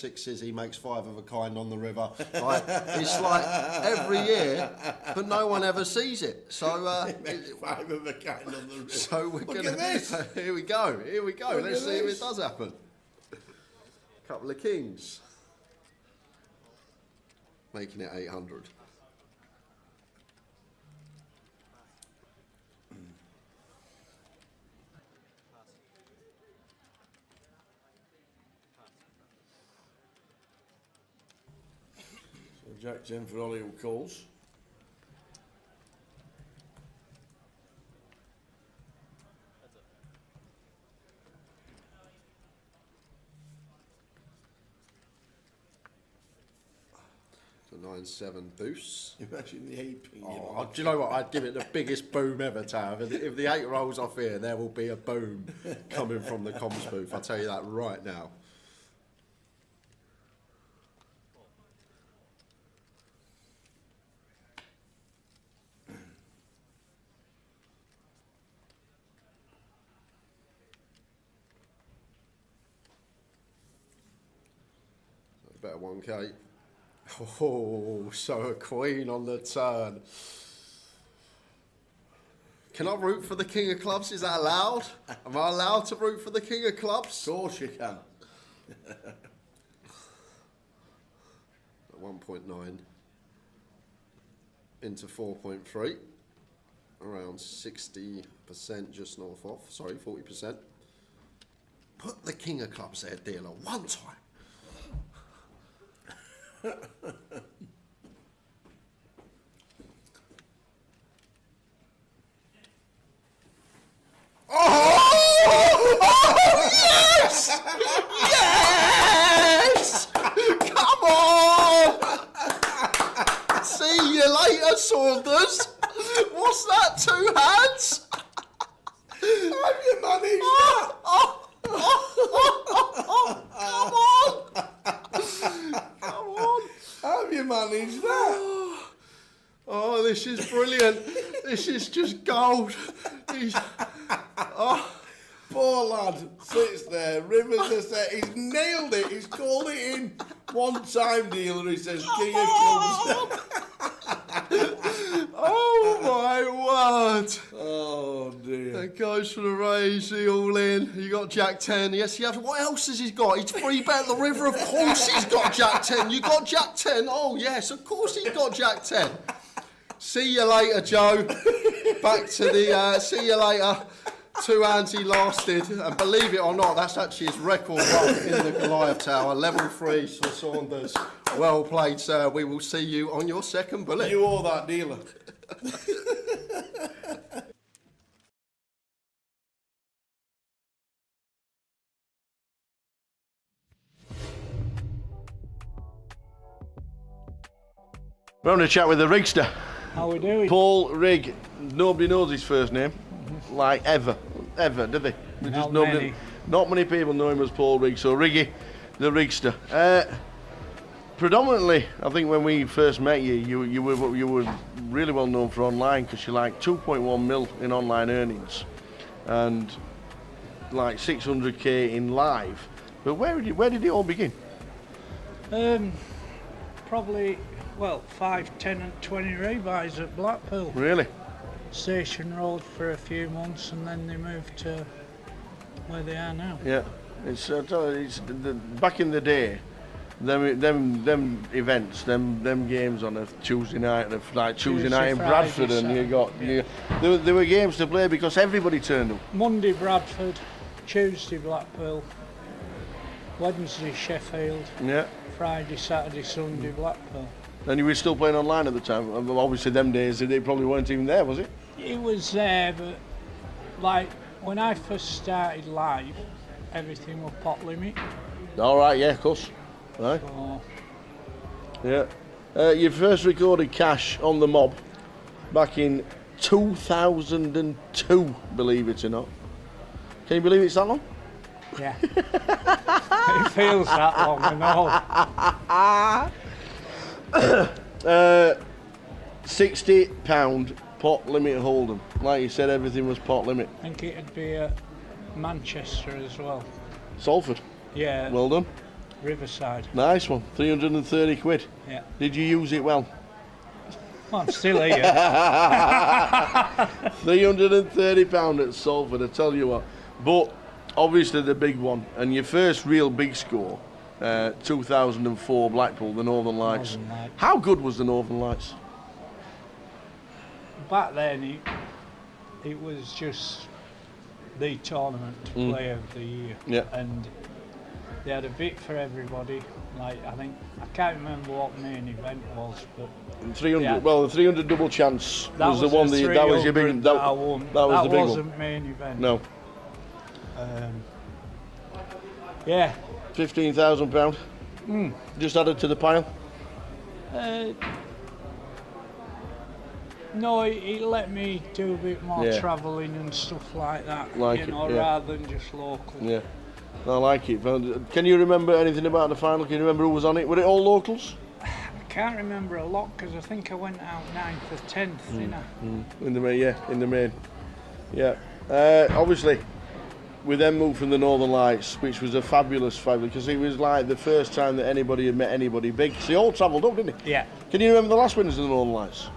sixes, he makes 5 of a kind on the river. Like, it's like every year, but no one ever sees it. So 5 of a kind on the river. So we're Look gonna. at this. Here we go. Look Let's at see if this. it does happen. Couple of kings, making it 800. Jack 10 for Ollie who calls. So 9-7 boosts. Imagine the 8 ping. Oh, do you know what? I'd give it the biggest boom ever, Tav. If the 8 rolls off here, there will be a boom coming from the comms booth. I'll tell you that right now. Better 1k. Oh, so a queen on the turn. Can I root for the king of clubs? Is that allowed? Am I allowed to root for the king of clubs? Of course you can. 1.9 into 4.3. Around 60%, just north of. Sorry, 40%. Put the king of clubs there, dealer, one time. Yes! Yes! Come on! See you later, Saunders. What's that? 2 hands? Have you managed that? Come on! Come on! Have you managed that? Oh, this is brilliant. This is just gold. Poor lad sits there, rivers are set, he's nailed it, he's called it in. One time dealer, he says, king of clubs. Oh my word. Oh dear. That goes for the raise, the all in. You got Jack 10. Yes, he has. What else has he got? He's free bet the river. Of course he's got Jack 10. You got Jack 10. Oh yes, of course he's got Jack 10. See you later, Joe. Back to the see you later. 2 hands he lasted, and believe it or not, that's actually his record run in the Goliath Tower. Level 3 for Saunders. Well played, sir. We will see you on your second bullet. You owe that dealer. We're having a chat with the Rigster. How we doing? Paul Rigg. Nobody knows his first name, like ever, do they? Not many people know him as Paul Rigg. So Riggy, the Rigster. Predominantly, I think when we first met you, you were really well known for online because you're like 2.1 mil in online earnings, and like 600k in live. But where did it all begin? Probably, well, 5, 10 and 20 rebuys at Blackpool. Really? Station Road for a few months and then they moved to where they are now. Yeah, it's back in the day. Them events, them games on a Tuesday night, like Tuesday night in Bradford, Friday, and there were games to play because everybody turned up. Monday Bradford, Tuesday Blackpool, Wednesday Sheffield, Yeah. Friday, Saturday, Sunday Blackpool. And you were still playing online at the time. Obviously, them days they probably weren't even there, was it? It was there, but like when I first started live, everything was pot limit. All right, yeah, of course. Right. So, Yeah. You first recorded Cash on the Mob back in 2002, believe it or not. Can you believe it's that long? yeah. It feels that long, I know. £60 pot limit hold'em. Like you said, everything was pot limit. I think it'd be at Manchester as well. Salford. Yeah. Well done. Riverside. Nice one. 330 quid. Yeah. Did you use it well? Well, I'm still here. £330 at Salford, I tell you what. But obviously the big one, and your first real big score, 2004 Blackpool, the Northern Lights. Northern Lights. How good was the Northern Lights? Back then, it was just the tournament to play of the year. Yeah. And they had a bit for everybody. Like, I can't remember what main event was, but 300. Yeah. Well, the 300 double chance that was the one. the That was your big. 300 that I won. That was the big wasn't one. main event. No. Yeah. £15,000. Just added to the pile. No, he let me do a bit more Yeah. travelling and stuff like that. Like you it, know, yeah. rather than just local. Yeah. I like it. Can you remember anything about the final? Can you remember who was on it? Were it all locals? I can't remember a lot because I think I went out 9th or 10th, didn't I? In the main, yeah. In the main. Yeah. Obviously, we then moved from the Northern Lights, which was a fabulous, because it was like the first time that anybody had met anybody big. So they all travelled up, didn't they? Yeah. Can you remember the last winners of the Northern Lights?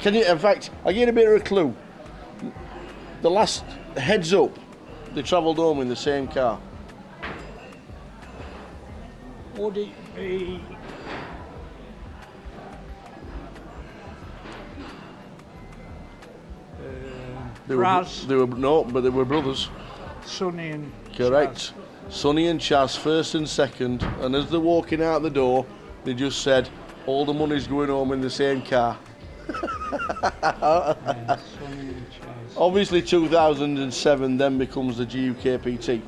Can you? In fact, I'll give you a bit of a clue. The last heads up, they travelled home in the same car. Would it be? They Raz, were no, but they were brothers. Sonny and Correct. Sonny and Chas, first and second, and as they're walking out the door, they just said, "All the money's going home in the same car." Chaz. Yeah, Sonny and Chaz. Obviously, 2007 then becomes the GUKPT.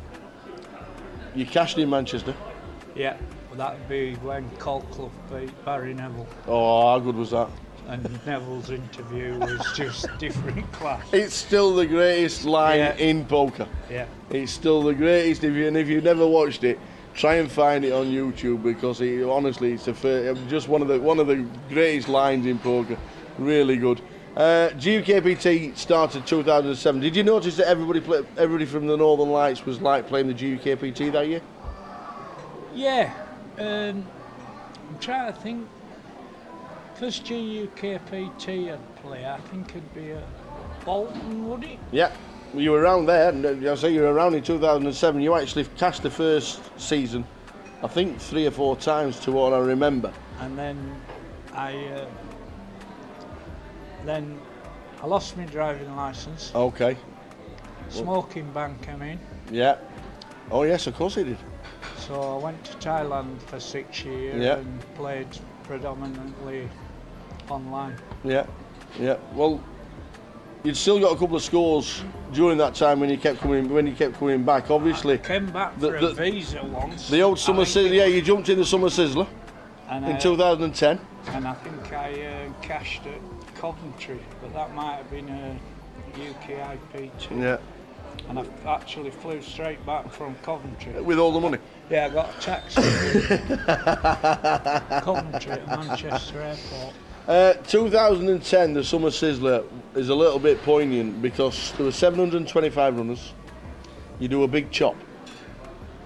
You cashed in Manchester. Yeah, well, that'd be when Colclough beat Barry Neville. Oh, how good was that? And Neville's interview was just different class. It's still the greatest line Yeah. in poker. Yeah. It's still the greatest. If you've never watched it, try and find it on YouTube because honestly, it's just one of the greatest lines in poker. Really good. GUKPT started 2007. Did you notice that everybody from the Northern Lights was like playing the GUKPT that year? Yeah. I'm trying to think. First GUKPT I'd play, I think it'd be at Bolton, would it? Yeah. You were around there. I say you were around in 2007. You actually cashed the first season, I think 3 or 4 times to what I remember. And then I lost my driving licence. Okay. Smoking ban came in. Yeah. Oh yes, of course he did. So I went to Thailand for 6 years Yeah. and played predominantly online. Yeah. Yeah. Well, you'd still got a couple of scores during that time when you kept coming back. Obviously, I came back for a visa once. the old summer sizzler. Yeah, you jumped in the summer sizzler in 2010. And I think I cashed at Coventry, but that might have been a UKIP too. Yeah. And I actually flew straight back from Coventry. With all the money. Yeah, I got a taxi Coventry at Manchester Airport. 2010, the summer sizzler is a little bit poignant because there were 725 runners. You do a big chop.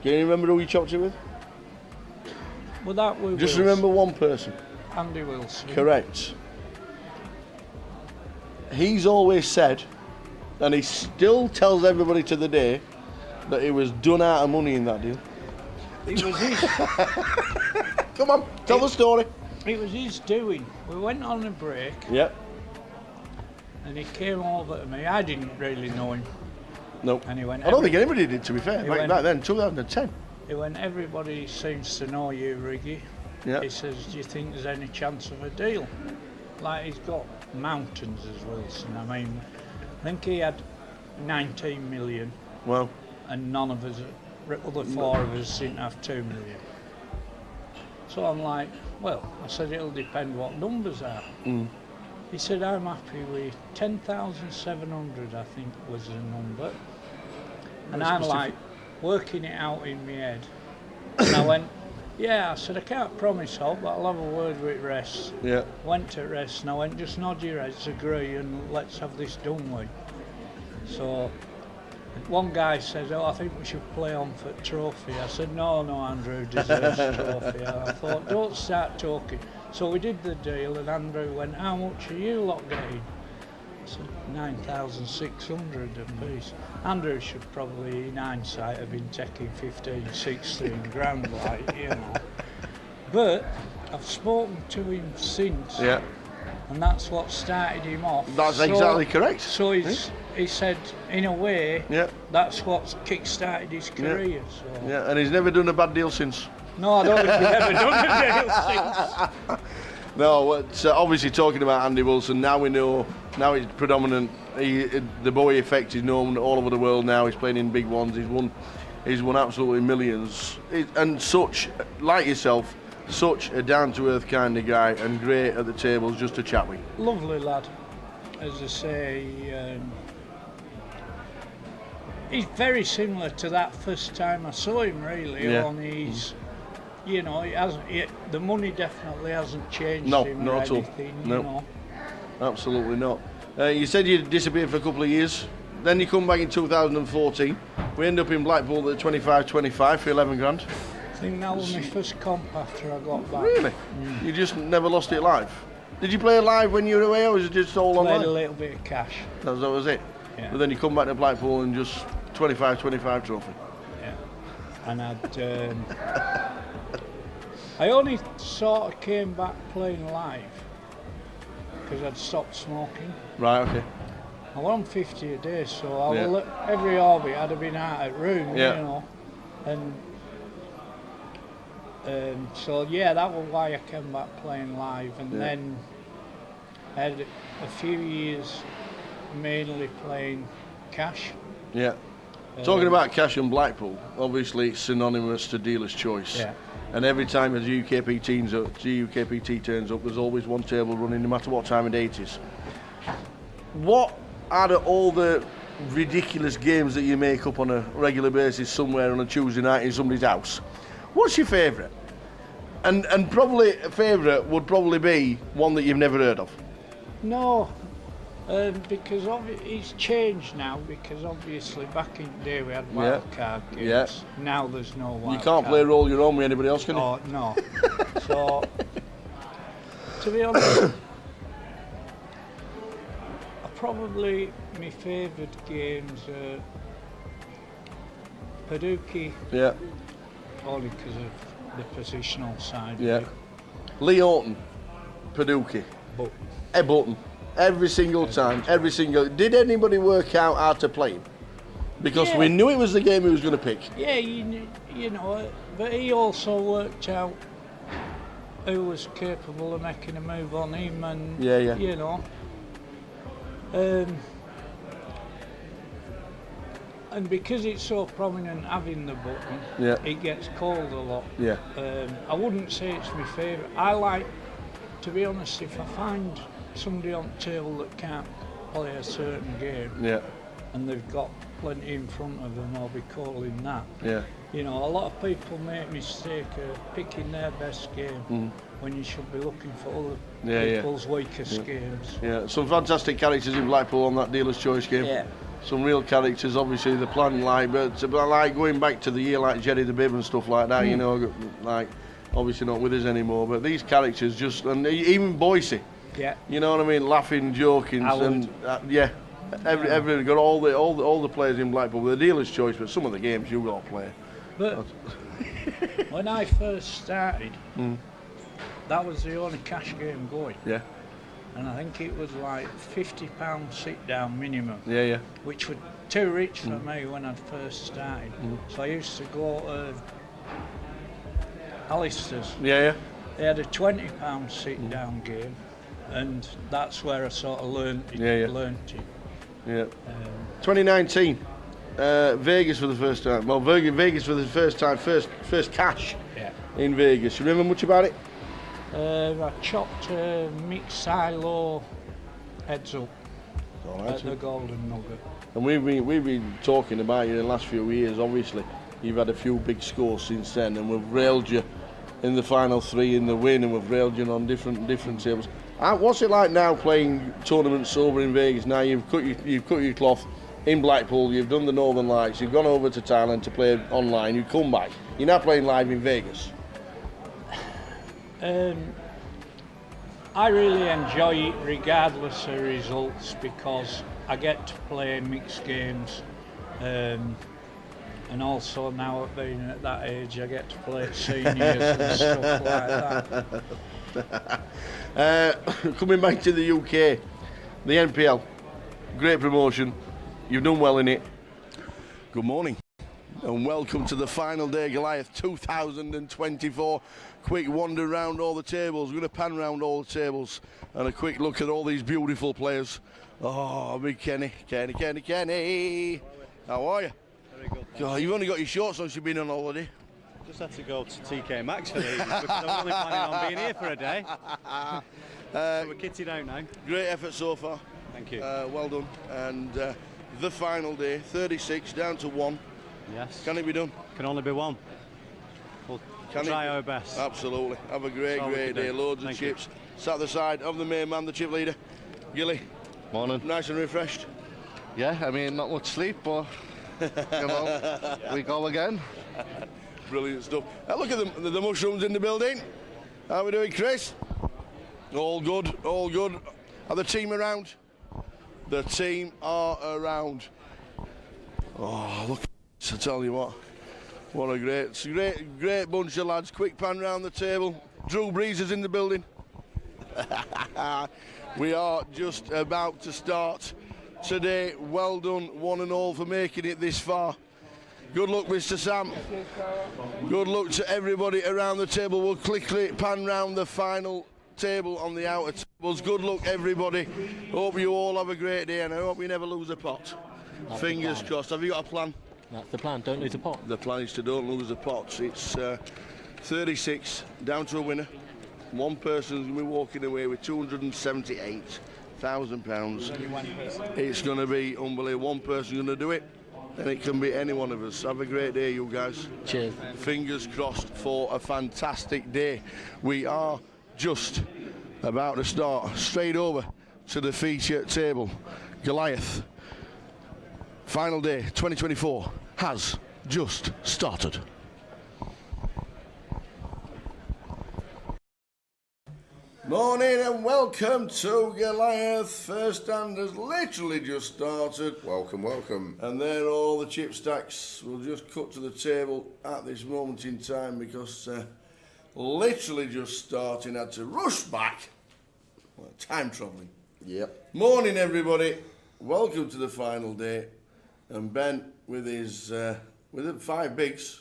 Can you remember who you chopped it with? Well, that was Just remember one person. Andy Wilson. Correct. He's always said, and he still tells everybody to the day, that he was done out of money in that deal. It was his. Come on, tell the story. It was his doing. We went on a break, Yep. and he came over to me. I didn't really know him. No. And he went. I don't think anybody did, to be fair. He Back went- then, 2010. He went. Everybody seems to know you, Riggy. Yeah. He says, "Do you think there's any chance of a deal?" Like he's got mountains as Wilson. I mean, I think he had 19 million, Well, and none of us, other 4 of us, didn't have 2 million. So I'm like, well, I said it'll depend what numbers are. He said, I'm happy with 10,700, I think was the number. And I'm like working it out in my head. And I went, yeah, I said, I can't promise hope, but I'll have a word with Rest. yeah. Went to Rest and I went, just nod your heads, agree, and let's have this done with. So One guy says, "Oh, I think we should play on for trophy." I said, "No, Andrew deserves a trophy." And I thought, don't start talking. So we did the deal, and Andrew went, "How much are you lot getting?" I said, 9,600 a piece. Andrew should probably, in hindsight, have been taking 15, 16 grand, like, you know. But I've spoken to him since, and that's what started him off. That's exactly correct. So he said, in a way, that's what kick-started his career. So. Yeah, and he's never done a bad deal since. No, I don't think he's ever done a deal since. No, it's obviously talking about Andy Wilson. Now we know. Now it's predominant. The Bowie effect is known all over the world now. He's playing in big ones. He's won absolutely millions. And such, like yourself, such a down-to-earth kind of guy, and great at the tables just to chat with. Lovely lad, as I say. He's very similar to that first time I saw him. Really, only he's. You know, the money definitely hasn't changed him or anything, you know. Absolutely not. You said you disappeared for a couple of years. Then you come back in 2014. We end up in Blackpool at 25-25 for 11 grand. I think that was my first comp after I got back. Really? You just never lost it live? Did you play live when you were away, or was it just all online? Played a little bit of cash. That was it? Yeah. But then you come back to Blackpool and just 25-25 trophy. Yeah. And I'd... I only sort of came back playing live because I'd stopped smoking. Right, okay. I was on 50 a day, so every hobby I'd have been out at room, you know. And so, that was why I came back playing live. And then I had a few years mainly playing cash. Yeah. Talking about cash and Blackpool, obviously it's synonymous to dealer's choice. Yeah. And every time as UKPT turns up, there's always one table running, no matter what time of day it is. What out of all the ridiculous games that you make up on a regular basis somewhere on a Tuesday night in somebody's house, what's your favourite? And probably a favourite would probably be one that you've never heard of. No, because it's changed now, because obviously back in the day we had wild card games. Yeah. Now there's no wild You can't play roll your own with anybody else, can you? Oh, no. So, to be honest, probably my favourite games are Paducah. Yeah. Only because of the positional side. Yeah. Of it. Lee Horton, Paducah. Button. Every single time, Did anybody work out how to play him? Because we knew it was the game he was going to pick. Yeah, you know, but he also worked out who was capable of making a move on him, and you know. And because it's so prominent having the button, it gets called a lot. Yeah. I wouldn't say it's my favourite. I like, to be honest, if I find somebody on the table that can't play a certain game, and they've got plenty in front of them, I'll be calling that. Yeah. You know, a lot of people make a mistake of picking their best game when you should be looking for other people's weakest games. Yeah, some fantastic characters in Blackpool on that dealer's choice game. Yeah. Some real characters, obviously the plan, but like going back to the year like Gerry the Bib and stuff like that, you know, like obviously not with us anymore, but these characters just, and even Boise. Yeah. You know what I mean? Laughing, joking, Harwood. and everybody got all the players in Blackpool with the dealer's choice, but some of the games you got to play. But when I first started, that was the only cash game going. Yeah. And I think it was like £50 sit down minimum. Yeah, yeah. Which was too rich for me when I first started. So I used to go to Alistair's. Yeah, yeah. They had a £20 sit down game, and that's where I sort of learned it. Yeah. 2019, Vegas for the first time. Well, Vegas for the first time, first cash in Vegas. You remember much about it? I chopped Mick Silo heads up at the Golden Nugget. And we've been talking about you in the last few years. Obviously, you've had a few big scores since then, and we've railed you in the final three in the win, and we've railed you on different tables. What's it like now playing tournaments over in Vegas? Now you've cut your cloth, in Blackpool, you've done the Northern Lights, you've gone over to Thailand to play online, you come back, you're now playing live in Vegas. I really enjoy it regardless of results because I get to play mixed games, and also now being at that age I get to play at seniors and stuff like that. Coming back to the UK, the NPL, great promotion, you've done well in it. Good morning and welcome to the final day Goliath 2024. Quick wander round all the tables. We're going to pan round all the tables and a quick look at all these beautiful players. Oh, big Kenny. How are you? Very good. God, you've only got your shorts on, you've been on holiday. Just had to go to TK Maxx for these because I'm only planning on being here for a day. So we're kitted out now. Great effort so far. Thank you. Well done. And the final day, 36 down to 1. Yes. Can it be done? Can only be one. We'll try our best. Absolutely. Have a great day. Loads of chips. Sat at the side of the main man, the chip leader. Gilly. Morning. Nice and refreshed. Yeah, I mean, not much sleep, but you know, we go again. Brilliant stuff. Look at the mushrooms in the building. How are we doing, Chris? All good, all good. Are the team around? The team are around. Oh, look, I tell you what a great bunch of lads. Quick pan round the table. Drew Brees is in the building. We are just about to start today. Well done, one and all, for making it this far. Good luck, Mr. Sam. Good luck to everybody around the table. We'll quickly pan round the final table on the outer tables. Good luck, everybody. Hope you all have a great day, and I hope you never lose a pot. Fingers crossed. Have you got a plan? That's the plan, don't lose a pot. The plan is to don't lose the pots. It's 36 down to a winner. One person's going to be walking away with £278,000. It's going to be unbelievable. One person's going to do it, and it can be any one of us. Have a great day, you guys. Cheers. Fingers crossed for a fantastic day. We are just about to start straight over to the feature table. Goliath, final day 2024 has just started. Morning and welcome to Goliath. First stand has literally just started. Welcome, welcome. And there are all the chip stacks. We'll just cut to the table at this moment in time because literally just starting. Had to rush back. Well, time travelling. Yep. Morning, everybody. Welcome to the final day. And Ben, with his with the 5 bigs,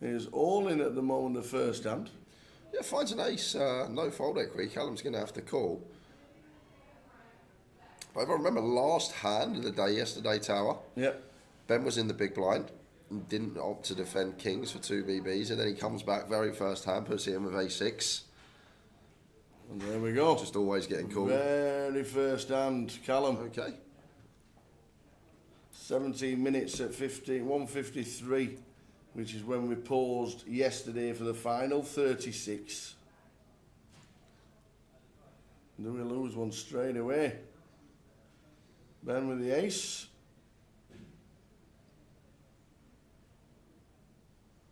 is all in at the moment. The first hand. Yeah, finds an ace. No fold equity. Callum's going to have to call. But if I remember last hand of the day yesterday, Tower. Yep. Ben was in the big blind and didn't opt to defend kings for 2 BBs, and then he comes back very first hand, puts it in with a6. And there we go. Just always getting called. Very first hand, Callum. Okay. 17 minutes at 1:53, which is when we paused yesterday for the final 36. Do we lose one straight away? Ben with the ace.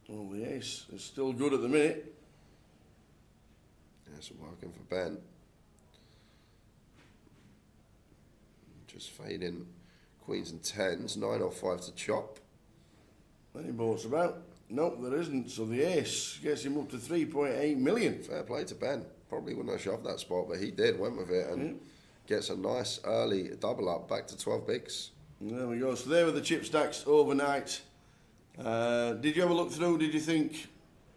Oh, the ace is still good at the minute. Yes, working for Ben. Just fading queens and tens, 9 or 5 to chop. Any boats about? Nope, there isn't. So the ace gets him up to 3.8 million. Fair play to Ben. Probably wouldn't have shoved that spot, but he did, went with it, and gets a nice early double up back to 12 bigs. There we go. So there were the chip stacks overnight. Did you have a look through? Did you think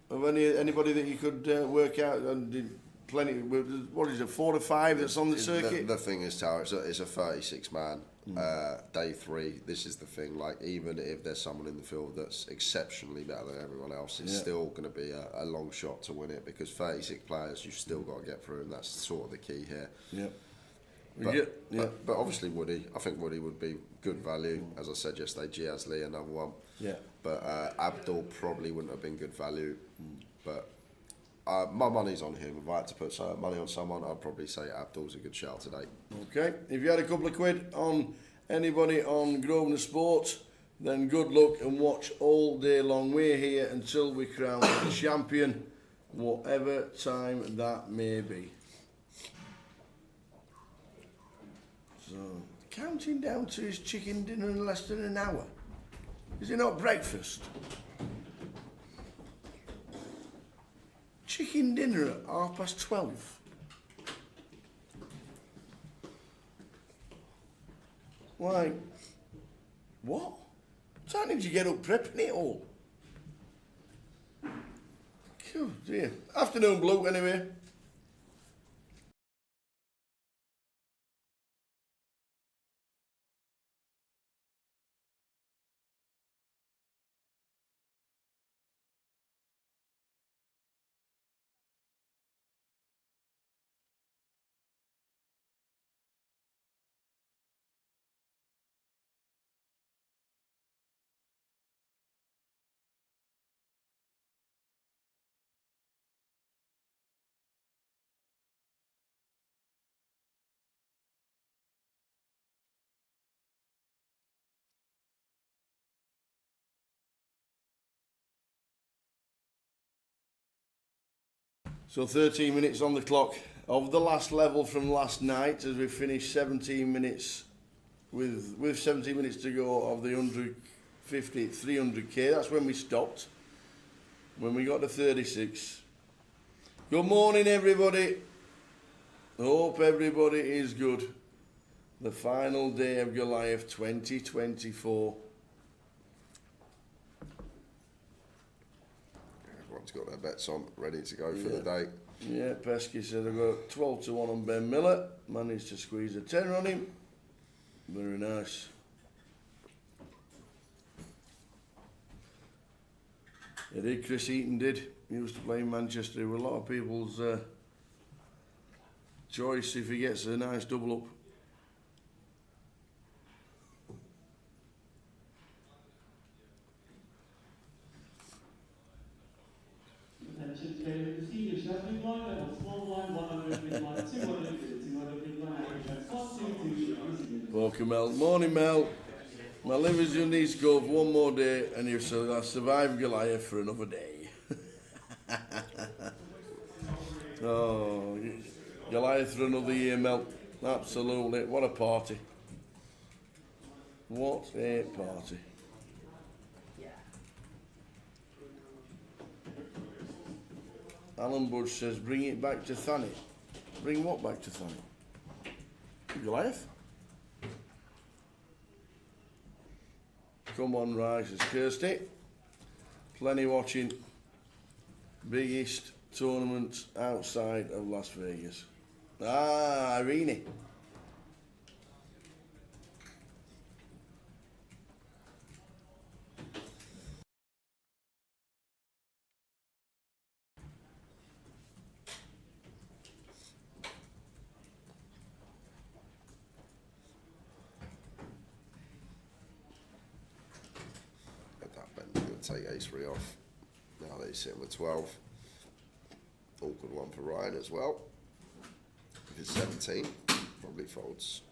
of anybody that you could work out? And did plenty? What is it? 4 to 5 that's on the circuit. The thing is, Tower, it's a 36 man. Day 3. This is the thing. Like, even if there's someone in the field that's exceptionally better than everyone else, it's still going to be a long shot to win it, because 36 players, you've still got to get through, and that's sort of the key here. Yeah. But obviously Woody, I think Woody would be good value. As I said yesterday, Giasley, another one. Yeah. But Abdul probably wouldn't have been good value. But my money's on him. If I had to put money on someone, I'd probably say Abdul's a good shout today. Okay. If you had a couple of quid on Anybody on Grosvenor Sport, then good luck and watch all day long. We're here until we crown the champion, whatever time that may be. So, counting down to his chicken dinner in less than an hour. Is it not breakfast? Chicken dinner at 12:30. Why? What? What time did you get up prepping it all? Oh dear. Afternoon, Blue, anyway. So 13 minutes on the clock of the last level from last night as we finished 17 minutes with 17 minutes to go of the 150, 300k. That's when we stopped, when we got to 36. Good morning, everybody. Hope everybody is good. The final day of Goliath 2024. Everyone's got their bets on, ready to go for the day. Yeah, Pesky said I got 12 to 1 on Ben Miller. Managed to squeeze a 10 on him. Very nice. It did, Chris Eaton did. He used to play in Manchester with a lot of people's choice if he gets a nice double up. Welcome, Mel. Morning, Mel. My liver's just needs to go for one more day, and you said I'll survive Goliath for another day. Oh, Goliath for another year, Mel. Absolutely. What a party. What a party. Alan Budge says, bring it back to Thanet. Bring what back to Thanet? Goliath? Come on, Rice, says Kirsty. Plenty watching. Biggest tournament outside of Las Vegas. Ah, Irene. Take ace-3 off. Now they're sitting with 12. Awkward one for Ryan as well. If it's 17, probably folds.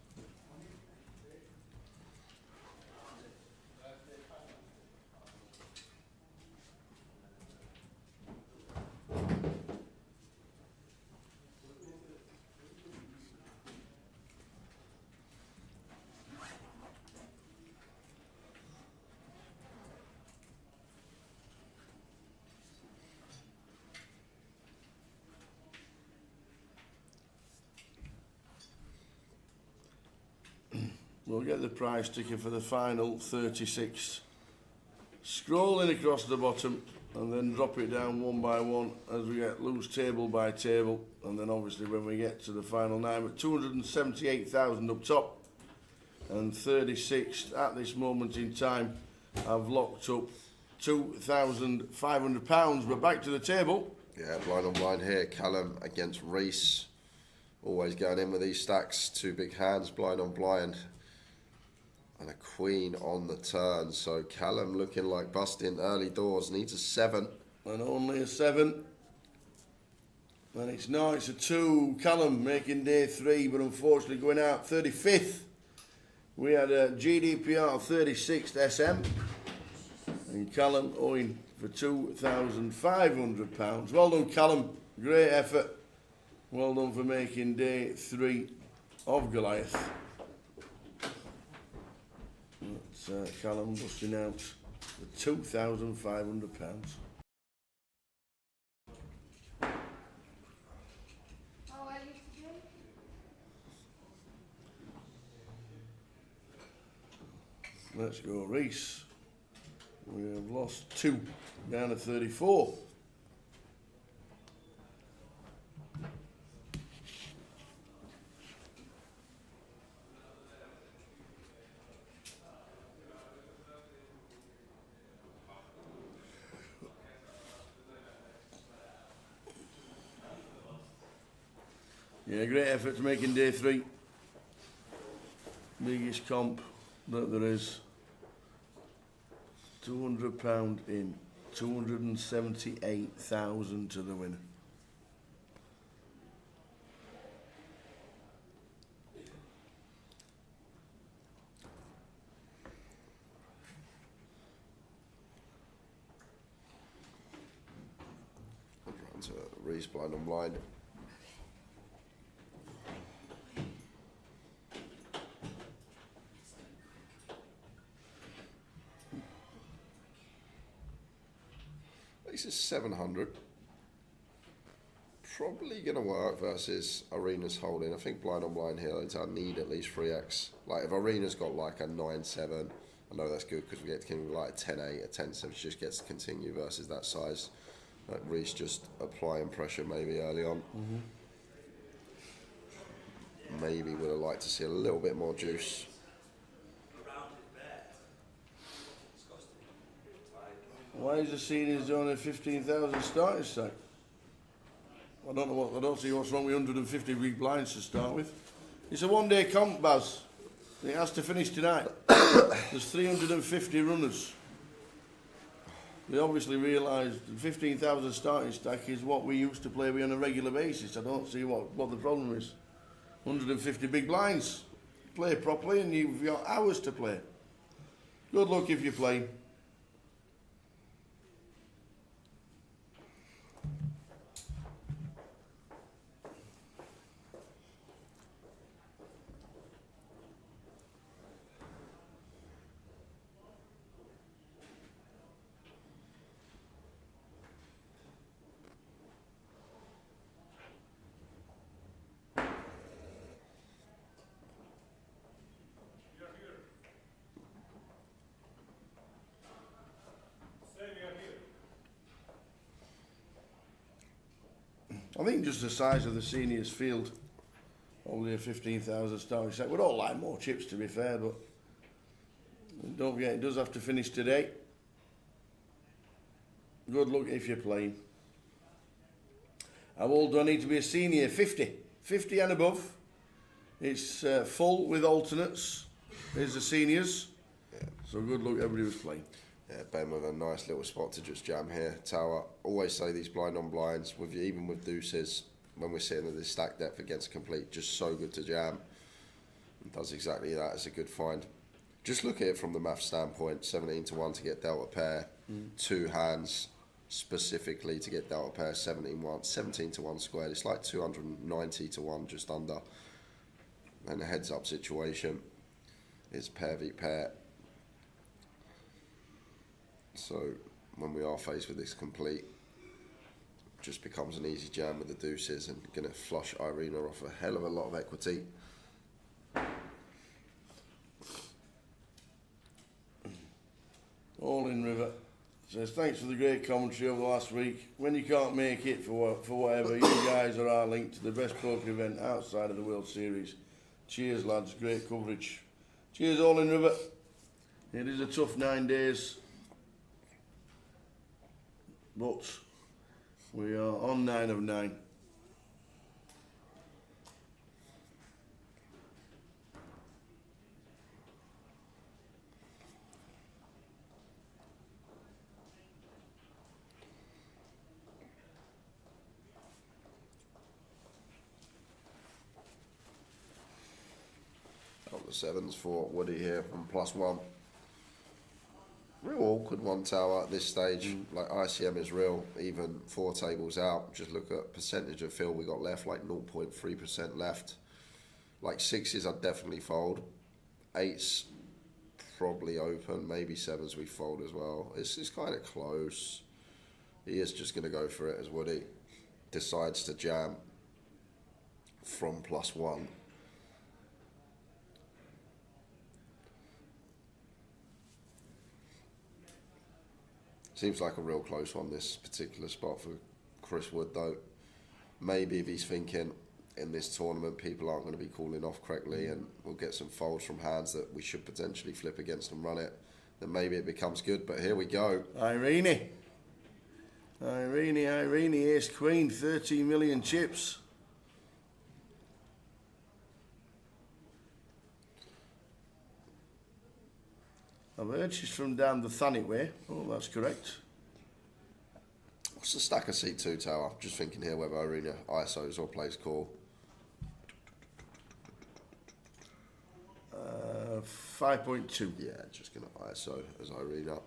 We'll get the prize ticker for the final 36. Scrolling across the bottom and then drop it down one by one as we get loose table by table. And then obviously when we get to the final 9, at 278,000 up top and 36 at this moment in time. I've locked up £2,500. We're back to the table. Yeah, blind on blind here. Callum against Reese. Always going in with these stacks. Two big hands, blind on blind. And a queen on the turn. So Callum looking like busting early doors. Needs a 7. And only a 7. And it's now, it's a 2. Callum making day 3, but unfortunately going out 35th We had a GDPR 36th SM and Callum owing for £2,500. Well done, Callum. Great effort. Well done for making day 3 of Goliath. That's Callum busting out the £2,500. Let's go, Reese. We have lost 2, down to 34. Yeah, great effort to making day 3. Biggest comp that there is. £200 in, 278,000 to the winner. Round to Reese blind on blind. This is 700. Probably going to work versus Arena's holding. I think blind on blind here, I need at least 3x. Like if Arena's got like a 9-7, I know that's good because we get to like a 10-8, a 10-7, she just gets to continue versus that size. Like Reese just applying pressure maybe early on. Maybe would have liked to see a little bit more juice. Why is the seniors doing a 15,000 starting stack? I don't see what's wrong with 150 big blinds to start with. It's a one-day comp, Baz. It has to finish tonight. There's 350 runners. They obviously realised the 15,000 starting stack is what we used to play with on a regular basis. I don't see what the problem is. 150 big blinds. Play properly and you've got hours to play. Good luck if you play. I think just the size of the seniors field, only a 15,000 starting set. We'd all like more chips to be fair, but don't forget it does have to finish today. Good luck if you're playing. How old do I need to be a senior? 50. 50 and above. It's full with alternates. There's the seniors. Yeah. So good luck everybody who's playing. Yeah, Ben with a nice little spot to just jam here. Tower, always say these blind on blinds, with even with deuces, when we're sitting at this stack depth against complete, just so good to jam. And does exactly that. It's a good find. Just look at it from the math standpoint, 17 to 1 to get dealt a pair, 2 hands specifically to get dealt a pair, 17 to 1 squared. It's like 290 to 1, just under. And a heads up situation is pair v pair. So when we are faced with this complete, it just becomes an easy jam with the deuces and going to flush Irina off a hell of a lot of equity. All in River says thanks for the great commentary over the last week. When you can't make it for whatever, you guys are our link to the best poker event outside of the World Series. Cheers lads, great coverage. Cheers All in River. It is a tough 9 days, but we are on 9 of 9. Couple of sevens for Woody here from +1. Real awkward one, Tower, at this stage. Like ICM is real, even 4 tables out. Just look at percentage of fill we got left, like 0.3% left. Like 6s I'd definitely fold. 8s probably open, maybe 7s we fold as well. It's kind of close. He is just going to go for it as Woody decides to jam from +1. Seems like a real close one, this particular spot for Chris Wood, though. Maybe if he's thinking in this tournament people aren't going to be calling off correctly and we'll get some folds from hands that we should potentially flip against and run it, then maybe it becomes good. But here we go. Irene, ace queen, 13 million chips. I've heard she's from down the Thanet way. Oh, that's correct. What's the stack of C2, Tower? Just thinking here whether Irina ISOs or plays call. 5.2. Yeah, just going to ISO as Irina.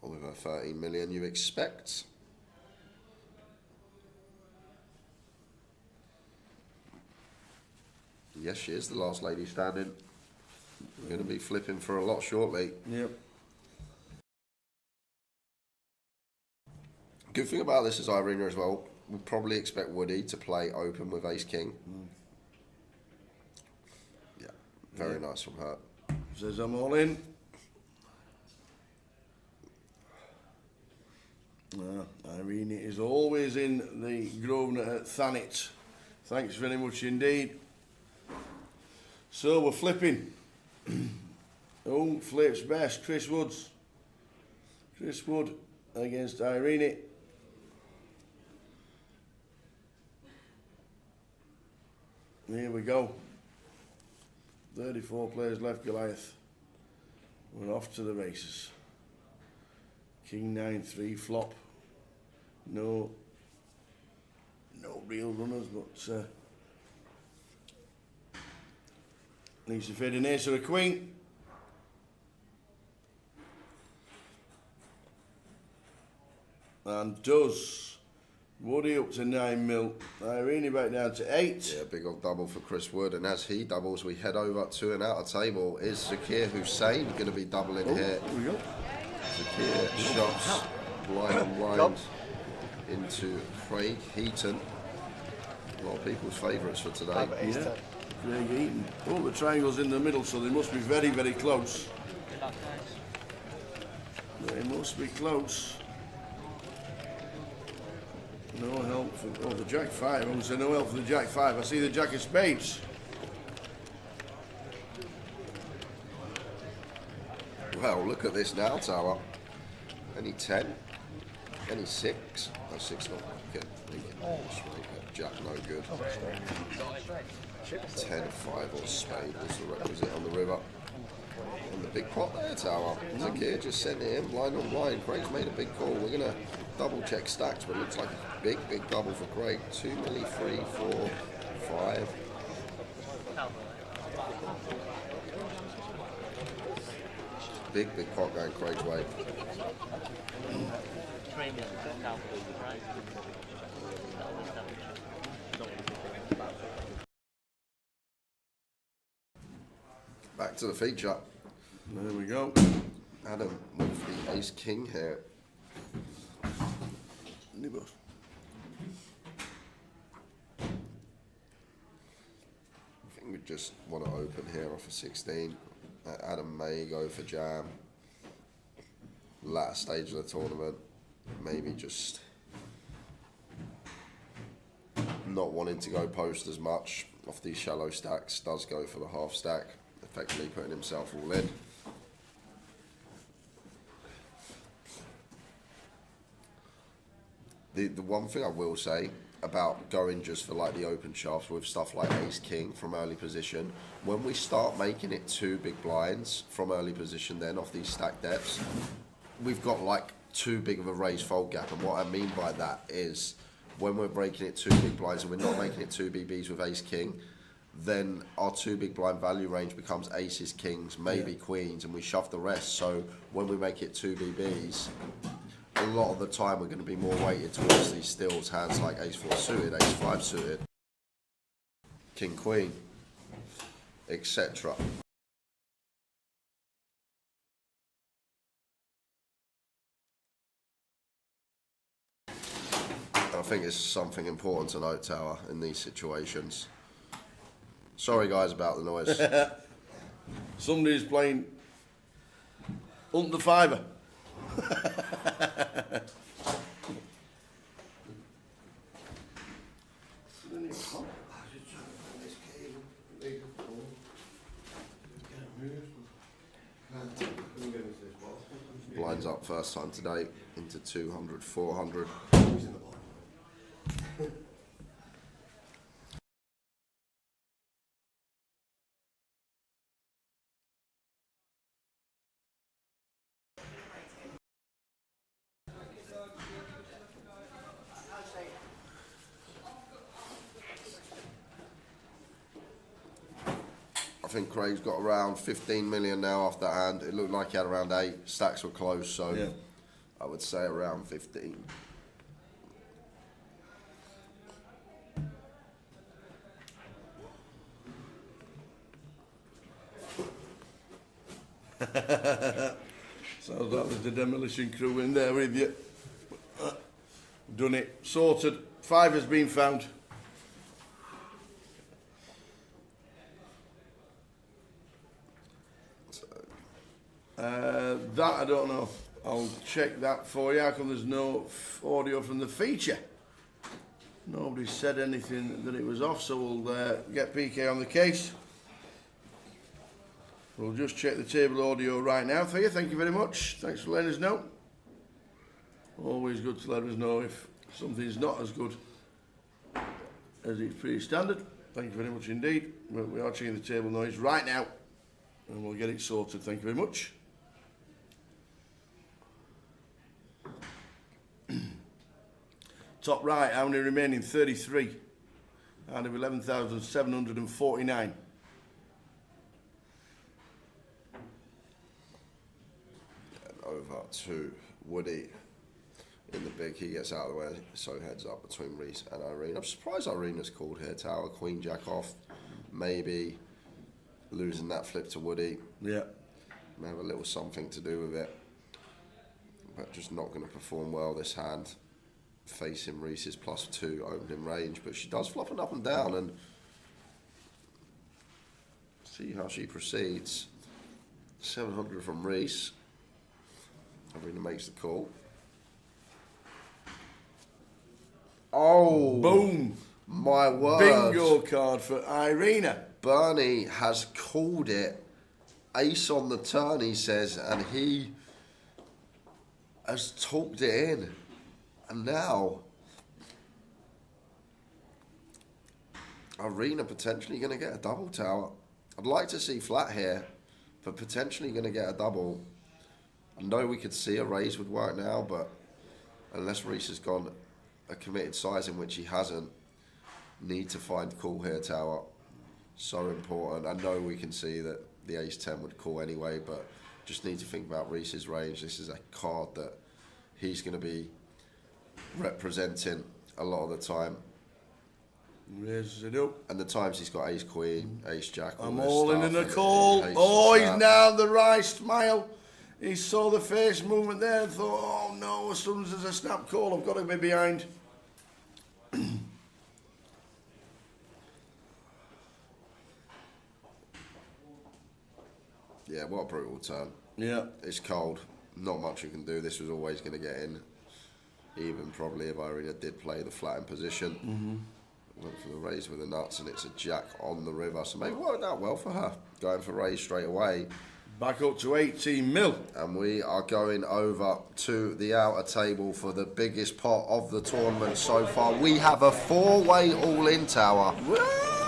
Or with her 13 million you expect. Yes, she is the last lady standing. We're going to be flipping for a lot shortly. Yep. Good thing about this is Irina as well. We probably expect Woody to play open with Ace King. Yeah, very nice from her. Says I'm all in. Irene is always in the Grosvenor at Thanet. Thanks very much indeed. So we're flipping. Oh, flips best. Chris Woods. Chris Wood against Irene. Here we go. 34 players left, Goliath. We're off to the races. King 9-3 flop. No real runners, but needs to fade an ace or a queen. And does. Woody up to 9 mil. Irene back down to 8. Yeah, big old double for Chris Wood. And as he doubles, we head over to an outer table. Is Zakir Hussain going to be doubling here? Here we go. Zakir shots blind on blind into Craig Heaton. A lot of people's favourites for today. Yeah. Craig Eaton. Oh, the triangle's in the middle, so they must be very, very close. They must be close. No help for... Oh, the Jack 5. I wouldn't say no help for the Jack 5. I see the Jack of Spades. Well, look at this now, Tower. Any 10? Any 6? No, 6 not good. Jack no good. 10, 5 or spade was the requisite on the river. And the big pot there, Tower. Zakir just sent it in, blind on blind. Craig's made a big call. We're going to double check stacks, but it looks like a big, big double for Craig. 2 milli, 3, 4, 5. Big, big pot going Craig's way. Back to the feature. There we go. Adam with the Ace King here. Nibbles. I think we just want to open here off a 16. Adam may go for jam. Latter stage of the tournament. Maybe just not wanting to go post as much off these shallow stacks. Does go for the half stack. Effectively putting himself all in. The one thing I will say about going just for like the open shafts with stuff like Ace King from early position, when we start making it 2 big blinds from early position then off these stack depths, we've got like too big of a raise fold gap. And what I mean by that is when we're breaking it 2 big blinds and we're not making it 2 BBs with Ace King, then our 2 big blind value range becomes aces, kings, maybe queens, and we shove the rest. So when we make it 2 BBs, a lot of the time we're going to be more weighted towards these stills, hands like ace 4 suited, ace 5 suited, king queen, etc. I think it's something important to note, Tower, in these situations. Sorry guys about the noise. Somebody's playing under fiver. Blinds up first time today into 200, 400. I think Craig's got around 15 million now off that hand. It looked like he had around 8. Stacks were close, so yeah. I would say around 15. Sounds like there's the demolition crew in there with you. Done it. Sorted. 5 has been found. That I don't know. I'll check that for you. How come there's no audio from the feature? Nobody said anything that it was off, so we'll get PK on the case. We'll just check the table audio right now for you. Thank you very much. Thanks for letting us know. Always good to let us know if something's not as good as it's pretty standard. Thank you very much indeed. We are checking the table noise right now, and we'll get it sorted. Thank you very much. Top right, how many remaining? 33 out of 11,749. And over to Woody in the big. He gets out of the way, so heads up between Reese and Irene. I'm surprised Irene's called here. Tower, Queen Jack off. Maybe losing that flip to Woody. Yeah. May have a little something to do with it. But just not going to perform well this hand. Facing Reese's +2 opening range, but she does flop it up and down, and see how she proceeds. 700 from Reese. Irina makes the call. Oh, boom! My word! Bingo card for Irina. Bernie has called it. Ace on the turn, he says, and he has talked it in. And now, Irina potentially going to get a double, Tower. I'd like to see flat here, but potentially going to get a double. I know we could see a raise would work now, but unless Reese has gone a committed size in which he hasn't, need to find call here, Tower. So important. I know we can see that the ace-10 would call anyway, but just need to think about Reese's range. This is a card that he's going to be representing a lot of the time. Raises it up. And the times he's got ace queen, ace jack. I'm all in the call. Oh, he's now the right smile. He saw the face movement there and thought, oh no, as soon as there's a snap call, I've got to be behind. Yeah, what a brutal turn. Yeah. It's cold. Not much you can do. This was always going to get in. Even probably if Irina did play the flat in position. Went for the raise with the nuts, and it's a jack on the river. So maybe worked out well for her. Going for raise straight away. Back up to 18 mil. And we are going over to the outer table for the biggest pot of the tournament so far. We have a 4-way all-in, Tower.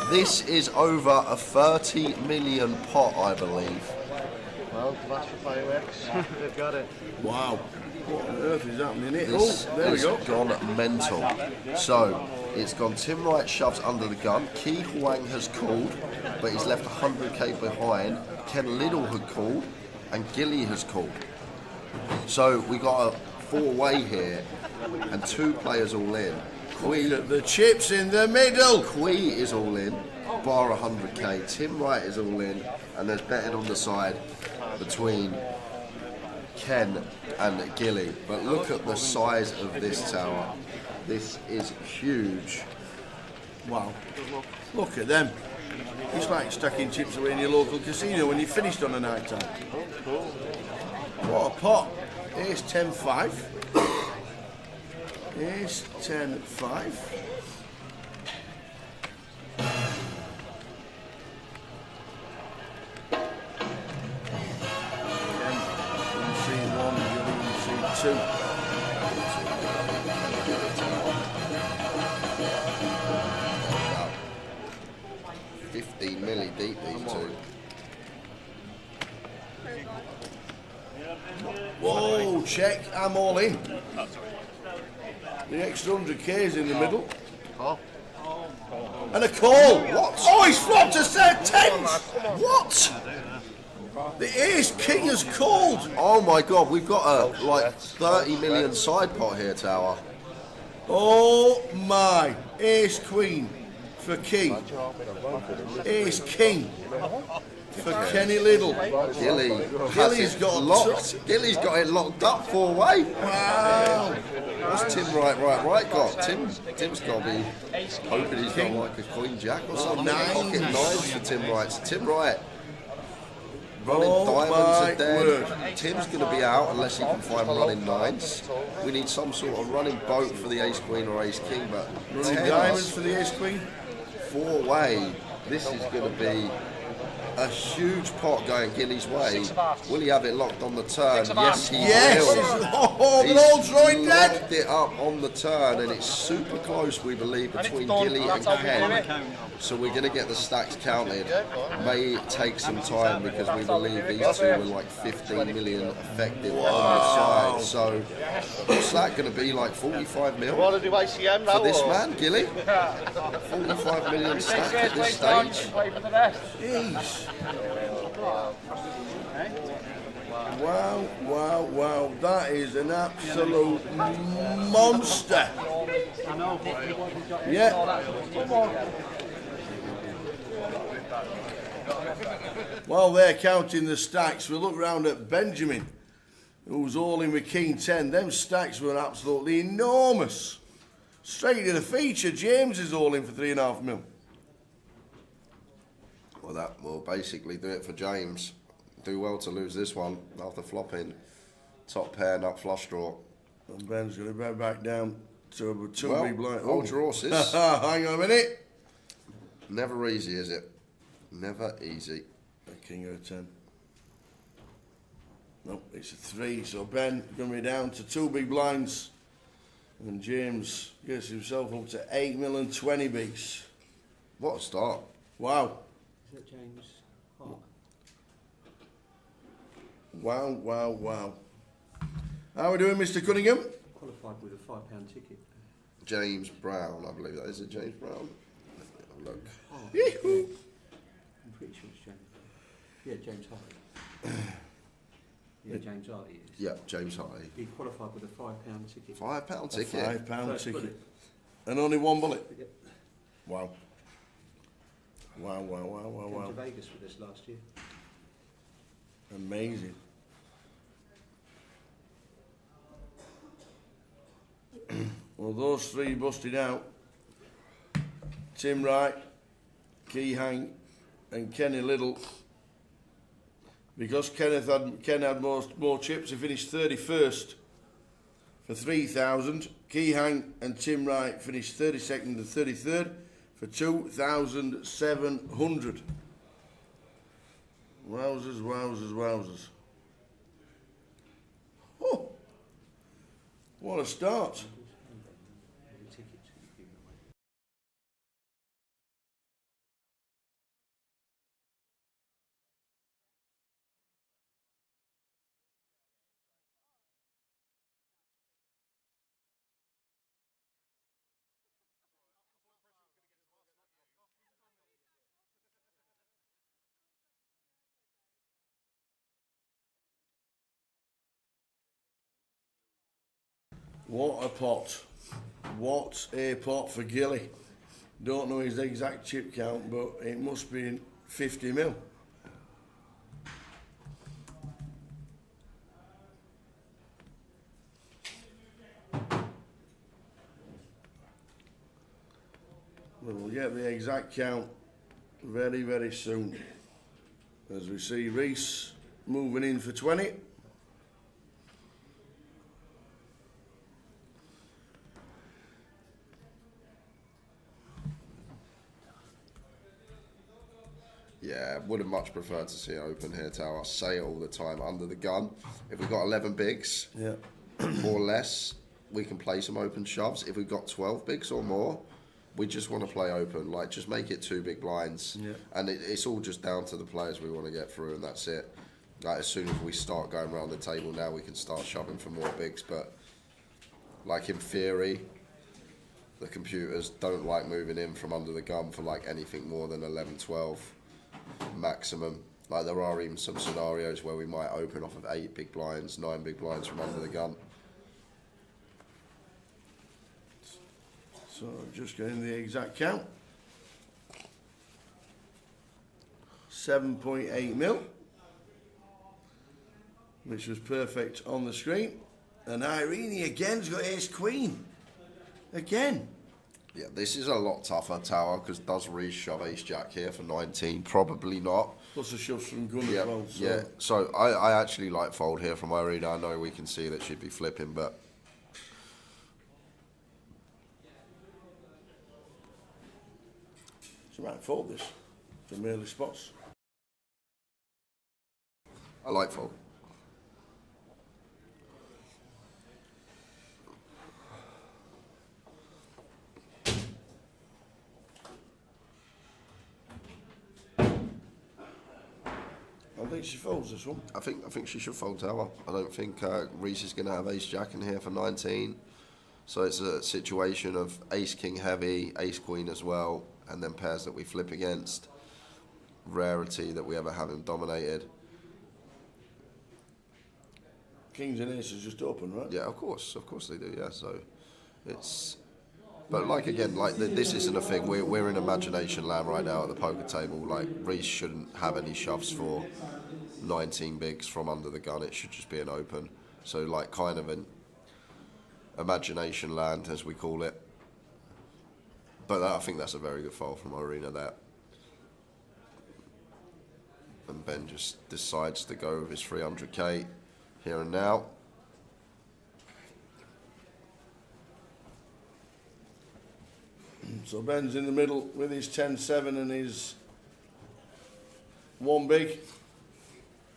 This is over a 30 million pot, I believe. Well, that's for fireworks. They've got it. Wow. What on earth is happening here? This there we has go. gone mental. So, It's gone Tim Wright shoves under the gun. Ki Huang has called, but he's left 100k behind. Ken Liddell had called, and Gilly has called. So we got a four-way here, and 2 players all in. Look at the chips in the middle. Qui is all in, bar 100k. Tim Wright is all in, and there's betting on the side between Ken and Gilly. But look at the size of this tower. This is huge. Wow. Look at them. It's like stacking chips away in your local casino when you finished on a night time. What a pot. Here's 10-5. Here's 10-5. Two. 15 milli deep, these two. Whoa, check. I'm all in. The extra 100k's in the middle. And a call. What? Oh, he's flopped a set 10s. What? The ace king has called. Oh my god, we've got a like 30 million side pot here, Tower. Oh my. Ace queen for king. Ace king for Kenny Liddell. Gilly's got it locked. Gilly's got it locked up 4-way. Wow. What's Tim Wright got? Tim's got to be hoping he's got like a queen jack or something. Pocket nines for Tim Wright. So Tim Wright running diamonds are dead. Tim's going to be out unless he can find running nines. We need some sort of running boat for the ace queen or ace king, but Running diamonds for the ace queen. 4-way. This is going to be a huge pot going Gilly's way. Will he have it locked on the turn? Yes, he will. Oh, the old droid dead. Locked it up on the turn, and it's super close, we believe, between Gilly and Ken. So we're going to get the stacks counted. May take some time because we believe these two were like 15 million effective on the side. So what's that going to be, like 45 mil for this man, Gilly? 45 million stack at this stage. Jeez. Wow, wow, wow. That is an absolute monster. Yeah. While they're counting the stacks, we look round at Benjamin, who's all in with King 10. Them stacks were absolutely enormous. Straight to the feature, James is all in for 3.5 mil. Well, that will basically do it for James. Do well to lose this one after flopping top pair, nut flush draw. And Ben's going to go back down to a 2 big blind. Hold your horses. Hang on a minute. Never easy, is it? Never easy. A king or a 10. Nope, it's a 3. So Ben going to be down to 2 big blinds. And James gets himself up to 8 mil and 20 bigs. What a start. Wow. Is that James Hart? Wow, wow, wow. How are we doing, Mr. Cunningham? Qualified with a £5 ticket. James Brown, I believe that. Is it James Brown? Look. Yee-hoo. I'm pretty sure it's James. Yeah, James Hardy. Yeah, James Hardy is. Yeah, James Hardy. He qualified with a £5 ticket. £5 ticket. £5 First ticket. bullet. And only 1 bullet. Yep. Wow. Wow, wow, wow, wow, Came wow. to Vegas with us last year. Amazing. Well, those 3 busted out. Tim Wright, Key Hang and Kenny Liddell. Because Ken had more chips, he finished 31st for 3,000. Key Hang and Tim Wright finished 32nd and 33rd for 2,700. Wowzers, wowzers, wowzers. Oh, what a start. What a pot. What a pot for Gilly. Don't know his exact chip count, but it must be 50 mil. We'll get the exact count very, very soon. As we see Reese moving in for 20. Yeah, would have much preferred to see it open here, Tower. I say it all the time, under the gun. If we've got 11 bigs or less, we can play some open shoves. If we've got 12 bigs or more, we just want to play open. Like, just make it 2 big blinds. Yeah. And it's all just down to the players we want to get through, and that's it. Like, as soon as we start going around the table now, we can start shoving for more bigs. But, like, in theory, the computers don't like moving in from under the gun for, like, anything more than 11, 12 maximum. Like, there are even some scenarios where we might open off of 8 big blinds, 9 big blinds from under the gun. So just getting the exact count. 7.8 mil, which was perfect on the screen. And Irene again's got ace queen. Again. Yeah, this is a lot tougher, Tower, because does Reese shove ace jack here for 19? Probably not. Plus a shove from gun as well. So. Yeah, so I actually like fold here from Irene. I know we can see that she'd be flipping, but it's a right fold this from early spots. I like fold. I think she folds this one. I think she should fold, Tower. I don't think Reese is going to have ace jack in here for 19. So it's a situation of ace king heavy, ace queen as well, and then pairs that we flip against. Rarity that we ever have him dominated. Kings and aces just open, right? Yeah, of course they do. Yeah, so it's. But like again, like this isn't a thing. We're in imagination land right now at the poker table. Like Reese shouldn't have any shoves for 19 bigs from under the gun. It should just be an open. So like kind of an imagination land as we call it. But I think that's a very good fold from Arena there. And Ben just decides to go with his 300k here and now. So Ben's in the middle with his 10-7 and his one big.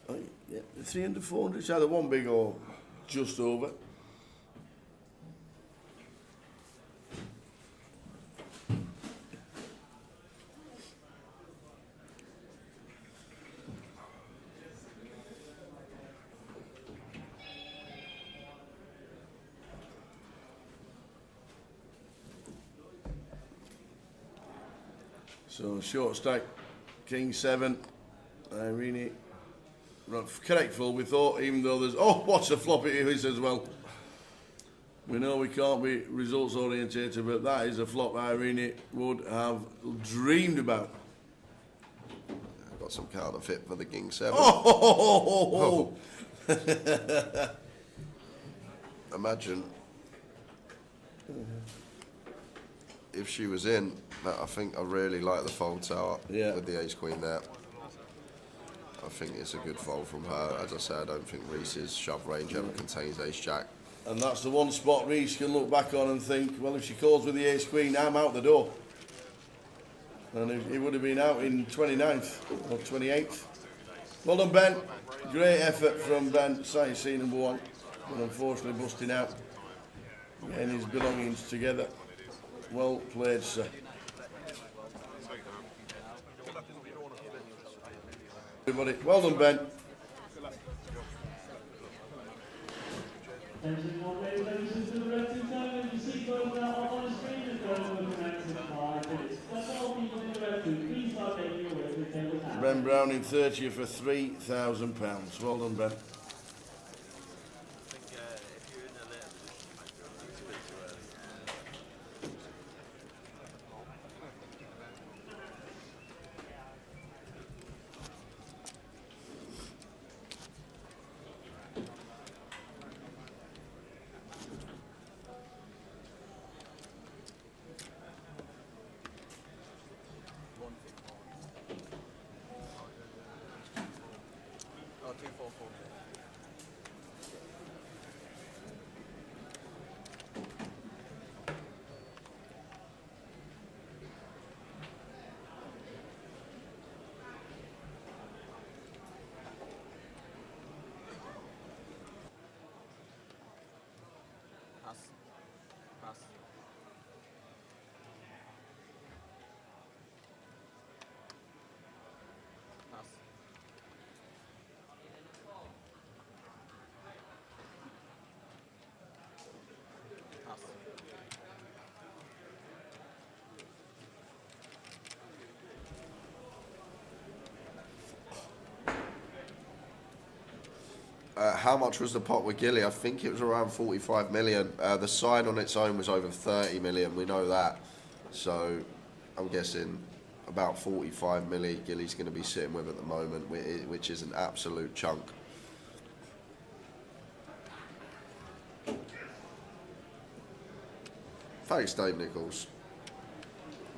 Oh, yeah, 300, 400, it's either one big or just over. So short stack, king 7, Irene, correct full we thought, even though there's, oh, what's a flop it is as well. We know we can't be results orientated, but that is a flop Irene would have dreamed about. Got some counterfeit for the king 7. Oh! Imagine if she was in. I think I really like the fold, Tower, with the ace queen there. I think it's a good fold from her. As I said, I don't think Reese's shove range ever contains ace jack. And that's the one spot Reese can look back on and think, well, if she calls with the ace queen, I'm out the door. And he would have been out in 29th or 28th. Well done, Ben. Great effort from Ben, sight scene number 1. But unfortunately busting out. Getting his belongings together. Well played, sir. Everybody, well done, Ben. Ben Brown in 30 for £3,000. Well done, Ben. how much was the pot with Gilly? I think it was around 45 million. The sign on its own was over 30 million, we know that. So I'm guessing about 45 million Gilly's going to be sitting with at the moment, which is an absolute chunk. Thanks, Dave Nichols.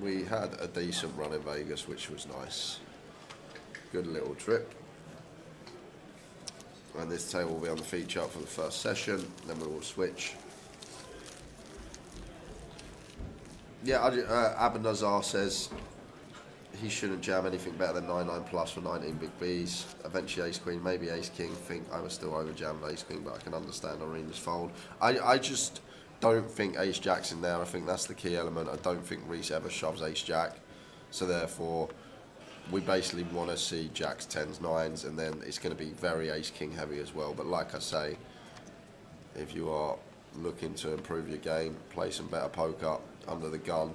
We had a decent run in Vegas, which was nice. Good little trip. And this table will be on the feature for the first session, then we will switch. Yeah, Abanazar says he shouldn't jam anything better than 9-9 plus for 19 big Bs. Eventually ace queen, maybe ace king. Think I was still over jam ace queen, but I can understand Arena's fold. I just don't think ace jack's in there. I think that's the key element. I don't think Reese ever shoves ace jack. So therefore, we basically want to see jacks, 10s, 9s, and then it's going to be very ace king heavy as well. But like I say, if you are looking to improve your game, play some better poker under the gun,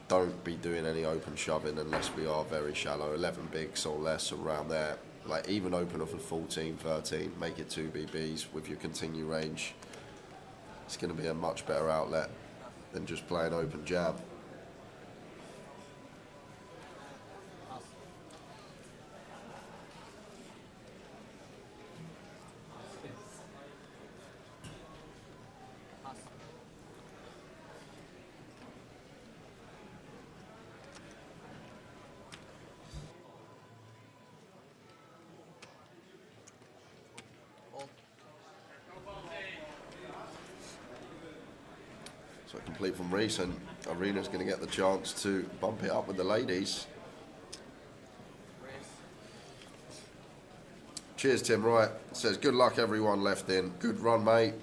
don't be doing any open shoving unless we are very shallow, 11 bigs or less around there. Like even open up at 14, 13, make it 2 BBs with your continue range. It's going to be a much better outlet than just playing open jam. So complete from Reese, and Arena's going to get the chance to bump it up with the ladies. Cheers, Tim Wright. Says, good luck everyone left in. Good run, mate.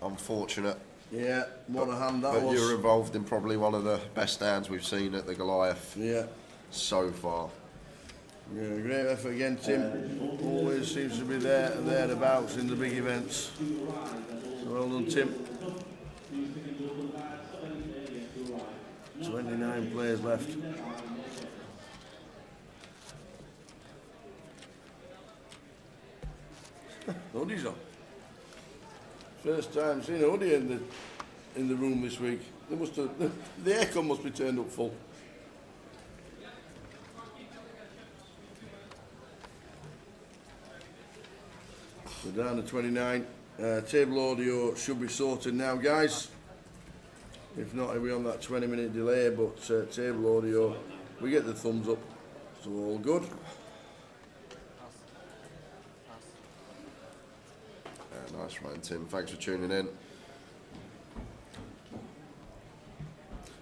Unfortunate. Yeah, what a hand that but was. You're involved in probably one of the best stands we've seen at the Goliath. Yeah. So far. Yeah, great effort again, Tim. Always seems to be thereabouts in the big events. So well done, Tim. 29 players left. Hoodie's on. First time seen a hoodie in the room this week. They must have, the aircon must be turned up full. We're down to 29. Table audio should be sorted now, guys. If not, we'll be on that 20-minute delay, but table audio, we get the thumbs up, so all good. Nice run, Tim. Thanks for tuning in.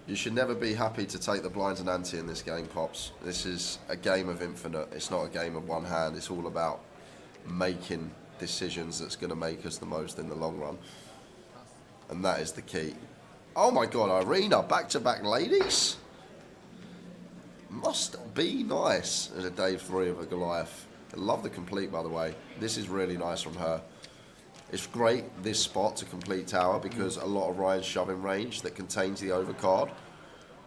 You should never be happy to take the blinds and ante in this game, Pops. This is a game of infinite. It's not a game of one hand. It's all about making decisions that's going to make us the most in the long run. And that is the key. Oh my God, Arena, back-to-back ladies? Must be nice as a day 3 of a Goliath. I love the complete, by the way. This is really nice from her. It's great, this spot, to complete tower, because a lot of Ryan's shoving range that contains the overcard.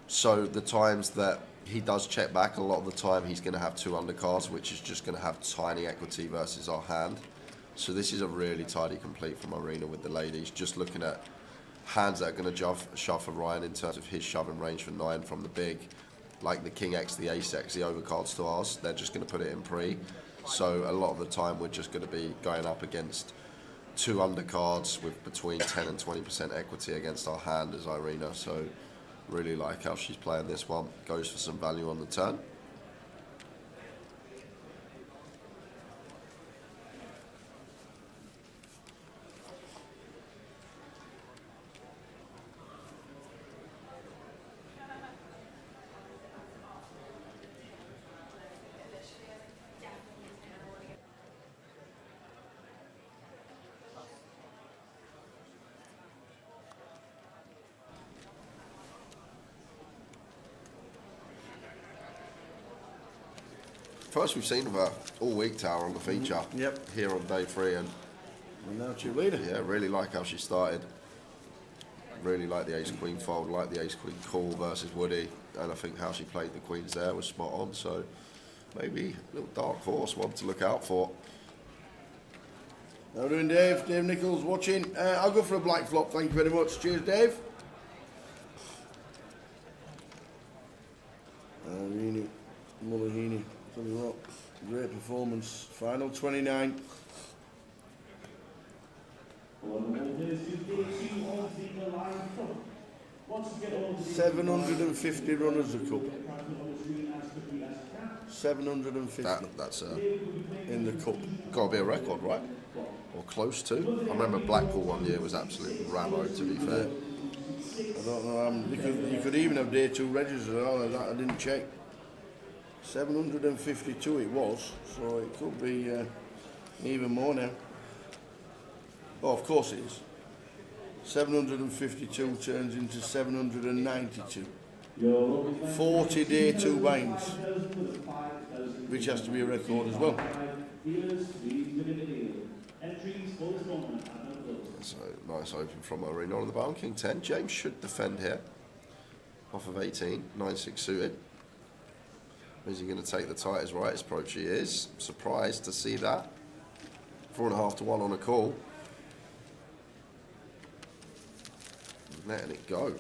So the times that he does check back, a lot of the time he's going to have 2 undercards, which is just going to have tiny equity versus our hand. So this is a really tidy complete from Arena with the ladies. Just looking at hands that are going to shove for Ryan in terms of his shoving range for 9 from the big, like the King X, the Ace X, the overcards to ours. They're just going to put it in pre. So a lot of the time we're just going to be going up against 2 undercards with between 10 and 20% equity against our hand as Irina. So really like how she's playing this one. Goes for some value on the turn. First we've seen of her all week, Tower, on the feature. Yep. Here on day 3, and now chip leader. Yeah, really like how she started. Really like the Ace Queen fold, like the Ace Queen call versus Woody, and I think how she played the queens there was spot on. So maybe a little dark horse one to look out for. How are we doing, Dave? Dave Nichols watching. I'll go for a black flop, thank you very much. Cheers, Dave. Aran, Mullahini, tell you what, great performance. Final 29. 750 runners a cup. 750. That's in the cup. got to be a record, right? Or close to. I remember Blackpool one year was absolute rammo, to be fair. I don't know, you could even have day 2 registers and all of that, I didn't check. 752 it was, so it could be even more now. Oh, of course it is. 752 turns into 792. 40 day 2 binds, which has to be a record as well. So nice open from Arena on the bar. King 10. James should defend here. Off of 18, 9-6 suited. Is he going to take the tightest right approach? He is. Surprised to see that. 4.5 to 1 on a call. Letting it go.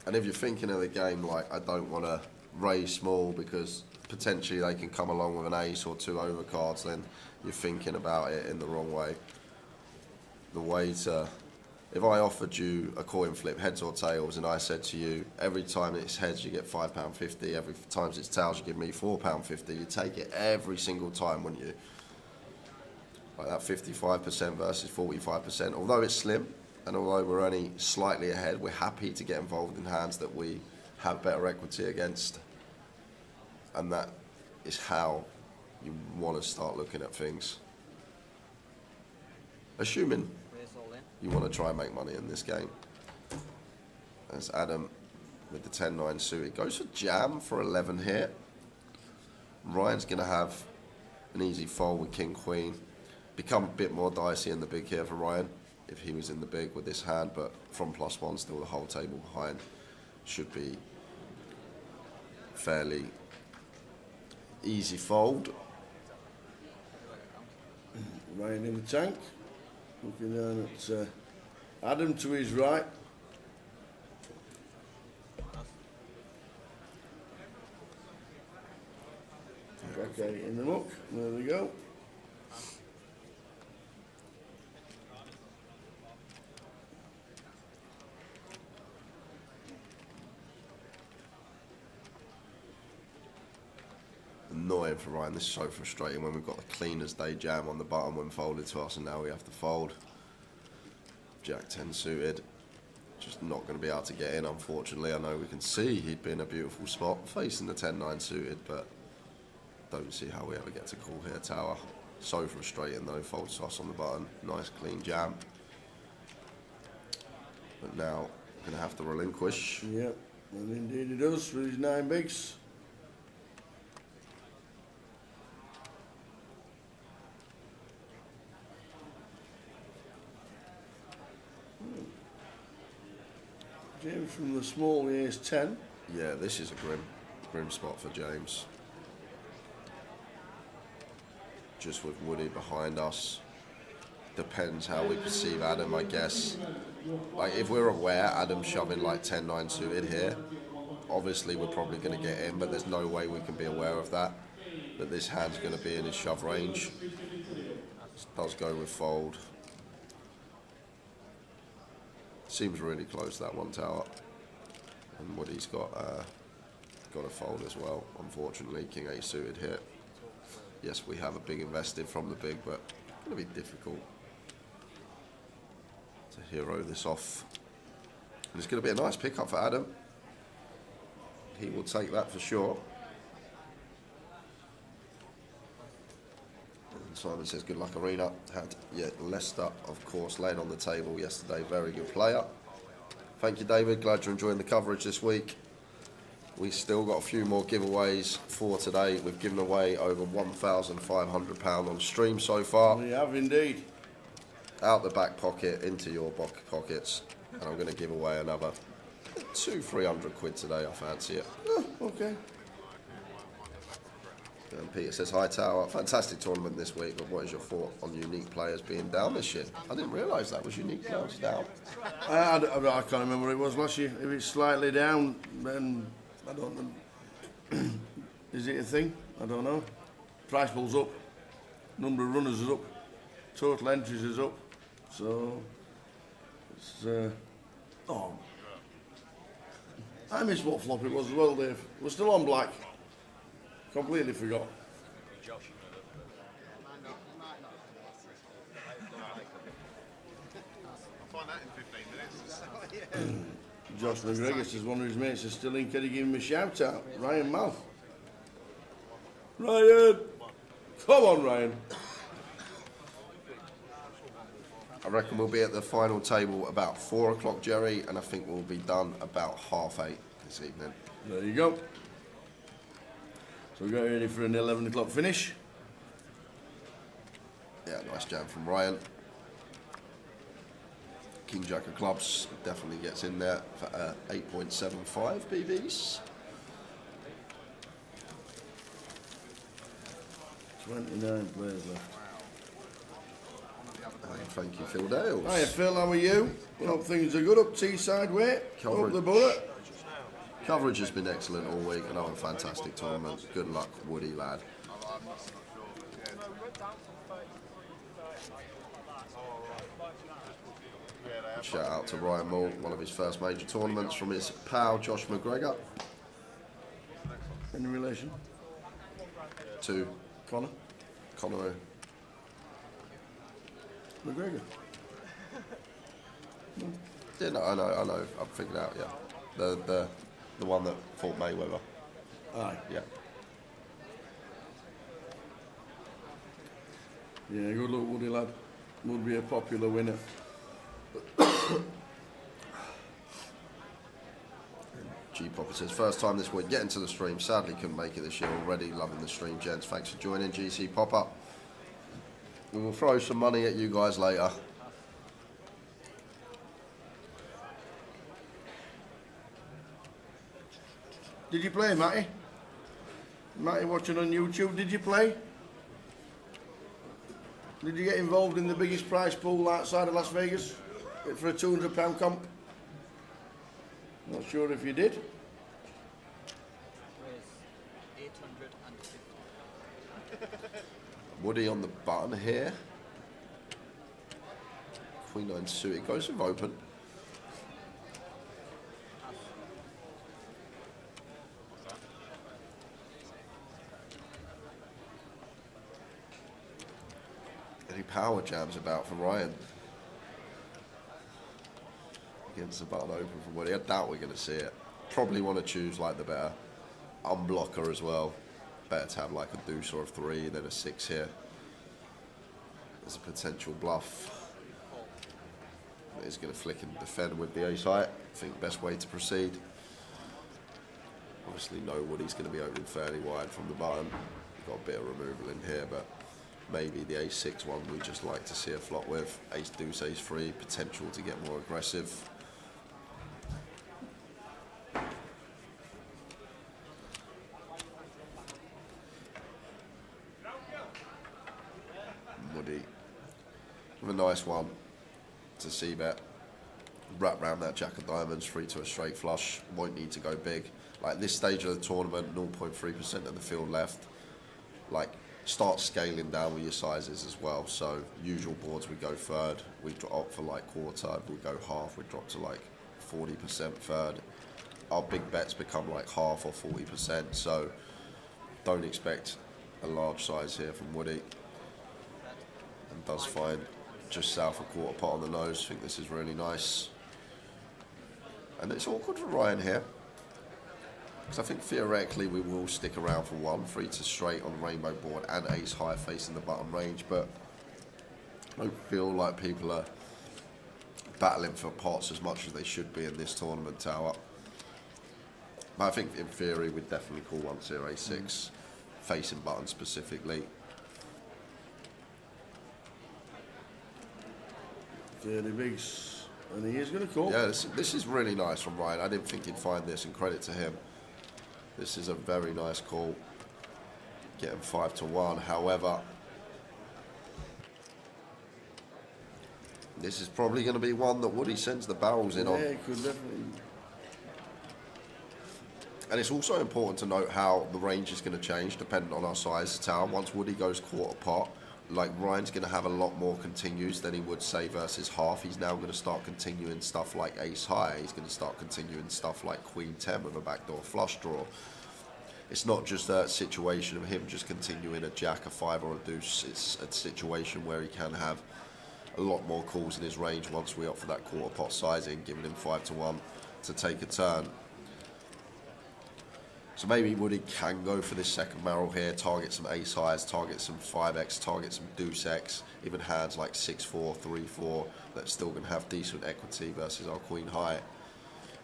And if you're thinking of the game like, I don't want to raise small because potentially they can come along with an ace or 2 overcards, then you're thinking about it in the wrong way. The way to, if I offered you a coin flip, heads or tails, and I said to you, every time it's heads you get £5.50, every time it's tails you give me £4.50, you take it every single time, wouldn't you? Like that 55% versus 45%, although it's slim, and although we're only slightly ahead, we're happy to get involved in hands that we have better equity against. And that is how you want to start looking at things. Assuming you want to try and make money in this game. As Adam, with the 10-9 suited, goes for jam for 11 here. Ryan's going to have an easy fold with King-Queen. Become a bit more dicey in the big here for Ryan, if he was in the big with this hand, but from +1, still the whole table behind should be fairly easy fold. Ryan in the tank, looking down at Adam to his right. Okay, in the muck, there we go. Annoying for Ryan, this is so frustrating when we've got the cleaners day jam on the button when folded to us and now we have to fold. Jack 10 suited, just not going to be able to get in, unfortunately. I know we can see he'd be in a beautiful spot facing the 10-9 suited, but don't see how we ever get to call here, tower. So frustrating though, folds to us on the button, nice clean jam. But now, going to have to relinquish. Yep, and indeed he does with his 9 bigs. James from the small ace 10. Yeah, this is a grim spot for James. Just with Woody behind us. Depends how we perceive Adam, I guess. Like, if we're aware Adam's shoving like 10-9 suited here, obviously we're probably going to get in, but there's no way we can be aware of that this hand's going to be in his shove range. This does go with fold. Seems really close, that one, tower. And Woody's got a fold as well, unfortunately. King 8 suited here. Yes, we have a big invested from the big, but it's going to be difficult to hero this off. And it's going to be a nice pickup for Adam. He will take that for sure. And Simon says, good luck, Arena. Had Leicester, of course, laying on the table yesterday. Very good player. Thank you, David. Glad you're enjoying the coverage this week. We've still got a few more giveaways for today. We've given away over £1,500 on stream so far. We have indeed. out the back pocket into your pockets, and I'm going to give away another 200-300 quid today. I fancy it. Oh, okay. And Peter says, hi Tower, fantastic tournament this week, but what is your thought on unique players being down this year? I didn't realise that was unique players down. I can't remember what it was last year. If it's slightly down, then I don't know. Is it a thing? I don't know. Price pool's up. Number of runners is up. Total entries is up. So, it's... oh. I missed what flop it was as well, Dave. We're still on black. Completely forgot. Josh McGregor says one of his mates is still in. Can he give him a shout out? Ryan Mouth. Ryan! Come on, Ryan. I reckon we'll be at the final table about 4 o'clock, Jerry, and I think we'll be done about 8:30 this evening. There you go. So we're getting ready for an 11 o'clock finish. Yeah, nice jam from Ryan. King Jack of Clubs definitely gets in there for 8.75 BBs. 29 players left. And thank you, Phil Dales. Hiya, Phil, how are you? Hope things are good up Teesside way. Up the bullet. Coverage has been excellent all week. Another fantastic tournament. Good luck, Woody lad. Shout out to Ryan Moore, one of his first major tournaments from his pal Josh McGregor. Any relation? To Connor? Conor. McGregor? Yeah, no, I know. I've figured out. Yeah, the one that fought Mayweather. Aye. Yeah. Yeah, good luck, Woody lad. Would be a popular winner. G Popper says, first time this week getting to the stream. Sadly couldn't make it this year already. Loving the stream, gents. Thanks for joining, GC Popper. We will throw some money at you guys later. Did you play, Matty? Matty watching on YouTube, did you play? Did you get involved in the biggest prize pool outside of Las Vegas for a £200 comp? Not sure if you did. Woody on the button here. Queen 9 suited, goes with open. Any power jams about for Ryan? Against the button open from Woody. I doubt we're going to see it. Probably want to choose like the better unblocker as well. Better to have like a deuce or a 3 than a 6 here. There's a potential bluff. He's going to flick and defend with the ace high. I think best way to proceed. Obviously know Woody's going to be opening fairly wide from the button. Got a bit of removal in here, but maybe the ace 6 one we just like to see a flop with. Ace deuce, ace 3, potential to get more aggressive. Woody with a nice one to see bet. Wrap round that jack of diamonds, 3 to a straight flush. Won't need to go big. Like this stage of the tournament, 0.3% of the field left. Like start scaling down with your sizes as well. So usual boards we go third. We opt for like quarter. We go half. We drop to like 40% third. Our big bets become like half or 40%. So don't expect a large size here from Woody. And does find just south of quarter pot on the nose. I think this is really nice. And it's awkward for Ryan here. Because I think theoretically we will stick around for 1, 3 to straight on the rainbow board and ace high facing the button range. But I don't feel like people are battling for pots as much as they should be in this tournament, Tower. But I think in theory we'd definitely call once here ace 6, facing button specifically. 30 bigs, and he is going to call. Yeah, this is really nice from Ryan. I didn't think he'd find this, and credit to him. This is a very nice call. Getting 5-1. However, this is probably going to be one that Woody sends the barrels in on. Yeah, it could definitely. And it's also important to note how the range is going to change depending on our size tower. Once Woody goes quarter pot, like Ryan's going to have a lot more continues than he would say versus half. He's now going to start continuing stuff like ace high. He's going to start continuing stuff like queen 10 with a backdoor flush draw. It's not just a situation of him just continuing a jack, a 5 or a deuce. It's a situation where he can have a lot more calls in his range once we opt for that quarter pot sizing, giving him 5-1 to take a turn. So maybe Woody can go for this second barrel here, target some ace highs, target some 5x, target some deuce x, even hands like 6-4, 3-4 that's still going to have decent equity versus our queen high.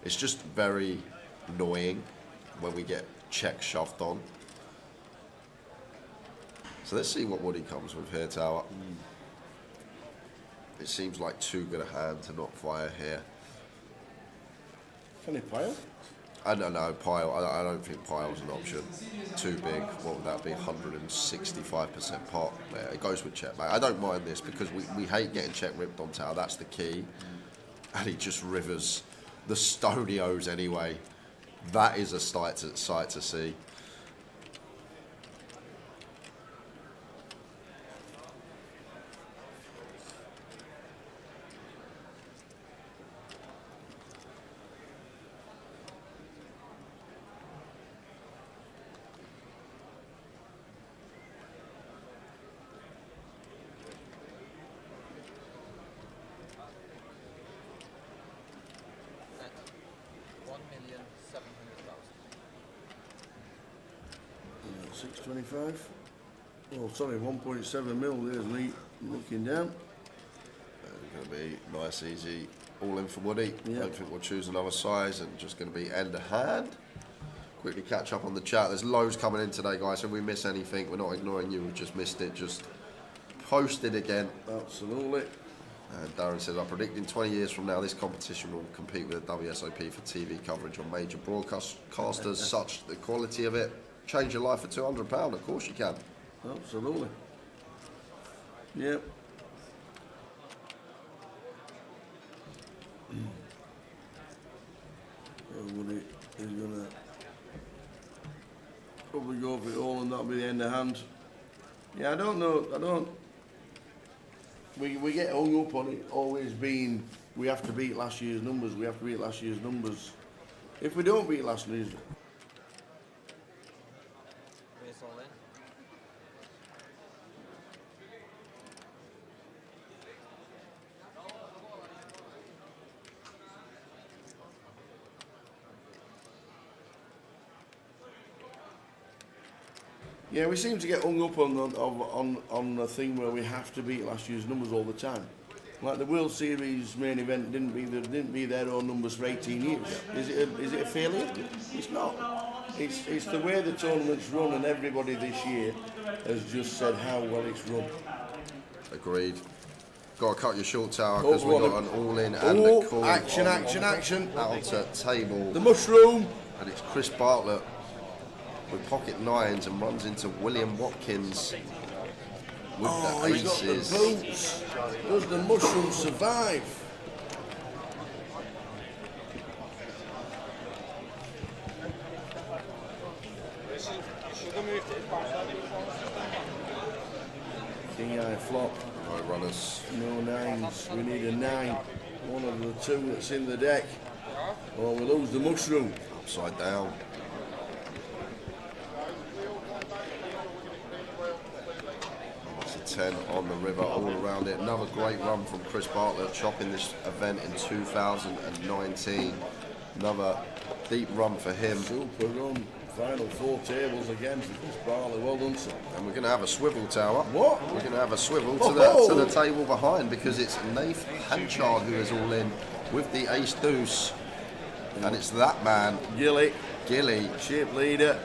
It's just very annoying when we get check shoved on. So let's see what Woody comes with here, Tower. It seems like too good a hand to not fire here. Can he pile? I don't know, pile. I don't think pile's an option. Too big. What would that be? 165% pot. Yeah, it goes with check, mate. I don't mind this because we hate getting check ripped on tower. That's the key. And he just rivers the Stonios anyway. That is a sight to see. $625. Oh, sorry, 1.7 mil. There's me looking down. Going to be nice, easy, all in for Woody. Yep. Don't think we'll choose another size and just going to be end of hand. Quickly catch up on the chat. There's loads coming in today, guys. If we miss anything, we're not ignoring you. We've just missed it. Just post it again. Absolutely. And Darren says, I predict in 20 years from now, this competition will compete with the WSOP for TV coverage on major broadcasters. Such the quality of it. Change your life for £200. Of course you can. Absolutely. Yep. Woody is gonna probably go for it all, and that'll be the end of hand. Yeah, I don't know. We get hung up on it always being we have to beat last year's numbers. We have to beat last year's numbers. If we don't beat last year's. Yeah, we seem to get hung up on the thing where we have to beat last year's numbers all the time. Like the World Series main event didn't be their own numbers for 18 years. Is it a failure? It's not. It's the way the tournament's run, and everybody this year has just said how well it's run. Agreed. Got to cut your short, Tower, because we've got an all-in and a call. Action. Out to table. The mushroom. And it's Chris Bartlett with pocket nines and runs into William Watkins with the He's got the aces. boots. Does the mushroom survive? King high flop. No runners. No nines. We need a 9. One of the two that's in the deck. Or we lose the mushroom. Upside down. That's a 10 on the river all around it. Another great run from Chris Bartlett, chopping this event in 2019. Another deep run for him. Super run. Final 4 tables again for Chris Bartlett. Well done, sir. And we're going to have a swivel, Tower. What? We're going to have a swivel to the table behind, because it's Nath Hanchard who is all in with the ace deuce. And it's that man, Gilly, chip leader,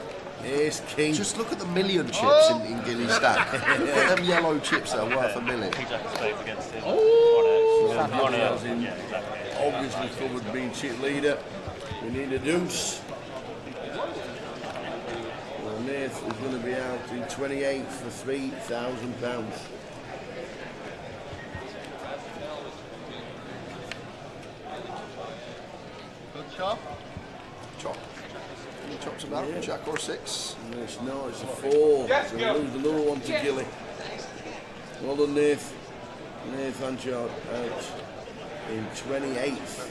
ace king. Just look at the million chips in Gilly's stack. Look at them yellow chips that are worth a million. Oh, Gerry has him obviously covered being chip leader. We need a deuce. Well, Nath is going to be out in 28 for £3,000. Chop. Any chops about it? Jack or 6? It's a 4. So we lose another one to Gilly. Well done, Nath. Nath Hanchard out in 28th.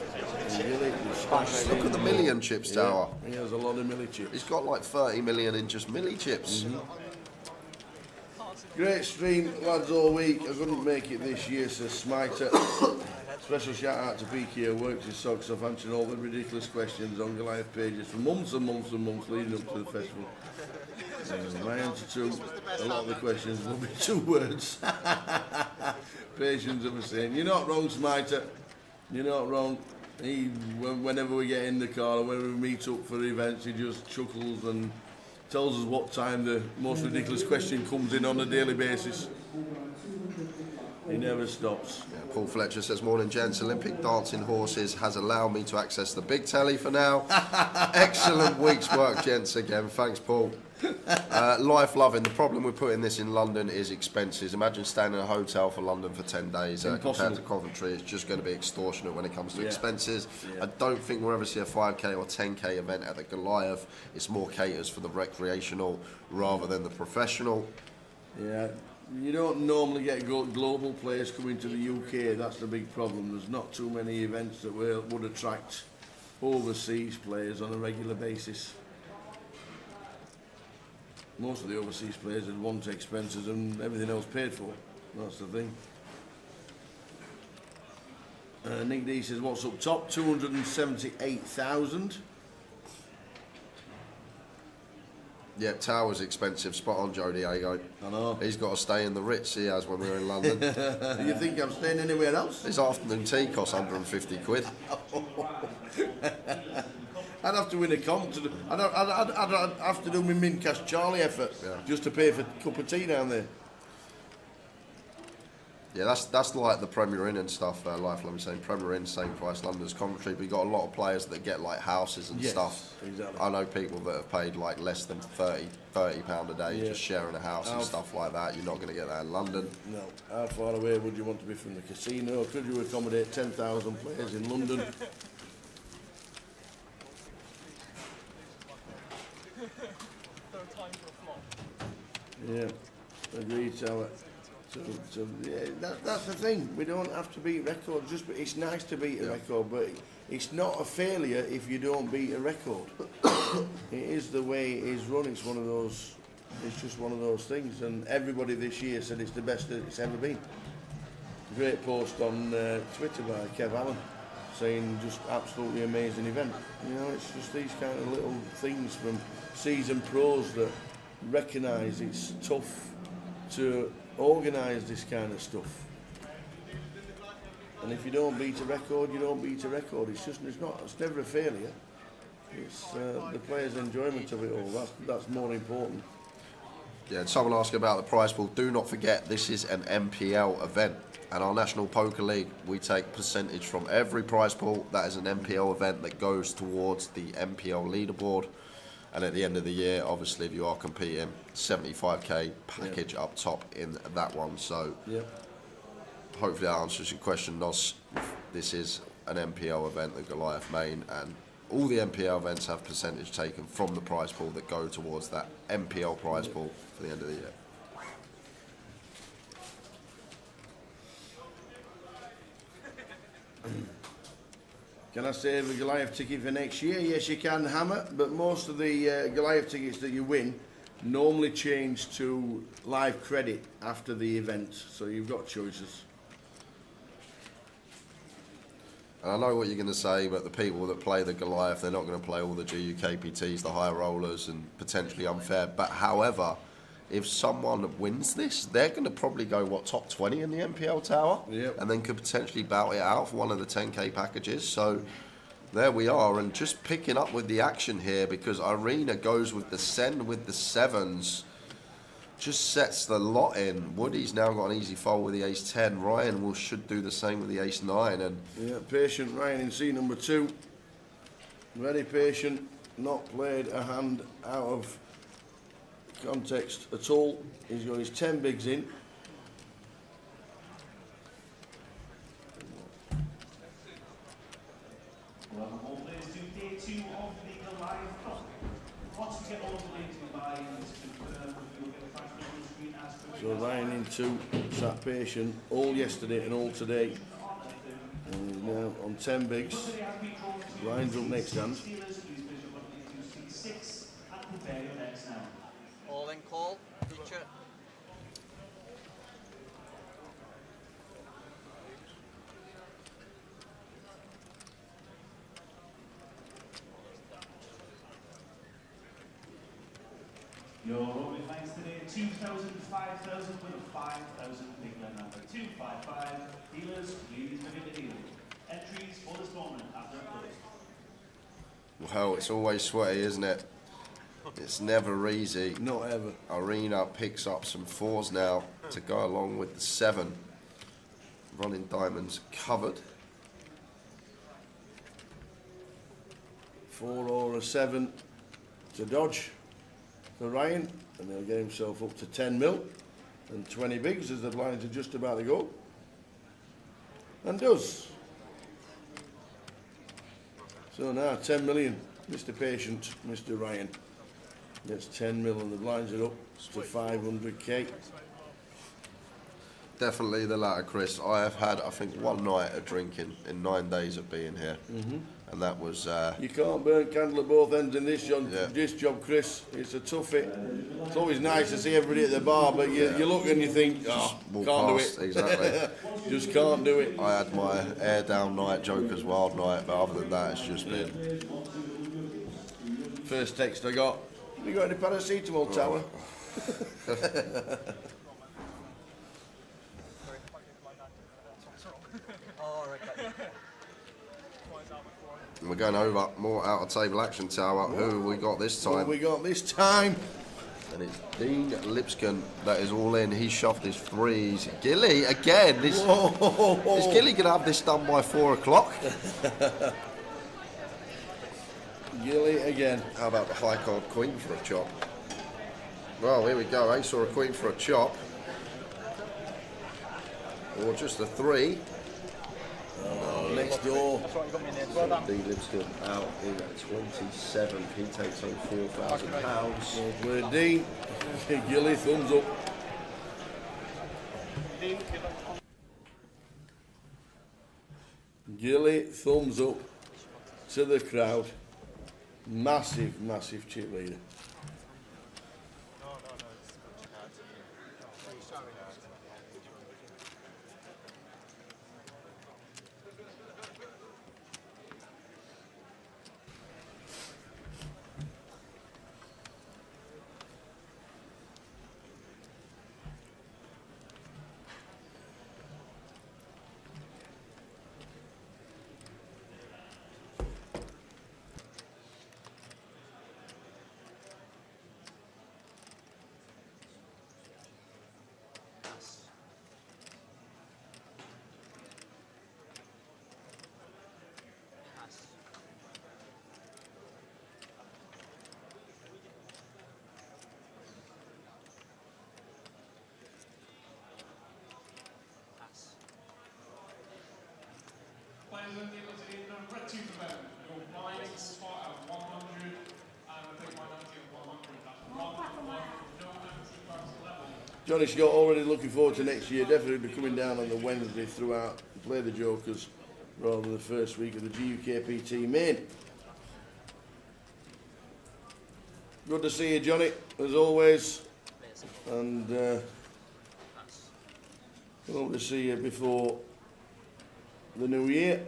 Look at the million chips tower. He has a lot of milli chips. He's got like 30 million in just milli chips. Great stream, lads, all week. I couldn't make it this year, says Smiter. Special shout out to PK who works his socks off answering all the ridiculous questions on Goliath pages for months and months and months leading up to the festival. My answer to a lot of the questions will be 2 words. Patience of a saying. You're not wrong, Smiter. You're not wrong. Whenever we get in the car or whenever we meet up for events, he just chuckles and tells us what time the most ridiculous question comes in on a daily basis. He never stops. Yeah, Paul Fletcher says, morning gents, Olympic dancing horses has allowed me to access the big telly for now. Excellent week's work, gents, again. Thanks, Paul. Life loving. The problem with putting this in London is expenses. Imagine staying in a hotel for London for 10 days compared to Coventry. It's just going to be extortionate when it comes to expenses. I don't think we'll ever see a 5k or 10k event at the Goliath. It's more caters for the recreational rather than the professional. Yeah, you don't normally get global players coming to the UK. That's the big problem. There's not too many events that would attract overseas players on a regular basis. Most of the overseas players would want expenses and everything else paid for. That's the thing. Nick D says, what's up top? 278,000. Yeah, Tower's expensive. Spot on, Joe Diego. I know. He's got to stay in the Ritz he has when we were in London. Do you think I'm staying anywhere else? His afternoon tea costs 150 quid. I'd have to win a comp. I'd have to do my Mincash Charlie effort just to pay for a cup of tea down there. Yeah, that's like the Premier Inn and stuff. Life, let me say, Premier Inn, same price London as Coventry. But you got a lot of players that get like houses and stuff. Exactly. I know people that have paid like less than £30 a day just sharing a house and stuff like that. You're not going to get that in London. No. How far away would you want to be from the casino? Could you accommodate 10,000 players in London? Yeah, agreed, Tower. So yeah, that's the thing. We don't have to beat records. It's nice to beat a record, but it's not a failure if you don't beat a record. It is the way it is run. It's one of those. It's just one of those things. And everybody this year said it's the best that it's ever been. Great post on Twitter by Kev Allen saying just absolutely amazing event. You know, it's just these kind of little things from seasoned pros that recognise it's tough to organise this kind of stuff. And if you don't beat a record, you don't beat a record. It's never a failure. It's the players' enjoyment of it all. That's more important. Yeah, and someone asked about the prize pool. Do not forget, this is an MPL event. And our National Poker League, we take percentage from every prize pool. That is an MPL event that goes towards the MPL leaderboard. And at the end of the year, obviously, if you are competing, 75k package up top in that one. So hopefully that answers your question, Nos. This is an MPL event, the Goliath Main, and all the MPL events have percentage taken from the prize pool that go towards that MPL prize pool for the end of the year. Can I save a Goliath ticket for next year? Yes, you can, Hammer, but most of the Goliath tickets that you win normally change to live credit after the event, so you've got choices. And I know what you're going to say, but the people that play the Goliath, they're not going to play all the GUKPTs, the higher rollers, and potentially unfair. But however, if someone wins this, they're going to probably go, top 20 in the MPL Tower? Yep. And then could potentially bout it out for one of the 10k packages. So there we are, and just picking up with the action here, because Arena goes with the Sen with the 7s. just sets the lot in. Woody's now got an easy fold with the ace-10. Ryan should do the same with the ace-9. And yeah, patient Ryan in C number 2. Very patient, not played a hand out of context at all. He's got his 10 bigs in. All players do day 2 of the Goliath Cup. Once we get all the way to buy and confirm, you'll get a flash on the screen as So Ryan in 2, sat patient all yesterday and all today. And he's now on 10 bigs. Ryan's up next hand. All in call, teacher. Your opening lines today, 2,000, 5,000 with a 5,000 big line number 255. Dealers, please begin the deal. Entries for this moment after close. well, it's always sweaty, isn't it? It's never easy. Not ever. Arena picks up some 4s now to go along with the 7. Running diamonds covered. 4 or a 7 to dodge for Ryan, and he'll get himself up to 10 mil and 20 bigs as the blinds are just about to go. And does. So now 10 million, Mr. Patient, Mr. Ryan. Gets 10 mil and the blinds are up to 500k. Definitely the latter, Chris. I have had, I think, one night of drinking in 9 days of being here. And that was... You can't burn candle at both ends in this job, Yeah. Chris. It's a toughie. It's always nice to see everybody at the bar, but you look and you think, oh, walk can't past, do it. exactly. Just can't do it. I had my air down night, Joker's wild night, but other than that, it's just been... First text I got, you got any paracetamol, Tower? And we're going over more out of table action, Tower. Who have we got this time? What we got this time? And it's Dean Lipscomb that is all in. He shoved his 3s. Gilly again. Is Gilly going to have this done by 4 o'clock? Gilly again. How about the high card queen for a chop? Well, here we go. Ace or a queen for a chop. Or just a 3. Next door. Dean Lipscomb out in at 27. He takes home £4,000. Well played, Dean. Gilly, thumbs up. Gilly, thumbs up to the crowd. Massive, massive chip leader. Johnny Scott already looking forward to next year. Definitely be coming down on the Wednesday throughout, play the Jokers rather than the first week of the GUKPT main. Good to see you, Johnny, as always. And hope to see you before the new year.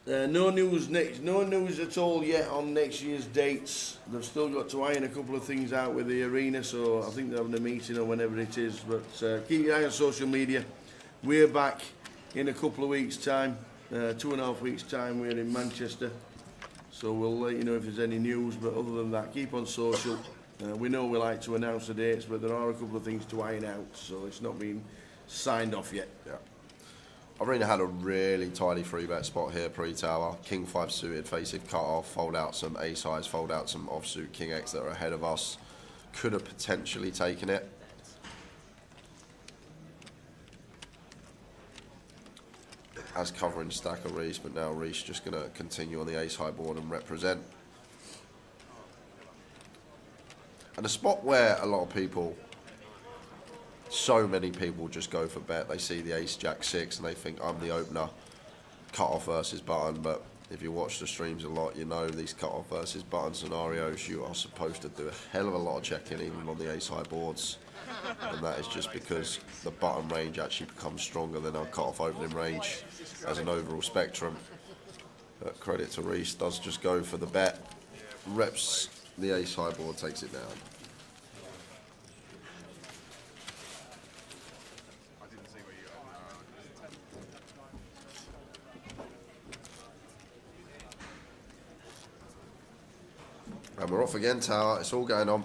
No news at all yet on next year's dates. They've still got to iron a couple of things out with the arena, so I think they're having a meeting or whenever it is. But keep your eye on social media. We're back in a couple of weeks' time, 2.5 weeks' time. We're in Manchester, so we'll let you know if there's any news. But other than that, keep on social, We know we like to announce the dates, but there are a couple of things to iron out, so it's not been signed off yet. Yeah. Arena had a really tidy 3-bet spot here pre-tower. King 5 suited, face-if cut off, fold out some ace-highs, fold out some offsuit King X that are ahead of us. Could have potentially taken it. As covering stack of Reese, but now Reese just going to continue on the ace-high board and represent. And a spot where a lot of people, so many people just go for bet. They see the ace jack 6 and they think I'm the opener, cut off versus button. But if you watch the streams a lot, you know these cut off versus button scenarios, you are supposed to do a hell of a lot of checking even on the ace high boards. And that is just because the button range actually becomes stronger than our cut off opening range as an overall spectrum. But credit to Reese, does just go for the bet, reps the ace high board, takes it down. And we're off again, Tower. It's all going on.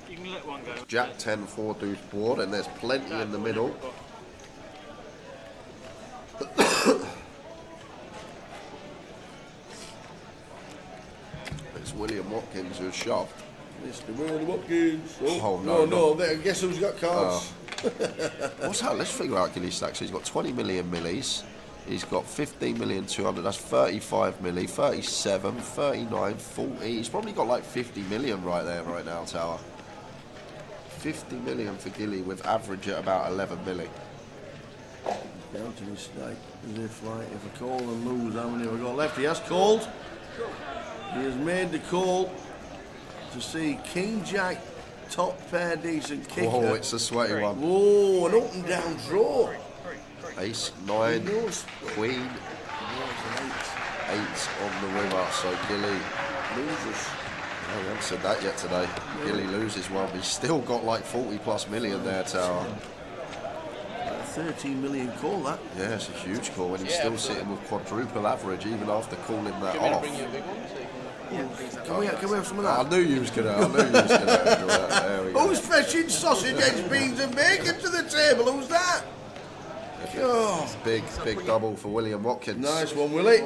You can let one go. Jack 10 4 deuce board, and there's plenty in the middle. It's William Watkins who's shoved. Mr. William Watkins. Oh, no. Guess who's got cards? What's that? Let's figure out Gilly stacks. So he's got 20 million millis. He's got 15,200,000. That's 35 milli, 37, 39, 40. He's probably got like 50 million right there, right now, Tower. 50 million for Gilly with average at about 11 milli. Down to his stack. As if I call and lose, how many have we got left? He has called. He has made the call to see King Jack, top pair, decent kicker. Oh, it's a sweaty one. Oh, an up and down draw. Ace, 9, Queen, 8 on the river, so Gilly loses. I haven't said that yet today. Gilly loses one, but he's still got like 40 plus million there, Tower. 13 million call, that. Yeah, it's a huge call, and he's still sitting with quadruple average even after calling that off. Can we have some of that? I knew you was gonna enjoy that. There we go. Who's fetching sausage, eggs, beans and bacon to the table? Who's that? Oh. Big double for William Watkins. Nice one, Willie.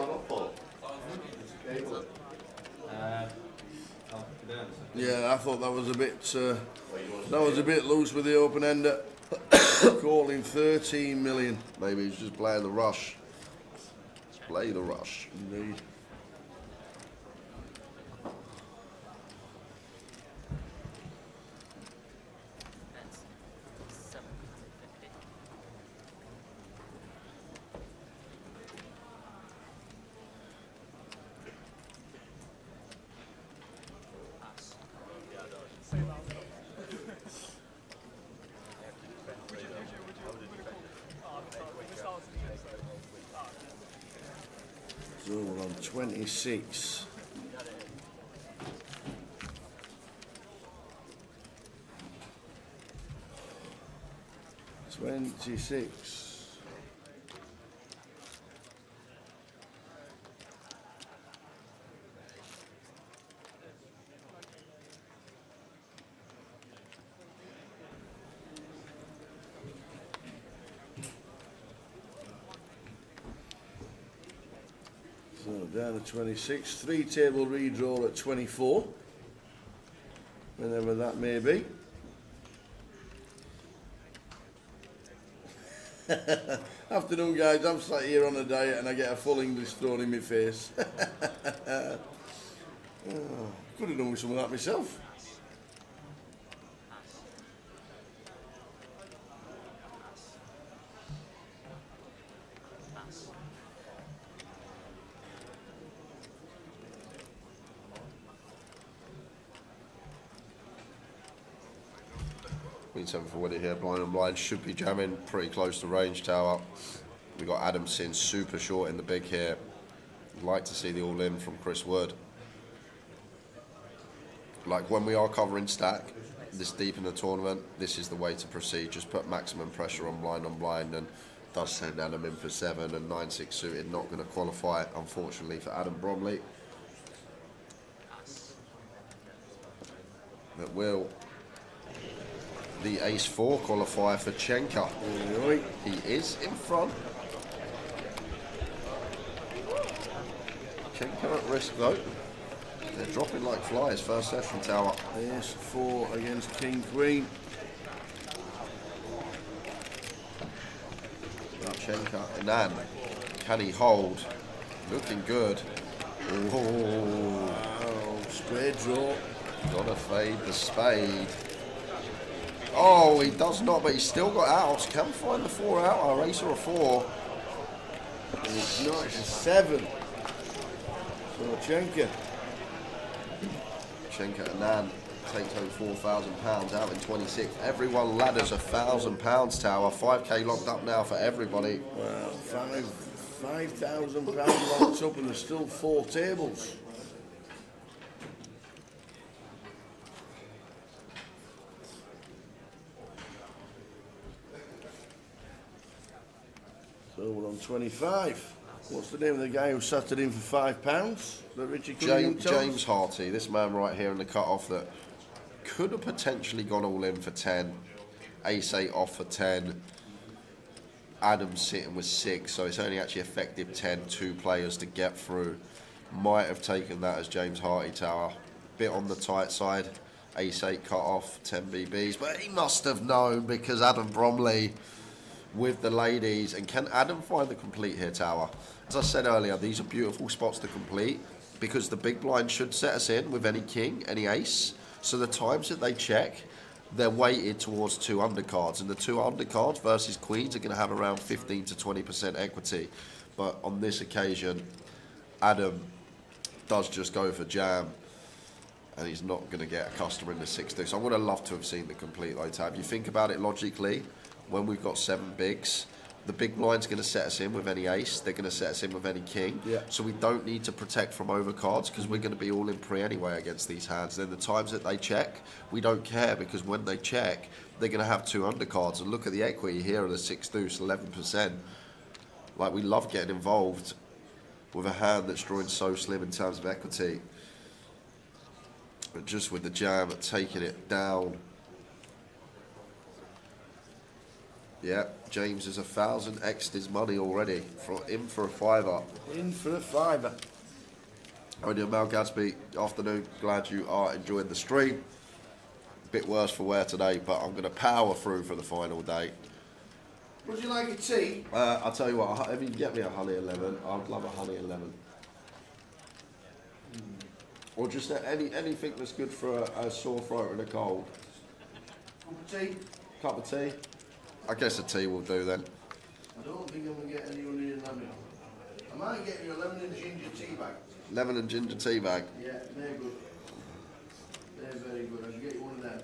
Yeah, I thought that was a bit loose with the open ender. Calling 13 million. Maybe he's just playing the rush. Let's play the rush. Indeed. So we're on 26. So down to 26, 3 table redraw at 24, whenever that may be. Afternoon guys, I'm sat here on a diet and I get a full English thrown in my face. Could have done with some of that myself. Queen 7 for Woody here, blind and blind, should be jamming pretty close to range, Tower. We got Adamson super short in the big here. I'd like to see the all in from Chris Wood. Like when we are covering stack this deep in the tournament, this is the way to proceed. Just put maximum pressure on blind, and does send Adam in for 7 and 9-6 suited. Not going to qualify, unfortunately, for Adam Bromley. But will the ace-4 qualify for Chenka? He is in front. Chenka at risk though. They're dropping like flies. First session, Tower. Ace-4 against King-Queen. Chenka, Aran. Can he hold? Looking good. Oh, straight draw. Gotta fade the spade. Oh, he does not, but he's still got outs. Can find the 4 out, a ace or a 4. It's not, it's a 7. So Chenka. Chenka Aran takes home £4,000 out in 26th. Everyone ladders £1,000, Tower. 5k locked up now for everybody. Wow, £5,000 locked up and there's still 4 tables. So we're on 25. What's the name of the guy who sat it in for £5? That Richie James Harty, this man right here in the cut-off that could have potentially gone all in for 10. Ace-8 off for 10. Adam's sitting with 6, so it's only actually effective 10, 2 players to get through. Might have taken that as James Harty, Tower. Bit on the tight side. Ace-8 cut-off, 10 BBs, but he must have known because Adam Bromley with the ladies. And can Adam find the complete here, Tower? As I said earlier, these are beautiful spots to complete because the big blind should set us in with any king, any ace. So the times that they check, they're weighted towards 2 undercards, and the 2 undercards versus queens are going to have around 15 to 20% equity. But on this occasion, Adam does just go for jam, and he's not going to get a customer in the 6-2. So I would have loved to have seen the complete though, Tab. You think about it logically, when we've got 7 bigs, the big blind's going to set us in with any ace, they're going to set us in with any king. Yeah. So we don't need to protect from overcards because we're going to be all in pre anyway against these hands. Then the times that they check, we don't care because when they check, they're going to have 2 undercards. And look at the equity here of the 6 deuce, 11%. Like, we love getting involved with a hand that's drawing so slim in terms of equity. But just with the jam, taking it down. Yeah, James is 1,000 x'd his money already. In for a 5-er. In for a 5-er. Radio Mel Gadsby, afternoon. Glad you are enjoying the stream. Bit worse for wear today, but I'm going to power through for the final day. Would you like a tea? I'll tell you what, if you can get me a honey 11, I'd love a honey 11. Or just anything that's good for a sore throat and a cold. Cup of tea? Cup of tea? I guess a tea will do then. I don't think I'm going to get any honey and lemon. I might get you a lemon and ginger tea bag. Lemon and ginger tea bag? Yeah, they're good. They're very good. I should get you one of them.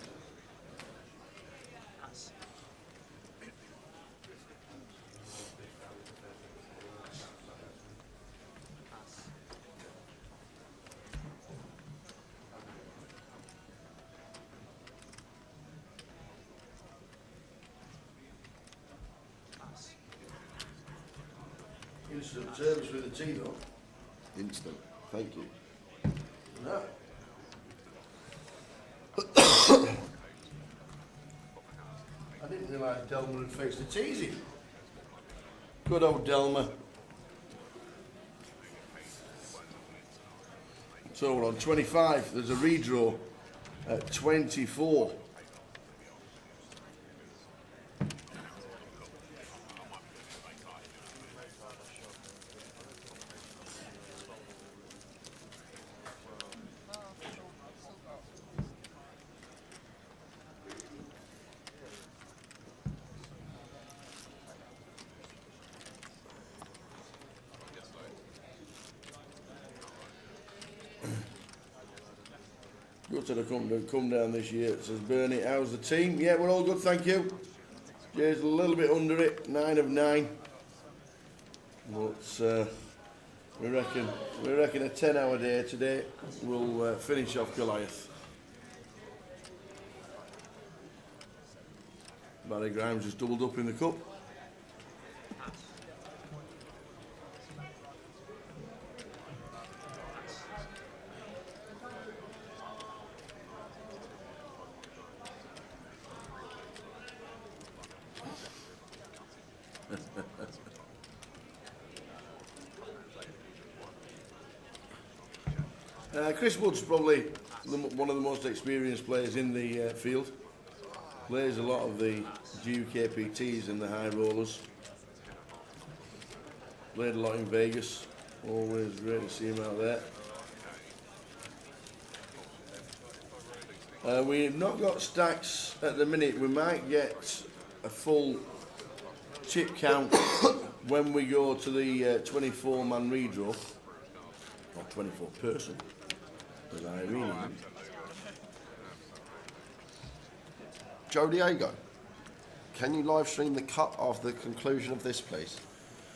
Instant service with the tea though. Instant. Thank you. No. I didn't realise Delma had fixed the teasy. Good old Delma. So we're on 25. There's a redraw at 24. Good to the come down this year. It says Bernie, how's the team? Yeah, we're all good, thank you. Jay's a little bit under it, 9 of 9. But we reckon a 10-hour day today. We'll finish off Goliath. Barry Grimes just doubled up in the cup. Chris Wood's probably one of the most experienced players in the field. Plays a lot of the GUKPTs and the high rollers. Played a lot in Vegas. Always great to see him out there. We've not got stacks at the minute. We might get a full chip count when we go to the 24-man redraw, or 24-person, as Irene. Joe Diego, can you live stream the cut after the conclusion of this, please?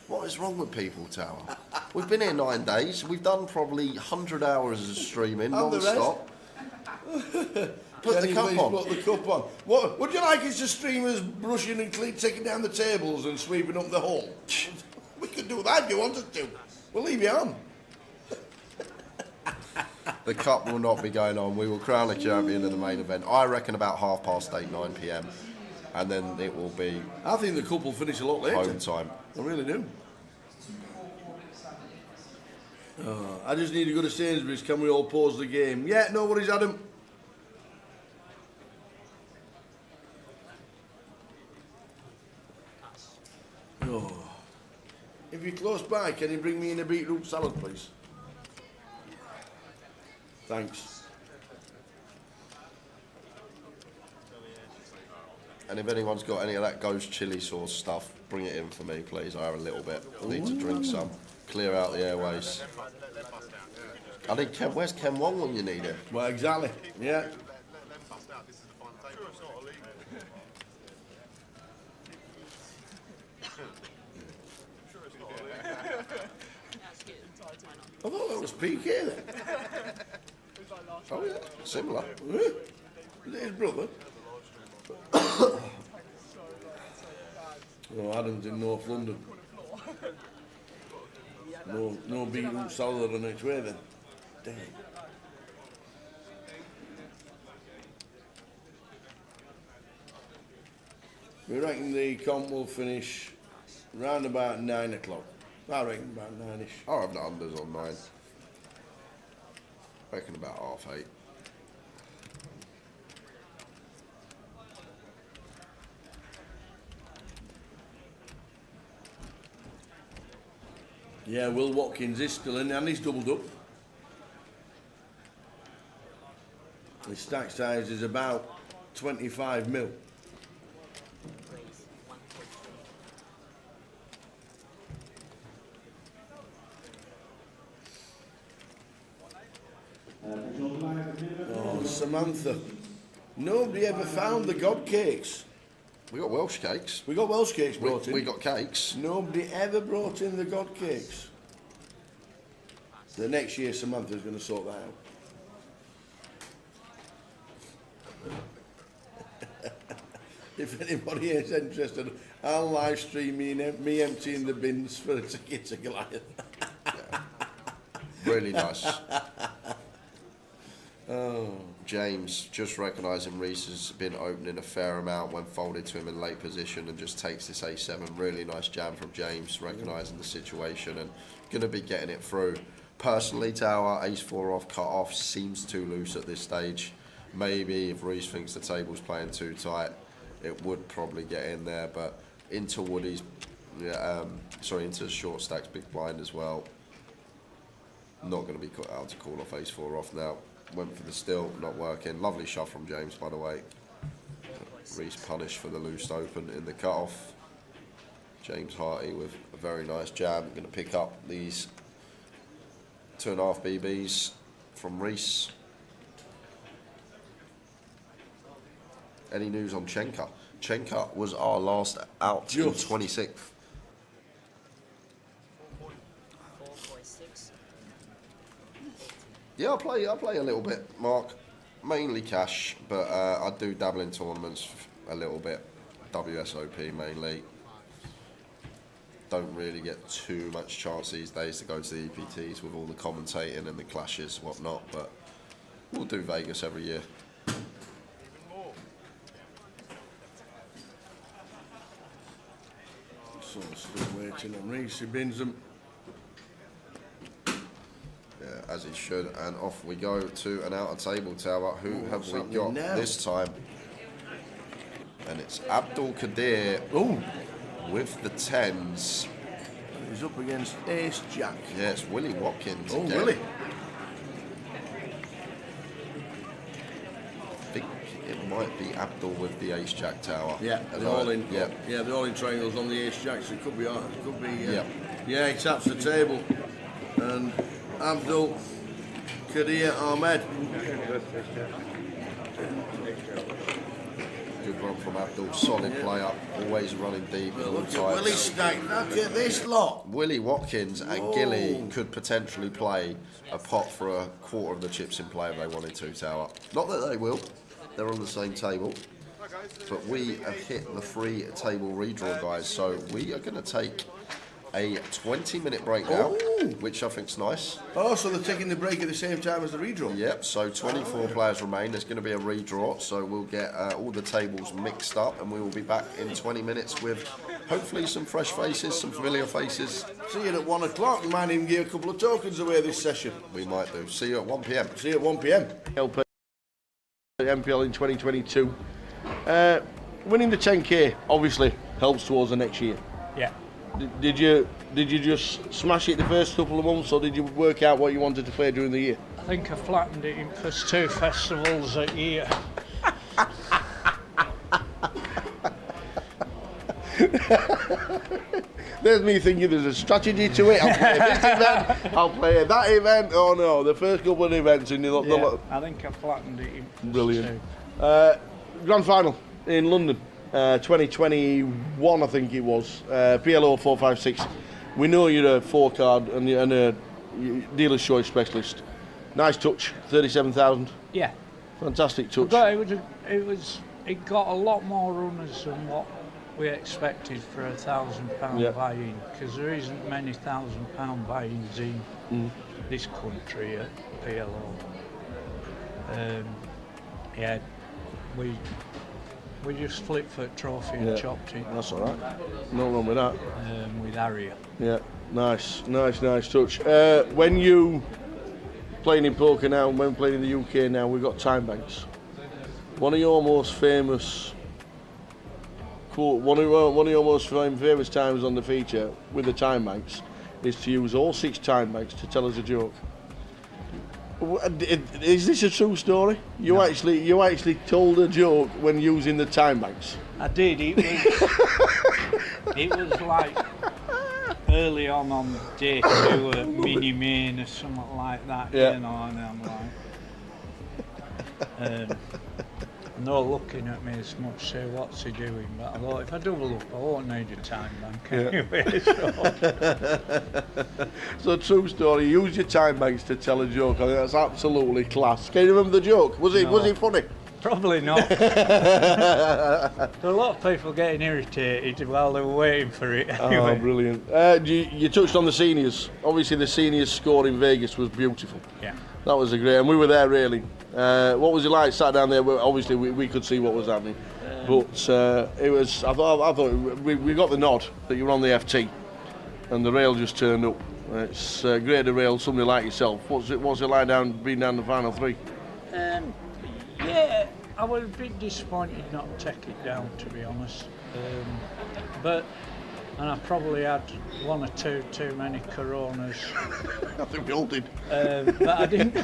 What is wrong with people, Tower? We've been here 9 days. We've done probably 100 hours of streaming non-stop. Put the cup on. Put the cup on. What would you like us to streamers brushing and taking down the tables and sweeping up the hall? We could do that if you wanted to. We'll leave you on. The cup will not be going on. We will crown a champion in the main event. I reckon about 8:30, 9 p.m. And then it will be. I think the cup will finish a lot later. Home time. I really do. I just need to go to Sainsbury's. Can we all pause the game? Yeah, no worries, Adam. Oh. If you're close by, can you bring me in a beetroot salad, please? Thanks. And if anyone's got any of that ghost chili sauce stuff, bring it in for me, please. I have a little bit. I need to drink some. Clear out the airways. I need Ken. Where's Ken Wong when you need him? Well, exactly. Yeah. I thought that was PK then. Oh yeah, similar. Is it his brother? No, Adam's in North London. No beetroot salad on its way then. Damn. We reckon the comp will finish round about 9 o'clock. I reckon about 9ish. I'll have the unders on 9. I reckon about 8:30. Yeah, Will Watkins is still in and he's doubled up. His stack size is about 25 mil. Oh, Samantha. Nobody ever found the God cakes. We got Welsh cakes. We got Welsh cakes brought in. We got cakes. Nobody ever brought in the God cakes. The next year Samantha's going to sort that out. If anybody is interested, I'll live stream me emptying the bins for a ticket to Goliath. Yeah. Really nice. Oh. James, just recognising Reese has been opening a fair amount when folded to him in late position and just takes this A7. Really nice jam from James, recognising the situation and going to be getting it through. Personally, Tower, ace-4 off, cut off, seems too loose at this stage. Maybe if Reese thinks the table's playing too tight, it would probably get in there, but into Woody's, into short stacks, big blind as well. Not going to be cut out to call off ace-4 off now. Went for the still, not working. Lovely shot from James, by the way. Reese punished for the loose open in the cut-off. James Harty with a very nice jam. Going to pick up these 2.5 BBs from Reese. Any news on Chenka? Chenka was our last out in 26th. 4.6. Yeah, I play a little bit, Mark. Mainly cash, but I do dabble in tournaments a little bit. WSOP mainly. Don't really get too much chance these days to go to the EPTs with all the commentating and the clashes, whatnot, but we'll do Vegas every year. So still waiting on Reese, he bins them. Yeah, as he should, and off we go to an outer table tower. Who have we happening got now? this time? And it's Abdul Qadir with the 10s. He's up against Ace Jack. Yeah, it's Willie Watkins. Oh, again. Willie. I think it might be Abdul with the Ace Jack tower. Yeah, As they're all I- in. Yeah. Yeah, they're all in triangles on the Ace Jacks. It could be. Yeah. Yeah, he taps the table, and Abdul Qadir Ahmed. Good run from Abdul, solid player, always running deep. at all Look at times. Willie stack. Look at this lot. Willie Watkins and Whoa. Gilly could potentially play a pot for a quarter of the chips in play if they wanted to, Tower. Not that they will, they're on the same table. But we have hit the free table redraw, guys, so we are going to take a 20-minute break now, which I think's nice. Oh, so they're taking the break at the same time as the redraw? Yep, so 24 players remain. There's going to be a redraw, so we'll get all the tables mixed up, and we will be back in 20 minutes with hopefully some fresh faces, some familiar faces. See you at 1 o'clock. You might even give a couple of tokens away this session. We might do. See you at 1 p.m. See you at 1 p.m. MPL in 2022. Winning the 10k obviously helps towards the next year. Yeah. Did you just smash it the first couple of months, or did you work out what you wanted to play during the year? I think I flattened it in first 2 festivals a year. There's me thinking there's a strategy to it. I'll play this event, I'll play that event. Oh no, the first couple of events in the I think I flattened it in first brilliant. 2. Grand final in London, 2021 I think it was. PLO 456. We know you're a 4-card and a dealer's choice specialist. Nice touch, 37,000. Yeah. Fantastic touch. But it got a lot more runners than what we expected for £1,000 buy-in, because there isn't many £1,000 buy-ins in this country at PLO. Yeah, we just flipped for a trophy and chopped it. That's all right. No wrong with that. With Harrier. Yeah, nice touch. When you playing in poker now, when playing in the UK now, we've got time banks. One of your most famous quote, one of your most famous times on the feature with the time banks is to use all 6 time banks to tell us a joke. Is this a true story? You actually told a joke when using the time banks. I did. It was like early on day 2 at Mini Main or something like that, you know, and I'm like, no looking at me as much, say what's he doing, but I thought if I double up I won't need a time bank anyway. So true story, use your time banks to tell a joke. I think that's absolutely class. Can you remember the joke? Was it funny? Probably not. There were a lot of people getting irritated while they were waiting for it anyway. Oh, brilliant. You touched on the seniors. Obviously the seniors score in Vegas was beautiful. Yeah. That was a great, and we were there really. What was it like? Sat down there. Obviously, we could see what was happening, but it was. I thought we got the nod that you were on the FT, and the rail just turned up. It's great to rail somebody like yourself. What's it like being down the final 3? Yeah, I was a bit disappointed not to take it down, to be honest. And I probably had 1 or 2 too many Coronas. I think we all did. But I didn't.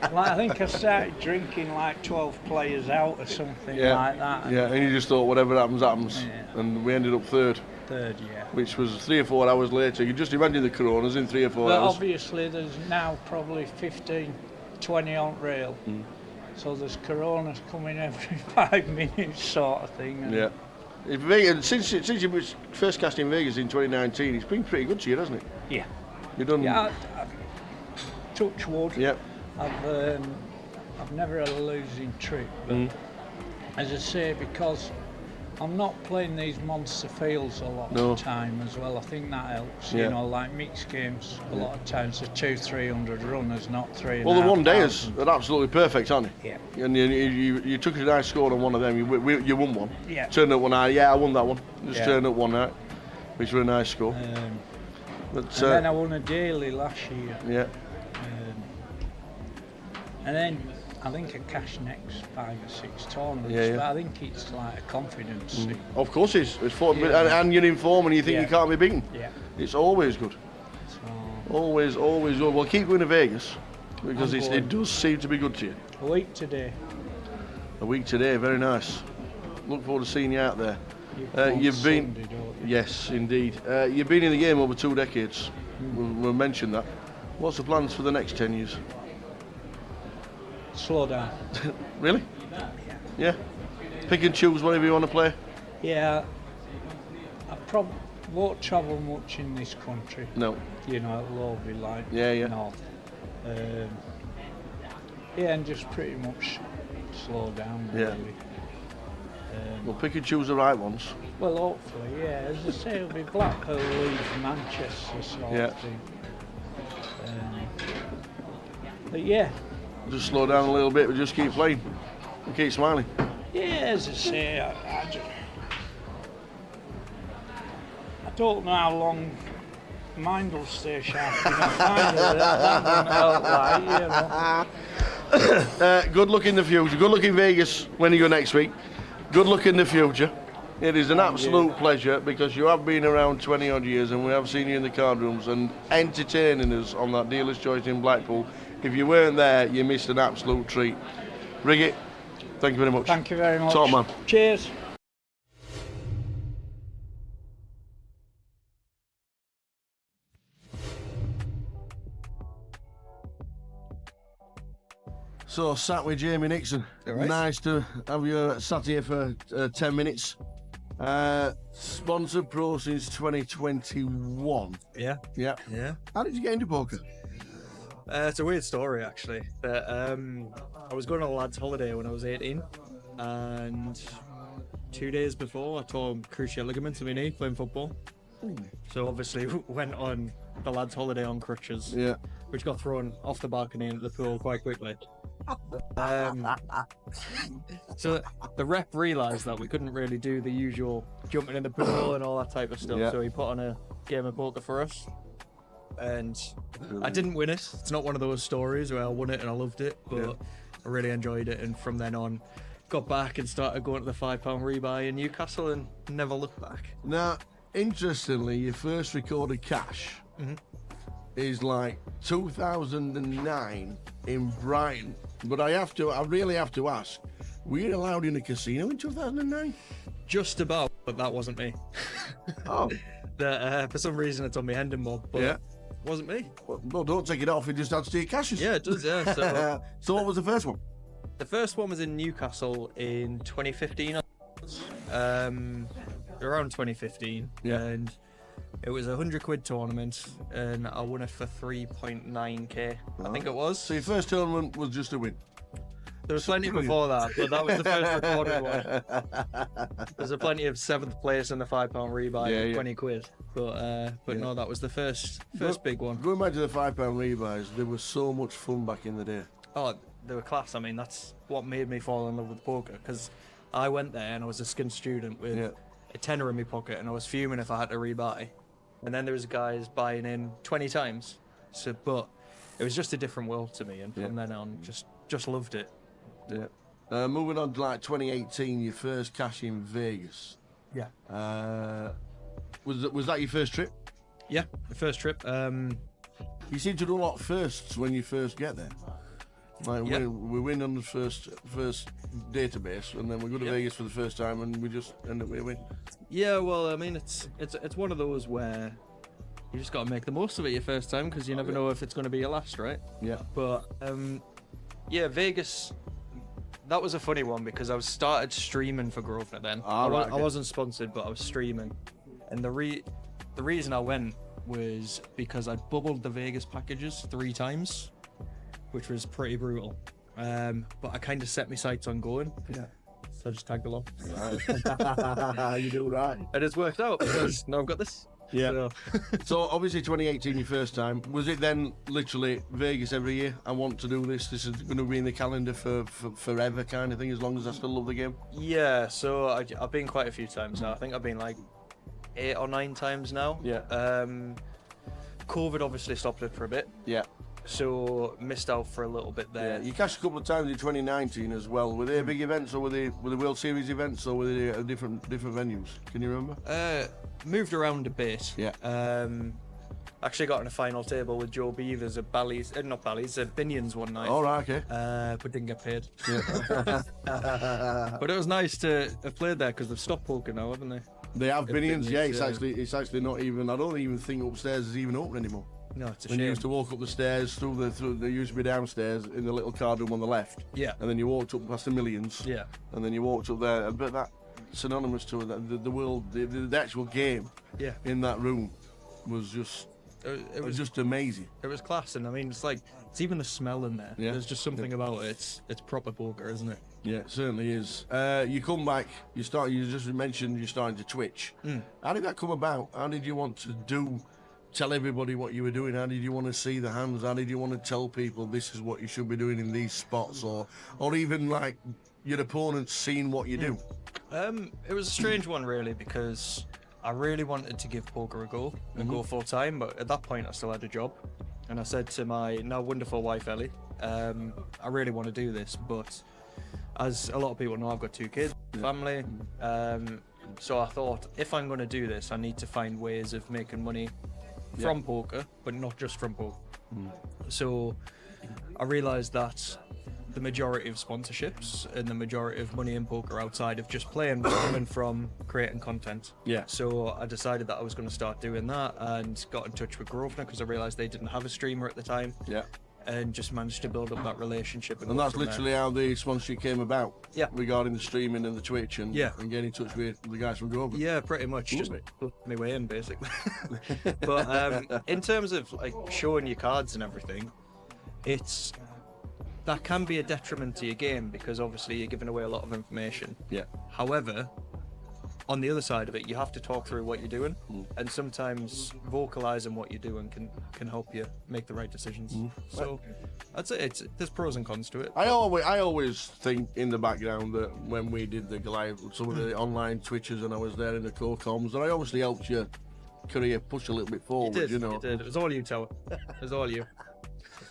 I think I started drinking like 12 players out or something like that. Yeah, and you just thought whatever happens, and we ended up third. Third, yeah. Which was 3 or 4 hours later. You just imagine the Coronas in 3 or 4 but hours. Obviously, there's now probably 15, 20 on rail. So there's Coronas coming every 5 minutes, sort of thing. Yeah. Vegas, since you was first cast in Vegas in 2019, it's been pretty good to you, hasn't it? Yeah. You've done. Yeah, touch wood. Yep. I've never had a losing trip, but as I say, because I'm not playing these monster fields a lot of the time as well. I think that helps. You know, like mixed games, a lot of times the 200-300 runners, not 3.5. Well, the one dayers are absolutely perfect, aren't they? Yeah. And you took a nice score on one of them. You won one. Yeah. Turned up one night. Yeah, I won that one. Just turned up one night, which was a nice score. And then I won a daily last year. Yeah. And then I think I cashed next 5 or 6 tournaments, Yeah, yeah. but I think it's like a confidence thing. Of course it's 40, Yeah. and you're in form and you think Yeah. you can't be beaten. Yeah. It's always good. So, Always good. Well, keep going to Vegas because I'm it going. does seem to be good to you. a week today. A week today, very nice. Look forward to seeing you out there. You come on You've been, Sunday, don't you? yes, indeed. You've been in the game over 2 decades. We'll mention that. What's the plans for the next 10 years? Slow down. Really? Yeah. Pick and choose whatever you want to play. Yeah, I probably won't travel much in this country. No. You know, it'll all be like Yeah. north. Yeah, and just pretty much slow down, Yeah. really. Well, pick and choose the right ones. Well, hopefully, yeah. As I say, it'll be Blackpool, Leeds, Manchester sort Yeah. of thing. But yeah, Just slow down a little bit, but just keep playing and keep smiling. yeah, as I say, I don't know how long mind will stay sharp. You know, finally, that won't help, like, you know. Good luck in the future. Good luck in Vegas when you go next week. Good luck in the future. It is an absolute pleasure because you have been around 20 odd years and we have seen you in the card rooms and entertaining us on that Dealer's Choice in Blackpool. If you weren't there, you missed an absolute treat. Riggy, thank you very much. Thank you very much. Top man. Cheers. So, sat with Jamie Nixon. Right. Nice to have you sat here for 10 minutes. Sponsored pro since 2021. Yeah. Yeah. Yeah. How did you get into poker? It's a weird story, actually. But, I was going on a lad's holiday when I was 18, and 2 days before, I tore cruciate ligaments in my knee playing football. So obviously went on the lad's holiday on crutches, Yeah. which got thrown off the balcony into the pool quite quickly. So the rep realised that we couldn't really do the usual jumping in the pool and all that type of stuff, Yeah. so he put on a game of poker for us. And I didn't win it. It's not one of those stories where I won it and I loved it, but I really enjoyed it. And from then on, got back and started going to the £5 rebuy in Newcastle and never looked back. Now, interestingly, your first recorded cash is like 2009 in Brighton. But I really have to ask, were you allowed in a casino in 2009? Just about, but that wasn't me. Oh. For some reason it's on my Hendon mob, but Yeah. it wasn't me. Well, don't take it off, it just had to take cashes. Yeah, it does, yeah. So So what was the first one? the first one was in Newcastle in 2015. Around 2015. Yeah. And it was a £100 tournament and I won it for 3.9k, I think it was. So your first tournament was just a win? There was plenty before that, but that was the first recorded one. There's a plenty of 7th place in the £5 rebuy Yeah, for yeah. 20 quid. But no, that was the first big one. Going back to the £5 rebuys, they were so much fun back in the day. Oh, they were class. I mean, that's what made me fall in love with poker, because I went there and I was a skint student with a tenner in my pocket and I was fuming if I had to rebuy. And then there was guys buying in 20 times. So, but it was just a different world to me, and from then on, just loved it. Yeah. Moving on to like 2018, your first cash in Vegas. Yeah. Was that your first trip? Yeah, the first trip. You seem to do a lot firsts when you first get there. Like Yeah. we win on the first database, and then we go to Vegas for the first time, and we just end up with a win. Yeah, well, I mean, it's one of those where you just got to make the most of it your first time, because you never know if it's going to be your last, right? Yeah. But yeah, Vegas. That was a funny one because I started streaming for Grosvenor then. I wasn't sponsored, but I was streaming, and the reason I went was because I bubbled the Vegas packages 3 times, which was pretty brutal. But I kind of set my sights on going. Yeah. So I just tagged along. Right. You do right. And it's worked out because now I've got this. Yeah. So obviously 2018, your first time. Was it then literally Vegas every year? I want to do this. This is going to be in the calendar for forever kind of thing, as long as I still love the game? Yeah, so I've been quite a few times now. I think I've been like 8 or 9 times now. Yeah. COVID obviously stopped it for a bit. Yeah. so missed out for a little bit there. You cashed a couple of times in 2019 as well. Were they big events, or were they World Series events, or were they different venues? Can you remember? Moved around a bit. Yeah. Actually got on a final table with Joe Beavers at Bally's, not Bally's, at Binions one night. All right, okay. But didn't get paid. Yeah. But it was nice to have played there because they've stopped poker now, haven't they? They have Binions, yeah. It's actually not even. I don't even think upstairs is even open anymore. No, it's a when shame. you used to walk up the stairs through they used to be downstairs in the little card room on the left. Yeah. And then you walked up past the Millions. Yeah. And then you walked up there, but that synonymous to it, the world, the actual game. Yeah. In that room was just. It was just amazing. It was class, and I mean, it's even the smell in there. Yeah. There's just something about it. It's proper poker, isn't it? Yeah, it certainly is. You come back. You just mentioned you're starting to Twitch. How did that come about? How did you want to tell everybody what you were doing? How did you want to see the hands? How did you want to tell people this is what you should be doing in these spots, or even like your opponents seeing what you do? It was a strange one, really, because I really wanted to give poker a go and go full time, but at that point I still had a job. And I said to my now wonderful wife Ellie, I really want to do this, but as a lot of people know, I've got 2 kids, family. So I thought, if I'm going to do this, I need to find ways of making money from poker, but not just from poker. So I realised that the majority of sponsorships and the majority of money in poker outside of just playing was coming from creating content. Yeah. So I decided that I was going to start doing that, and got in touch with Grosvenor because I realised they didn't have a streamer at the time. Yeah. And just managed to build up that relationship. And that's literally how the sponsorship came about. Yeah. Regarding the streaming and the Twitch and getting in touch with the guys from Grosvenor. Yeah, pretty much. Just my way in, basically. But in terms of like showing your cards and everything, that can be a detriment to your game because obviously you're giving away a lot of information. Yeah. However, on the other side of it, you have to talk through what you're doing, and sometimes vocalizing what you're doing can help you make the right decisions. So I'd say there's pros and cons to it. I always think in the background that when we did the Goliath, some of the online Twitches, and I was there in the core comms, and I obviously helped your career push a little bit forward. You know. did. It was all you, Tower. It was all you.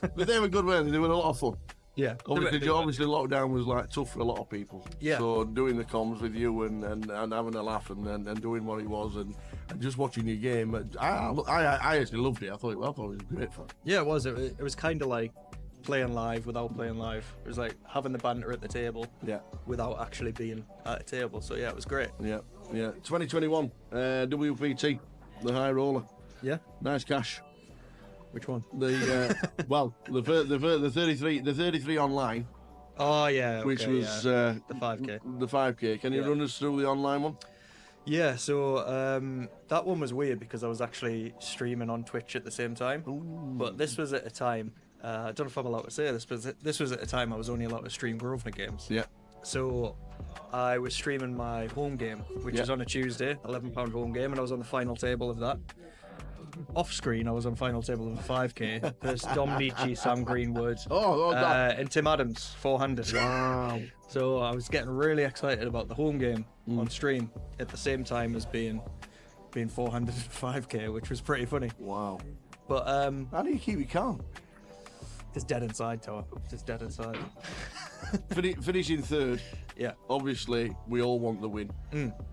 But they were good, weren't they? They were a lot of fun. Yeah. Obviously lockdown was like tough for a lot of people. Yeah. So doing the comms with you and having a laugh and doing what it was and just watching your game, I actually loved it. I thought it was great fun. Yeah, it was. It was kind of like playing live without playing live. It was like having the banter at the table. Yeah. Without actually being at a table. So yeah, it was great. Yeah. 2021 WPT, the high roller. Yeah. Nice cash. Which one? The the 33 online. Oh yeah. Okay, which was the 5k. The 5k. Can you run us through the online one? Yeah. So that one was weird because I was actually streaming on Twitch at the same time. Ooh. But this was at a time. I don't know if I'm allowed to say this, but this was at a time I was only allowed to stream Grosvenor games. Yeah. So I was streaming my home game, which was on a Tuesday, £11 home game, and I was on the final table of that. Off screen, I was on final table of the 5k. There's Dom Beachy, Sam Greenwood, and Tim Adams, 400. Wow. So I was getting really excited about the home game on stream at the same time as being 400 and 5k, which was pretty funny. Wow. But how do you keep it calm? Just dead inside, Tower. Just dead inside. Finishing third. Yeah. Obviously, we all want the win.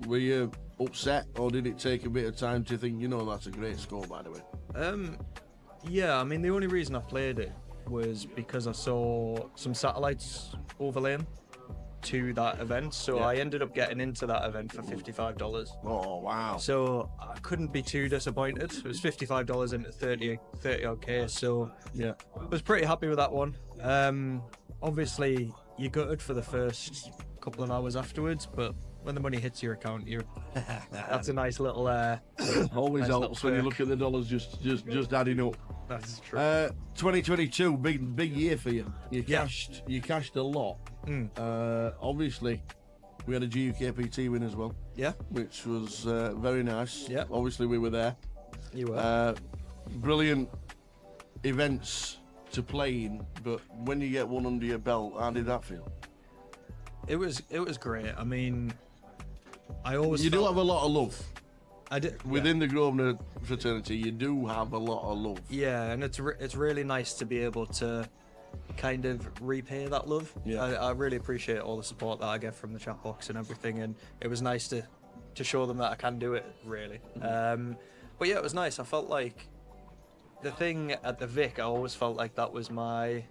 Were you upset, or did it take a bit of time to think, that's a great score, by the way? Yeah, I mean, the only reason I played it was because I saw some satellites overlaying to that event, so I ended up getting into that event for $55. Oh wow. So I couldn't be too disappointed. It was $55 into 30 odd K, so yeah, I was pretty happy with that one. Obviously you're gutted for the first couple of hours afterwards, but when the money hits your account, that's a nice little always nice helps when you look at the dollars just adding up. That's true. 2022, big year for you. You cashed a lot. Obviously, we had a GUKPT win as well. Yeah. Which was very nice. Yeah. Obviously, we were there. You were. Brilliant events to play in, but when you get one under your belt, how did that feel? It was great. I mean, I always do have a lot of love I did. Within the Grosvenor fraternity, you do have a lot of love. Yeah, and it's really nice to be able to kind of repay that love. Yeah. I really appreciate all the support that I get from the chat box and everything, and it was nice to show them that I can do it, really. But yeah, it was nice. I felt like the thing at the Vic, I always felt like that was my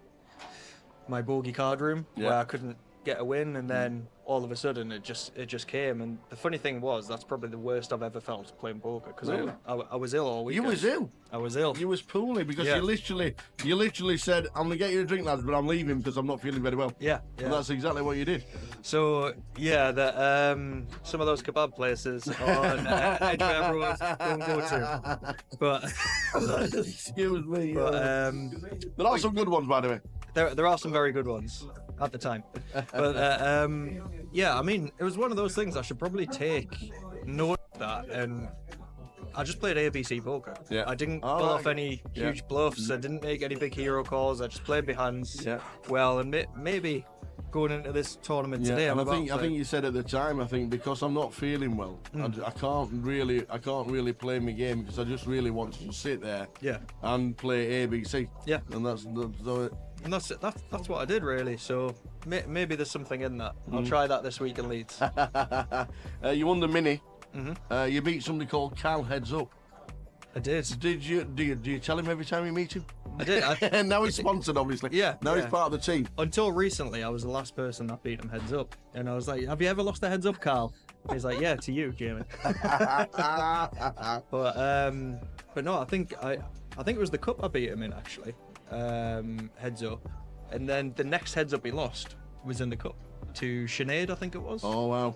bogey card room, where I couldn't get a win, and then all of a sudden it just came. And the funny thing was, that's probably the worst I've ever felt playing poker, because Really? I was ill all week. You was ill. I was ill. You was poorly because Yeah. you literally said, "I'm gonna get you a drink, lads, but I'm leaving because I'm not feeling very well." Yeah, And that's exactly what you did. So yeah, some of those kebab places on Edgware Road don't go to. But excuse me. But, there are some good ones, by the way. There are some very good ones at the time. But yeah, I mean, it was one of those things. I should probably take note of that. And I just played ABC poker. Yeah. I didn't pull off any huge bluffs. I didn't make any big hero calls. I just played my hands well. And maybe going into this tournament today, and I'm I think you said at the time, I think because I'm not feeling well, I can't really play my game because I just really want to just sit there and play ABC. Yeah. And that's what I did, really. So maybe there's something in that. I'll try that this week in Leeds. You won the mini. You beat somebody called Carl Heads Up. I did. Do you tell him every time you meet him? I did. And now he's sponsored, obviously. Yeah. Now he's part of the team. Until recently, I was the last person that beat him heads up, and I was like, "Have you ever lost a heads up, Carl?" And he's like, "Yeah, to you, Jamie." But no, I think it was the cup I beat him in, actually. Heads up, and then the next heads up he lost was in the cup to Sinead, I think it was. Oh wow.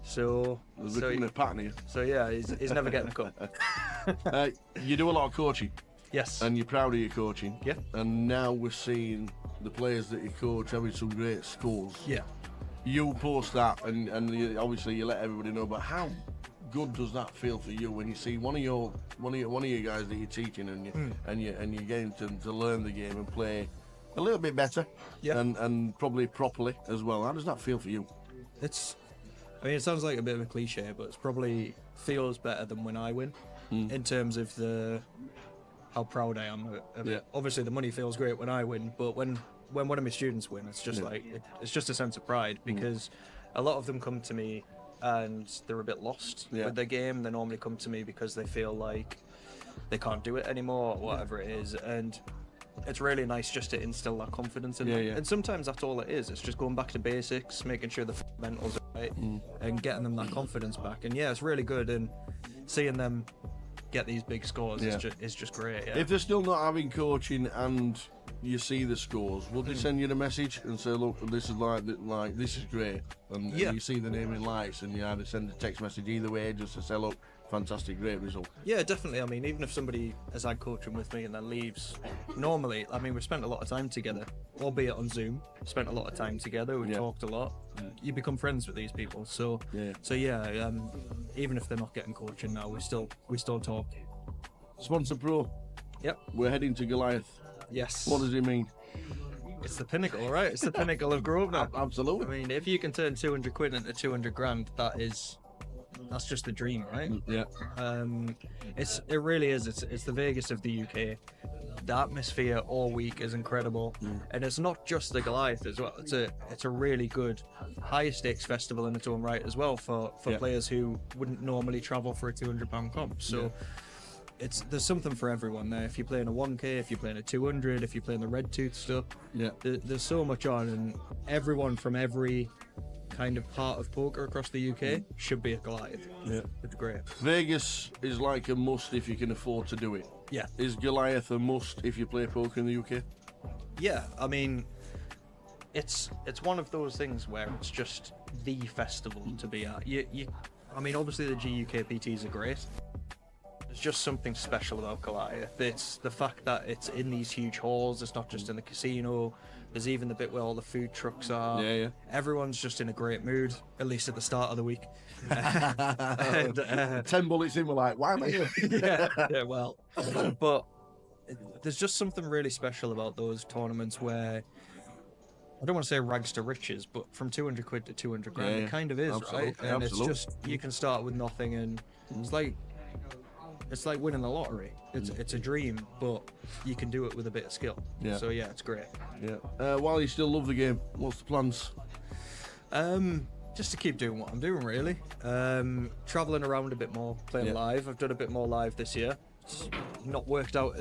So becoming a pattern here. So yeah, he's never getting a cup. You do a lot of coaching. Yes. And you're proud of your coaching. Yeah. And now we're seeing the players that you coach having some great scores. Yeah. You post that, and obviously you let everybody know. But how good does that feel for you when you see one of your guys that you're teaching and you're getting to learn the game and play a little bit better, and probably properly as well? How does that feel for you? I mean, it sounds like a bit of a cliche, but it's probably feels better than when I win, in terms of how proud I am of it. Obviously, the money feels great when I win, but when one of my students win, it's just like it's just a sense of pride, because a lot of them come to me and they're a bit lost with their game. They normally come to me because they feel like they can't do it anymore, or whatever it is, and it's really nice just to instill that confidence in them. And sometimes that's all it is. It's just going back to basics, making sure the fundamentals are right, and getting them that confidence back. And yeah, it's really good, and seeing them get these big scores is just great. Yeah. If they're still not having coaching and you see the scores, will they send you the message and say, "Look, this is like this is great," and you see the name in lights, and you either send a text message either way just to say, "Look, fantastic, great result." Yeah, definitely. I mean, even if somebody has had coaching with me and then leaves, normally, I mean, we've spent a lot of time together, albeit on Zoom. Spent a lot of time together. We've talked a lot. You become friends with these people. So yeah. Even if they're not getting coaching now, we still talk. Sponsor Pro. Yep. We're heading to Goliath. Yes. What does it mean? It's the pinnacle, right? It's the pinnacle of Grosvenor. Absolutely. I mean, if you can turn 200 quid into 200 grand, that's just the dream, right? Yeah. It really is. It's the Vegas of the UK. The atmosphere all week is incredible, and it's not just the Goliath as well. It's a really good high stakes festival in its own right as well for players who wouldn't normally travel for a £200 comp. So there's something for everyone there. If you're playing a 1K, if you're playing a 200, if you're playing the red tooth stuff, there's so much on, and everyone from every kind of part of poker across the UK should be a Goliath. Yeah, it's great. Vegas is like a must if you can afford to do it. Yeah. Is Goliath a must if you play poker in the UK? Yeah, I mean, it's one of those things where it's just the festival to be at. I mean, obviously the GUKPTs are great. There's just something special about Goliath. It's the fact that it's in these huge halls. It's not just in the casino. There's even the bit where all the food trucks are. Yeah. Everyone's just in a great mood, at least at the start of the week. And, 10 bullets in, we're like, why am I here? yeah, well. But there's just something really special about those tournaments where, I don't want to say rags to riches, but from 200 quid to 200 grand, it kind of is, absolutely, right? And it's just, you can start with nothing, and it's like it's like winning the lottery. It's a dream, but you can do it with a bit of skill. Yeah. So yeah, it's great. Yeah. While you still love the game, what's the plans? Just to keep doing what I'm doing, really. Traveling around a bit more, playing live. I've done a bit more live this year. It's not worked out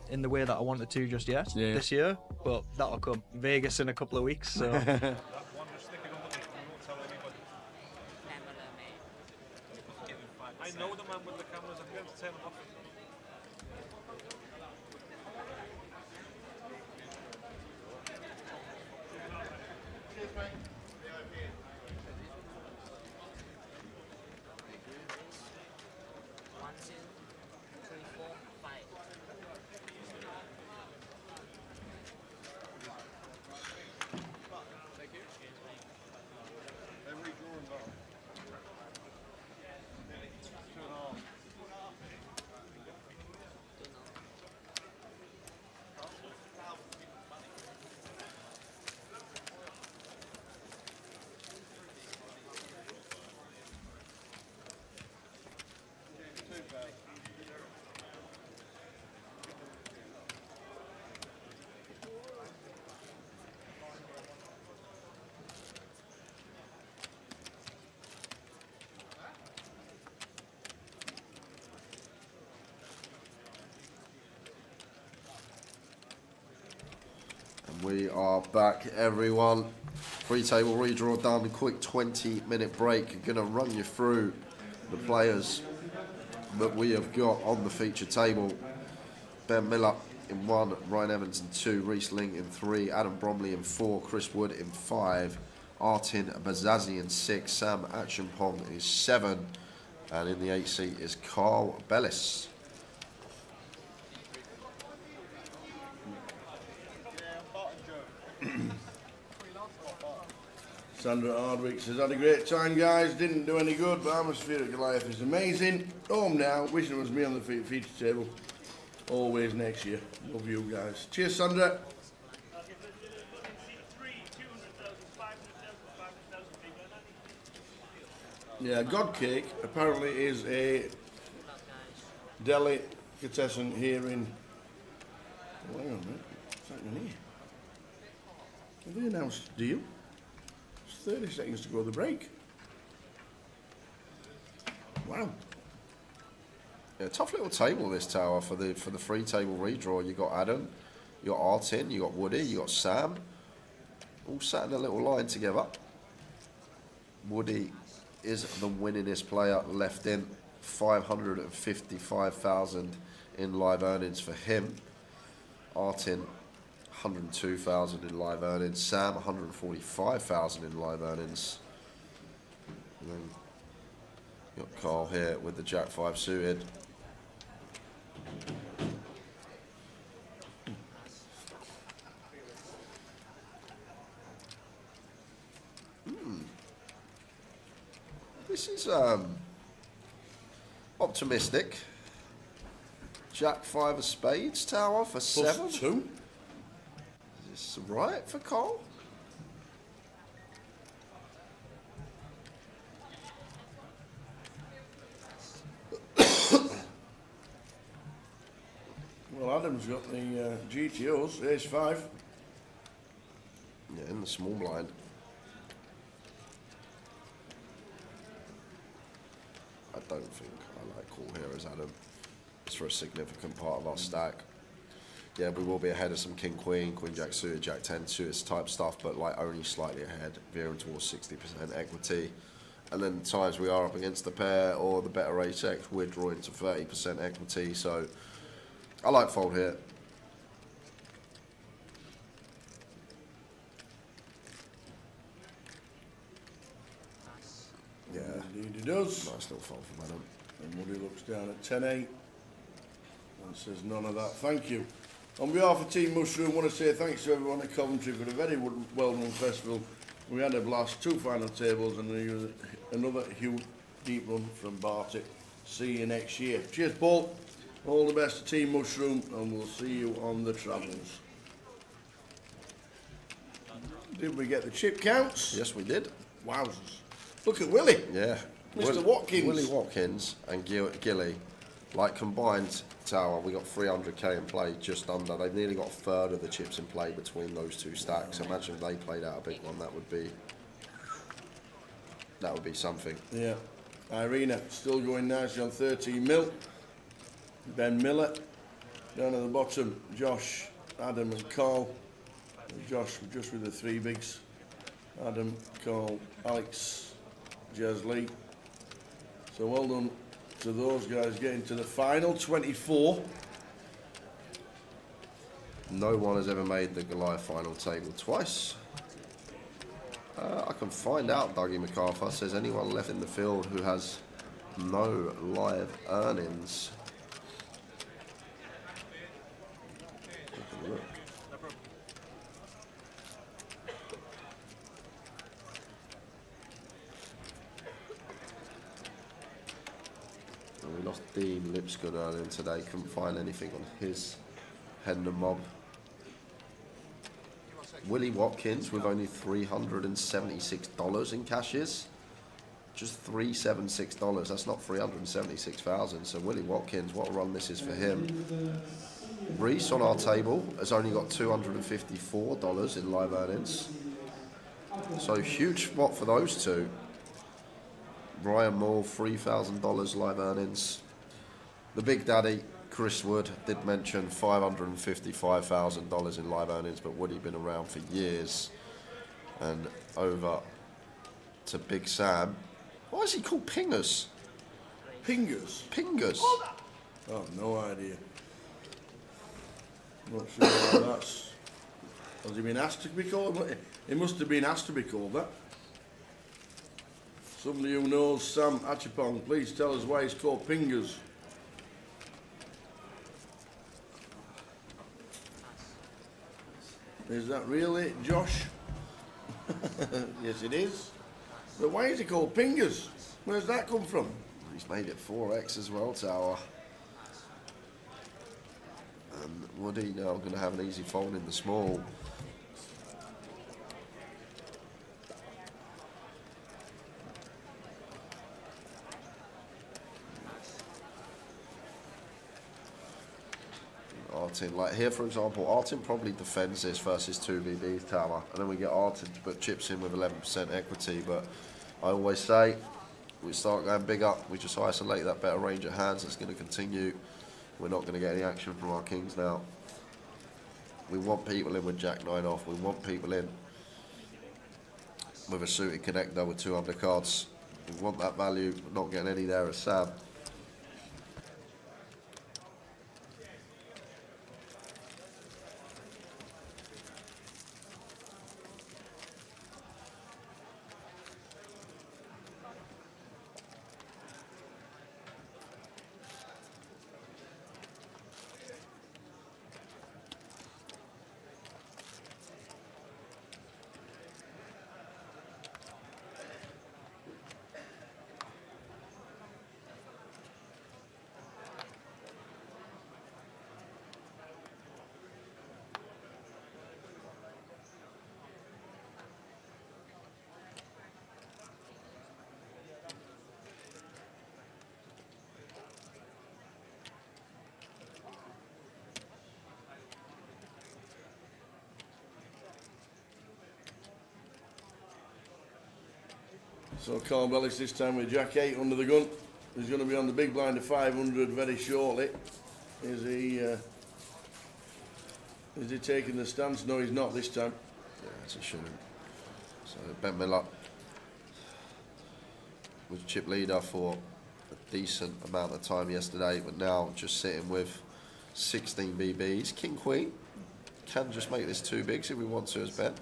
in the way that I wanted to just yet this year, but that'll come. Vegas in a couple of weeks, so. I know the man with the cameras. I'm going to turn them off. Cheers, mate. We are back, everyone. Free table redraw done. A quick 20-minute break. Going to run you through the players that we have got on the feature table. Ben Miller in 1, Ryan Evans in 2, Reece Ling in 3, Adam Bromley in 4, Chris Wood in 5, Artin Bazazi in 6, Sam Acheampong is 7, and in the 8 seat is Carl Bellis. Sandra Hardwick says, had a great time, guys. Didn't do any good, but atmosphere at Goliath is amazing. Home now. Wishing it was me on the feature table. Always next year. Love you guys. Cheers, Sandra. Yeah, God Cake apparently is a delicatessen here in... Oh, hang on a minute. What's happening here? Have they announced a deal? 30 seconds to go to the break. Wow. Yeah, tough little table this tower for the free table redraw. You got Adam, you got Artin, you got Woody, you got Sam, all sat in a little line together. Woody is the winningest player left in. 555,000 in live earnings for him. Artin, 102,000 in live earnings. Sam, 145,000 in live earnings. And then you got Carl here with the Jack 5 suited. This is optimistic. Jack 5 of spades tower for +7. +2. Is this right for Carl? Well, Adam's got the GTOs, ace 5. Yeah, in the small blind. I don't think I like call here as Adam. It's for a significant part of our stack. Yeah, we will be ahead of some King Queen, Queen Jack suited, Jack 10 suited type stuff, but like only slightly ahead, veering towards 60% equity. And then times we are up against the pair or the better ace X, we're drawing to 30% equity. So I like fold here. Yeah, indeed he does. Nice little fold from Adam. And Woody looks down at 10-8 and says none of that. Thank you. On behalf of Team Mushroom, I want to say thanks to everyone at Coventry for a very well-run festival. We had a blast, 2 final tables and another huge deep run from Barty. See you next year. Cheers, Paul. All the best to Team Mushroom, and we'll see you on the travels. Did we get the chip counts? Yes, we did. Wowzers. Look at Willie. Yeah, Mr. Watkins. Willie Watkins and Gilly, like combined Tower, we got 300k in play, just under. They've nearly got a third of the chips in play between those two stacks. Imagine if they played out a big one, that would be something. Yeah. Irina still going nicely on 13 mil. Ben Miller down at the bottom. Josh, Adam and Carl. Josh just with the three bigs. Adam, Carl, Alex, Jez Lee. So well done to those guys getting to the final 24. No one has ever made the Goliath final table twice. I can find out, Dougie MacArthur says, anyone left in the field who has no live earnings. Look. We lost Dean Lipscomb earlier today, couldn't find anything on his Hendon mob. Willie Watkins with only $376 in cashes. Just $376, that's not 376,000. So Willie Watkins, what a run this is for him. Reese on our table has only got $254 in live earnings. So huge spot for those two. Brian Moore, $3,000 live earnings. The Big Daddy, Chris Wood, did mention $555,000 in live earnings, but Woody been around for years. And over to Big Sam. Why is he called Pingers? Pingers? Pingers. Oh, no idea. Not sure how that's... Has he been asked to be called? He must have been asked to be called that. Somebody who knows Sam Achipong, please tell us why he's called Pingers. Is that really Josh? Yes, it is. But why is he called Pingers? Where's that come from? He's made it 4x as well, Tower. And Woody now going to have an easy fold in the small. Artin, like here for example, Artin probably defends this versus 2BB's Tower, and then we get Artin to put chips in with 11% equity. But I always say, we start going big up, we just isolate that better range of hands. That's going to continue. We're not going to get any action from our kings now. We want people in with Jack 9 off. We want people in with a suited connector with 2 undercards. We want that value. We're not getting any there as Sam. So Carl Bellis this time with Jack 8 under the gun. He's going to be on the big blind of 500 very shortly. Is he taking the stance? No, he's not this time. Yeah, as he shouldn't. So Ben Miller was chip leader for a decent amount of time yesterday, but now just sitting with 16 BBs. King Queen can just make this 2 bigs if we want to as Ben.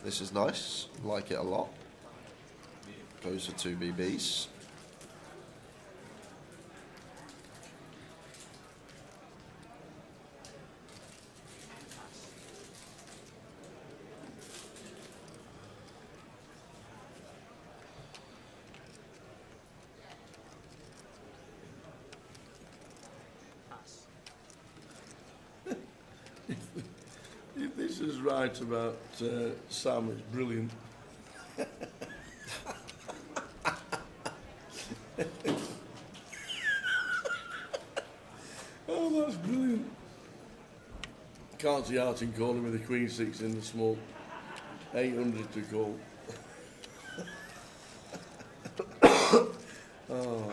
This is nice, like it a lot. Goes for 2 BBs. If this is right about Sam, it's brilliant. Oh, that's brilliant. Can't see Art in calling with the Queen 6 in the small. 800 to call. Oh.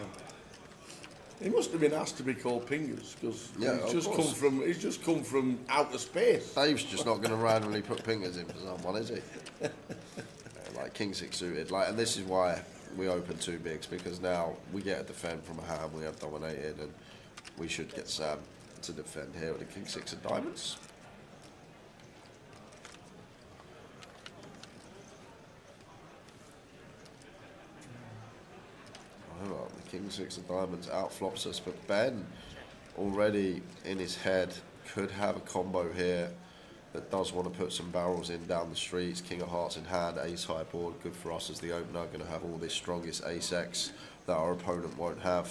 He must have been asked to be called Pingers because he's just come from outer space. Dave's just not going to randomly put Pingers in for someone, is he? Like King 6 suited, like, and this is why we open 2 bigs, because now we get a defend from a hand we have dominated, and we should get Sam to defend here with a King 6 of diamonds. Oh, the King 6 of diamonds outflops us, but Ben already in his head could have a combo here that does want to put some barrels in down the streets. King of Hearts in hand, ace high board, good for us as the opener. Going to have all this strongest ace X that our opponent won't have.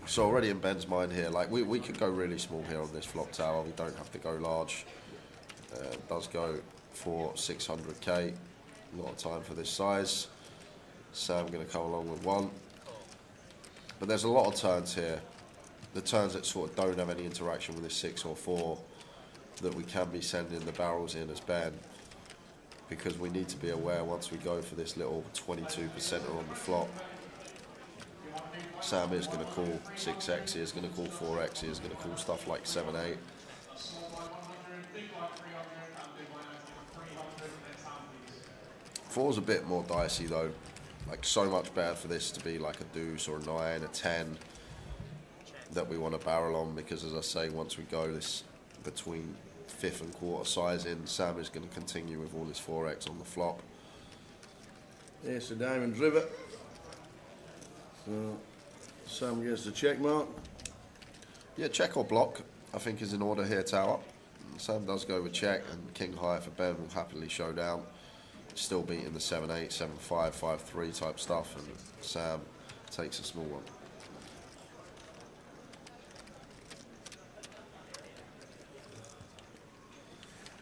So already in Ben's mind here, like we could go really small here on this flop tower. We don't have to go large. It does go for 600k. A lot of time for this size. Sam going to come along with 1. But there's a lot of turns here. The turns that sort of don't have any interaction with this 6 or 4 that we can be sending the barrels in as Ben, because we need to be aware once we go for this little 22%er on the flop. Sam is going to call 6x, he is going to call 4x, he is going to call stuff like 7-8. 4's a bit more dicey though, like so much better for this to be like a deuce or a 9, a 10 that we want to barrel on, because as I say, once we go this between 5th and quarter size in, Sam is going to continue with all his 4x on the flop. Ace of diamonds river. So Sam gets the check mark. Yeah, check or block I think is in order here, tower. Sam does go with check, and king high for Ben will happily show down. Still beating the 7-8, 7-5, 5-3 type stuff, and Sam takes a small one.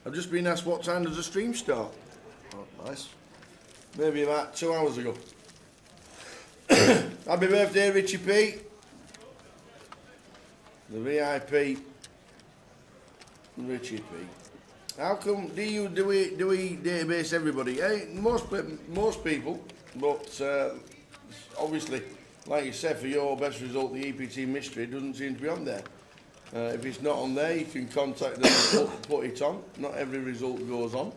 I've just been asked what time does the stream start. Oh, nice. Maybe about 2 hours ago. Happy birthday, Richie P. The VIP, Richie P. How come do we database everybody? Hey, most people, but obviously, like you said, for your best result, the EPT mystery doesn't seem to be on there. If it's not on there, you can contact them and put it on. Not every result goes on.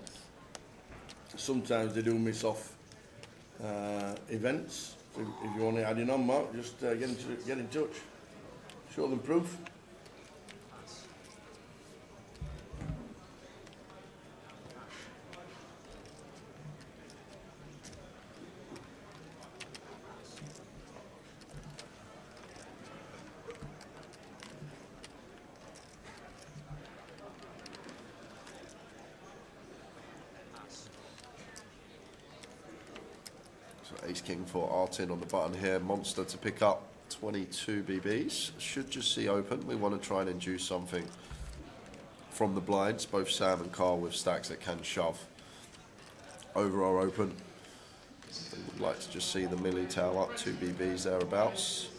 Sometimes they do miss off events. So if you want to add in on, Mark, just get in touch. Show them proof. Ace King for Artin on the button here. Monster to pick up 22 BBs. Should just see open. We want to try and induce something from the blinds. Both Sam and Carl with stacks that can shove over our open. We would like to just see the milli tail up 2 BBs thereabouts.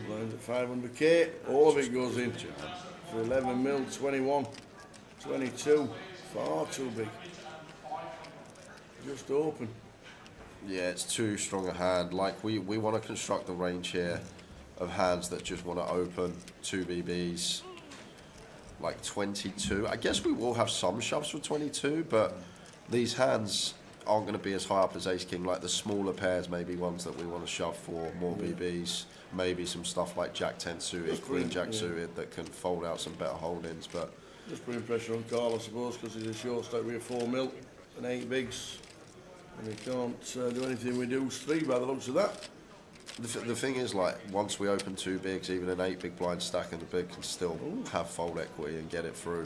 Blinds at 500k. All of it goes in for 11 mil, 21, 22. Far too big. Just open. Yeah, it's too strong a hand. Like we want to construct the range here of hands that just want to open 2 BBs, like 22. I guess we will have some shoves for 22, but these hands aren't going to be as high up as Ace King. Like the smaller pairs, maybe ones that we want to shove for more BBs. Maybe some stuff like Jack 10 suited, Queen Jack suited that can fold out some better holdings. But just putting pressure on Carl, I suppose, because he's a short stack with 4 mil and 8 bigs. And we can't do anything with deuce 3 by the looks of that. The thing is, like, once we open 2 bigs, even an 8 big blind stack and the big can still have fold equity and get it through.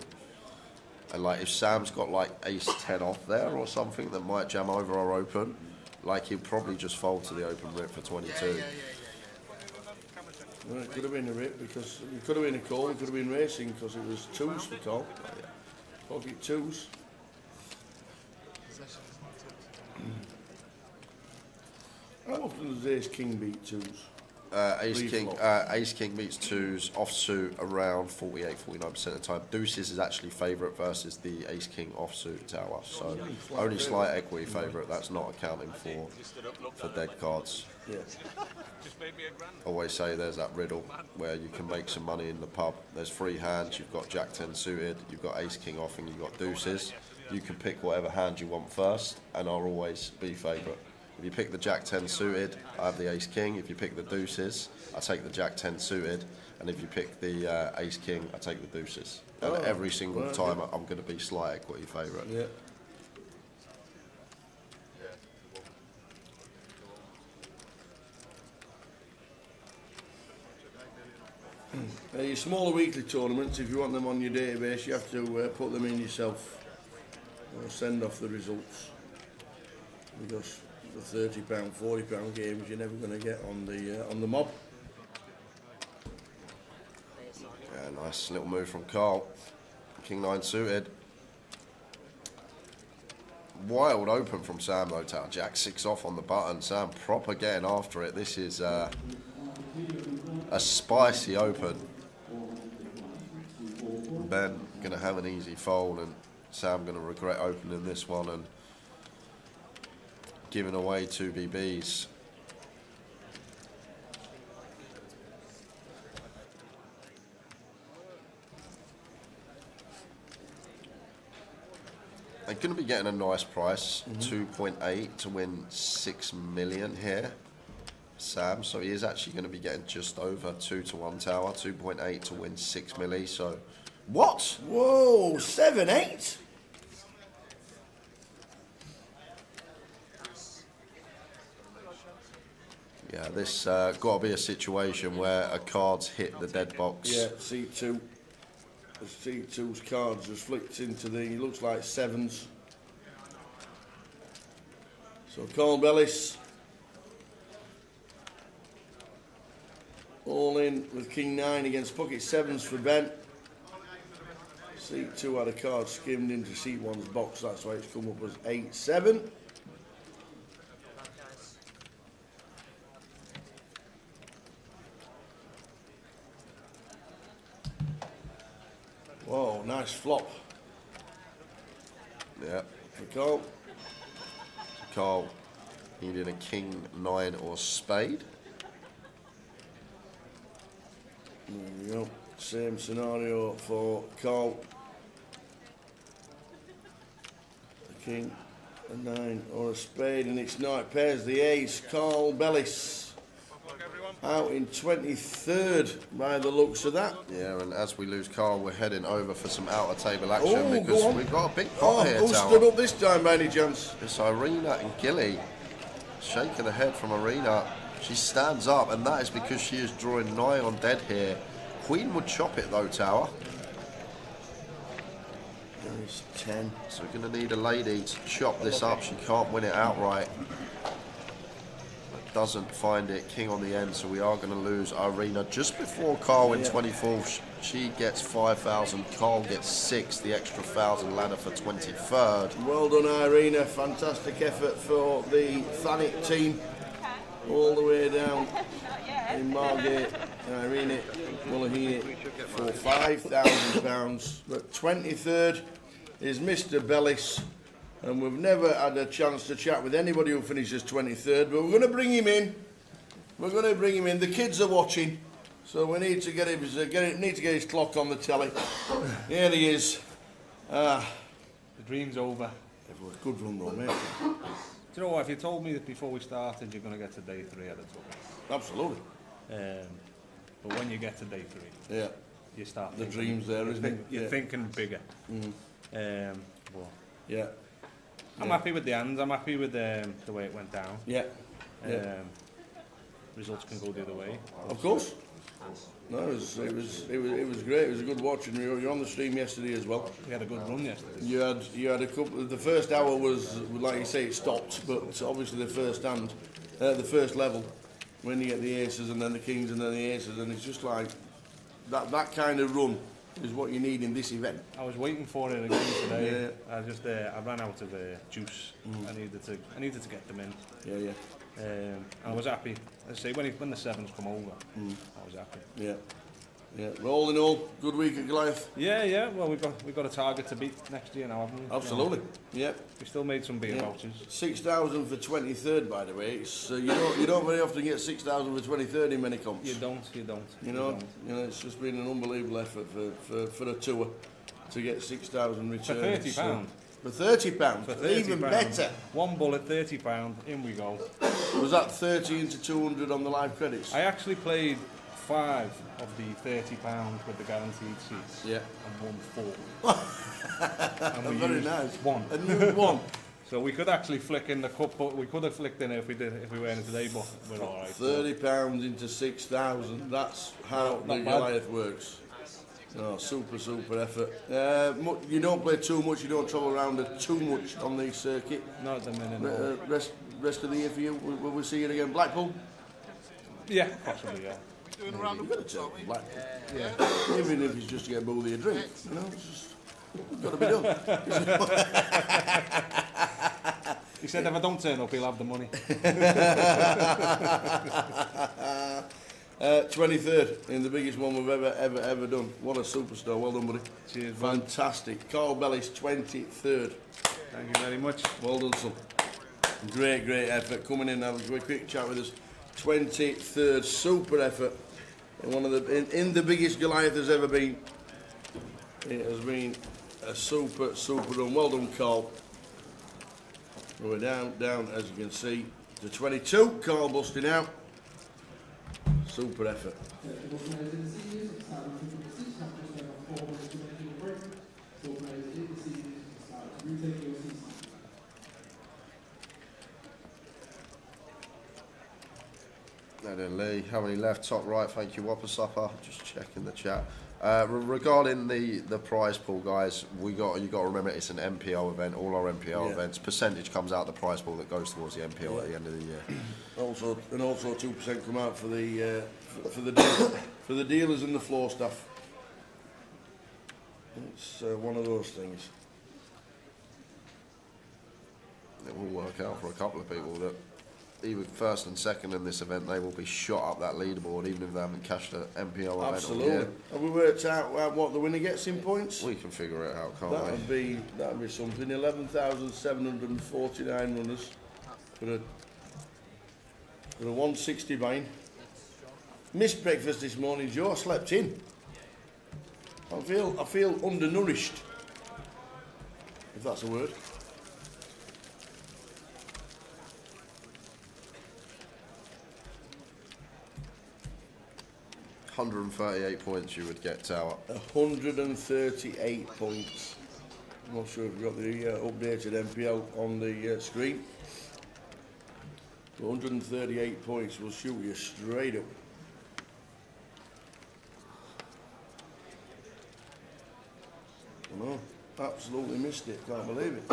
And like, if Sam's got like ace 10 off there or something that might jam over our open, like he'll probably just fold to the open rip for 22. Well, it could have been a rip because it could have been a call, it could have been racing because it was 2s for call. Pocket 2s. often does Ace King beat twos? Ace King beats twos, offsuit around 48-49% of the time. Deuces is actually favourite versus the Ace King offsuit tower, so only slight equity favourite. That's not accounting for dead cards. Yeah. Always say there's that riddle where you can make some money in the pub. There's three hands. You've got Jack 10 suited, you've got Ace King off, and you've got deuces. You can pick whatever hand you want first, and I'll always be favourite. If you pick the Jack 10 suited, I have the Ace King. If you pick the deuces, I take the Jack 10 suited. And if you pick the Ace King, I take the deuces. And every single time I'm going to be slight equity favourite. Yeah. Your smaller weekly tournaments, if you want them on your database, you have to put them in yourself or send off the results, because the £30, £40 games you're never going to get on the mob. Yeah, nice little move from Carl. King 9 suited. Wild open from Sam though, Tower. Jack 6 off on the button. Sam proper getting after it. This is a spicy open. Ben gonna have an easy fold, and Sam gonna regret opening this one and giving away 2 BBs. They're going to be getting a nice price, 2.8 to win 6 million here, Sam. So he is actually going to be getting just over 2-to-1 tower, 2.8 to win 6 milli. So, what? Whoa, 7-8? Yeah, this got to be a situation where a card's hit the dead box. Yeah, C2. The C2's cards just flicked into the, looks like 7s. So Carl Bellis all in with King 9 against pocket 7s for Ben. C2 had a card skimmed into C1's box, that's why it's come up as 8-7. Whoa, nice flop. Yeah. For Carl. Carl needing a King 9 or spade. There we go. Same scenario for Carl. A King, a 9 or a spade, and it's not. It pairs the ace. Carl Bellis out in 23rd by the looks of that. Yeah, and as we lose Carl, we're heading over for some outer table action because we've got a big pot here. Who stood up this time by any chance? It's Arena and Gilly shaking her head from Arena. She stands up, and that is because she is drawing 9 on dead here. Queen would chop it though, Tower. There's 10. So we're going to need a lady to chop this up. She can't win it outright. Doesn't find it. King on the end, so we are going to lose Irina just before Carl in 24th. She gets 5,000. Carl gets 6. The extra 1,000 ladder for 23rd. Well done, Irina. Fantastic effort for the Thanet team. All the way down in Margate. Irina Mullahini for £5,000. But 23rd is Mr. Bellis. And we've never had a chance to chat with anybody who finishes 23rd, but we're going to bring him in. We're going to bring him in. The kids are watching, so we need to get his clock on the telly. Here he is. The dream's over. Good run, though, mate. Do you know what? If you told me that before we started you're going to get to day 3, I'd have took it. Absolutely. But when you get to day 3, yeah, you start. The dream's there, isn't it? You're thinking bigger. Yeah. I'm happy with the hands. I'm happy with the way it went down. Yeah. Results can go the other way. Of course. No, it was great. It was a good watch, and you were on the stream yesterday as well. We had a good run yesterday. You had a couple. The first hour was, like you say, it stopped, but obviously the first hand, the first level, when you get the aces and then the kings and then the aces, and it's just like that kind of run is what you need in this event. I was waiting for it again today. I just I ran out of juice. I needed to get them in. Yeah. And I was happy. As I say, when the sevens come over, I was happy. Yeah. But all in all, good week at Goliath. Yeah. Well, we've got a target to beat next year now, haven't we? Absolutely. Yeah. We still made some beer vouchers. 6,000 for 23rd, by the way. It's you don't very often get 6,000 for 23rd in many comps. You don't. You know, it's just been an unbelievable effort for a tour to get 6,000 returns. For £30. For £30. For £30. Even better. One bullet, £30. In we go. Was that 30 into 200 on the live credits? I actually played 5 of the £30 with the guaranteed seats. Yeah. And won 4. And we very used nice. 1. And you won. So we could actually flick in the cup, but we could have flicked in it if we were in it today, but we're all right. £30 into 6,000. That's how the Goliath works. Oh, super effort. You don't play too much. You don't travel around too much on the circuit. Not at the minute. No. Rest of the year for you. Will we see it again? Blackpool? Yeah, possibly. Yeah. Doing around the Blackpool. Yeah. Even if it's just to get a boozy a drink, you know, it's just got to be done. He said if I don't turn up, he'll have the money. 23rd in the biggest one we've ever done. What a superstar. Well done, buddy. Cheers, fantastic. Carl Bellis, 23rd. Thank you very much. Well done, son. Great effort. Coming in, have a quick chat with us. 23rd, super effort. In the biggest Goliath there's ever been. It has been a super run. Well done, Carl. We're down, as you can see, to 22. Carl busting out. Super effort. And then Lee, how many left? Top right, thank you, Whopper Supper. Just checking the chat. Regarding the prize pool, guys, you got to remember it's an MPO event. All our MPO events, percentage comes out the prize pool that goes towards the MPO at the end of the year. Also 2% come out for the for the dealers and the floor staff. It's one of those things. It will work out for a couple of people that either first and second in this event, they will be shot up that leaderboard even if they haven't cashed an MPO event all Absolutely. year. Have we worked out what the winner gets in points? We can figure it out, can't we? That'd be something. 11,749 runners for a 160 bine. Missed breakfast this morning, Joe. I slept in. I feel undernourished, if that's a word. £138 points you would get, Tower. 138 points. I'm not sure if we've got the updated MPL on the screen. 138 points will shoot you straight up. I know, absolutely missed it, can't believe it.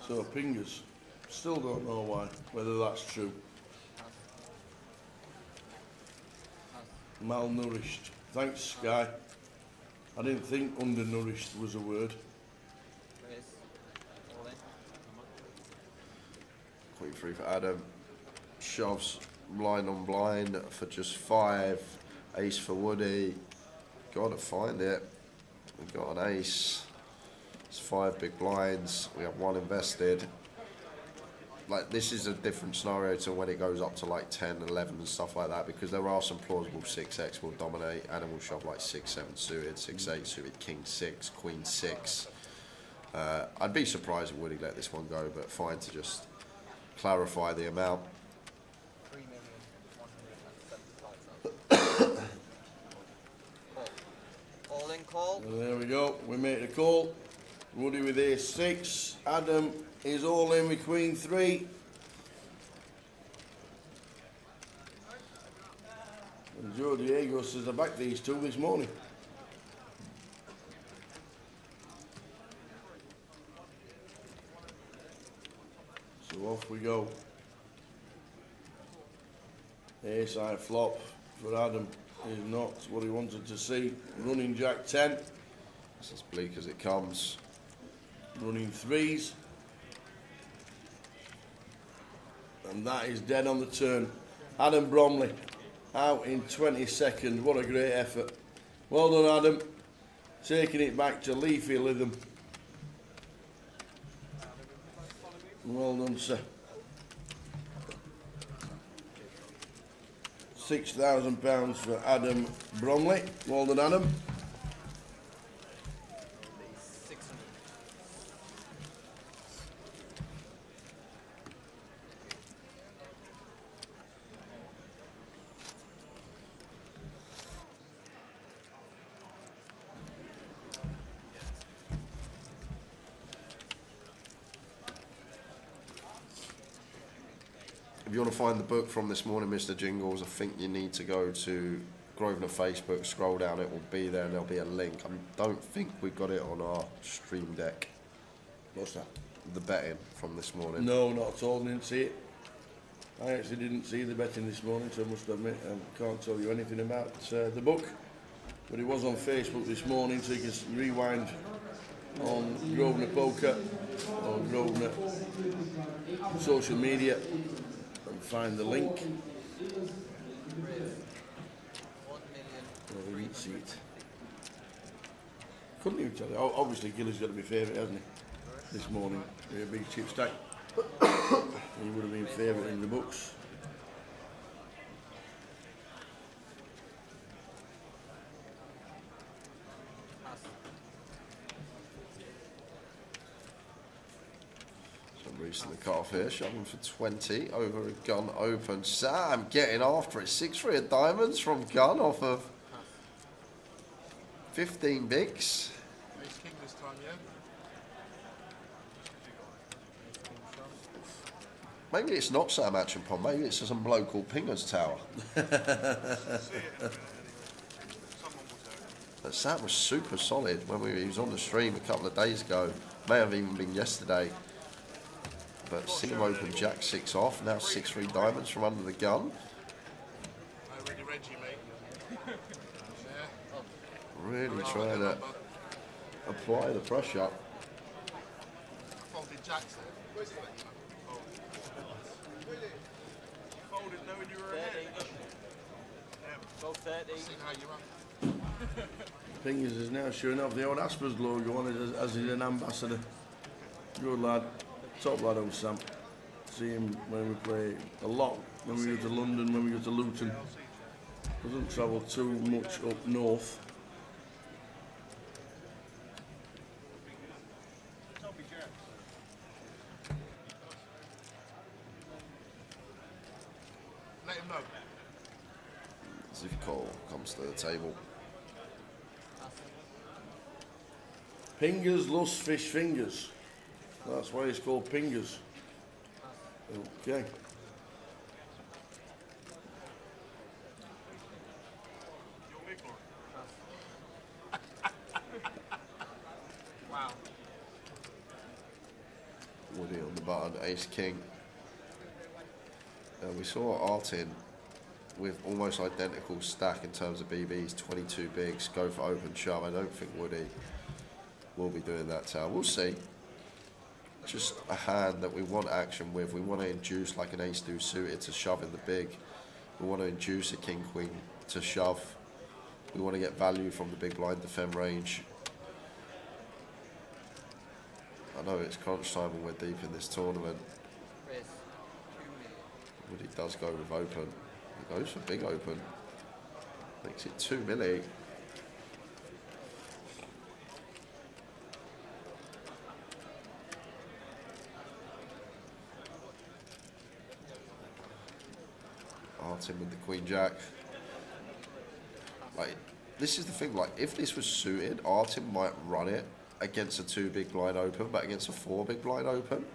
So Pingers, still don't know whether that's true. Malnourished. Thanks, Sky. I didn't think undernourished was a word. Queen 3 for Adam. Shoves blind on blind for just 5. Ace for Woody. Gotta find it. We've got an ace. It's 5 big blinds. We have 1 invested. Like, this is a different scenario to when it goes up to like 10, 11 and stuff like that, because there are some plausible 6x will dominate. Adam will shove like 6-7 suited, 6-8 suited, king 6, queen 6. I'd be surprised if Woody let this one go, but fine to just clarify the amount. All in call. And there we go. We make the call. Woody with ace 6. Adam is all in with queen 3. And Joe Diego says I backed these two this morning. we go. Ace high flop for Adam is not what he wanted to see. Running Jack 10. It's as bleak as it comes. Running threes. And that is dead on the turn. Adam Bromley out in 20 seconds. What a great effort. Well done, Adam. Taking it back to leafy rhythm. Well done, sir. £6,000 for Adam Bromley. Well done, Adam. If you want to find the book from this morning, Mr. Jingles, I think you need to go to Grosvenor Facebook, scroll down, it will be there, and there'll be a link. I don't think we've got it on our stream deck. What's that? The betting from this morning. No, not at all. Didn't see it. I actually didn't see the betting this morning, so I must admit I can't tell you anything about the book. But it was on Facebook this morning, so you can rewind on Grosvenor Poker or Grosvenor social media and find the link. I didn't see it. Couldn't even tell you. Obviously, Gilly's got to be favourite, hasn't he? This morning, with a big chip stack. He would have been favourite in the books. Recently cut off here, shoving for 20 over a gun open. Sam getting after it. 6-3 of diamonds from gun off of 15 bigs. King this time, yeah? Maybe it's not Sam Atchinpon, maybe it's some bloke called Pinger's Tower. But Sam was super solid when he was on the stream a couple of days ago. May have even been yesterday. But see him open Jack 6 off, now 6-3 diamonds from under the gun. Really trying to apply the pressure. Folded Jacks there. Where's he? Folded knowing you were ahead. 12:30. See how you are. Fingers is now showing off the old Aspers logo on it as he's an ambassador. Good lad. Top lad, old Sam. See him when we play a lot, when we go to London, when we go to Luton. Doesn't travel too much up north. Let him know. Zivkol comes to the table. Pingers, lustfish fingers. That's why it's called Pingers. Okay. Wow. Woody on the button, Ace King. We saw Artin with almost identical stack in terms of BBs, 22 bigs, go for open shove. I don't think Woody will be doing that tower. We'll see. Just a hand that we want action with. We want to induce like an ace-2 suited to shove in the big. We want to induce a king-queen to shove. We want to get value from the big blind defend range. I know it's crunch time and we're deep in this tournament. Woody does go with open. He goes for big open. Makes it 2 milli. Artin with the Queen Jack. Like, this is the thing, like, if this was suited, Artin might run it against a 2 big blind open, but against a 4 big blind open,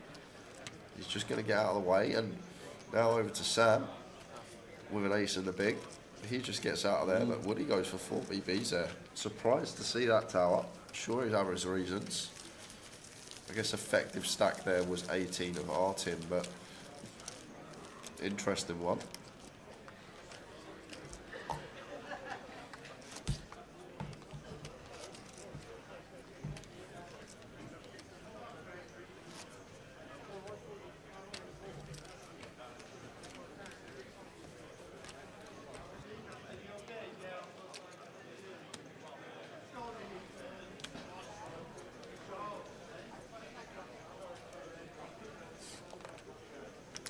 he's just going to get out of the way. And now over to Sam with an ace in the big. He just gets out of there, but Woody goes for 4 BBs there. Surprised to see that tower. Sure he'd have his reasons. I guess effective stack there was 18 of Artin, but interesting one.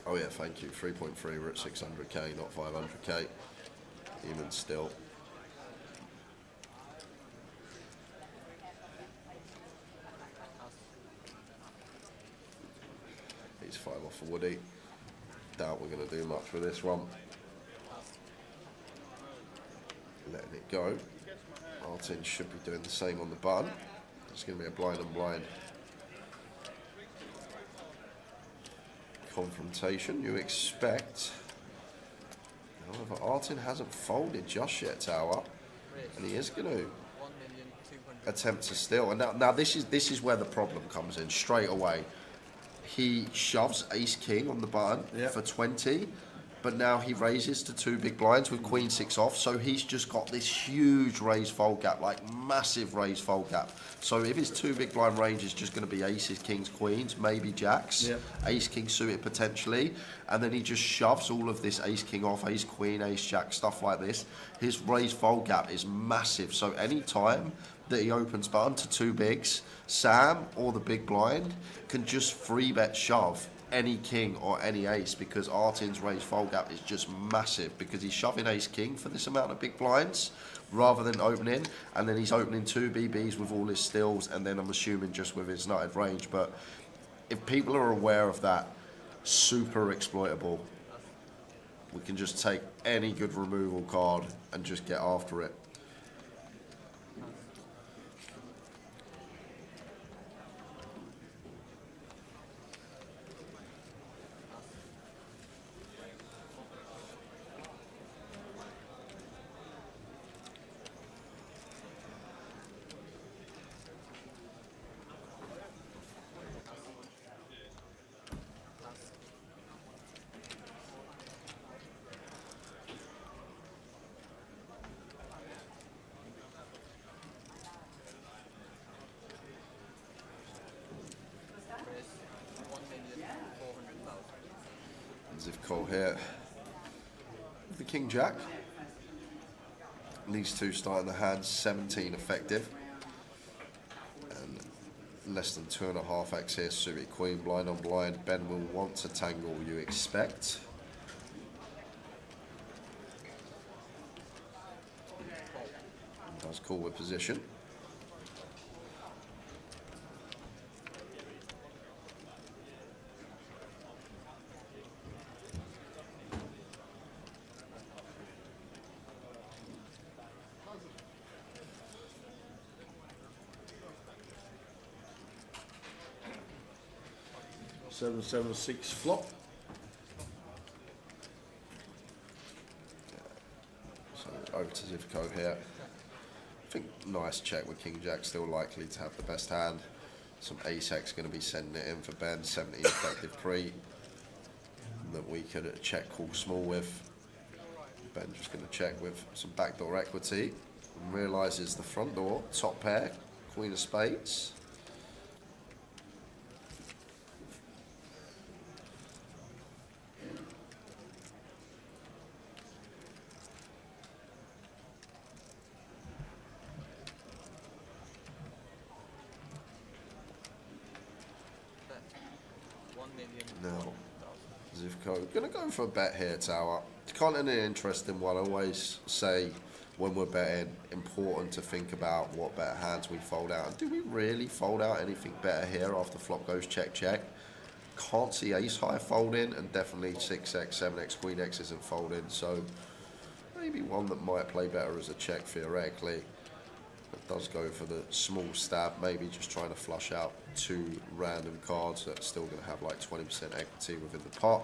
Oh yeah, thank you. 3.3, we're at 600k, not 500k. Even still. He's 5 off for Woody. Doubt we're going to do much with this one. Letting it go. Martin should be doing the same on the button. It's going to be a blind and blind confrontation, you expect. However, Artin hasn't folded just yet, Tower, and he is going to attempt to steal. And now this is where the problem comes in straight away. He shoves Ace King on the button for 20, but now he raises to 2 big blinds with Queen 6 off, so he's just got this huge raise fold gap, like massive raise fold gap. So if his 2 big blind range is just going to be aces, kings, queens, maybe jacks, ace king suited potentially, and then he just shoves all of this ace king off, ace queen, ace jack, stuff like this, his raise fold gap is massive. So any time that he opens button to 2 bigs, Sam or the big blind can just free bet shove any king or any ace, because Artin's raise fold gap is just massive, because he's shoving ace king for this amount of big blinds rather than opening, and then he's opening 2 BBs with all his stills, and then I'm assuming just with his nutted range. But if people are aware of that, super exploitable. We can just take any good removal card and just get after it. Zivko here with the King Jack. These two starting the hand 17 effective. And less than 2.5x here, suited Queen, blind on blind. Ben will want to tangle, you expect. And does call with position. Seven, 7, 6 flop. So over to Zivko here. I think nice check with King Jack, still likely to have the best hand. Some ace X going to be sending it in for Ben, 17 effective pre. That we could check call small with. Ben just going to check with some backdoor equity. And realises the front door, top pair, Queen of Spades. Now, Zivko, gonna go for a bet here, Tower. It's kind of an interesting one. I always say when we're betting, important to think about what better hands we fold out. And do we really fold out anything better here after flop goes check, check? Can't see ace high folding, and definitely 6x, 7x, queen x isn't folding. So maybe one that might play better as a check theoretically. It does go for the small stab, maybe just trying to flush out 2 random cards that's still going to have like 20% equity within the pot.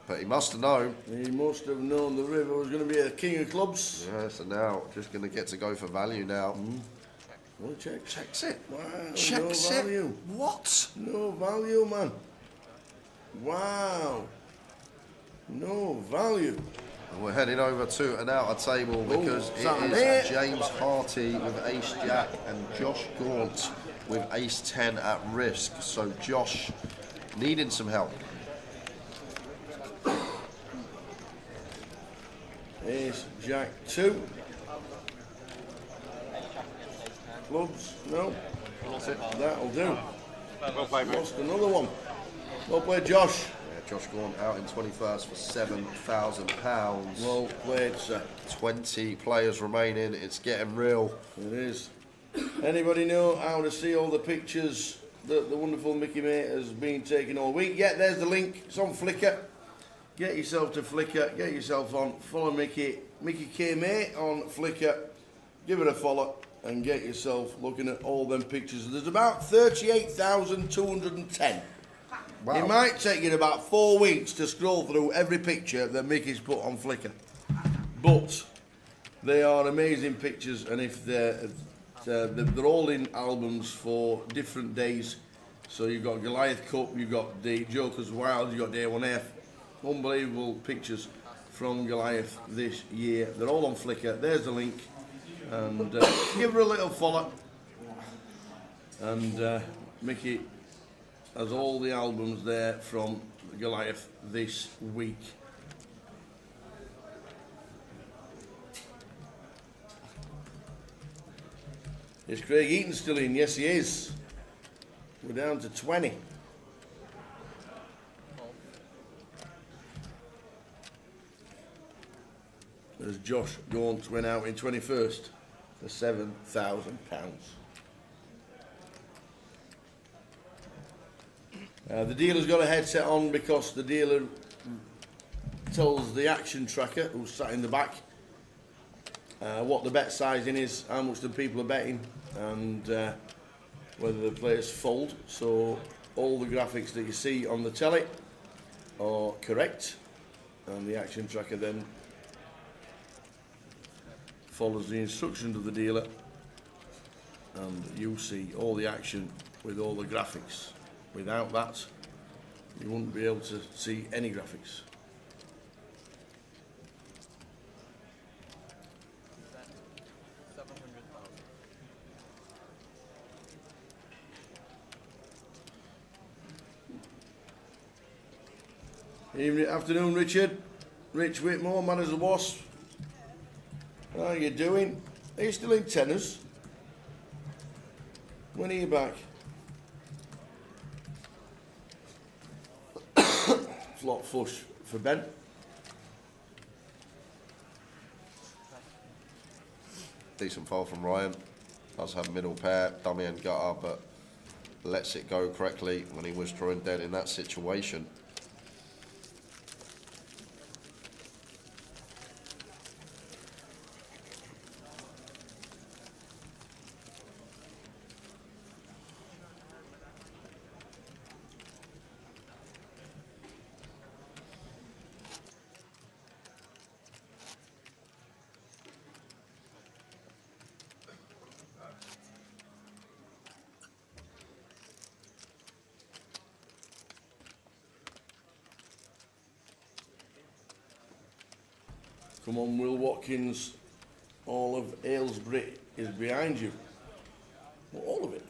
But he must have known. He must have known the river was going to be a king of clubs. Yeah, so now just going to get to go for value now. What check? Checks it. Wow, Checks no it. value. What? No value, man. Wow. No value. And we're heading over to an outer table because it Saturday. is James Harty with Ace Jack and Josh Gaunt with Ace 10 at risk. So Josh needing some help. Ace Jack 2. Clubs, no. That'll do. Lost another one. Well played, Josh. Yeah, Josh Gaunt out in 21st for £7,000. Well played, sir. 20 players remaining. It's getting real. It is. Anybody know how to see all the pictures that the wonderful Mickey Mate has been taking all week? Yeah, there's the link. It's on Flickr. Get yourself to Flickr. Get yourself on. Follow Mickey K Mate on Flickr. Give it a follow and get yourself looking at all them pictures. There's about 38,210. Wow. It might take you about 4 weeks to scroll through every picture that Mickey's put on Flickr. But they are amazing pictures, and if they're all in albums for different days. So you've got Goliath Cup, you've got the Joker's Wild, you've got the A1F. Unbelievable pictures from Goliath this year. They're all on Flickr. There's the link. And give her a little follow. And Mickey has all the albums there from Goliath this week. Is Craig Eaton still in? Yes, he is. We're down to 20. As Josh Gaunt went out in 21st for £7,000. The dealer's got a headset on because the dealer tells the action tracker, who's sat in the back, what the bet sizing is, how much the people are betting, and whether the players fold. So all the graphics that you see on the telly are correct, and the action tracker then follows the instructions of the dealer, and you see all the action with all the graphics. Without that, you wouldn't be able to see any graphics. Evening, afternoon, Richard. Rich Whitmore, man as a wasp. How are you doing? Are you still in tennis? When are you back? Flop fush for Ben. Decent foul from Ryan. Does have middle pair, dummy and gutter, but lets it go correctly when he was drawing dead in that situation. Come on, Will Watkins. All of Aylesbury is behind you. Well, all of it.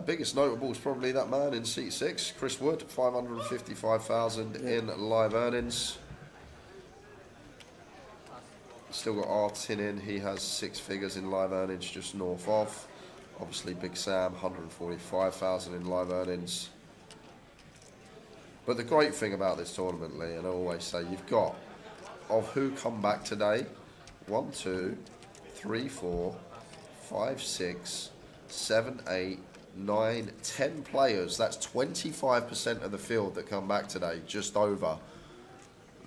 Biggest notable is probably that man in seat 6, Chris Wood, 555,000 in live earnings. Still got Artin in, he has 6 figures in live earnings just north of. Obviously Big Sam, 145,000 in live earnings. But the great thing about this tournament, Lee, and I always say, you've got, of who come back today, 1, 2, 3, 4, 5, 6, 7, 8, 9, 10 players. That's 25% of the field that come back today, just over,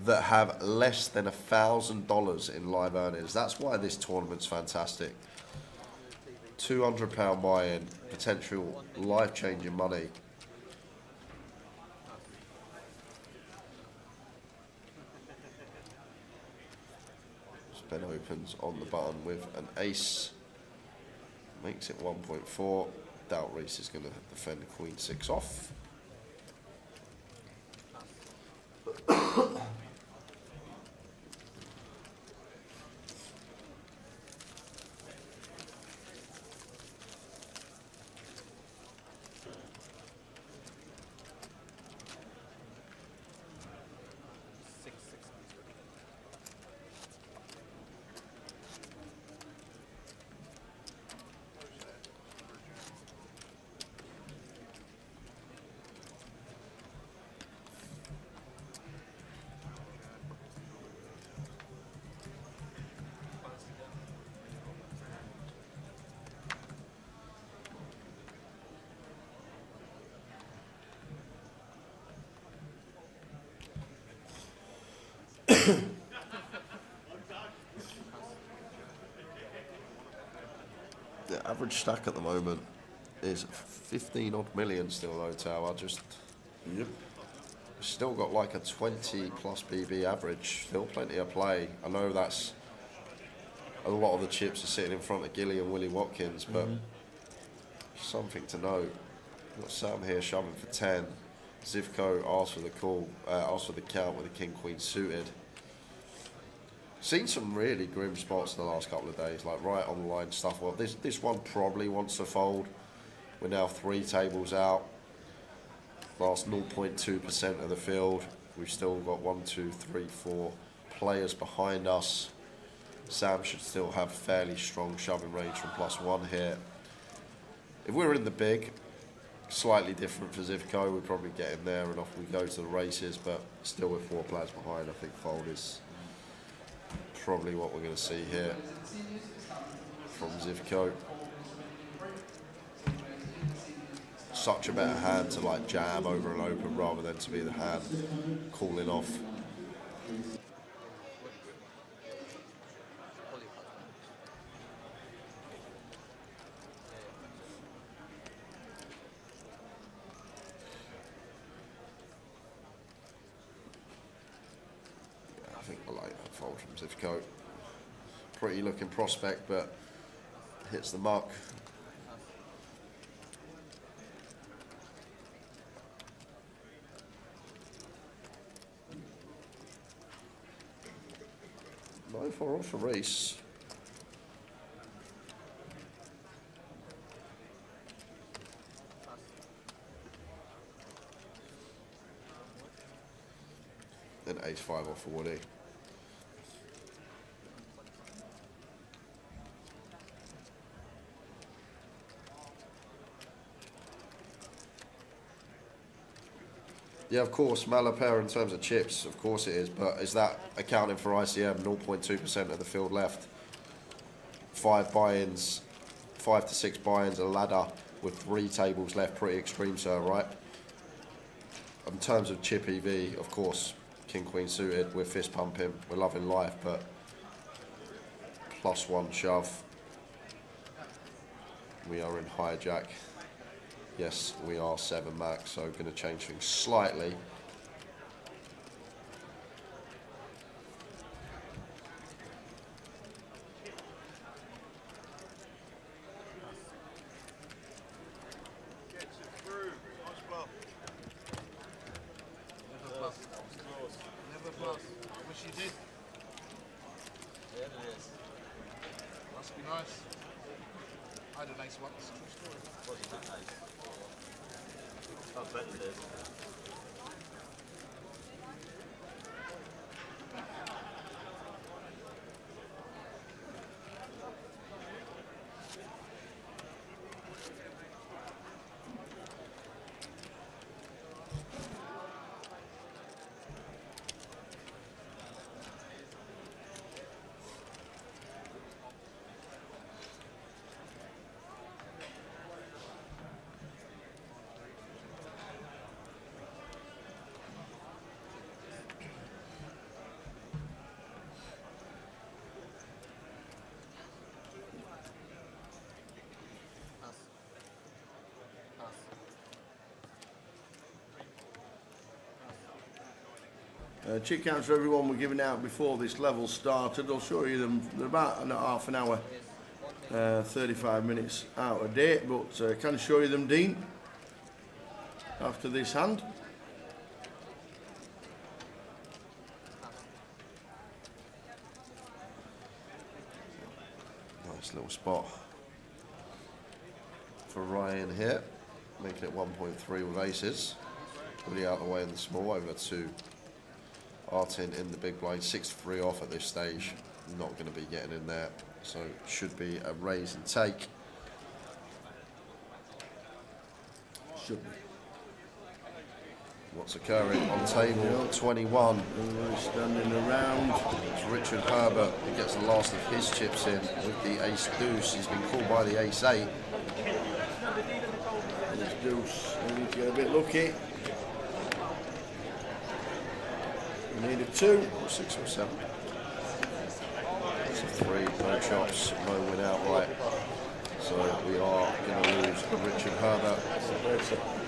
that have less than $1,000 in live earnings. That's why this tournament's fantastic. £200 buy-in, potential life-changing money. Ben opens on the button with an ace, makes it 1.4. doubt Reese is going to defend Queen 6 off. The average stack at the moment is 15 odd million still though, Tower. Just still got like a 20 plus BB average. Still plenty of play. I know that's a lot of the chips are sitting in front of Gilly and Willie Watkins, but something to note. Got Sam here shoving for 10. Zivko asked for the call, asked for the count with the King Queen suited. Seen some really grim spots in the last couple of days, like right on the line stuff. Well, this one probably wants to fold. We're now 3 tables out. Last 0.2% of the field. We've still got 1, 2, 3, 4 players behind us. Sam should still have fairly strong shoving range from +1 here. If we're in the big, slightly different for Zivko. We'd probably get in there and off we go to the races, but still with 4 players behind, I think fold is probably what we're going to see here from Zivko. Such a better hand to like jam over and open rather than to be the hand calling off. I think I like that fold from Zivko. Pretty looking prospect, but hits the mark. No 4 off for Reese. Then ace-5 off for Woody. Yeah, of course, Malapair in terms of chips, of course it is, but is that accounting for ICM? 0.2% of the field left. 5 buy-ins, 5 to 6 buy-ins, a ladder with 3 tables left, pretty extreme, sir, right? In terms of chip EV, of course, King Queen suited, we're fist pumping, we're loving life, but +1 shove. We are in hijack. Yes, we are 7 max, so going to change things slightly. Must be nice. I had a nice one. It's a true story. Wasn't that nice? I bet it is. Chip counts for everyone were given out before this level started. I'll show you them. They're about half an hour 35 minutes out of date, but can show you them, Dean, after this hand. Nice little spot for Ryan here, making it 1.3 with aces. Really out the way in the small, over to Artin in the big blind. 6-3 off at this stage, not going to be getting in there, so should be a raise and take. Should be. What's occurring on table 21? Everybody's standing around. It's Richard Herbert who gets the last of his chips in with the ace deuce. He's been called by the ace 8. Ace deuce. We need to get a bit lucky. We need a 2. Or 6 or 7. It's a 3, no chops, no win outright. So we are going to lose Richard Herbert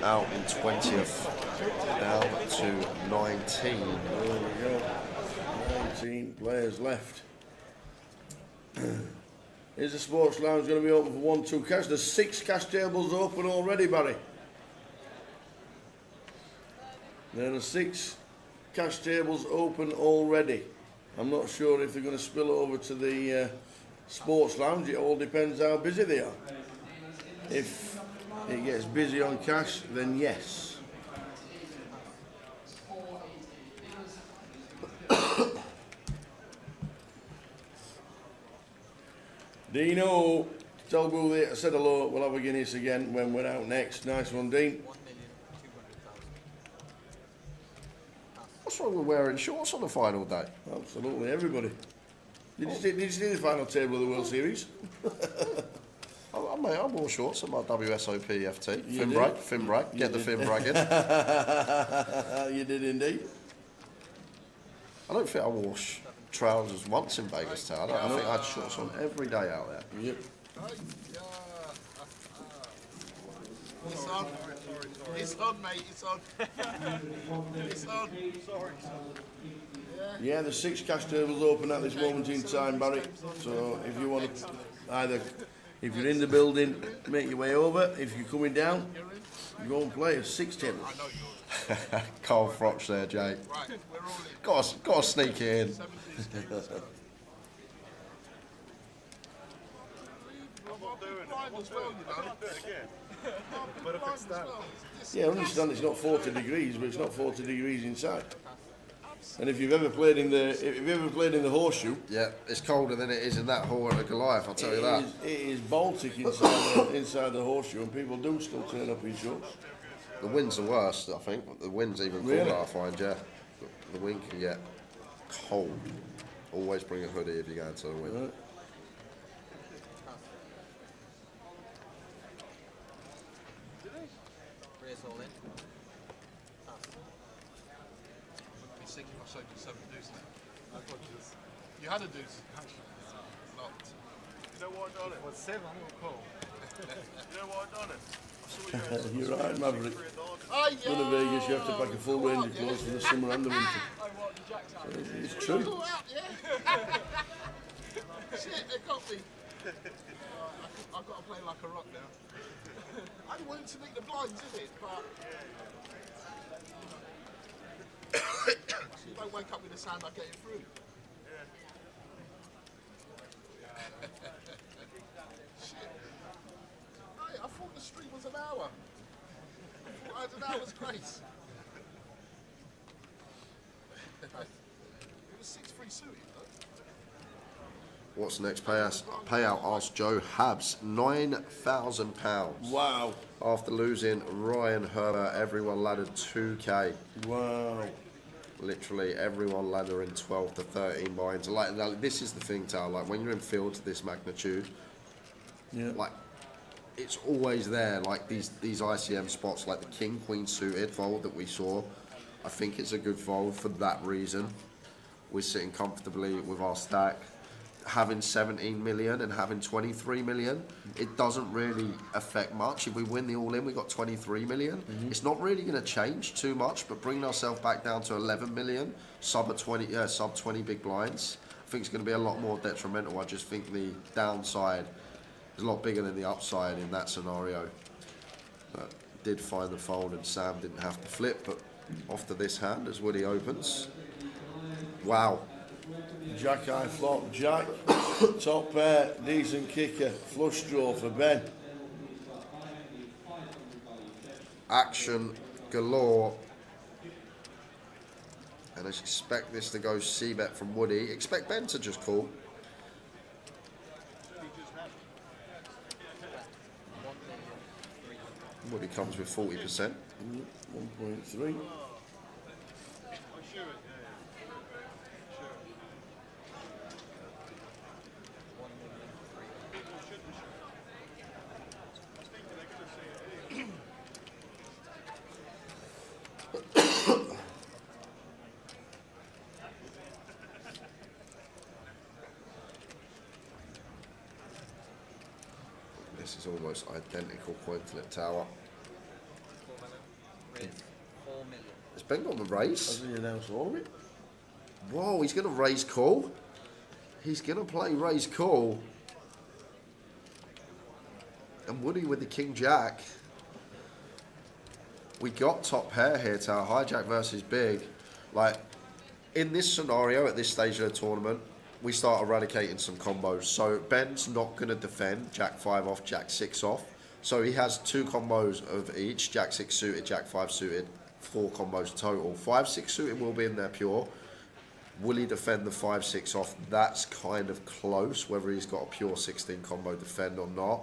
out in 20th, down to 19. There we go. 19 players left. Is the sports lounge going to be open for 1-2 cash? There's 6 cash tables open already, Barry. There are 6 cash tables open already. I'm not sure if they're going to spill over to the sports lounge. It all depends how busy they are. If it gets busy on cash, then yes. Dino, tell Boo that I said hello. We'll have a Guinness again when we're out next. Nice one, Dean. What's wrong with wearing shorts on the final day? Absolutely, everybody. Did you see the final table of the World Series? I wore shorts at my WSOP FT. You Fin did? brag, fin brag. Get the fin brag in. You did indeed. I don't think I wore trousers once in Vegas Town. I think I had shorts on every day out there. Yep. It's on. It's on, mate. It's on. It's on. Sorry. Yeah, there's 6 cash tables open at this moment in time, Barry. So if you want to either, if you're in the building, make your way over. If you're coming down, you go and play. There's 6 tables. Carl Froch there, Jake. Got to sneak it in. Yeah, I understand it's not 40 degrees, but it's not 40 degrees inside. And if you've ever played in the horseshoe, yeah, it's colder than it is in that hall at the Goliath. I'll tell you that. It is Baltic inside the horseshoe, and people do still turn up in shorts. The wind's the worst, I think. The wind's even colder, Really? I find, yeah. The wind can get cold. Always bring a hoodie if you go into the wind. Right. Raise all in. I'd be sick if I showed you 7 deuce now. You had a deuce. Not. You know why I done it? Well, 7, I'm not cool. You know why I done it? You're right, Maverick. Go to Vegas, you have to pack a full range of clothes for the summer and the winter. It's true. Shit, they got me. I've got to play like a rock now. I didn't want him to make the blinds, is it? But you don't wake up with the sound I get it through. Shit. Hey, I thought the stream was an hour. I had an hour's grace. It was 6-3 suited, though. What's the next payout? Asked Joe Habs. £9,000. Wow. After losing Ryan Herbert, everyone laddered 2K. Wow. Literally everyone laddering 12 to 13 binds. Like this is the thing, Tal. Like when you're in fields of this magnitude, yeah. Like it's always there. Like these ICM spots, like the King Queen suited fold that we saw. I think it's a good fold for that reason. We're sitting comfortably with our stack. Having 17 million and having 23 million, it doesn't really affect much. If we win the all-in, we got 23 million. It's not really going to change too much, but bringing ourselves back down to 11 million, sub 20 big blinds, I think it's going to be a lot more detrimental. I just think the downside It's a lot bigger than the upside in that scenario. But did find the fold and Sam didn't have to flip, but off to this hand as Woody opens. Wow. Jack high flop, Jack. Top pair, decent kicker. Flush draw for Ben. Action galore. And I expect this to go C-bet from Woody. Expect Ben to just call. Woody comes with 40%. 1.3. This is almost identical coin flip tower. Has Ben got the raise? Has he announced all of it? Whoa, he's going to raise call. He's going to play raise call. And Woody with the King Jack. We got top pair here, Tower. Hijack versus big. Like, in this scenario, at this stage of the tournament, we start eradicating some combos. So Ben's not going to defend Jack 5 off, Jack 6 off. So he has 2 combos of each, Jack 6 suited, Jack 5 suited, 4 combos total. 5-6 suited will be in there pure. Will he defend the 5-6 off? That's kind of close, whether he's got a pure 16 combo defend or not.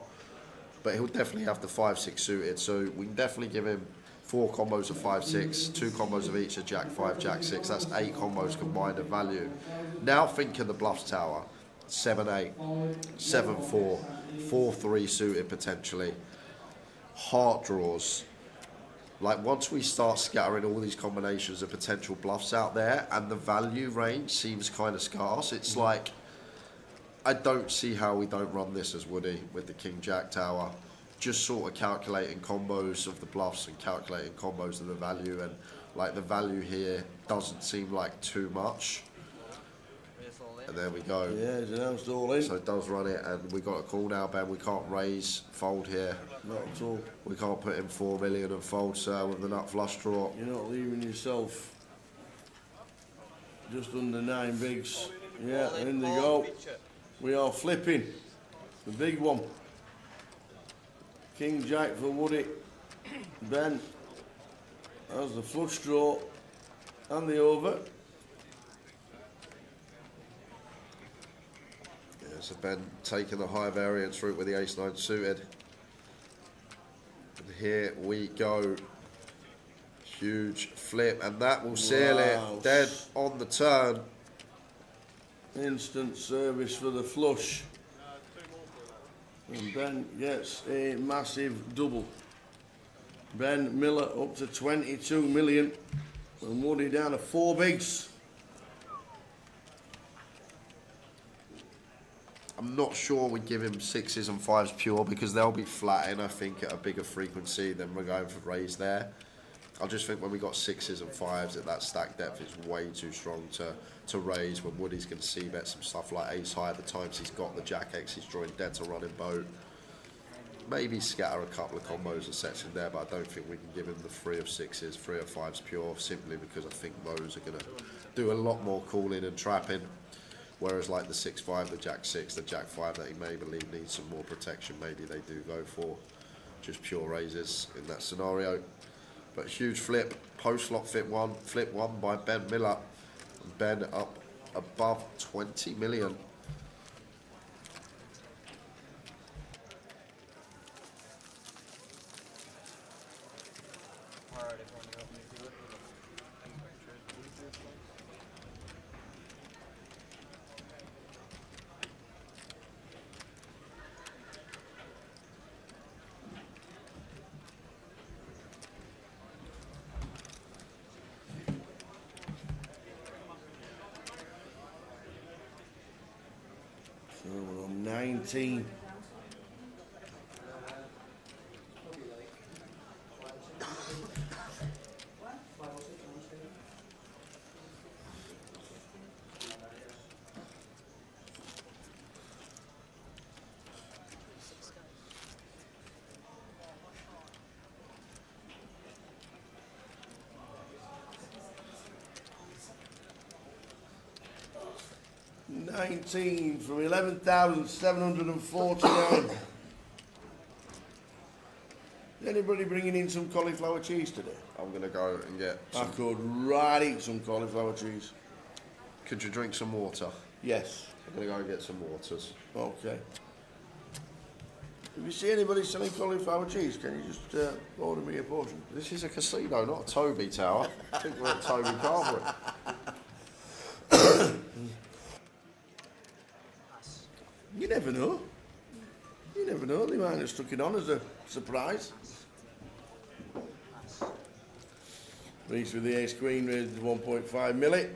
But he'll definitely have the 5-6 suited, so we can definitely give him 4 combos of 5-6, 2 combos of each of Jack 5, Jack 6. That's 8 combos combined of value. Now think of the bluffs tower. 7-8, 7-4, 4-3 suited potentially. Heart draws. Like, once we start scattering all these combinations of potential bluffs out there and the value range seems kind of scarce, it's like, I don't see how we don't run this as Woody with the King Jack tower. Just sort of calculating combos of the bluffs and calculating combos of the value, and like the value here doesn't seem like too much. And there we go. Yeah, it's announced all in. So it does run it, and we got a call now, Ben. We can't raise, fold here. Not at all. We can't put in 4 million and fold, sir, with the nut flush draw. You're not leaving yourself just under 9 bigs. Yeah, in they go. We are flipping. The big one. King Jack for Woody. Ben has the flush draw and the over. Yeah, so Ben taking the high variance route with the ace-9 suited. And here we go. Huge flip, and that will seal it. Dead on the turn. Instant service for the flush. And Ben gets a massive double. Ben Miller up to 22 million. And Woody down to 4 bigs. I'm not sure we give him 6s and 5s pure because they'll be flatting, I think, at a bigger frequency than we're going for raise there. I just think when we got 6s and 5s, that stack depth is way too strong to raise, when Woody's going to see bet some stuff like ace high at the times he's got the Jack X, he's drawing dead to running boat. Maybe scatter a couple of combos and sets in there, but I don't think we can give him the 3 of 6s, 3 of 5s pure, simply because I think those are going to do a lot more calling and trapping. Whereas like the 6-5, the Jack 6, the Jack 5 that he may believe needs some more protection, maybe they do go for just pure raises in that scenario. But huge flip, post-flop flip one by Ben Miller. Ben up above 20 million. So we're on 19. 19 from 11,749. Is anybody bringing in some cauliflower cheese today? I'm going to go and get I could right eat some cauliflower cheese. Could you drink some water? Yes. I'm going to go and get some waters. Okay. If you see anybody selling cauliflower cheese, can you just order me a portion? This is a casino, not a Toby Tower. I think we're at Toby Carvery. You never know. You never know. They might have stuck it on as a surprise. Reese with the ace queen raised to 1.5 milli.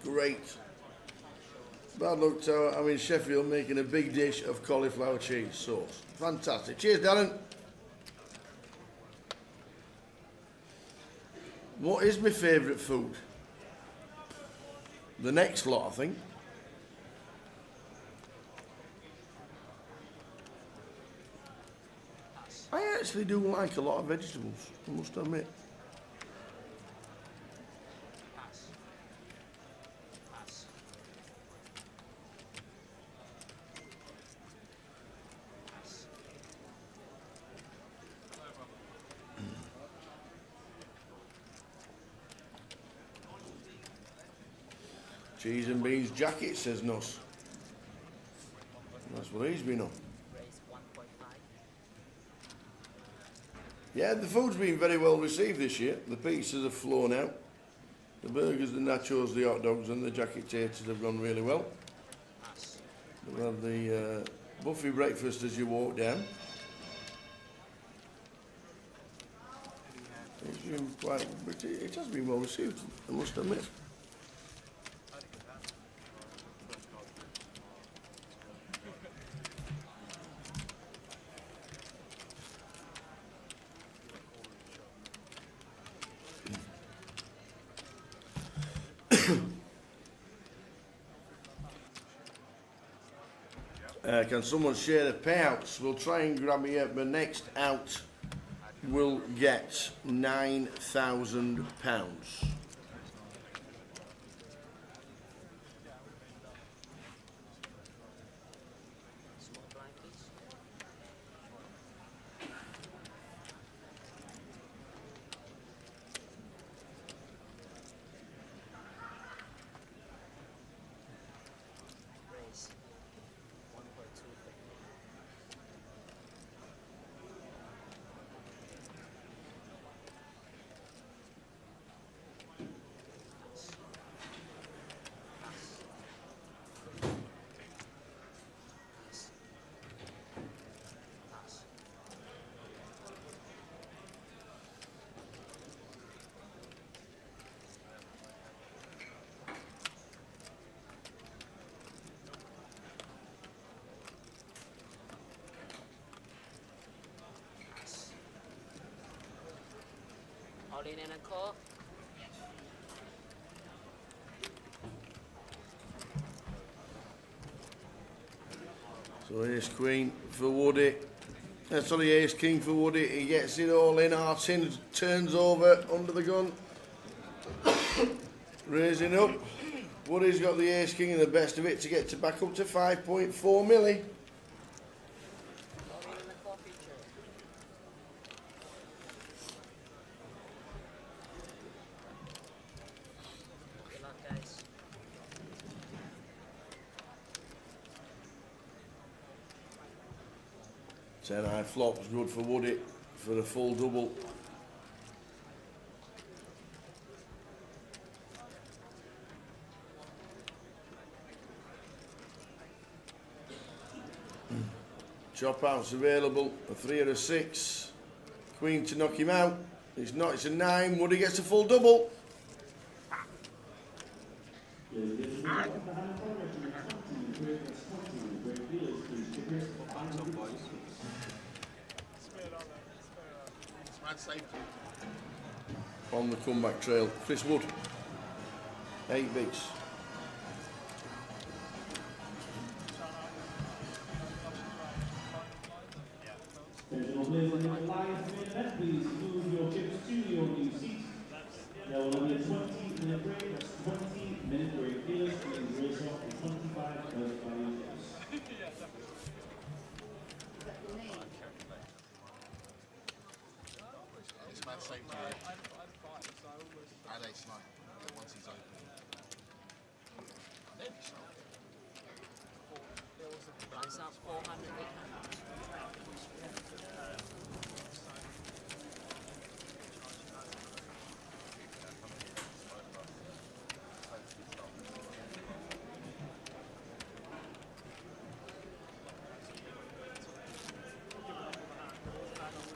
Great. Bad luck, Tower. I'm in Sheffield making a big dish of cauliflower cheese sauce. Fantastic. Cheers, Darren. What is my favourite food? The next lot, I think. I actually do like a lot of vegetables, I must admit. Cheese and beans jacket, says Nuss. That's what he's been on. Yeah, the food's been very well received this year. The pizzas have flown out. The burgers, the nachos, the hot dogs and the jacket taters have gone really well. We'll have the buffet breakfast as you walk down. It's been quite, it has been well received, I must admit. Can someone share the payouts? We'll try and grab me up. The next out will get £9,000. Aran and Carl. So ace queen for Woody. Sorry, ace king for Woody. He gets it all in. Artin turns over under the gun. Raising up. Woody's got the ace king and the best of it to get to back up to 5.4 milli. Ten high flops, good for Woody for the full double. Chop out's available. A 3 or a 6. Queen to knock him out. It's not, it's a 9. Woody gets a full double. On the comeback trail, Chris Wood. 8 beats. Please move your chips to your new seat. There will be a 20-minute break. That's 20-minute break. Dealers, please race off in 25 first by your chips. This man saved you. And they snipe once he's open. Then he shot. Price up 400.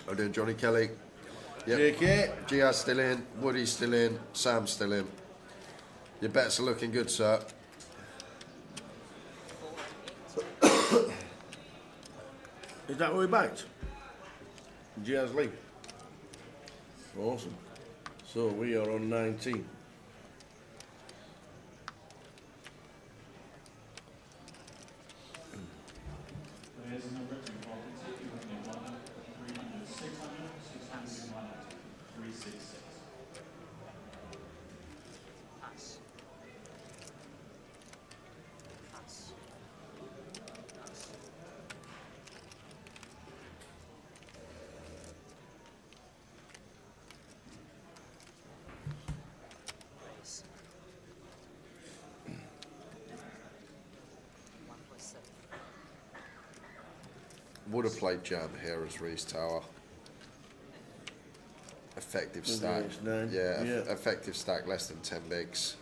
I'm doing Johnny Kelly. Yep. JK. Gia's still in. Woody's still in. Sam's still in. Your bets are looking good, sir. Is that what we backed? Gia's Lee. Awesome. So we are on 19. There's a number 242, 201, 300, 600, 601, 366. Pass. Pass. Pass. Race. 1+7. Would have played jam here as Reese Tower. Effective Okay, stack. it's 9. Yeah, Yeah. effective stack, less than 10 bigs.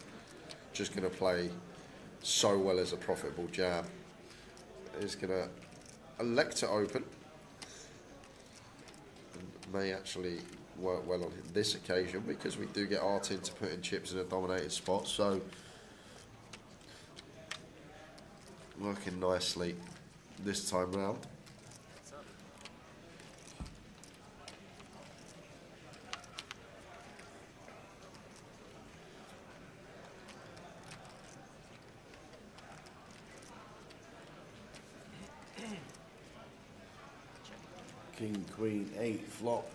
Just going to play so well as a profitable jam. Is going to elect to open. And may actually work well on this occasion because we do get Artin to put in chips in a dominated spot. So working nicely this time round. King, Queen, 8 flop.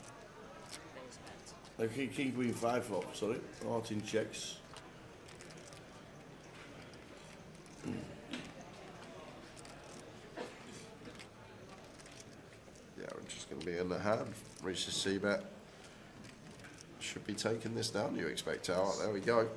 Okay, King, Queen, 5 flop, sorry. Martin checks. Yeah, we're just going to be in the hand. Reaches C-bet. Should be taking this down, you expect, Tower. There we go.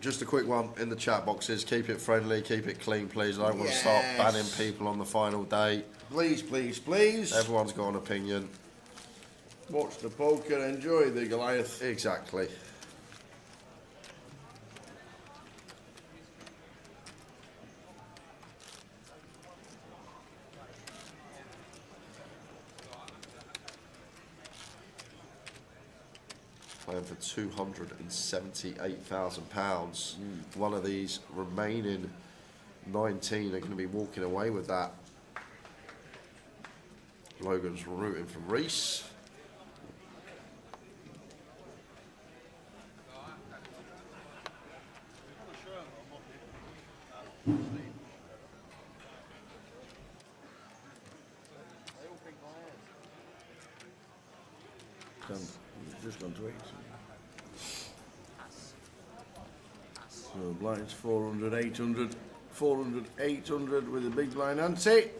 Just a quick one in the chat boxes. Keep it friendly, keep it clean, please. I don't want to start banning people on the final day. Please, please, please. Everyone's got an opinion. Watch the poker, enjoy the Goliath. Exactly. Playing for £278,000. One of these remaining 19 are going to be walking away with that. Logan's rooting for Reese. Just gone to 8. So blinds 400, 800, 400, 800 with a big blind ante.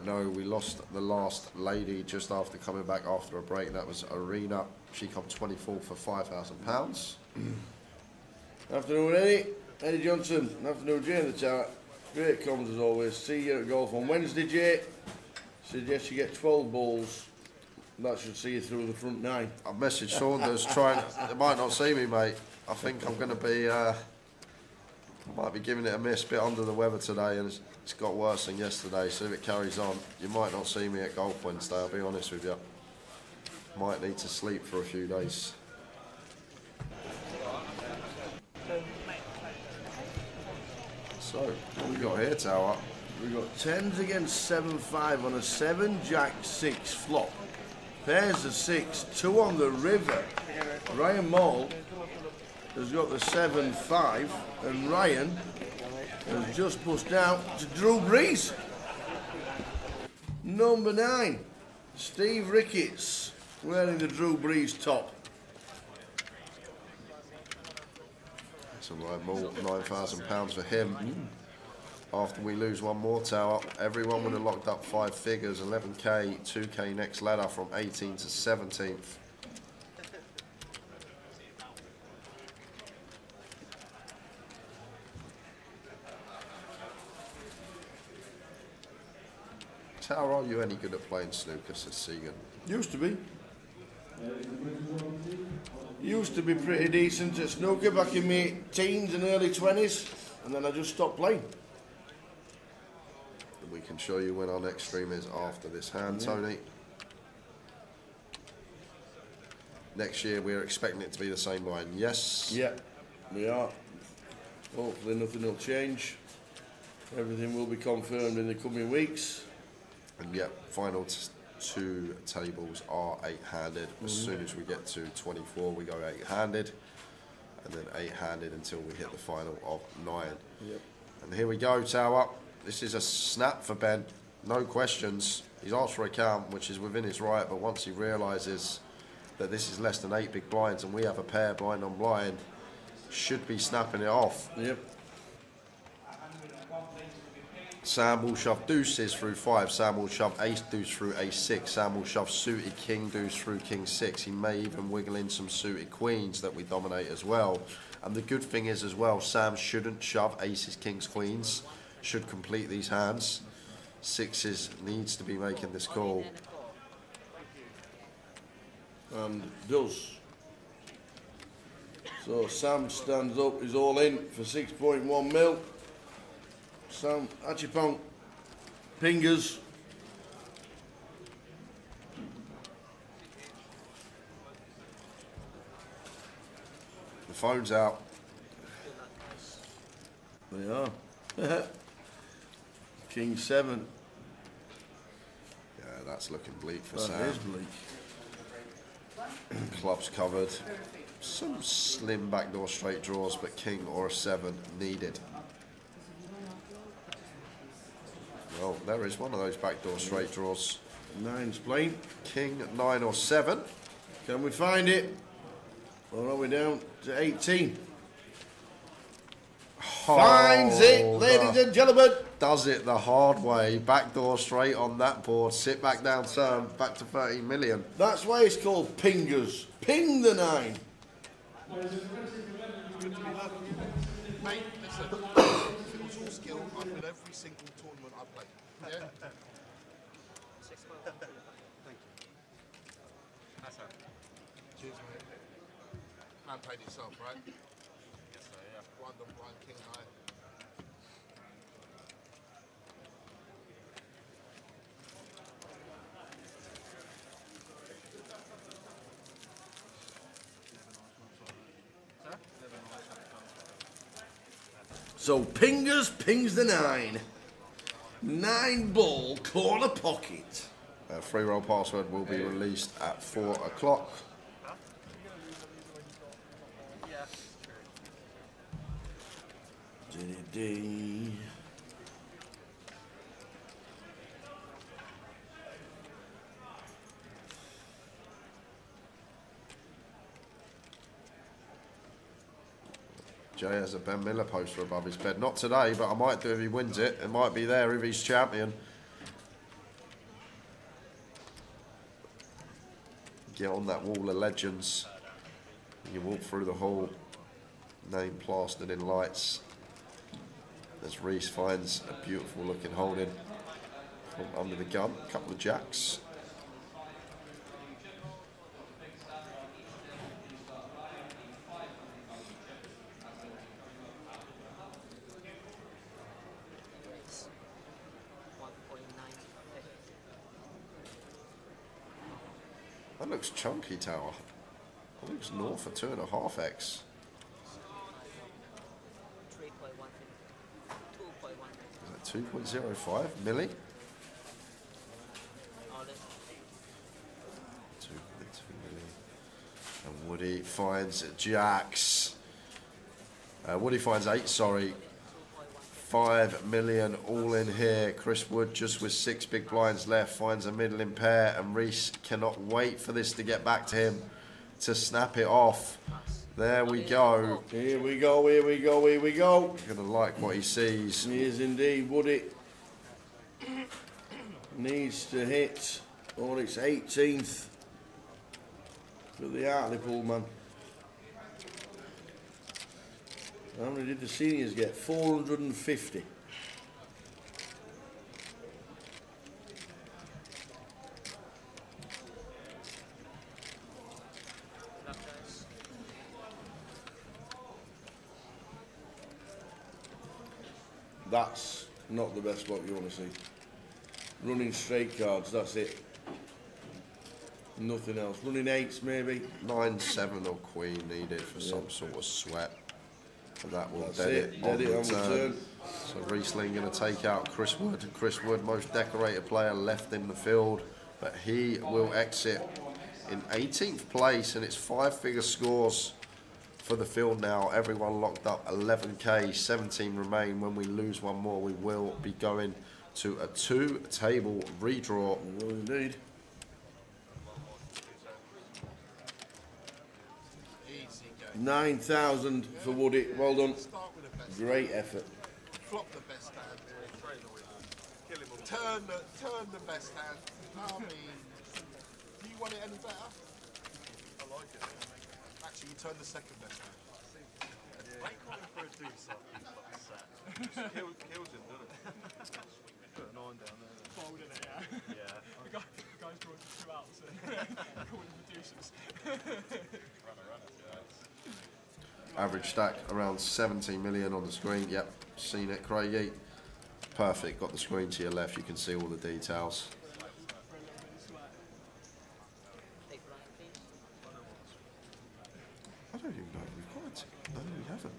No, we lost the last lady just after coming back after a break. That was Arena. She come 24th for £5,000. Afternoon, Eddie. Eddie Johnson. Afternoon, Jay in the tower. Great comms as always. See you at golf on Wednesday, Jay. Suggest you get 12 balls. That should see you through the front 9. I've messaged Saunders trying. They might not see me, mate. I think I'm going to be Might be giving it a miss, bit under the weather today, and it's got worse than yesterday, so if it carries on, you might not see me at golf Wednesday, I'll be honest with you. Might need to sleep for a few days. So, what we got here, Tower? We've got 10s against 7-5 on a 7-Jack-6 flop. Pairs of 6, 2 on the river. Ryan Maul has got the 7-5, and Ryan has just pushed out to Drew Brees. Number 9, Steve Ricketts, wearing the Drew Brees top. So Ryan Maul, £9,000 for him. After we lose one more, Tower, everyone would have locked up 5 figures, 11k, 2k next ladder from 18th to 17th. Tower, are you any good at playing snooker, says Segan? Used to be. Used to be pretty decent at snooker back in my teens and early 20s, and then I just stopped playing. We can show you when our next stream is after this hand, Tony. Next year we're expecting it to be the same line, yes? Yeah, we are. Hopefully nothing will change. Everything will be confirmed in the coming weeks. And yet, final 2 tables are 8-handed. As soon as we get to 24, we go 8-handed, and then 8-handed until we hit the final of 9. Yep. And here we go, Tower. This is a snap for Ben, no questions. He's asked for a count, which is within his right, but once he realises that this is less than 8 big blinds and we have a pair blind on blind, should be snapping it off. Yep. Sam will shove deuces through 5. Sam will shove ace deuce through ace 6. Sam will shove suited king deuce through king 6. He may even wiggle in some suited queens that we dominate as well. And the good thing is as well, Sam shouldn't shove aces, kings, queens. Should complete these hands. 6s needs to be making this call. And does. So Sam stands up, is all in for 6.1 mil. Sam Achipong, Pingers. The phone's out. They are. King 7. Yeah, that's looking bleak for That Sam. is bleak. Clubs covered. Some slim backdoor straight draws, but king or a 7 needed. Well, there is one of those backdoor straight draws. 9's plain. King, 9 or 7. Can we find it? Or are we down to 18? Finds it, ladies and gentlemen. Does it the hard way. Backdoor straight on that board. Sit back down turn. Back to 13 million. That's why it's called Pingers. Ping the 9. Mate, listen, if it was all skill, I'd win every single tournament I play. Yeah? Thank you. That's it. Cheers, mate. Man paid himself, right? Yes, sir, yeah. Blind on blind, king high. So Pingers pings the 9. 9 ball corner pocket. Free roll password will be released at 4 o'clock. Dee. Jay has a Ben Miller poster above his bed. Not today, but I might do if he wins it. It might be there if he's champion. Get on that wall of legends. You walk through the hall, name plastered in lights. As Reese finds a beautiful looking holding from under the gun, a couple of jacks. looks chunky, Tower. It looks north of 2.5x. 2.05 milli. 2.2 milli. And Woody finds jacks. Woody finds 8, sorry. 5 million all in here. Chris Wood just with 6 big blinds left finds a middling pair, and Reese cannot wait for this to get back to him to snap it off. There we go. Here we go, here we go, here we go. You're gonna like what he sees. He is indeed, Woody. Needs to hit on its 18th for the Hartlepool man. How many did the seniors get? 450. That's not the best lot you want to see. Running straight cards, that's it. Nothing else. Running 8s maybe. 9, 7 or queen needed for some sort of sweat. And that will That's dead it. it Dead on it the on turn. return. So Riesling going to take out Chris Wood. And Chris Wood, most decorated player left in the field. But he will exit in 18th place. And it's 5-figure scores for the field now. Everyone locked up 11k. 17 remain. When we lose one more, we will be going to a 2-table redraw. We will indeed. $9,000 for Woody. Well done. Great effort. Flop the best hand, throw the winner. Kill him all. Turn the best hand. I mean, do you want it any better? I like it. Actually, you turn the second best hand. Wait for a deuce up. Kills him, doesn't it? Put a 9 down there. Fold in it, yeah. Yeah. The guy's drawing 2 outs and calling the deuces. Average stack around 17 million on the screen. Yep, seen it, Craigie. Perfect, got the screen to your left. You can see all the details. I don't even know if we've got it. No, we haven't.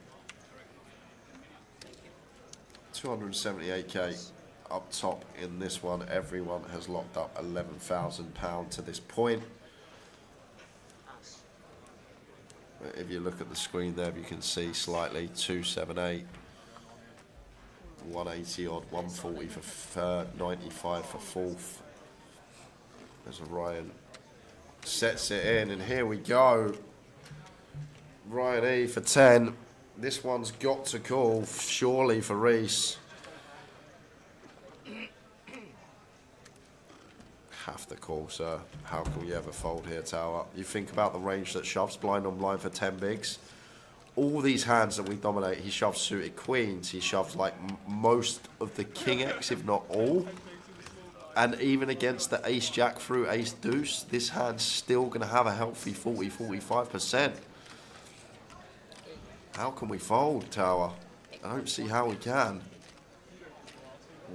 278k up top in this one. Everyone has locked up £11,000 to this point. If you look at the screen there, you can see slightly 278, 180 odd, 140 for third, 95 for fourth. There's a Ryan. Sets it in, and here we go. Ryan E for 10. This one's got to call, surely, for Reese. Have to call, sir. How can we ever fold here, Tower? You think about the range that shoves blind on blind for 10 bigs. All these hands that we dominate, he shoves suited queens. He shoves like most of the king X, if not all. And even against the ace jack through ace deuce, this hand's still going to have a healthy 40-45%. How can we fold, Tower? I don't see how we can.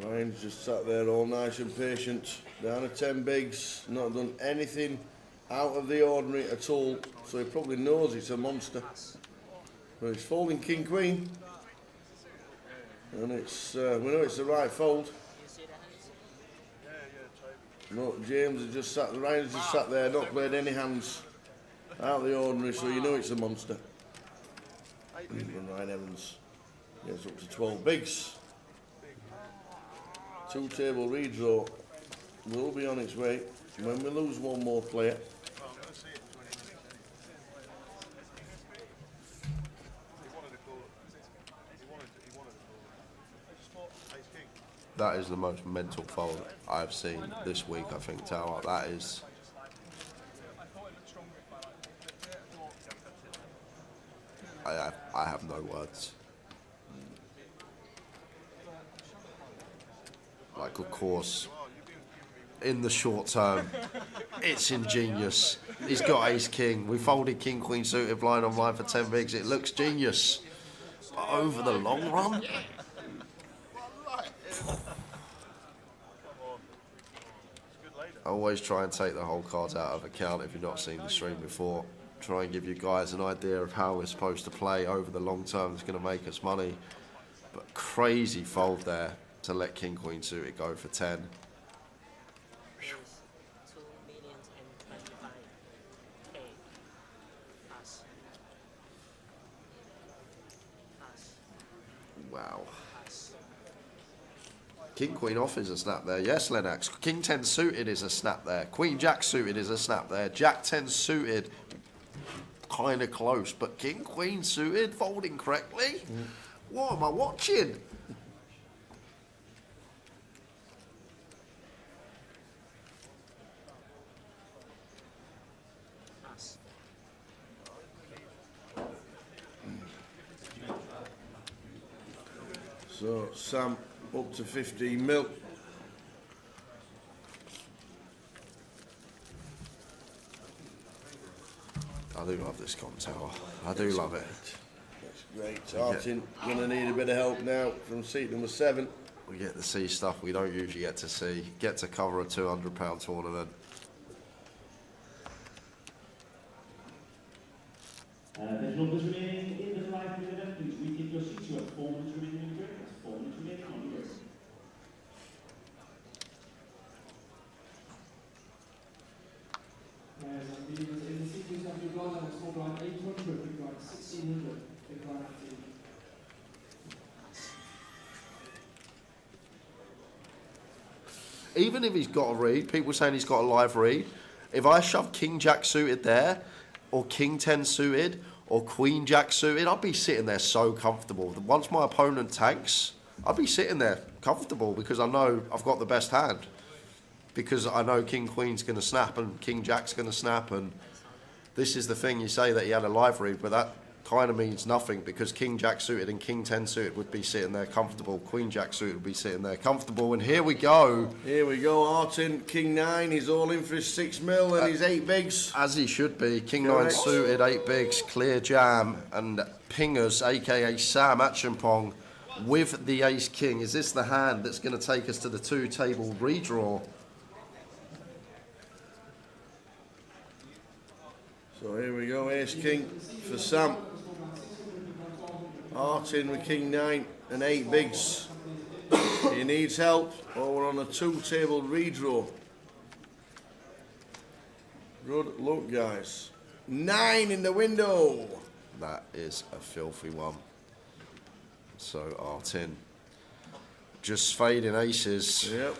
Ryan's just sat there all nice and patient. Down to 10 bigs, not done anything out of the ordinary at all, so he probably knows it's a monster. But he's folding king queen, and it's we know it's the right fold. No, James has just sat. Ryan's just sat there, not played any hands out of the ordinary, so you know it's a monster. And Ryan Evans gets up to 12 bigs. 2-table redraw will be on its way when we lose one more player. That is the most mental fold I've seen this week, I think, Tower. That is... I have no words. Like, of course, in the short term, it's ingenious. He's got ace king. We folded king queen suited blind on blind for 10 bigs. It looks genius. But over the long run, always try and take the whole cards out of account if you've not seen the stream before. Try and give you guys an idea of how we're supposed to play over the long term. It's going to make us money. But crazy fold there to let King Queen suited go for 10. Wow. King Queen off is a snap there. Yes, Lennox. King 10 suited is a snap there. Queen Jack suited is a snap there. Jack 10 suited, kind of close. But King Queen suited, folding correctly. What am I watching? So Sam up to 15 mil. I do love this comp tower. I do love it. That's great. Artin gonna need a bit of help now from seat number 7. We get to see stuff we don't usually get to see. Get to cover a £200 tournament. There's numbers remaining in the live event. Please rekeep your seats. You have 4 minutes remaining in the break. That's 4 minutes remaining on the race. In the sequence of your blind, that's called blind 800, big blind 1600, big blind 18. Even if he's got a read, people saying he's got a live read, if I shove King Jack suited there, or King 10 suited, or Queen Jack suited, I'd be sitting there so comfortable. Once my opponent tanks, I'd be sitting there comfortable because I know I've got the best hand. Because I know King Queen's going to snap and King Jack's going to snap, and this is the thing, you say that he had a live read, but that kind of means nothing because King Jack suited and King 10 suited would be sitting there comfortable. Queen Jack suited would be sitting there comfortable, and here we go. Here we go, Artin, King 9, he's all in for his 6 mil and his 8 bigs. As he should be. King 9 suited, 8 bigs, clear jam, and pingers, aka Sam Acheampong, with the Ace King. Is this the hand that's going to take us to the 2-table redraw? So here we go, Ace King for Sam. Artin with King 9 and 8 bigs. He needs help, or we're on a 2-table redraw. Good luck, guys. 9 in the window. That is a filthy one. So Artin just fading aces. Yep.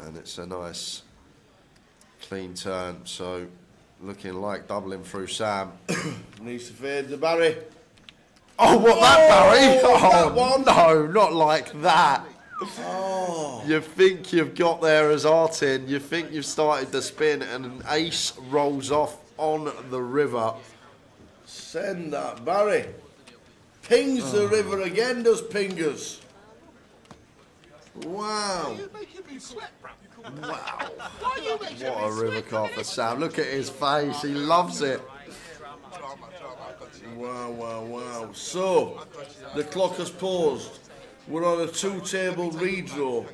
And it's a nice clean turn, so looking like doubling through Sam. Needs to fade the Barry. Oh, what, that Barry? That Oh, one. no, not like that. Oh. You think you've got there as Artin, you think you've started the spin, and an ace rolls off on the river. Send that Barry. Pings the river again, does Pingers. Wow. Wow. What a river card for Sam. Look at his face, he loves it. Wow, wow, wow. So, the clock has paused. We're on a 2-table redraw.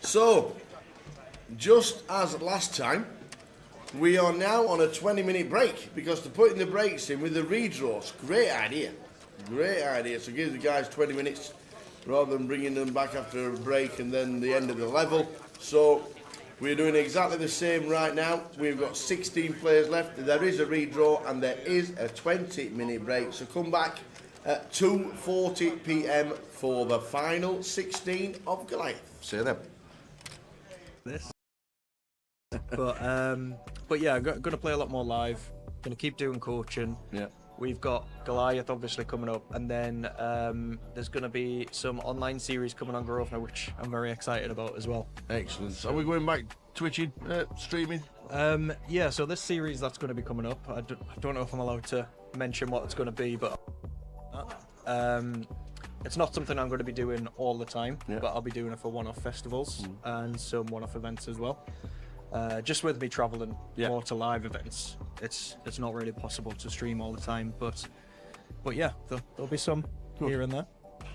So, just as last time, we are now on a 20-minute break because to putting the breaks in with the redraws, great idea. Great idea. So give the guys 20 minutes rather than bringing them back after a break and then the end of the level. So we're doing exactly the same right now. We've got 16 players left. There is a redraw and there is a 20-minute break. So come back at 2:40 p.m. for the final 16 of Goliath. See you then. But yeah, I'm going to play a lot more live. Going to keep doing coaching. Yeah. We've got Goliath obviously coming up, and then there's going to be some online series coming on Grosvenor, which I'm very excited about as well. Excellent. So are we going back twitching, streaming? Yeah, so this series that's going to be coming up, I don't know if I'm allowed to mention what it's going to be, but it's not something I'm going to be doing all the time, but I'll be doing it for one-off festivals and some one-off events as well. Just with me travelling more to live events, it's not really possible to stream all the time. But yeah, there'll be some here and there.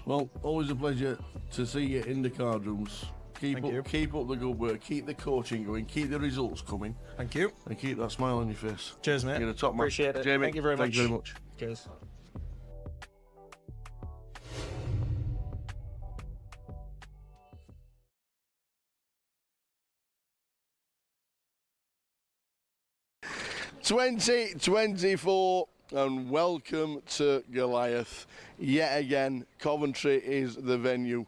Well, always a pleasure to see you in the card rooms. Keep up the good work, keep the coaching going, keep the results coming. Thank you. And keep that smile on your face. Cheers, mate. You're a top man. Appreciate it. Jamie, thank you very much. Thank you very much. Cheers. (2024) and welcome to Goliath. Yet again, Coventry is the venue,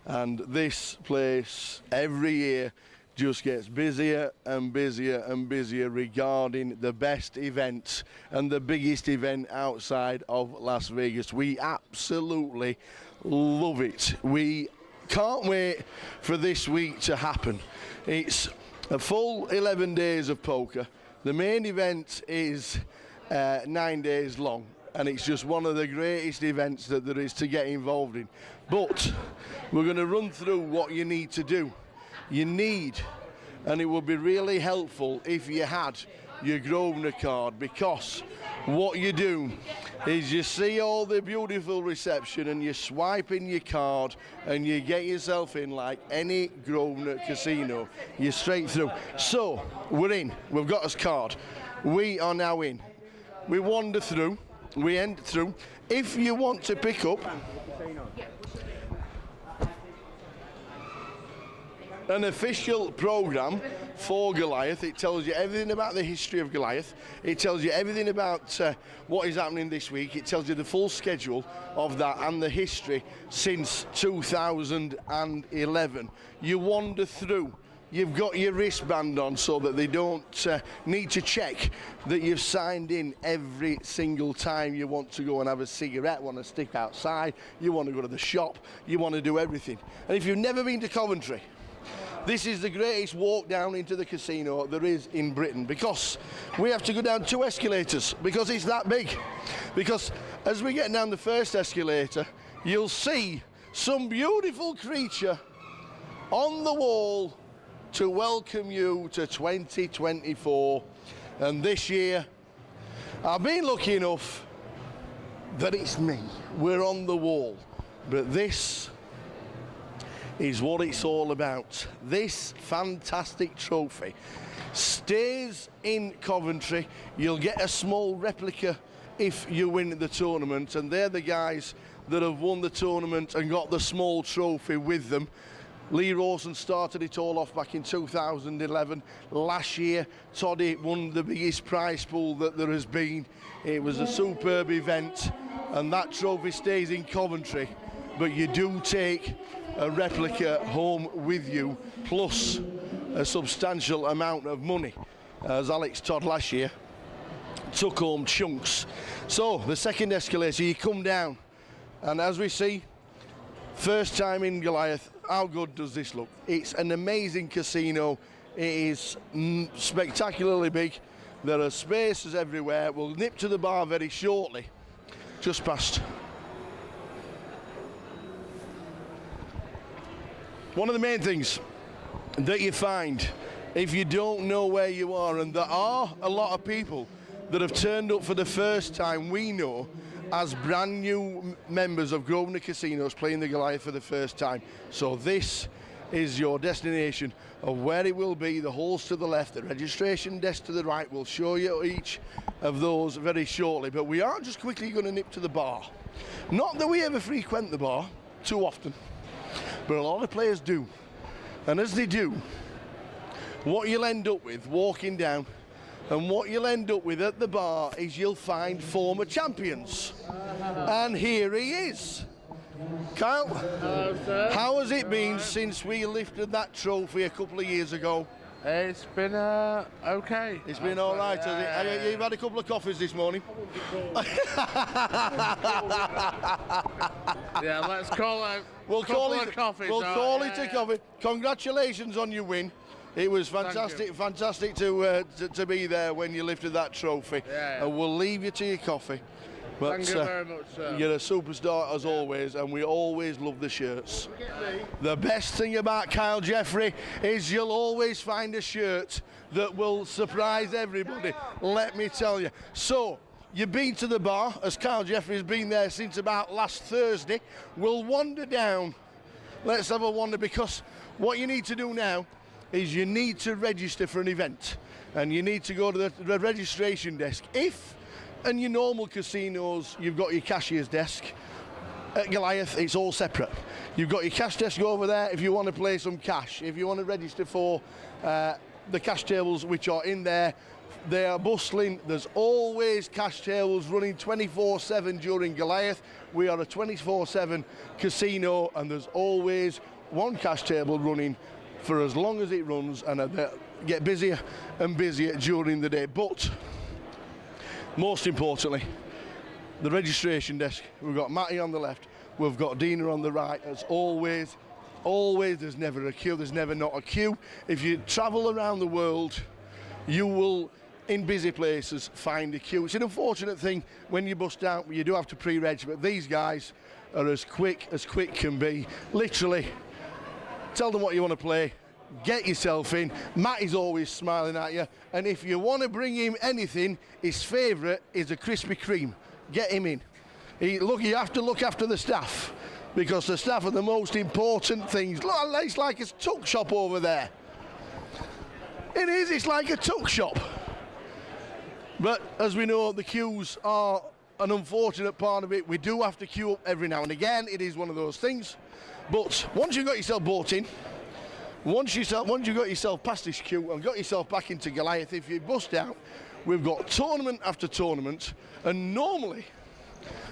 and this place every year just gets busier and busier and busier regarding the best event and the biggest event outside of Las Vegas. We absolutely love it. We can't wait for this week to happen. It's a full 11 days of poker. The main event is 9 days long, and it's just one of the greatest events that there is to get involved in. But we're going to run through what you need to do. You need, and it would be really helpful if you had your Grosvenor card, because what you do is you see all the beautiful reception and you swipe in your card and you get yourself in like any Grosvenor casino. You're straight through. So we're in, we've got us card. We are now in. We wander through, we enter through. If you want to pick up an official programme for Goliath, it tells you everything about the history of Goliath, it tells you everything about what is happening this week, it tells you the full schedule of that and the history since 2011. You wander through, you've got your wristband on so that they don't need to check that you've signed in every single time you want to go and have a cigarette, want to stick outside, you want to go to the shop, you want to do everything. And if you've never been to Coventry, this is the greatest walk down into the casino there is in Britain, because we have to go down 2 escalators because it's that big. Because as we get down the first escalator, you'll see some beautiful creature on the wall to welcome you to 2024. And this year, I've been lucky enough that it's me. We're on the wall. But this is what it's all about. This fantastic trophy stays in Coventry. You'll get a small replica if you win the tournament, and they're the guys that have won the tournament and got the small trophy with them. Lee Rawson started it all off back in 2011. Last year, Toddy won the biggest prize pool that there has been. It was a superb event, and that trophy stays in Coventry, but you do take a replica home with you, plus a substantial amount of money, as Alex Todd last year took home chunks. So the second escalator, you come down, and as we see, first time in Goliath, how good does this look? It's an amazing casino. It is spectacularly big. There are spaces everywhere. We'll nip to the bar very shortly, just past. One of the main things that you find if you don't know where you are, and there are a lot of people that have turned up for the first time, we know, as brand new members of Grosvenor Casinos playing the Goliath for the first time. So this is your destination of where it will be. The halls to the left, the registration desk to the right. We'll show you each of those very shortly, but we aren't just quickly going to nip to the bar. Not that we ever frequent the bar too often, but a lot of players do. And as they do, what you'll end up with walking down, and what you'll end up with at the bar, is you'll find former champions. And here he is. Kyle, hello, sir. How has it been since we lifted that trophy a couple of years ago? It's been okay. It's been all right, has it? You've had a couple of coffees this morning? Yeah, let's call it. We'll call it a coffee. Congratulations on your win. It was fantastic to be there when you lifted that trophy. Yeah. And we'll leave you to your coffee. But Thank you very much, sir. you're a superstar as always, and we always love the shirts. The best thing about Kyle Jeffrey is you'll always find a shirt that will surprise everybody, let me tell you. So, you've been to the bar, as Kyle Jeffrey's been there since about last Thursday. We'll wander down. Let's have a wander, because what you need to do now is you need to register for an event, and you need to go to the registration desk. If in your normal casinos you've got your cashier's desk, at Goliath it's all separate. You've got your cash desk over there if you want to play some cash. If you want to register for the cash tables which are in there, they are bustling. There's always cash tables running 24/7 during Goliath. We are a 24/7 casino, and there's always one cash table running for as long as it runs, and they get busier and busier during the day. But most importantly, the registration desk, we've got Matty on the left, we've got Dina on the right. As always, there's never a queue, there's never not a queue. If you travel around the world, you will, in busy places, find a queue. It's an unfortunate thing when you bust out, you do have to pre-reg, but these guys are as quick can be. Literally, tell them what you want to play, get yourself in. Matty's always smiling at you, and if you want to bring him anything, his favourite is a Krispy Kreme. Get him in. You have to look after the staff, because the staff are the most important things. Look, it's like a tuck shop over there. It is, it's like a tuck shop. But as we know, the queues are an unfortunate part of it. We do have to queue up every now and again. It is one of those things. But once you've got yourself bought in, once you've got yourself past this queue and got yourself back into Goliath, if you bust out, we've got tournament after tournament, and normally,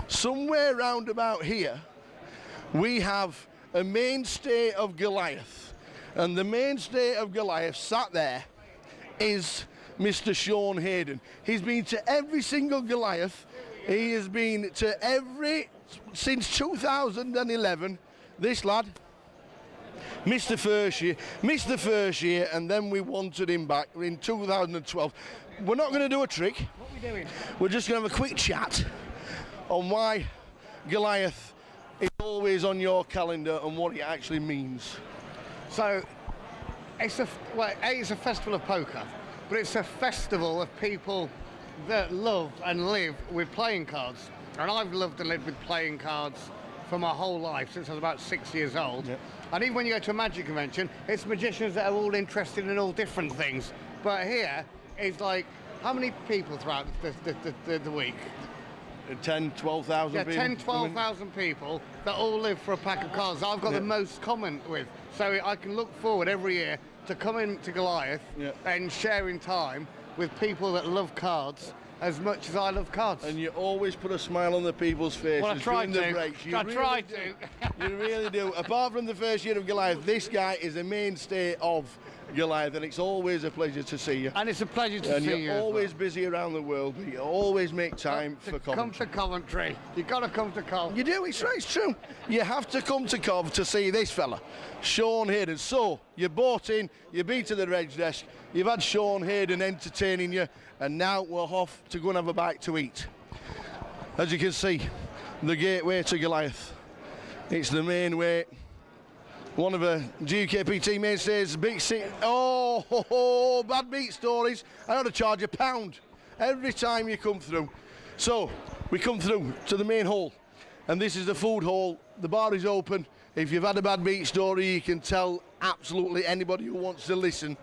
somewhere round about here, we have a mainstay of Goliath. And the mainstay of Goliath sat there is Mr. Sean Hayden. He's been to every single Goliath. He has been to since 2011, this lad. Missed the first year, and then we wanted him back in 2012. We're not going to do a trick. What are we doing? We're just going to have a quick chat on why Goliath is always on your calendar and what it actually means. So, it's a festival of poker, but it's a festival of people that love and live with playing cards. And I've loved and lived with playing cards for my whole life, since I was about 6 years old. Yep. And even when you go to a magic convention, it's magicians that are all interested in all different things. But here, it's like, how many people throughout the week? 10, 12,000 people. 10, 12,000 people that all live for a pack of cards that I've got the most common with. So I can look forward every year to coming to Goliath and sharing time with people that love cards as much as I love cards. And you always put a smile on the people's faces during the breaks. I try to. You really do. Apart from the first year of Goliath, this guy is a mainstay of Goliath, and it's always a pleasure to see you. And it's a pleasure to see you. And you're always busy around the world, but you always make time for Coventry. Come to Coventry. You've got to come to Cov. You do, it's right, it's true. You have to come to Cov to see this fella, Sean Hayden. So, you bought in, you've been to the reg desk, you've had Sean Hayden entertaining you, and now we're off to go and have a bite to eat. As you can see, the gateway to Goliath. It's the main way. One of a GUKPT mainstays, big city. Oh, bad beat stories. I ought to charge £1 every time you come through. So, we come through to the main hall, and this is the food hall. The bar is open. If you've had a bad beat story, you can tell absolutely anybody who wants to listen.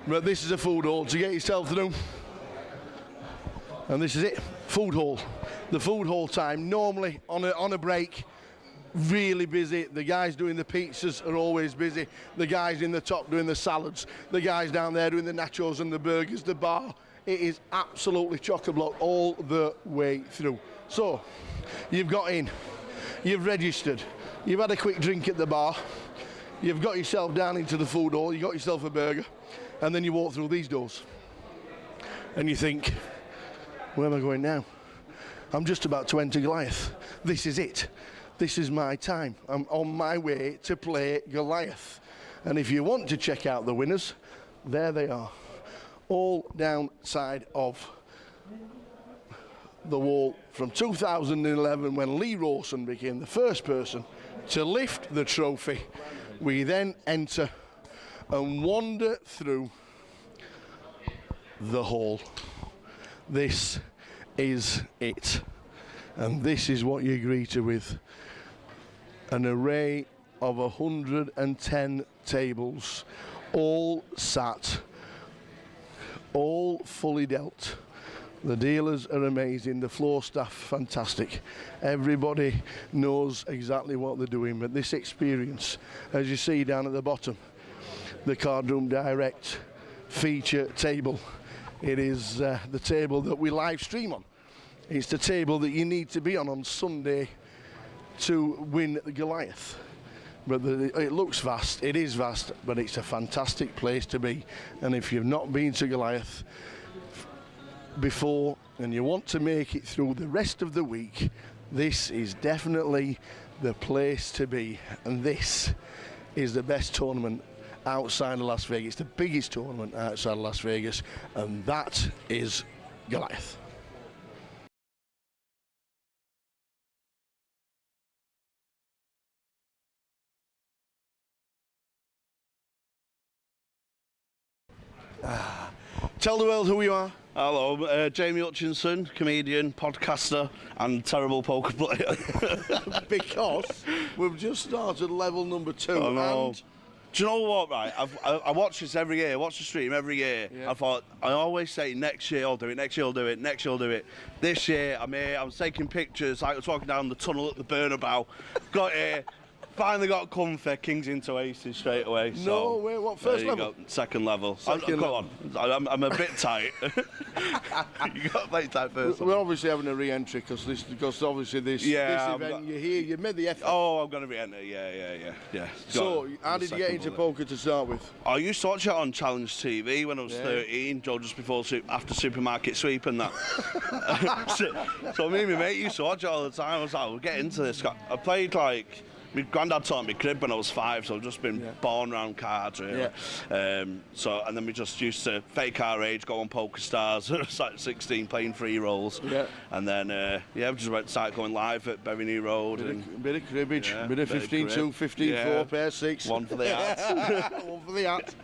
But this is a food hall to get yourself through. And this is it, food hall. The food hall time, normally on a break, really busy. The guys doing the pizzas are always busy. The guys in the top doing the salads. The guys down there doing the nachos and the burgers, the bar. It is absolutely chock-a-block all the way through. So, you've got in, you've registered, you've had a quick drink at the bar, you've got yourself down into the food hall, you got yourself a burger, and then you walk through these doors. And you think, where am I going now? I'm just about to enter Goliath. This is it. This is my time. I'm on my way to play Goliath. And if you want to check out the winners, there they are. All downside of the wall from 2011 when Lee Rawson became the first person to lift the trophy. We then enter and wander through the hall. This is it. And this is what you're greeted with. An array of 110 tables, all sat, all fully dealt. The dealers are amazing, the floor staff fantastic. Everybody knows exactly what they're doing, but this experience, as you see down at the bottom, the Card Room Direct feature table. It is the table that we live stream on. It's the table that you need to be on Sunday to win the Goliath. But it looks vast, it is vast, but it's a fantastic place to be. And if you've not been to Goliath before and you want to make it through the rest of the week, this is definitely the place to be. And this is the best tournament outside of Las Vegas, the biggest tournament outside of Las Vegas, and that is Goliath. Tell the world who you are. Hello, Jamie Hutchinson, comedian, podcaster and terrible poker player. Because we've just started level number 2. I know. And do you know what, right? I watch this every year, watch the stream every year. Yeah. I thought, I always say, next year I'll do it, next year I'll do it, next year I'll do it. This year I'm here, I'm taking pictures, I was walking down the tunnel at the Bernabeu, got here, finally got comfy, kings into aces straight away. No So way, what, first there you level? go, second level. Second Come on, I'm a bit tight. You got to play tight first. We're obviously having a re-entry because obviously this event, you're here, you made the effort. Oh, I'm going to re-enter, yeah. So, how did you get into poker to start with? I used to watch it on Challenge TV when I was 13, Joe, just before, after Supermarket Sweep and that. so me and my mate used to watch it all the time. I was like, we'll get into this. I played like, my granddad taught me crib when I was 5, so I've just been born around cards, really. And then we just used to fake our age, go on Poker Stars. I was like 16 playing free rolls. And then, we just started going live at Berry New Road. Bit of cribbage, bit of 15-2, 15-4, pair 6. One for the hat. One for the hat.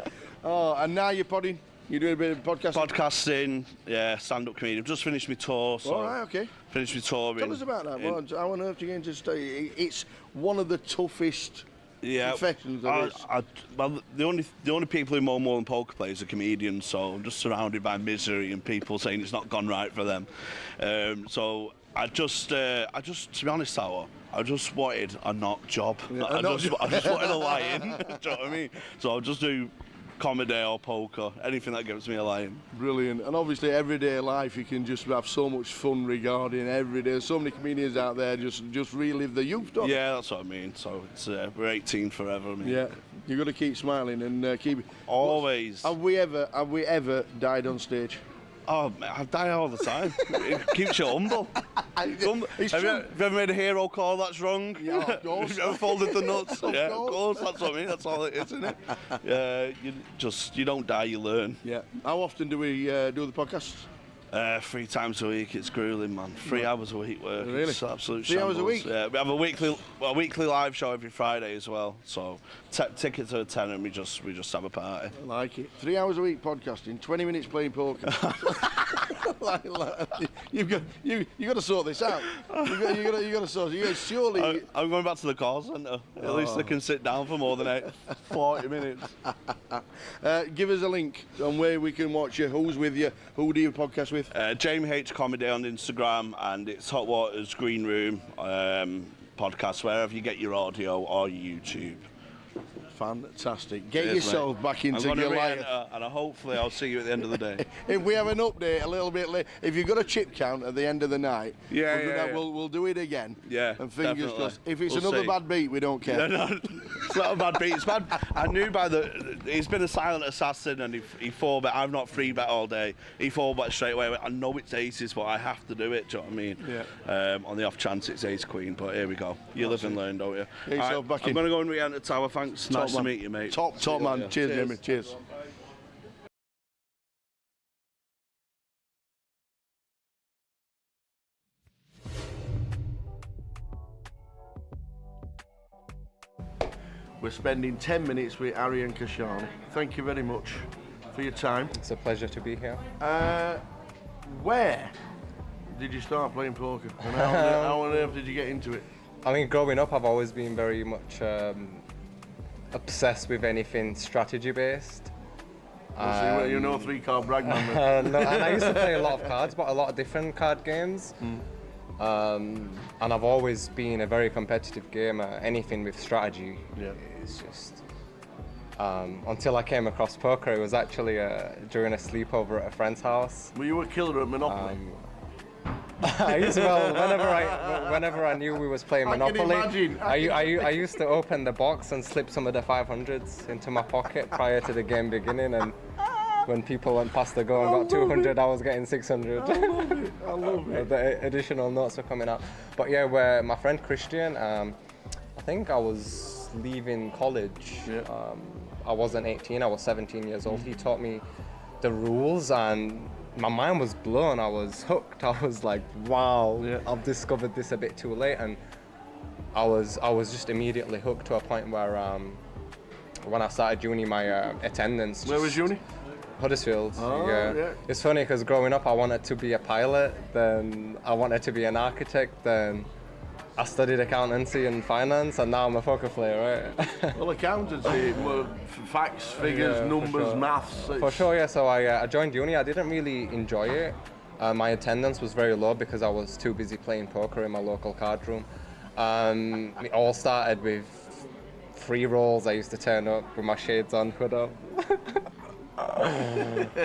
Oh, and now you're podding? You doing a bit of podcasting? Podcasting, stand-up comedian. I've just finished my tour. So all right, okay. Finished my tour. Tell us about that. How on earth are you going to stay? It's one of the toughest professions there is. Well, the only people who know more than poker players are comedians, so I'm just surrounded by misery and people saying it's not gone right for them. So I just, to be honest, Tower, I just wanted a not job. I just wanted a lie-in. Do you know what I mean? So I'll just do comedy or poker, anything that gives me a line. Brilliant. And obviously everyday life you can just have so much fun regarding every day. So many comedians out there just relive the youth, don't they? Yeah, that's what I mean. So it's we're 18 forever. I mean. Yeah, you've got to keep smiling and keep always. Have we ever died on stage? Oh, I die all the time. It keeps you humble. Have you ever made a hero call that's wrong? Yeah, of course. Have you ever folded the nuts? Of course, that's what I mean. That's all it is, isn't it? You don't die, you learn. Yeah. How often do we do the podcast? 3 times a week. It's grueling, man. 3 hours a week work. Really? It's absolute 3 hours a week? Yeah, we have a weekly live show every Friday as well. So tickets are a tenner and we just have a party. I like it. 3 hours a week podcasting, 20 minutes playing poker. You've got to sort this out. You've got to sort it. Surely. I'm going back to the call centre. At least they can sit down for more than 40 minutes. Give us a link on where we can watch you. Who's with you? Who do you podcast with? Jamie H Comedy on Instagram, and it's Hot Water's Green Room podcast, wherever you get your audio or YouTube. Fantastic. Get yourself back into Goliath. And hopefully I'll see you at the end of the day. If we have an update a little bit later, if you've got a chip count at the end of the night, we'll do it again. Yeah, and fingers crossed. If it's We'll another see. bad beat, we don't care. No, it's not a bad beat. It's bad. I knew he's been a silent assassin, and he 4-bet. I've not 3-bet all day. He 4-bet straight away. I know it's aces, but I have to do it. Do you know what I mean? Yeah. On the off chance it's ace queen, but here we go. You live and learn, don't you? Get yourself back in. I'm going to go and re-enter Tower. Thanks. Nice to meet you, mate. Top man. Cheers, Jimmy. Cheers. we're spending 10 minutes with Aran and Carl. Thank you very much for your time. It's a pleasure to be here. Where did you start playing poker? And how on earth did you get into it? I mean, growing up, I've always been very much obsessed with anything strategy-based. So you're no three-card brag man. No, and I used to play a lot of cards, but a lot of different card games. And I've always been a very competitive gamer. Anything with strategy is just... until I came across poker, it was actually during a sleepover at a friend's house. Were you a killer at Monopoly? I used to, whenever I knew we was playing Monopoly, I used to open the box and slip some of the 500s into my pocket prior to the game beginning, and when people went past the go and got 200, I was getting 600. I love it. The additional notes were coming out. But yeah, where my friend Christian, I think I was leaving college. I wasn't 18, I was 17 years old. He taught me the rules and my mind was blown. I was hooked. I was like, wow, I've discovered this a bit too late. And I was just immediately hooked to a point where when I started uni, my attendance... Where was uni? Huddersfield. Oh, yeah. It's funny because growing up I wanted to be a pilot, then I wanted to be an architect, then I studied accountancy and finance, and now I'm a poker player, right? Well, accountancy, facts, figures, numbers, maths. For sure, yeah. So I joined uni. I didn't really enjoy it. My attendance was very low because I was too busy playing poker in my local card room. It all started with free rolls. I used to turn up with my shades on, hood up.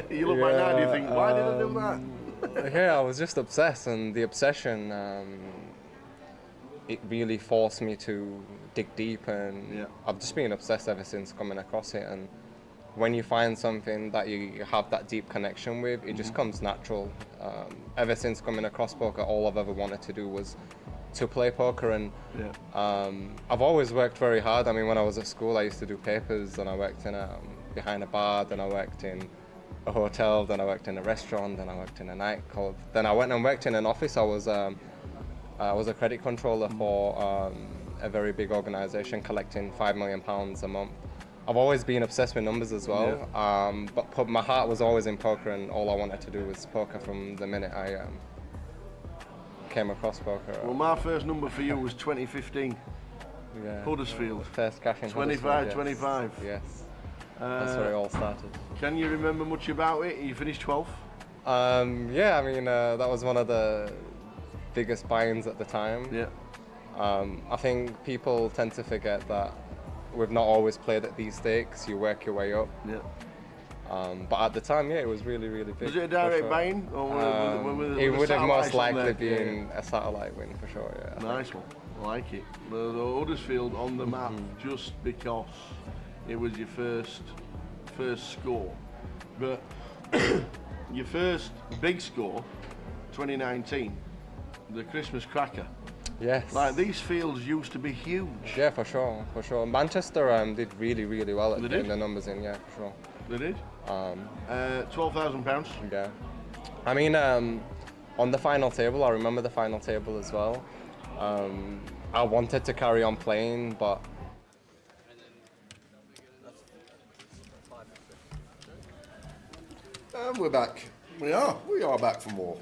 You look back now and you think, why did I do that? Yeah, I was just obsessed, and the obsession, it really forced me to dig deep, and I've just been obsessed ever since coming across it. And when you find something that you have that deep connection with, it just comes natural. Ever since coming across poker, all I've ever wanted to do was to play poker, and I've always worked very hard. I mean, when I was at school, I used to do papers, and I worked in behind a bar, then I worked in a hotel, then I worked in a restaurant, then I worked in a nightclub, then I went and worked in an office. I was a credit controller for a very big organisation, collecting £5 million a month. I've always been obsessed with numbers as well, but my heart was always in poker, and all I wanted to do was poker from the minute I came across poker. Well, my first number for you was 2015. Yeah. Huddersfield. First cash in 25, Huddersfield, yes. 25. Yes. That's where it all started. Can you remember much about it? You finished 12th? Yeah, I mean, that was one of the biggest buy-ins at the time. Yeah. I think people tend to forget that we've not always played at these stakes. You work your way up. Yeah. But at the time, yeah, it was really, really big. Was it a direct buy-in? It would have most likely been a satellite win for sure, yeah. Nice one. I like it. The Huddersfield on the map just because it was your first score. But your first big score, 2019, the Christmas cracker. Yes. Like, these fields used to be huge. Yeah, for sure, for sure. Manchester did really, really well at getting the numbers in, yeah, for sure. They did? £12,000. Yeah. I mean, on the final table, I remember the final table as well. I wanted to carry on playing, but And we're back. We are back for more.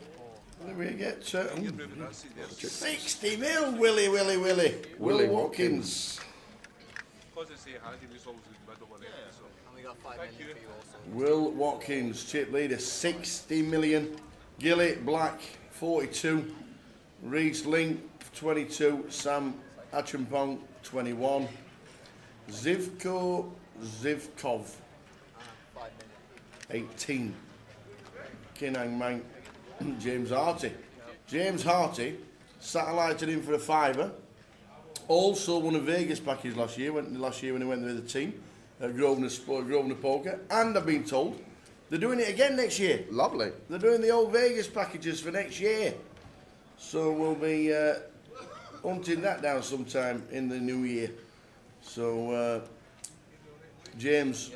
Let me get 60 mil, Willie Watkins. Will Watkins, chip leader, 60 million. Gilly Black, 42. Reese Link, 22. Sam Achampong, 21. Zivkov, 18. Kinang Mang, James Harty. James Harty satellited in for a fiver. Also won a Vegas package last year when he went there with the team at Grosvenor Poker. And I've been told they're doing it again next year. Lovely. They're doing the old Vegas packages for next year. So we'll be hunting that down sometime in the new year. So James,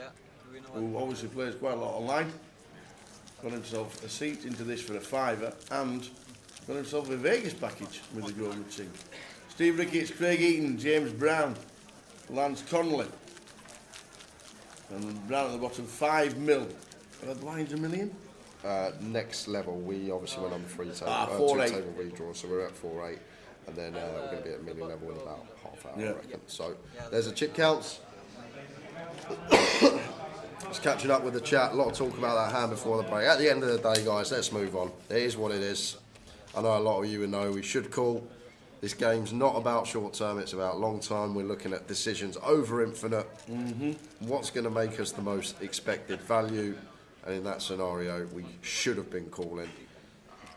who obviously plays quite a lot online, got himself a seat into this for a fiver and got himself a Vegas package with the Grosvenor team. Steve Ricketts, Craig Eaton, James Brown, Lance Connolly. And down at the bottom, 5 mil. Are the blinds $1 million? Next level, we obviously went on 3 table, 4-8. 2 table redraw, so we're at 4-8, and then we're going to be at $1 million level in about half hour, I reckon. So there's the chip counts. Just catching up with the chat. A lot of talk about that hand before the break. At the end of the day, guys, let's move on. It is what it is. I know a lot of you know we should call. This game's not about short term, it's about long term. We're looking at decisions over infinite. What's going to make us the most expected value? And in that scenario, we should have been calling.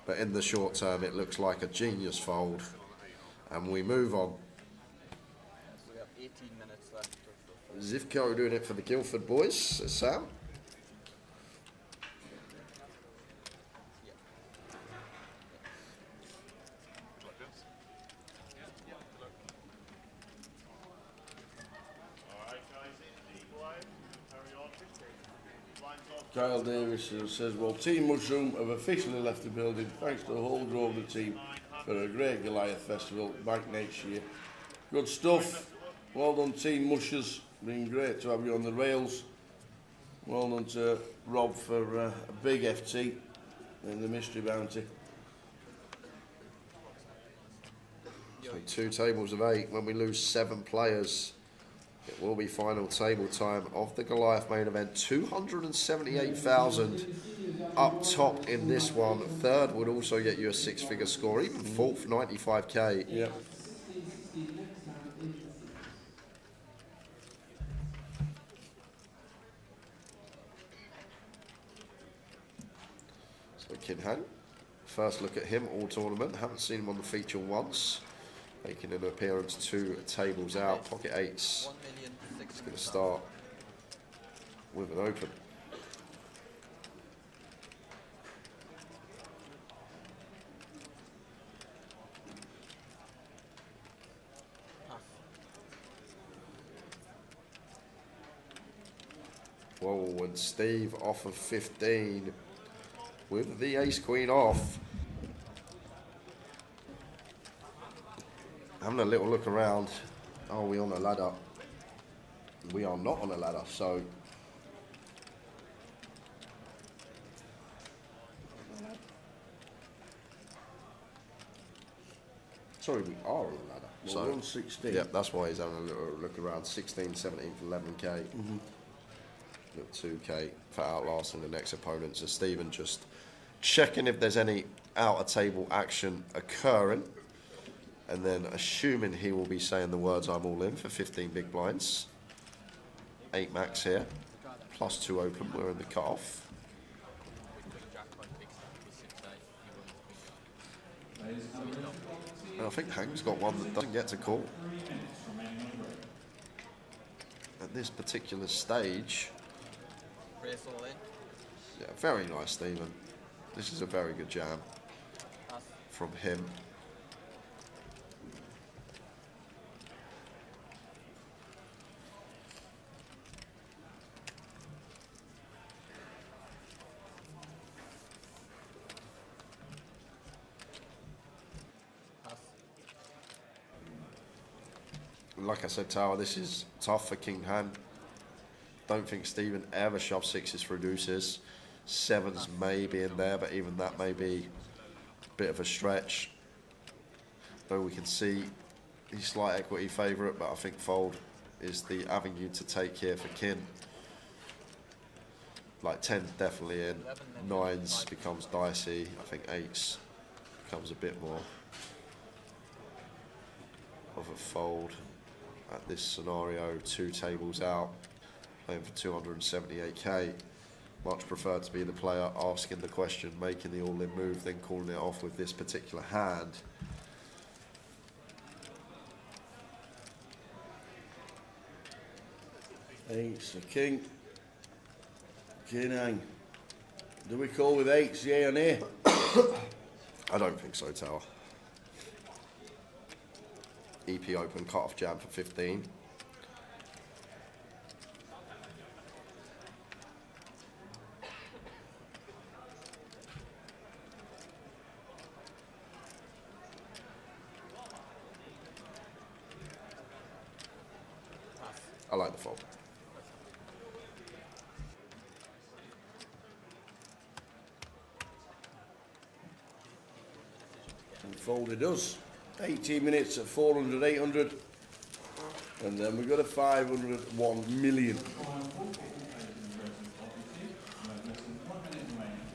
But in the short term, it looks like a genius fold. And we move on. We have 18 minutes left. Zivko doing it for the Guildford boys, says Sam. Kyle Davis says, well, Team Mushroom have officially left the building thanks to the whole Grosvenor team for a great Goliath festival back next year. Good stuff. Well done, Team Mushers. Been great to have you on the rails. Well done to Rob for a big FT in the Mystery Bounty. So 2 tables of 8. When we lose 7 players, it will be final table time of the Goliath main event. 278,000 up top in this one. Third would also get you a 6-figure score. Even fourth, 95k. Yeah. So Kinhan, first look at him all tournament. Haven't seen him on the feature once. Making an appearance 2 tables out, pocket 8s. It's going to start with an open. Whoa, and Steve off of 15 with the ace queen off. Having a little look around. Are we on a ladder? We are not on a ladder, so sorry, we are on a ladder. Well, So we're on 16. Yeah, that's why he's having a little look around. 16, 17 for 11k. Little 2k for outlasting the next opponent. So Stephen just checking if there's any outer table action occurring. And then assuming he will be saying the words I'm all in for 15 big blinds. 8 max here. Plus 2 open. We're in the cut-off. And I think Hank's got one that doesn't get to call. At this particular stage. Yeah, very nice, Stephen. This is a very good jam from him. Like I said, Tower, this is tough for King Hand. Don't think Stephen ever shoves 6s through deuces. 7s may be in there, but even that may be a bit of a stretch. Though we can see he's slight equity favourite, but I think fold is the avenue to take here for Kin. Like 10's definitely in. 9s becomes dicey. I think 8s becomes a bit more of a fold. At this scenario, 2 tables out, playing for 278k. Much prefer to be the player asking the question, making the all-in move, then calling it off with this particular hand. Eights, a king. King hang. Do we call with 8s, yeah or nay? I don't think so, Tower. EP open, cut-off jam for 15. folded us. 18 minutes at 400, 800. And then we got a 500, 1 million.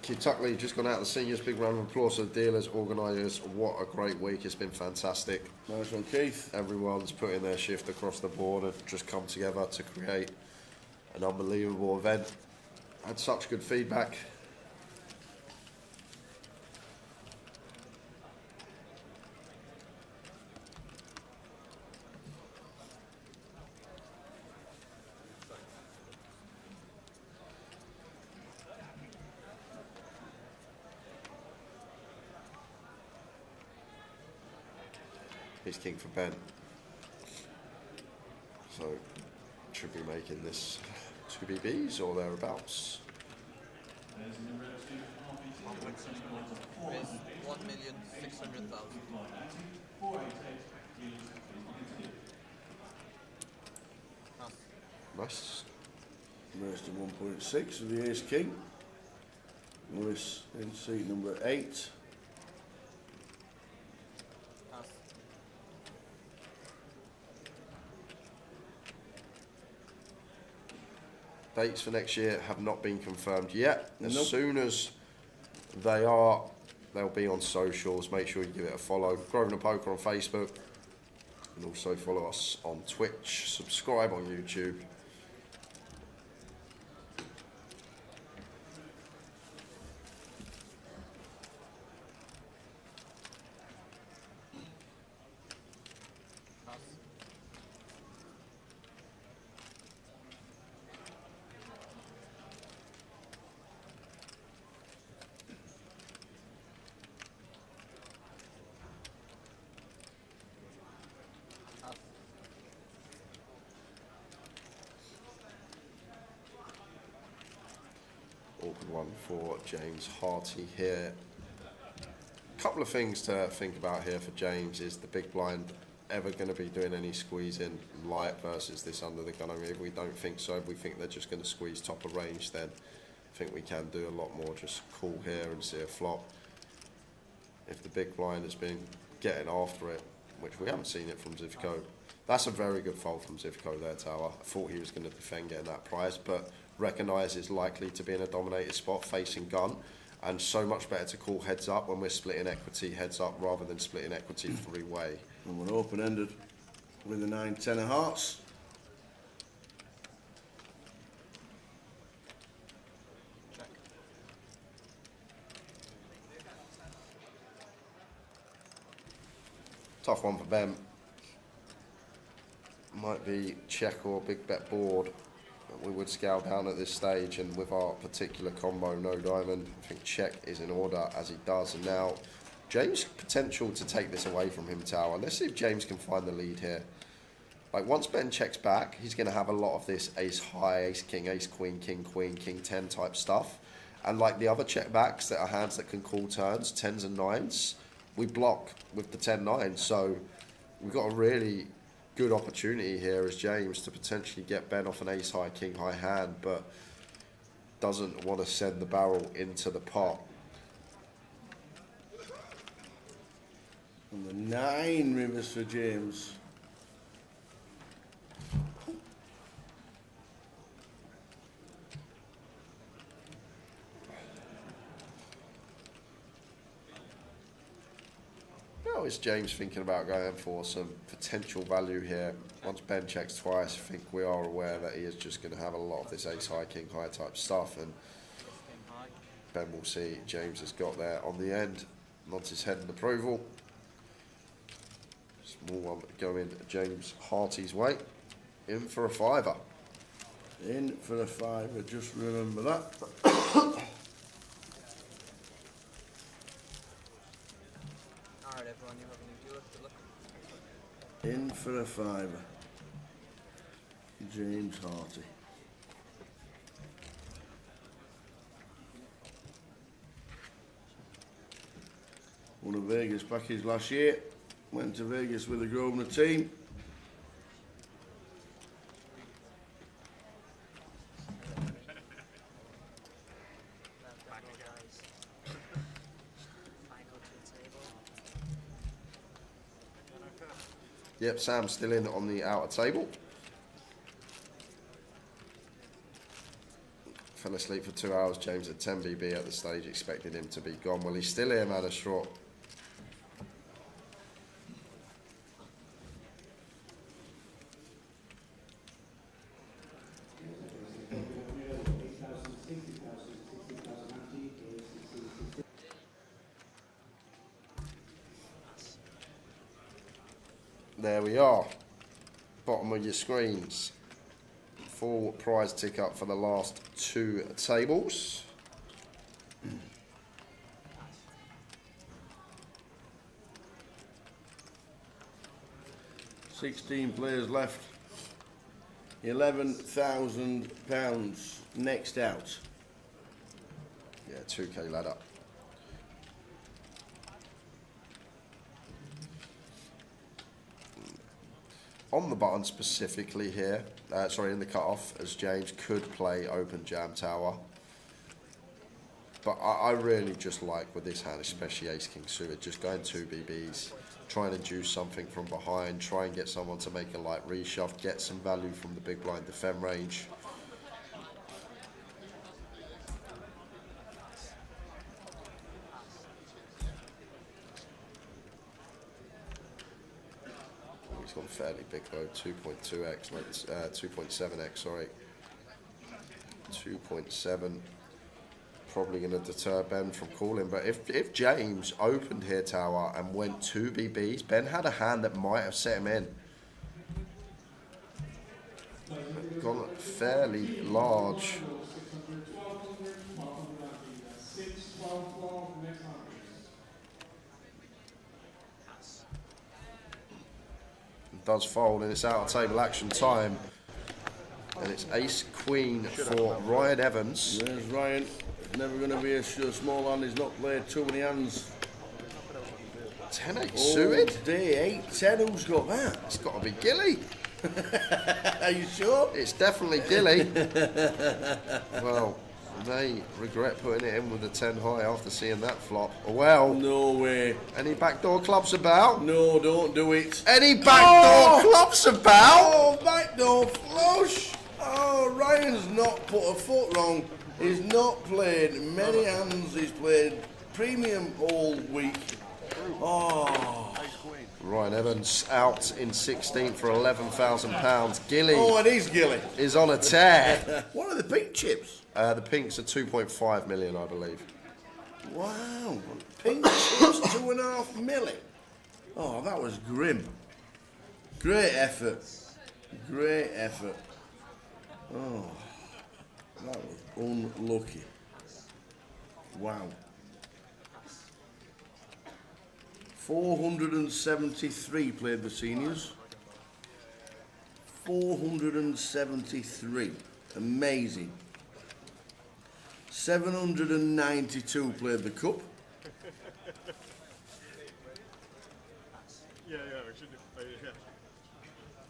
Keith Tuckley just gone out of the seniors. Big round of applause to the dealers, organisers. What a great week. It's been fantastic. Nice one, Keith. Everyone's put in their shift across the board and just come together to create an unbelievable event. Had such good feedback. He's king for Ben. So, should be making this 2 BBs or thereabouts. 1,600,000. Nice. Raised to 1.6 of the ace king. Lewis in seat number 8. Dates for next year have not been confirmed yet. As Nope. soon as they are, they'll be on socials. Make sure you give it a follow. Grosvenor Poker on Facebook. And also follow us on Twitch. Subscribe on YouTube. Awkward one for James Harty here. Couple of things to think about here for James. Is the big blind ever going to be doing any squeezing light versus this under the gun? I mean, if we don't think so, if we think they're just going to squeeze top of range, then I think we can do a lot more just call here and see a flop. If the big blind has been getting after it, which we haven't seen it from Zivko, that's a very good fold from Zivko there, Tower. I thought he was going to defend getting that prize, but recognise it's likely to be in a dominated spot facing gun, and so much better to call heads up when we're splitting equity heads up rather than splitting equity three-way. And we're open-ended with the 9-10 of hearts. Tough one for Ben. Might be check or big bet board. We would scale down at this stage, and with our particular combo, no diamond, I think check is in order as he does. And now James' potential to take this away from him, Tower. Let's see if James can find the lead here. Like, once Ben checks back, he's going to have a lot of this ace high, ace king, ace queen, king 10 type stuff. And like the other check backs that are hands that can call turns, 10s and 9s, we block with the 10-9. So we've got a really good opportunity here as James to potentially get Ben off an ace high, king high hand, but doesn't want to send the barrel into the pot. And the 9 rivers for James. Now is James thinking about going for some potential value here? Once Ben checks twice, I think we are aware that he is just going to have a lot of this ace high, king high type stuff, and Ben will see James has got there on the end. Nods his head in approval. Small one going James Harty's way. In for a fiver. In for a fiver, just remember that. Alright everyone, you're having a good look. In for a fiver. James Harty. Won a Vegas package last year. Went to Vegas with the Grosvenor team. Yep, Sam's still in on the outer table. Fell asleep for 2 hours. James at 10 BB at the stage, expected him to be gone. Well, he's still here, man, a straw. There we are. Bottom of your screens. Full prize tick up for the last 2 tables. £16 players left. £11,000 next out. Yeah, 2K ladder. On the button specifically here, sorry, in the cut-off, as James could play open jam tower. But I really just like with this hand, especially ace king suited, just going 2 BBs, try and induce something from behind, try and get someone to make a light reshove, get some value from the big blind defend range. He's gone fairly big though, 2.2x, 2.7x, sorry. 2.7. Probably going to deter Ben from calling, but if James opened here tower and went 2 BBs, Ben had a hand that might have set him in. Gone fairly large. Does fold, and it's out of table action time, and it's ace queen for Ryan Evans. There's Ryan. Never going to be a small hand. He's not played too many hands. 10-8 suited? Day 8-10. Who's got that? It's got to be Gilly. Are you sure? It's definitely Gilly. Well, they regret putting it in with the 10 high after seeing that flop. Well, no way. Any backdoor clubs about? No, don't do it. Any backdoor clubs about? Oh, backdoor flush. Oh, Ryan's not put a foot wrong. He's not played many hands. He's played premium all week. Oh. Ryan Evans out in 16th for £11,000. Gilly. Oh, it is Gilly. Is on a tear. What are the pink chips? The pinks are 2.5 million, I believe. Wow. Pink chips, 2.5 million. Oh, that was grim. Great effort. Great effort. Oh, that was unlucky. Wow. 473 played the seniors. 473. Amazing. 792 played the cup.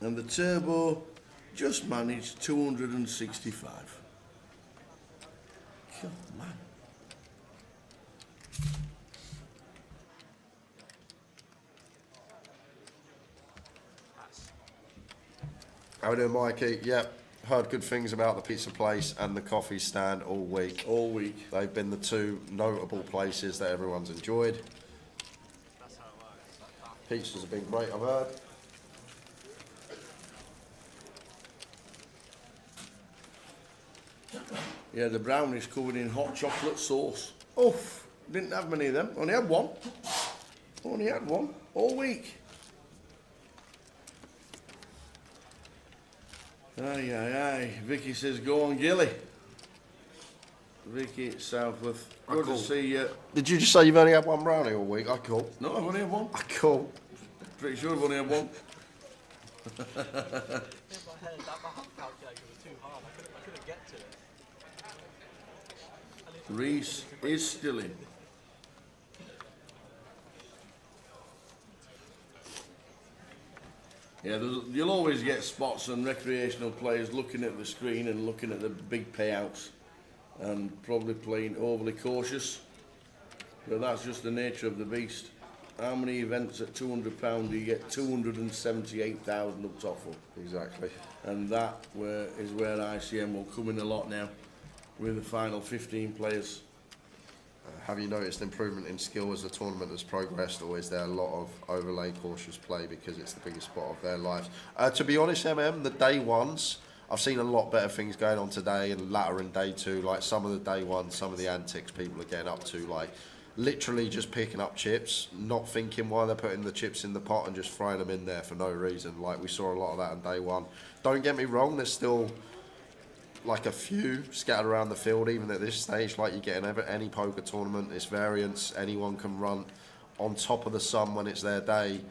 And the turbo just managed 265. Come on. How we doing, Mikey? Yep. Heard good things about the pizza place and the coffee stand all week. All week. They've been the 2 notable places that everyone's enjoyed. Pizzas have been great, I've heard. Yeah, the brownies covered in hot chocolate sauce. Oof, didn't have many of them. Only had one. Only had one all week. Aye, aye, aye. Vicky says, go on, Gilly. Vicky Southworth. Good to see you. Did you just say you've only had one brownie all week? I cool. No, I've only had one. I cool. Pretty sure I've only had one. Reese is still in. Yeah, you'll always get spots and recreational players looking at the screen and looking at the big payouts and probably playing overly cautious. But that's just the nature of the beast. how many events at £200 do you get 278,000 up top of? Exactly. And that is where ICM will come in a lot now, with the final 15 players. Have you noticed improvement in skill as the tournament has progressed, or is there a lot of overlay cautious play because it's the biggest spot of their lives? To be honest, the day ones, I've seen a lot better things going on today and latter in day two, like some of the day ones, some of the antics people are getting up to, like literally just picking up chips, not thinking why they're putting the chips in the pot and just throwing them in there for no reason. Like we saw a lot of that on day one. Don't get me wrong, there's still like a few scattered around the field even at this stage, like you get in any poker tournament. It's variance, anyone can run on top of the sun when it's their day.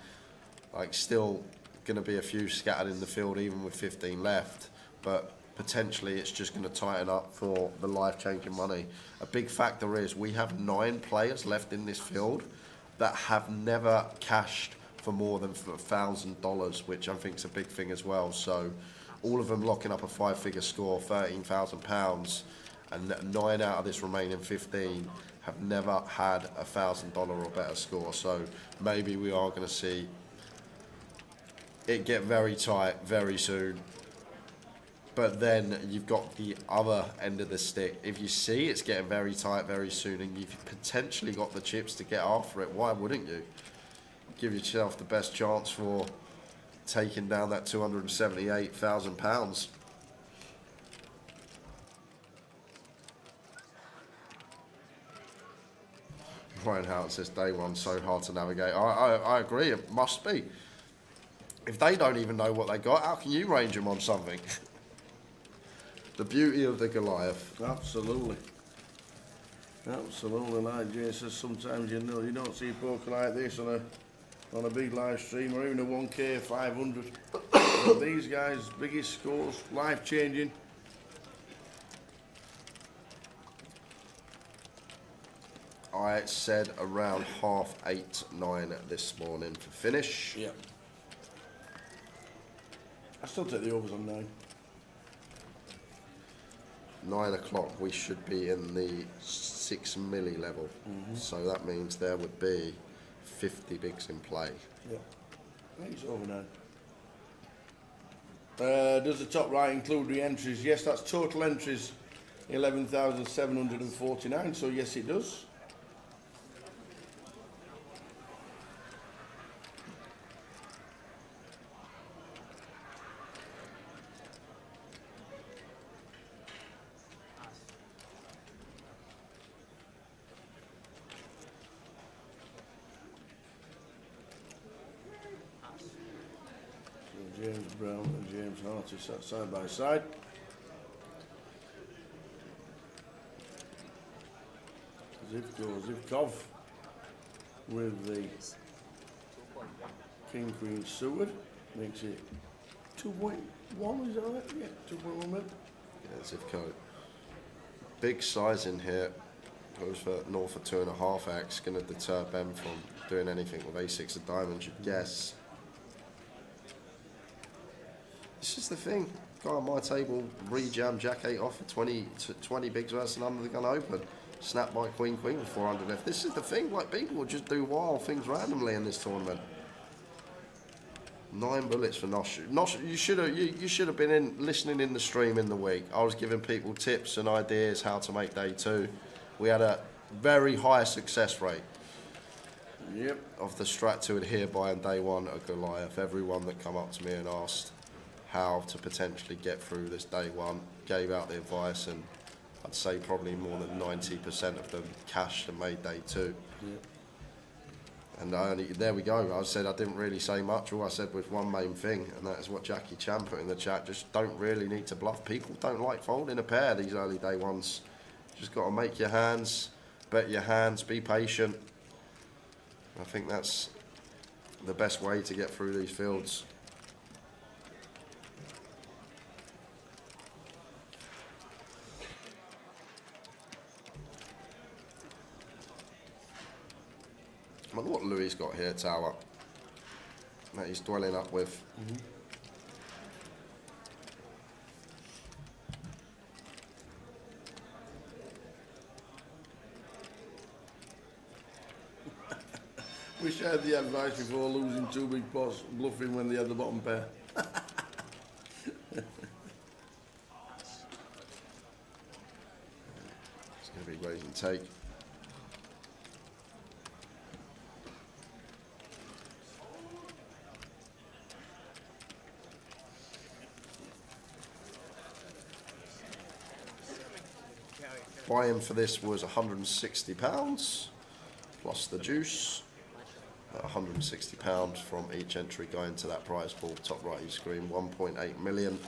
Like still going to be a few scattered in the field even with 15 left, but potentially it's just going to tighten up for the life-changing money. A big factor is we have 9 players left in this field that have never cashed for more than $1,000, which I think is a big thing as well. So all of them locking up a 5-figure score, £13,000, and 9 out of this remaining 15 have never had a $1,000 or better score. So maybe we are going to see it get very tight very soon. But then you've got the other end of the stick. If you see it's getting very tight very soon and you've potentially got the chips to get after it, why wouldn't you? Give yourself the best chance for taking down that £278,000. Ryan Howard says day one so hard to navigate. I agree, it must be. If they don't even know what they got, how can you range them on something? The beauty of the Goliath. Absolutely. Absolutely, like Jay says, sometimes you don't see poker like this on a big live stream or even a 1K 500. But these guys, biggest scores, life changing. I said around 8:30, 9 this morning for finish. Yeah. I still take the overs on 9. 9 o'clock, we should be in the 6 milli level. So that means there would be 50 bigs in play. Yeah. I think it's over 9. Does the top right include the entries? Yes, that's total entries, 11,749. So yes, it does. James Brown and James Hartis sat side by side. Zivkov with the King Queen suited makes it 2.1, is that right? Yeah, 2.1 mil. Yeah, Zivkov. Big size in here. Goes for north of 2.5x. Going to deter Ben from doing anything with A6 of diamonds, you'd guess. This is the thing. Guy on my table re-jam Jack 8 off for 20 bigs versus under the gun open. Snapped by Queen with 400 left. This is the thing. Like people will just do wild things randomly in this tournament. 9 bullets for Nosh. Nosh, you should have been listening in the stream in the week. I was giving people tips and ideas how to make day 2. We had a very high success rate. Yep. Of the strat to adhere by on day 1 at Goliath. Everyone that come up to me and asked how to potentially get through this day 1 gave out the advice, and I'd say probably more than 90% of them cashed and made day 2. Yep. And there we go. I said I didn't really say much. All I said was one main thing, and that is what Jackie Chan put in the chat. Just don't really need to bluff. People don't like folding a pair these early day ones. Just got to make your hands, bet your hands, be patient. I think that's the best way to get through these fields. I wonder what Louis got here, Tower, that he's dwelling up with. Wish I had the advice before losing 2 big pots, bluffing when they had the bottom pair. It's going to be raise and take. Buy-in for this was £160 plus the juice. £160 from each entry going to that prize pool. Top right of your screen, 1.8 million,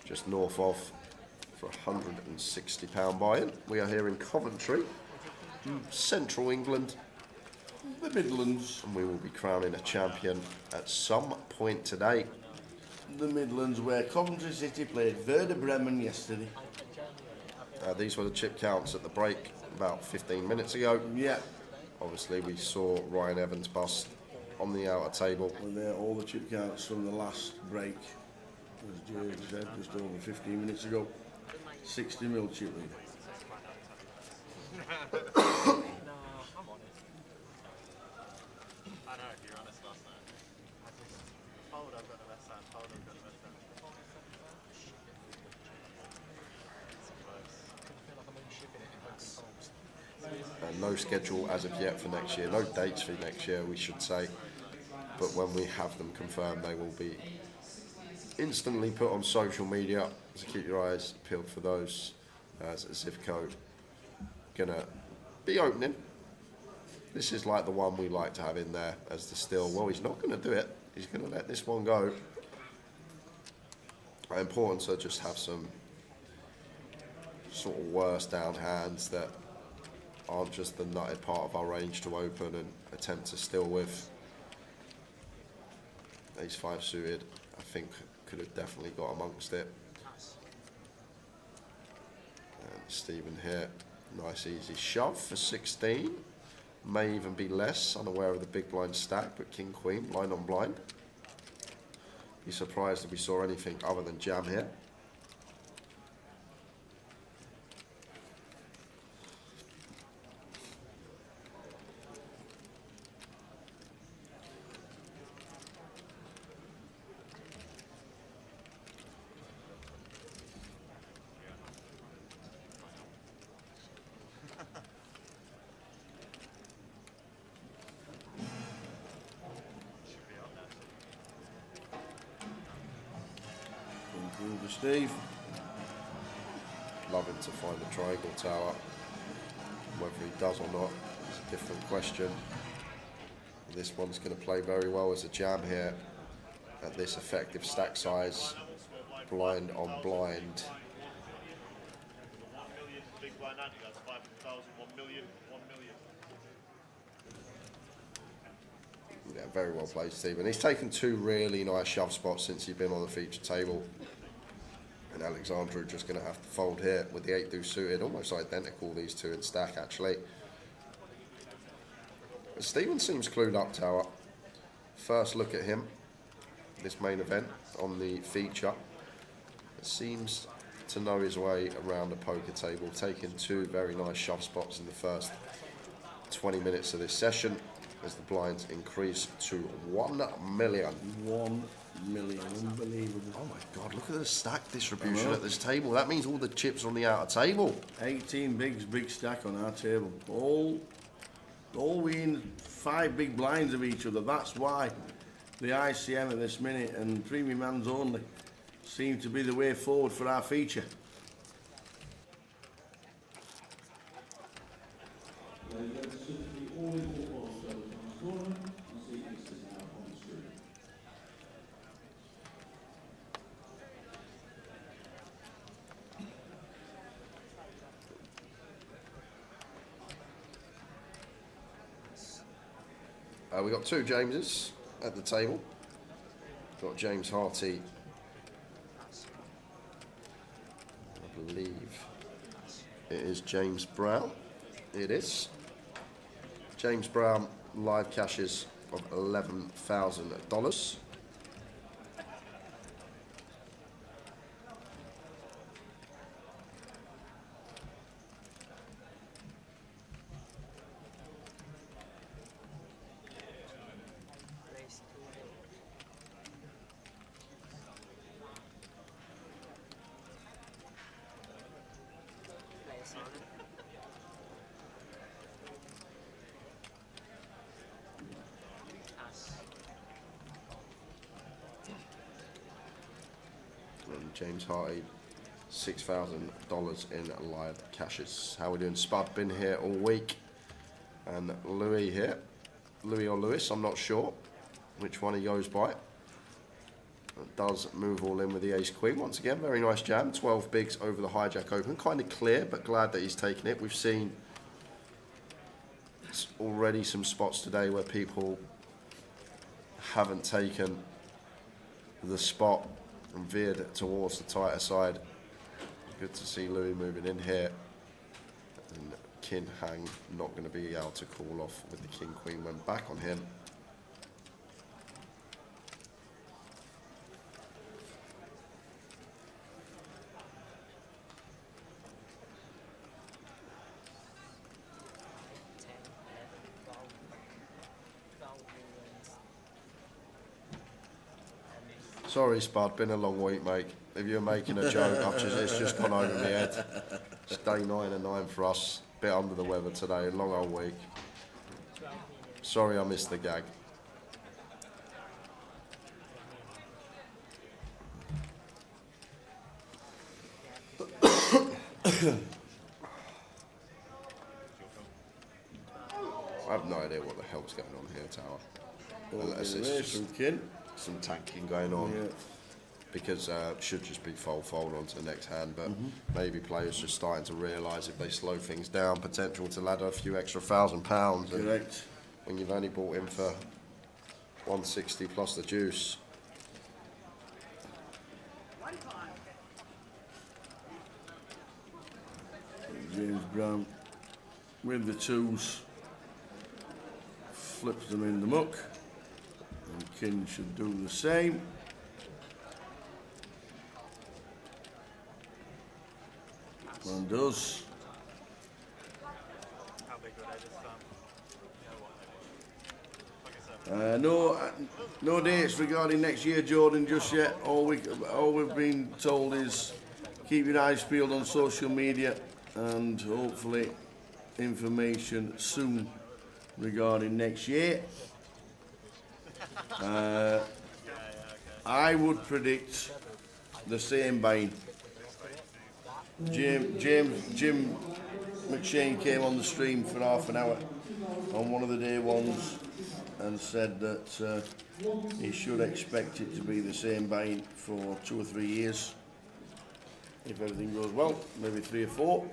just north of, for £160 buy-in. We are here in Coventry, central England, the Midlands, and we will be crowning a champion at some point today. The Midlands, where Coventry City played Werder Bremen yesterday. These were the chip counts at the break about 15 minutes ago. Yeah. Obviously, we saw Ryan Evans bust on the outer table. Well, there, all the chip counts from the last break, as Gerry said, just over 15 minutes ago. 60 mil chip lead. No schedule as of yet for next year, no dates for next year we should say, but when we have them confirmed they will be instantly put on social media, so keep your eyes peeled for those, as Zivko gonna be opening. This is like the one we like to have in there as the still. Well, he's not going to do it, he's going to let this one go. Important to just have some sort of worse down hands that aren't just the nutted part of our range to open and attempt to still with. Ace 5 suited, I think, could have definitely got amongst it. And Stephen here, nice easy shove for 16. May even be less, unaware of the big blind stack, but King Queen, blind on blind. Be surprised if we saw anything other than jam here. Steve. Loving to find the triangle tower. Whether he does or not is a different question. This one's going to play very well as a jam here at this effective stack size. Blind on blind. Yeah, very well played, Stephen. He's taken 2 really nice shove spots since he's been on the feature table. And Alexandru just going to have to fold here with the 8 deuce suited, almost identical, these two in stack actually. But Stephen seems clued up, Tower. First look at him, this main event on the feature. It seems to know his way around the poker table, taking 2 very nice shove spots in the first 20 minutes of this session as the blinds increase to 1 million. 1 million, unbelievable. Oh my God, look at the stack distribution at this table. That means all the chips on the outer table. 18 bigs, big stack on our table. All within 5 big blinds of each other. That's why the ICM at this minute and premium hands only seem to be the way forward for our feature. We got 2 Jameses at the table. Got James Harty, I believe it is James Brown. It is. James Brown, live cashes of $11,000. And James Hardy, $6,000 in live cashes. How we doing? Spud been here all week, and Louis here. Louis or Lewis, I'm not sure which one he goes by. It does move all in with the ace queen once again. Very nice jam. 12 bigs over the hijack open. Kind of clear, but glad that he's taken it. We've seen already some spots today where people haven't taken the spot and veered towards the tighter side. Good to see Louis moving in here. And Kin Hang not going to be able to call off with the king queen when back on him. Sorry, Spud, been a long week, mate. If you're making a joke, it's just gone over my head. It's day 9 and 9 for us. Bit under the weather today, long old week. Sorry I missed the gag. I have no idea what the hell's going on here, Tower. Unless it's just some tanking going on. Yeah. Because it should just be fold on to the next hand, but maybe players just starting to realise if they slow things down, potential to ladder a few extra £1,000. Correct. When you've only bought in for 160 plus the juice. James Brown with the twos, flips them in the muck, and Kin should do the same. And does. No dates regarding next year, Jordan, just yet. All we've been told is keep your eyes peeled on social media, and hopefully information soon regarding next year. I would predict the same buying. Jim McShane came on the stream for half an hour on one of the day ones and said that he should expect it to be the same buying for 2 or 3 years. If everything goes well, maybe 3 or 4.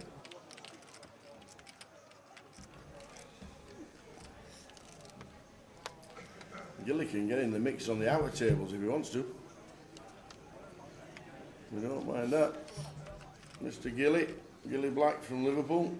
Gilly can get in the mix on the outer tables if he wants to. We don't mind that. Mr. Gilly Black from Liverpool.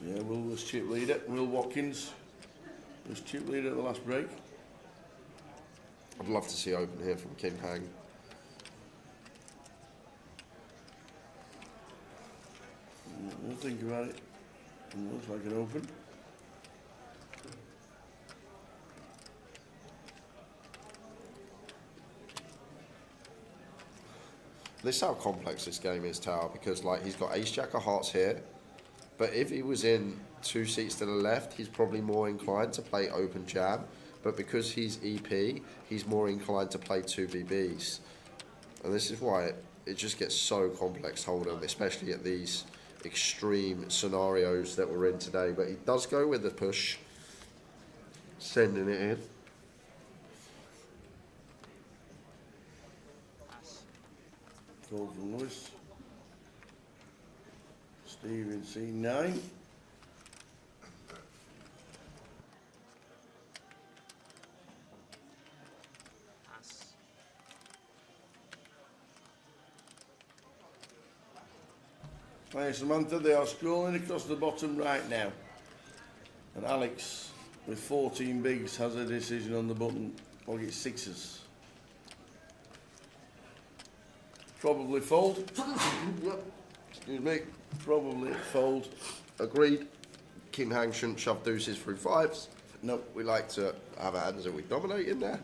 Yeah, Will was chip leader. Will Watkins was chip leader at the last break. I'd love to see open here from King Hang. We'll think about it. It looks like an open. This is how complex this game is, Tower, because like he's got ace jack of hearts here, but if he was in 2 seats to the left, he's probably more inclined to play open jam. But because he's EP, he's more inclined to play 2 BBs. And this is why it just gets so complex hold'em, especially at these extreme scenarios that we're in today. But he does go with the push, sending it in. Call from Lewis. Steve in C9. Hi Samantha, they are scrolling across the bottom right now. And Alex, with 14 bigs, has a decision on the button. Pocket 6s. Probably fold. Excuse me. Probably fold. Agreed. King hang shouldn't shove deuces through fives. No. We like to have hands that we dominate in there.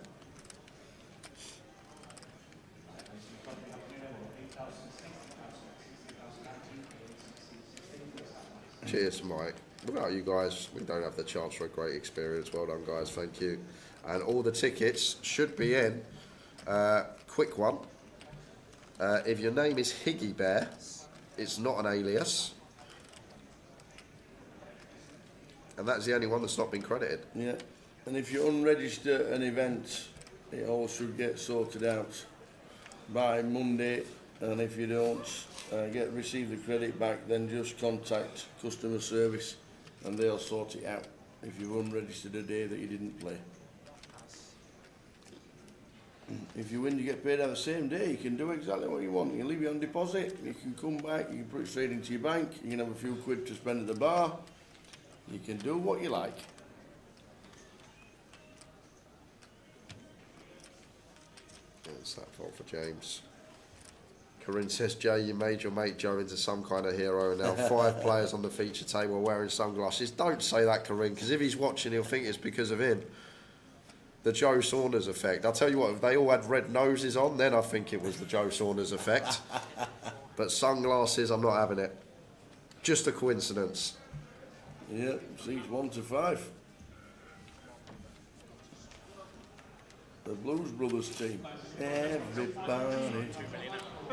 Cheers, Mike. Without you guys, we don't have the chance for a great experience. Well done, guys. Thank you. And all the tickets should be in. Quick one. If your name is Higgy Bear, it's not an alias. And that's the only one that's not been credited. Yeah. And if you unregister an event, it all should get sorted out by Monday. And if you don't receive the credit back, then just contact customer service and they'll sort it out if you've unregistered a day that you didn't play. If you win, you get paid on the same day. You can do exactly what you want. You can leave it on deposit, you can come back, you can put it straight into your bank, you can have a few quid to spend at the bar. You can do what you like. It's that fault for James. Corinne says, Jay, you made your mate Joe into some kind of hero. Now 5 players on the feature table wearing sunglasses. Don't say that, Corinne, because if he's watching, he'll think it's because of him. The Joe Saunders effect. I'll tell you what, if they all had red noses on, then I think it was the Joe Saunders effect. But sunglasses, I'm not having it. Just a coincidence. Yeah, seats 1 to 5. The Blues Brothers team. Everybody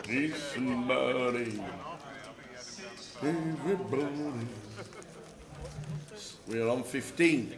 is somebody. Everybody. We are on 15.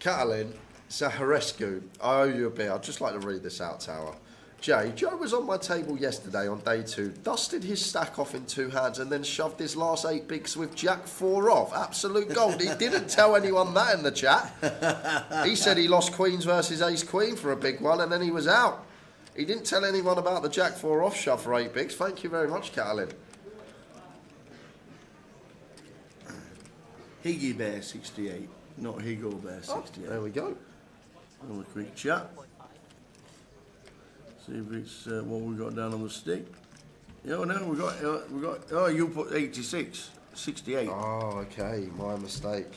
Catalin Zaharescu, I owe you a beer. I'd just like to read this out, Tower. Jay, Joe was on my table yesterday on day 2, dusted his stack off in 2 hands and then shoved his last 8 bigs with Jack 4 off. Absolute gold. He didn't tell anyone that in the chat. He said he lost Queens versus Ace Queen for a big one and then he was out. He didn't tell anyone about the Jack 4 off shove for 8 bigs. Thank you very much, Catalin. Higgy Bear 68, not Higo Bear 68. There we go. Have a quick chat. See if it's what we got down on the stick. Oh no, we got. Oh, you put 86, 68. Oh, okay, my mistake.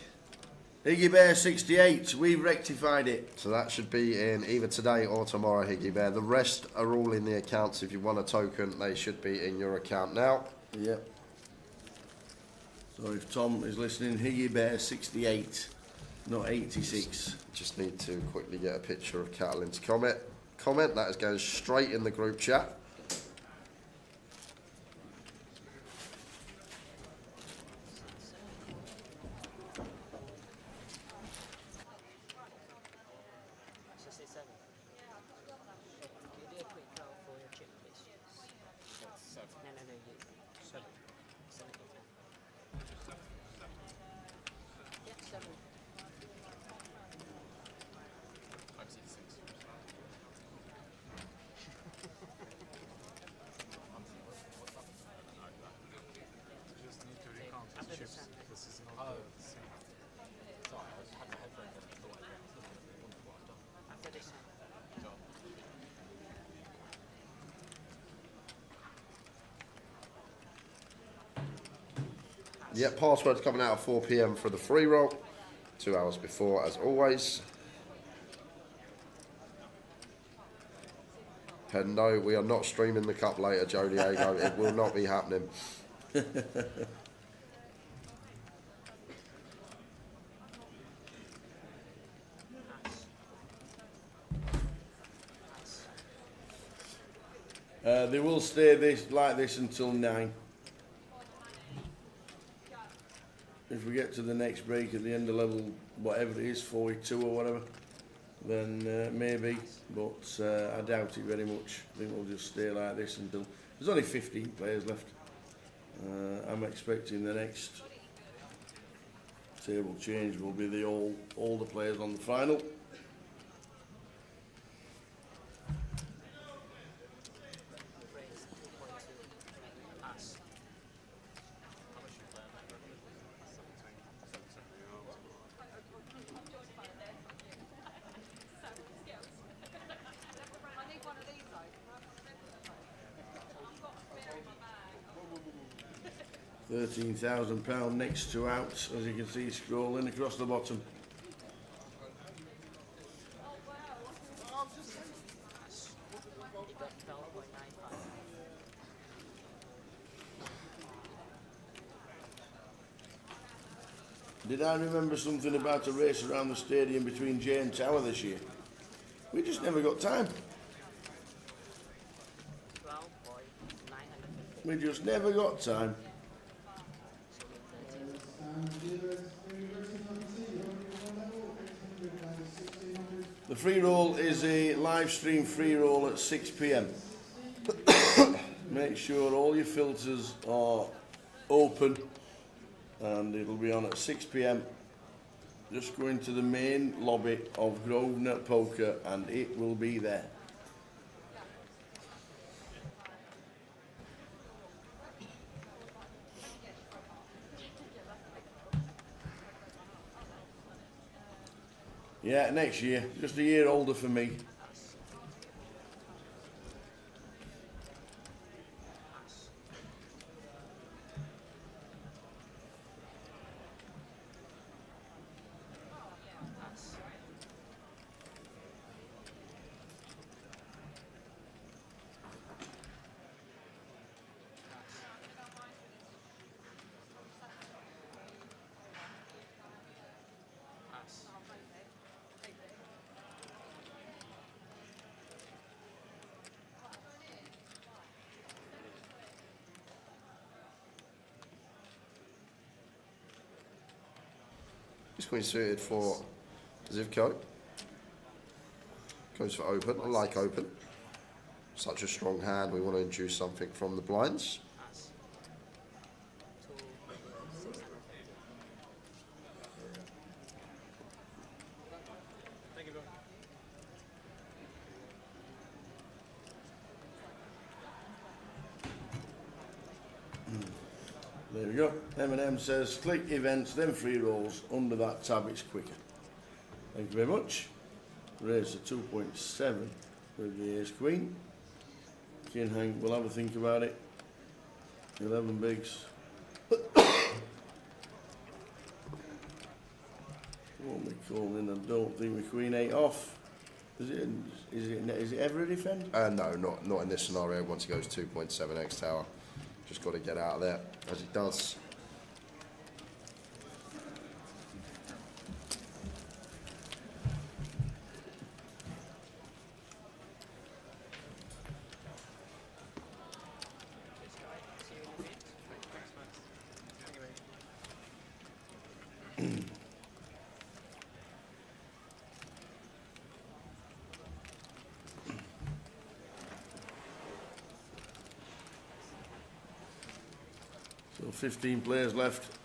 Higgy Bear 68. We've rectified it. So that should be in either today or tomorrow, Higgy Bear. The rest are all in the accounts. If you want a token, they should be in your account now. Yep. So if Tom is listening, Higgy Bear 68, not 86. Just need to quickly get a picture of Catalin's comment. That is going straight in the group chat. Yep, password's coming out at 4 PM for the free roll. 2 hours before, as always. And no, we are not streaming the cup later, Joe Diego. It will not be happening. They will stay like this until 9. If we get to the next break at the end of level, whatever it is, 42 or whatever, then maybe, but I doubt it very much. I think we'll just stay like this until... There's only 15 players left. I'm expecting the next table change will be all the players on the final. £13,000 next to outs, as you can see scrolling across the bottom. Did I remember something about a race around the stadium between Jay and Tower this year? We just never got time. We just never got time. The free roll is a live stream free roll at 6 p.m. Make sure all your filters are open and it'll be on at 6 p.m. Just go into the main lobby of Grosvenor Poker and it will be there. Yeah, next year. Just a year older for me. This queen suited for Zivko. Goes for open. I like open. Such a strong hand. We want to induce something from the blinds. There we go. M&M says, click events, then free rolls. Under that tab, it's quicker. Thank you very much. Raise to 2.7 with the ace queen. King hang, we'll have a think about it. 11 bigs. Won't be calling, I don't think the queen 8 off. Is it ever a defend? No, not in this scenario. Once it goes 2.7 X tower. Just got to get out of there, as it does. So 15 players left.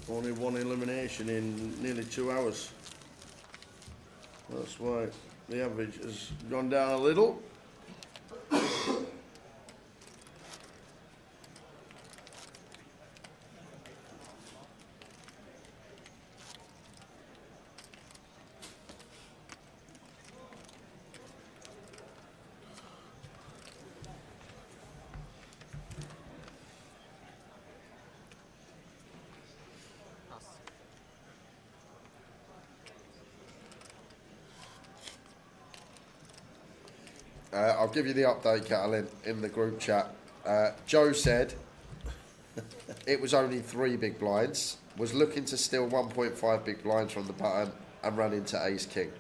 Only one elimination in nearly 2 hours. That's why the average has gone down a little. I'll give you the update, Catalin, in the group chat. Joe said it was only 3 big blinds, was looking to steal 1.5 big blinds from the button and run into ace king.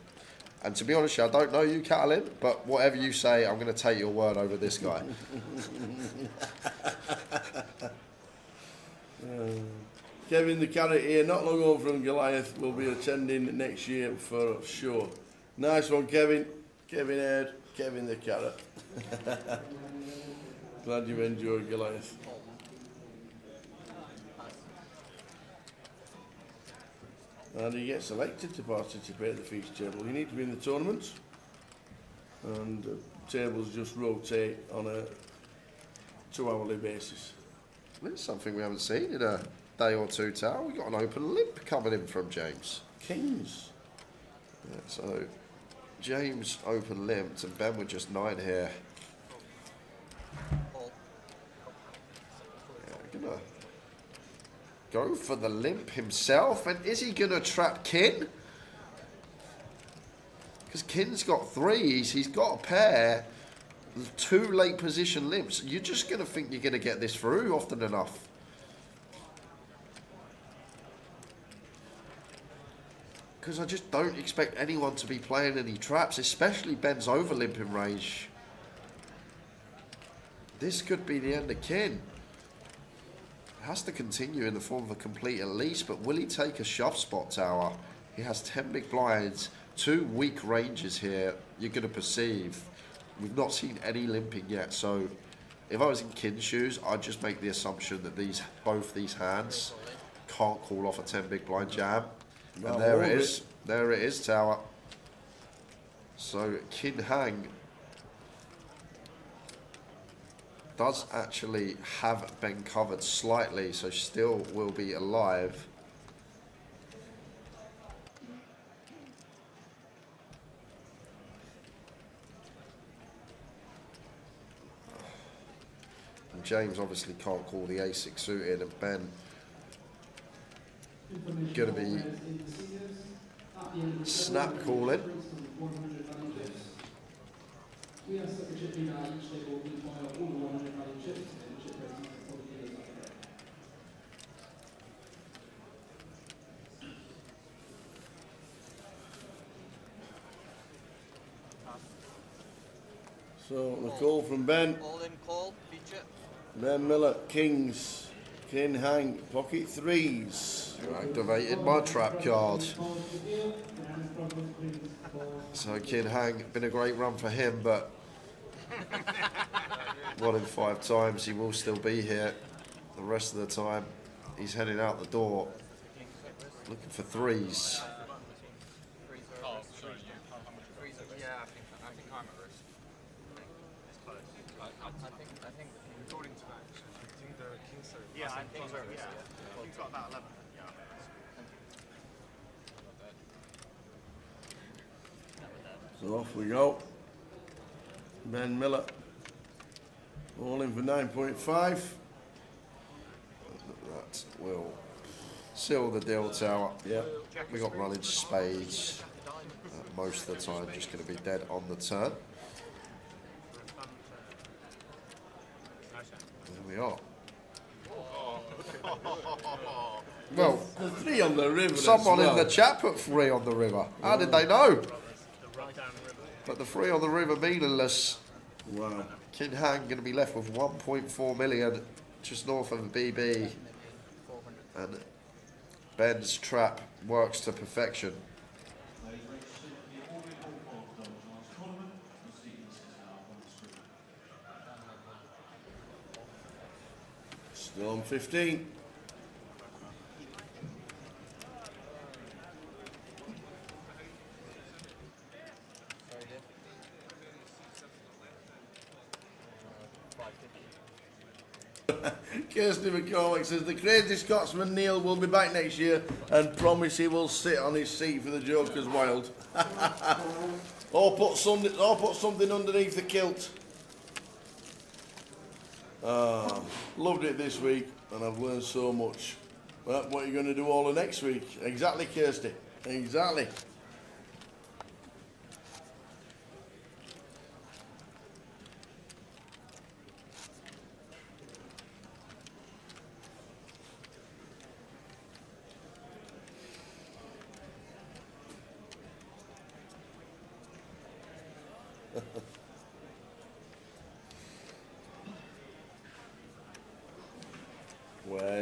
And to be honest, I don't know you, Catalin, but whatever you say, I'm going to take your word over this guy. Kevin the Carrot here, not long over from Goliath, will be attending next year for sure. Nice one, Kevin. Kevin Aird, Kevin the Carrot. Glad you enjoyed Goliath. And you get selected to participate at the feature table. You need to be in the tournament, and tables just rotate on a 2-hourly basis. It's something we haven't seen in a day or two, Tower. We got an open limp coming in from James. Kings. Yeah, so James open limped and Ben with just 9 here. Yeah, gonna go for the limp himself, and is he gonna trap Kin? Because Kin's got 3s, he's got a pair, 2 late position limps. You're just gonna think you're gonna get this through often enough. Because I just don't expect anyone to be playing any traps, especially Ben's over limping range. This could be the end of Kin. Has to continue in the form of a complete at least, but will he take a shove spot, Tower? He has 10 big blinds, 2 weak ranges here. You're going to perceive. We've not seen any limping yet, so if I was in Kin's shoes, I'd just make the assumption that both these hands can't call off a 10 big blind jam. And there it is. There it is, Tower. So Kin Hang does actually have been covered slightly, so still will be alive. And James obviously can't call the A6 suited, and Ben going to be snap calling. We have set the chip in each table with all the 100 value chips and chip ratings for the dealers up there. So the call from Ben. All in call, feature. Ben Miller, Kings. Kin Hang, pocket 3s. Activated my trap card. So Kin Hang, been a great run for him, but 1 in 5 times he will still be here. The rest of the time he's heading out the door looking for 3s. Yeah, I think I'm at risk. I think according to that, it's either King's or yeah, I think so. Yeah, you've got about 11. Yeah. So off we go. Ben Miller. All in for 9.5. That will seal the deal, Tower. Yeah. We got running spades. Most of the time just going to be dead on the turn. There we are. Well, the 3 on the river. Someone in the chat put 3 on the river. How did they know? But the 3 on the river meaningless. Wow. Kin Hang going to be left with 1.4 million just north of the BB. And Ben's trap works to perfection. Still on 15. Kirsty McCormick says the crazy Scotsman Neil will be back next year and promise he will sit on his seat for the Joker's Wild. or put something underneath the kilt. Loved it this week and I've learned so much. Well, what are you going to do all of next week? Exactly, Kirsty. Exactly.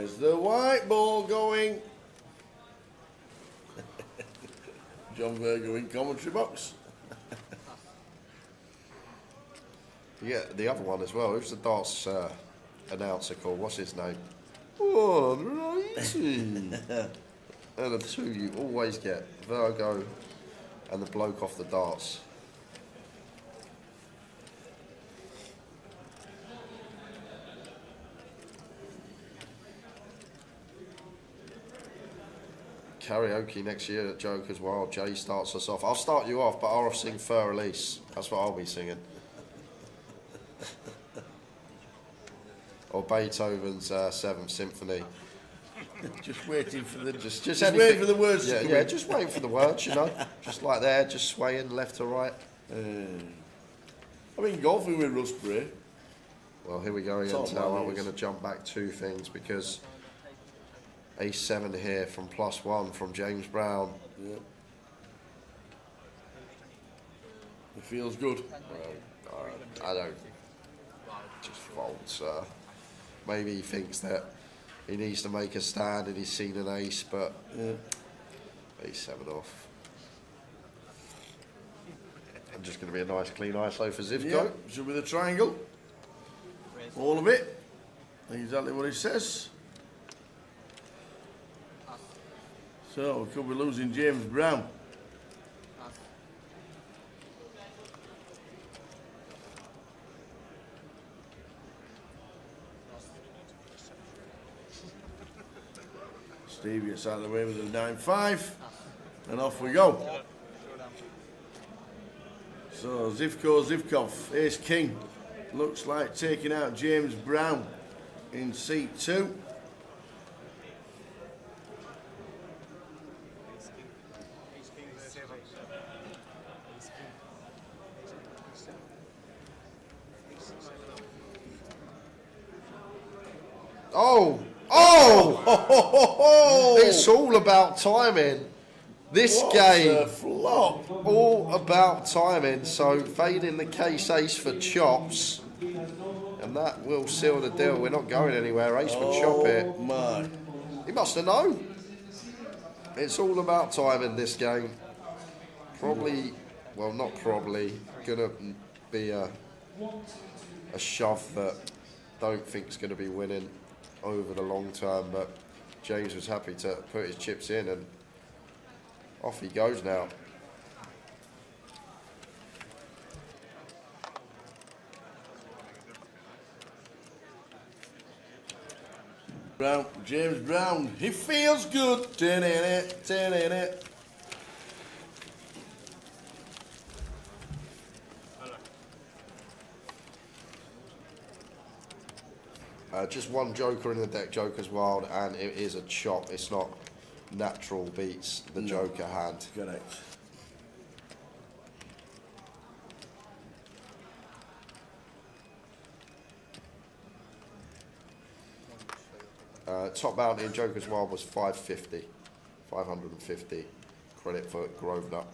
There's the white ball going. John Virgo in commentary box. Yeah, the other one as well. Who's the darts announcer called? What's his name? Oh, righty. And the two you always get, Virgo and the bloke off the darts. Karaoke next year at Joker's while Jay starts us off. I'll start you off, but I'll sing Fur Elise. That's what I'll be singing. Or Beethoven's Seventh Symphony. Just waiting for the just waiting for the words yeah, to come yeah, in. just waiting for the words, you know. Just like there, just swaying left to right. I've been golfing with Rusbury. Well, here we go again, Top Tower. man We're is. going to jump back 2 things because Ace-7 here from +1 from James Brown. Yeah. It feels good. Well, I don't. Just folds. Maybe he thinks that he needs to make a stand and he's seen an ace, but Ace-7 off. And just going to be a nice clean ISO for Zivko. Yeah, should be the triangle. All of it. Exactly what he says. So we could be losing James Brown. Steve gets out of the way with the 9-5. And off we go. So Zivkov, Ace King. Looks like taking out James Brown in seat 2. Oh! Oh! It's all about timing. This What game, a flop. all about timing. So fading the case ace for chops, and that will seal the deal. We're not going anywhere. Ace for chop it. Oh my! He must have known. It's all about timing. This game, probably, well, not probably, gonna be a shove that don't think's gonna be winning over the long term. But James was happy to put his chips in and. Off he goes now. Brown, James Brown, he feels good. Turn in it, turn in it. Just one joker in the deck, Joker's Wild, and it is a chop. It's not natural beats the Joker hand. Correct. Top bounty in Joker's Wild was 550. 550. Credit for Grosvenor.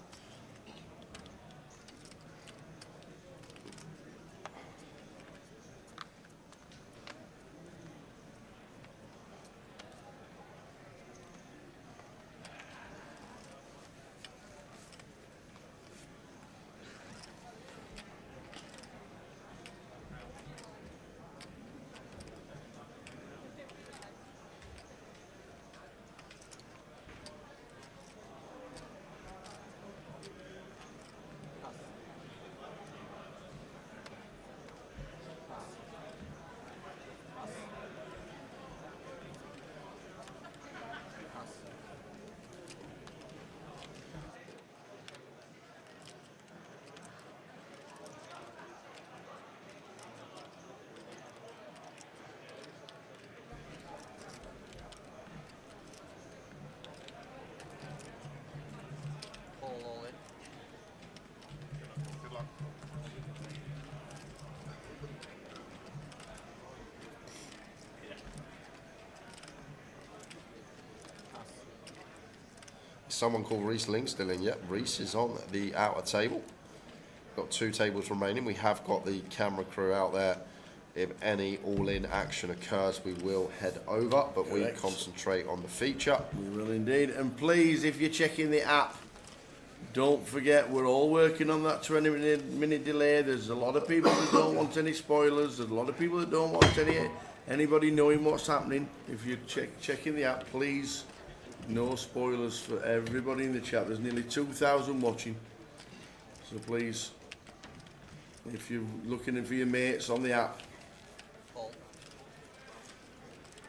Someone called Reese Ling still in. Yep, Reese is on the outer table. Got 2 tables remaining. We have got the camera crew out there If any all-in action occurs, we will head over, but we Correct. concentrate on the feature. We will indeed. And please, if you're checking the app, don't forget we're all working on that 20-minute delay. There's a lot of people that don't want any spoilers. There's a lot of people that don't want anybody knowing what's happening. If you're checking the app, please, no spoilers for everybody in the chat. There's nearly 2,000 watching. So please, if you're looking for your mates on the app,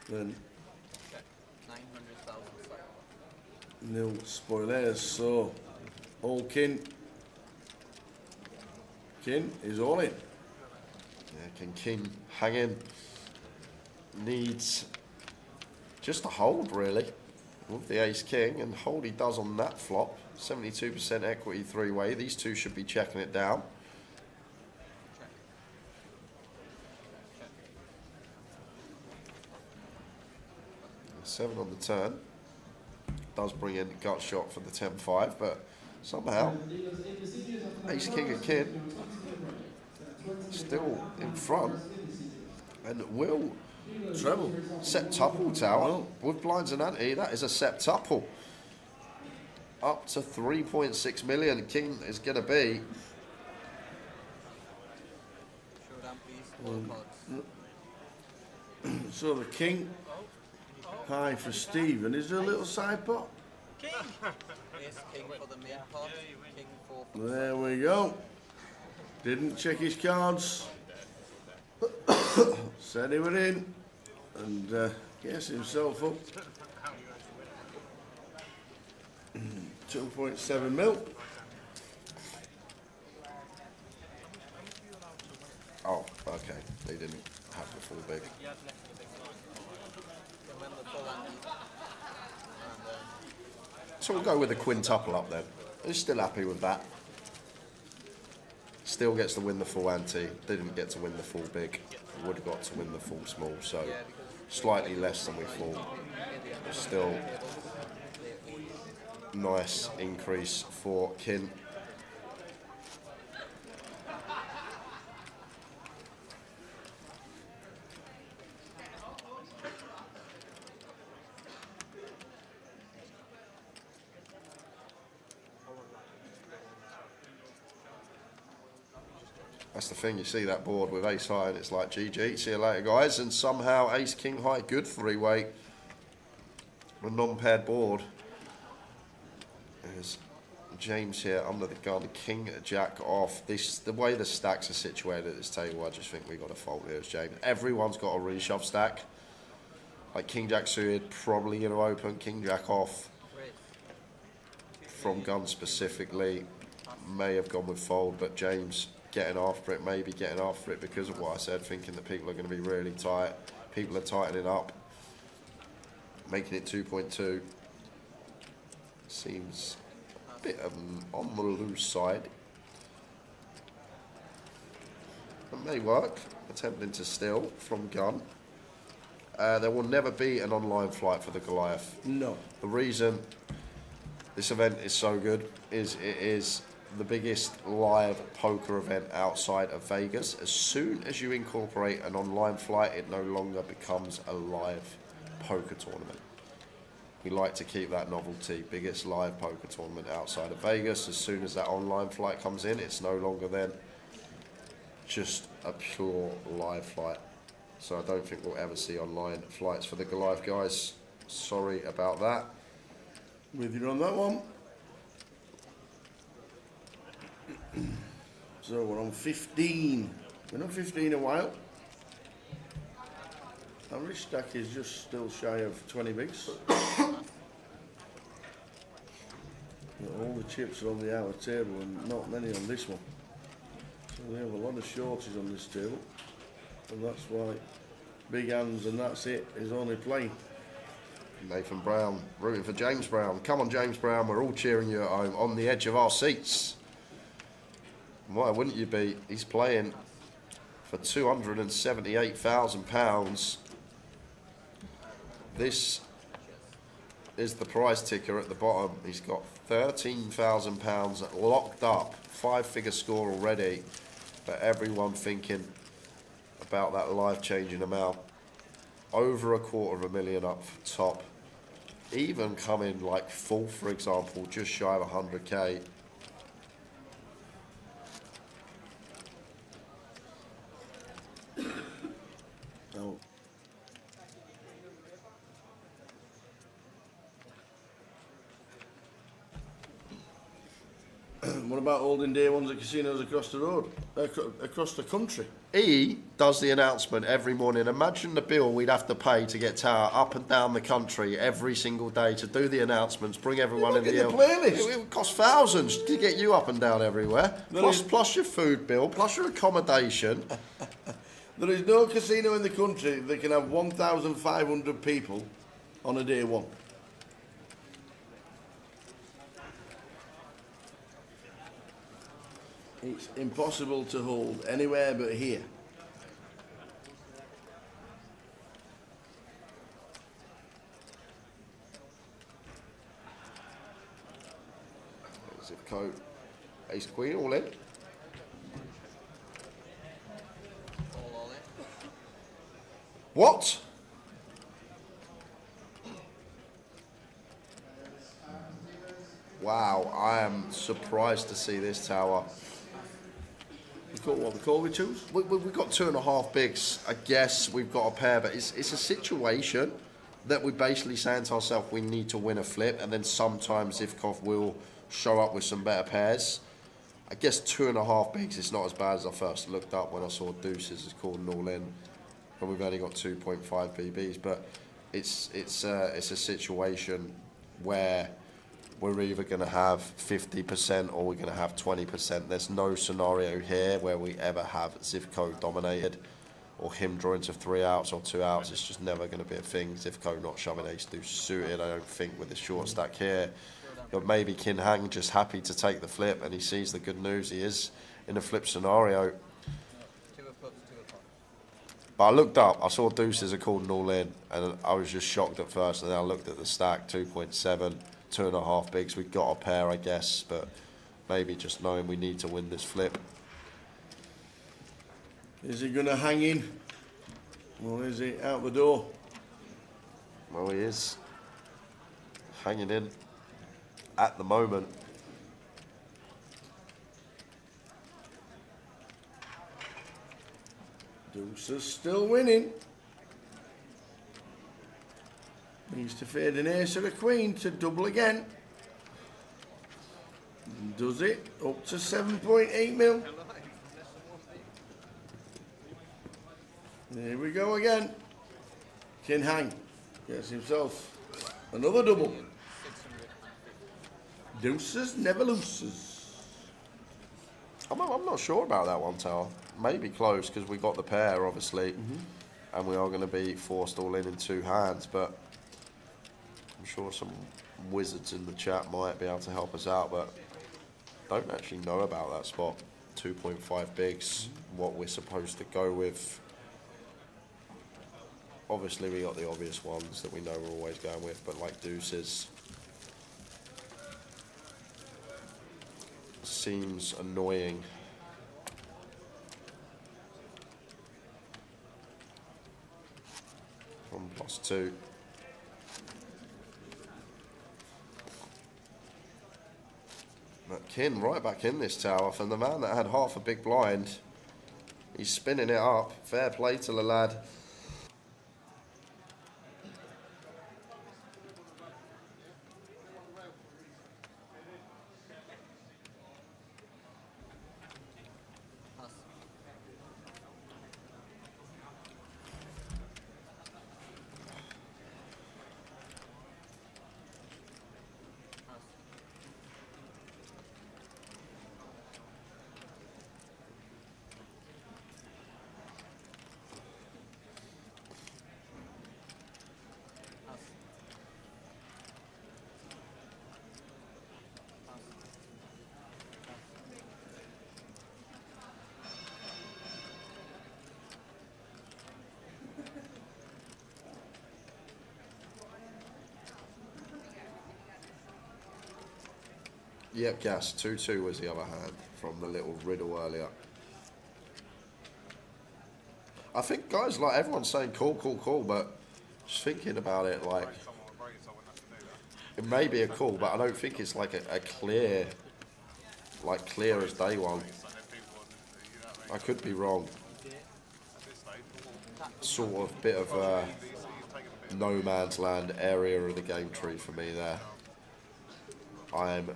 then no spoilers. So old Kin is all in. Yeah, can King hang in? Needs just a hold really with the ace king, and hold he does on that flop. 72% equity three-way. These two should be checking it down. Seven on the turn. Does bring in gut shot for the 10-5, but somehow ace king and king still in front and will treble septuple tower with blinds and ante. That is a septuple up to 3.6 million. King is going to be so the king high for Steve, and is there a little side pot? King. Ace king for the main pot. King 4. There we go. Didn't check his cards. Said he was in, and guess himself up. 2.7 mil. Oh, okay. They didn't have the full big. So we'll go with the quintuple up then. He's still happy with that. Still gets to win the full ante. Didn't get to win the full big. Would have got to win the full small. So slightly less than we thought. Still nice increase for Kin. That's the thing, you see that board with ace high and it's like GG, see you later guys, and somehow ace king high, good three-way, a non-paired board. There's James here under the gun, king jack off. The way the stacks are situated at this table, I just think we got a fault here as James. Everyone's got a reshove stack. Like king jack suited, probably going to open, king jack off. From gun specifically, may have gone with fold, but James getting after it, maybe getting after it because of what I said, thinking that people are going to be really tight. People are tightening up, making it 2.2. Seems a bit on the loose side. It may work, attempting to steal from gun. There will never be an online flight for the Goliath. No. The reason this event is so good is it is the biggest live poker event outside of Vegas. As soon as you incorporate an online flight, it no longer becomes a live poker tournament. We like to keep that novelty. Biggest live poker tournament outside of Vegas. As soon as that online flight comes in, it's no longer then just a pure live flight. So I don't think we'll ever see online flights for the Goliath guys. Sorry about that. With you on that one. So we're on 15. Been on 15 a while. Average stack is just still shy of 20 bigs. All the chips are on the outer table and not many on this one. So we have a lot of shorties on this table. And that's why big hands and that's it is only playing. Nathan Brown rooting for James Brown. Come on, James Brown, we're all cheering you at home on the edge of our seats. Why wouldn't you be? He's playing for £278,000. This is the prize ticker at the bottom. He's got £13,000 locked up. 5-figure score already. But everyone thinking about that life-changing amount. Over $250,000 up top. Even coming like fourth, for example, just shy of 100k. Oh. What about holding day ones at casinos across the road, across the country? He does the announcement every morning. Imagine the bill we'd have to pay to get Tower up and down the country every single day to do the announcents, bring everyone in the playlist. It would cost thousands to get you up and down everywhere. Plus your food bill, plus your accommodation. There is no casino in the country that can have 1,500 people on a day one. It's impossible to hold anywhere but here. Zip code. Ace Queen, all in. What? Wow, I am surprised to see this tower. We've got what we call we choose? We've got 2.5 bigs. I guess we've got a pair, but it's a situation that we're basically saying to ourselves we need to win a flip, and then sometimes Zivkov will show up with some better pairs. I guess 2.5 bigs is not as bad as I first looked up when I saw deuces as called an all in, and we've only got 2.5 BBs. But it's a situation where we're either going to have 50% or we're going to have 20%. There's no scenario here where we ever have Zivko dominated or him drawing to 3 outs or 2 outs. It's just never going to be a thing. Zivko not shoving ace deuce suited, I don't think, with the short stack here. But maybe Kin Hang just happy to take the flip, and he sees the good news. He is in a flip scenario. But I looked up, I saw deuces are called an all in, and I was just shocked at first, and then I looked at the stack, 2.7. 2.5 bigs. We've got a pair, I guess, but maybe just knowing we need to win this flip. Is he going to hang in? Or is he out the door? Well, he is hanging in at the moment. Deuces still winning. Needs to fade an ace or a queen to double again. Does it? Up to 7.8 mil. Here we go again. Kin Hang gets himself another double. Deuces never loses. I'm not sure about that one, Tower. Maybe close because we got the pair, obviously, and we are going to be forced all in 2 hands, but I'm sure some wizards in the chat might be able to help us out, but don't actually know about that spot. 2.5 bigs, what we're supposed to go with. Obviously we got the obvious ones that we know we're always going with, but like deuces seems annoying. From +2. But Kin right back in this tower from the man that had half a big blind. He's spinning it up. Fair play to the lad. Yep, gas. 2-2 was the other hand from the little riddle earlier. I think, guys, like everyone's saying cool, but just thinking about it, like it may be a call, but I don't think it's like a clear, like clear as day one. I could be wrong. Sort of bit of a no man's land area of the game tree for me there. I'm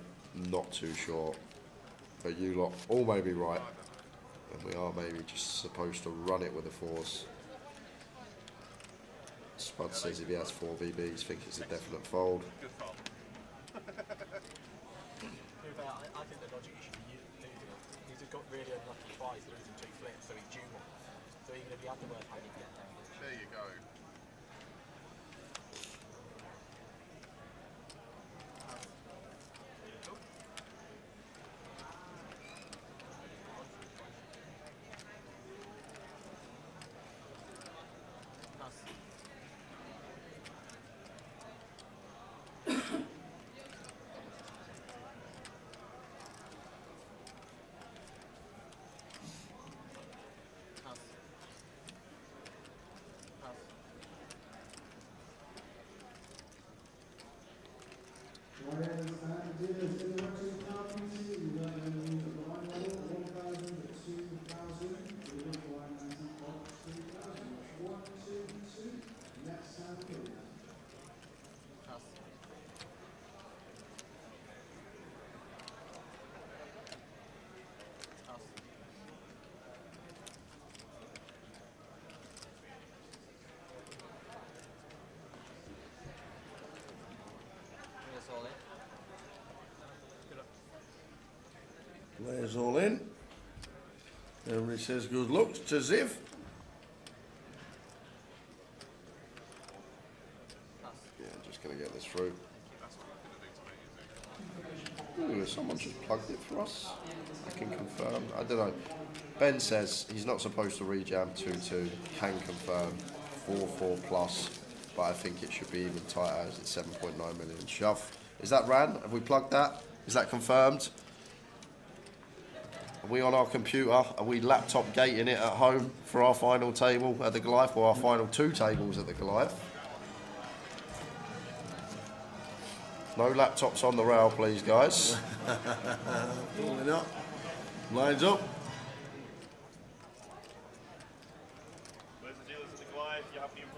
not too sure, but you lot all may be right, and we are maybe just supposed to run it with the force. Spud says if he has 4 VBs, think it's a definite fold. I think the logic is he's got really unlucky twice, losing 2 flips, so he's due one. So even if he had the worst hand, he'd get down. There you go. Players all in. Everybody says good luck to Ziv. Yeah, just going to get this through. Ooh, someone just plugged it for us. I can confirm. I don't know. Ben says he's not supposed to rejam 2-2. Can confirm 4-4 plus, but I think it should be even tighter as it's 7.9 million shove. Is that Ran? Have we plugged that? Is that confirmed? Are we on our computer? Are we laptop gating it at home for our final table at the Goliath, or our final 2 tables at the Goliath? No laptops on the rail, please, guys. Pulling up. Lines up.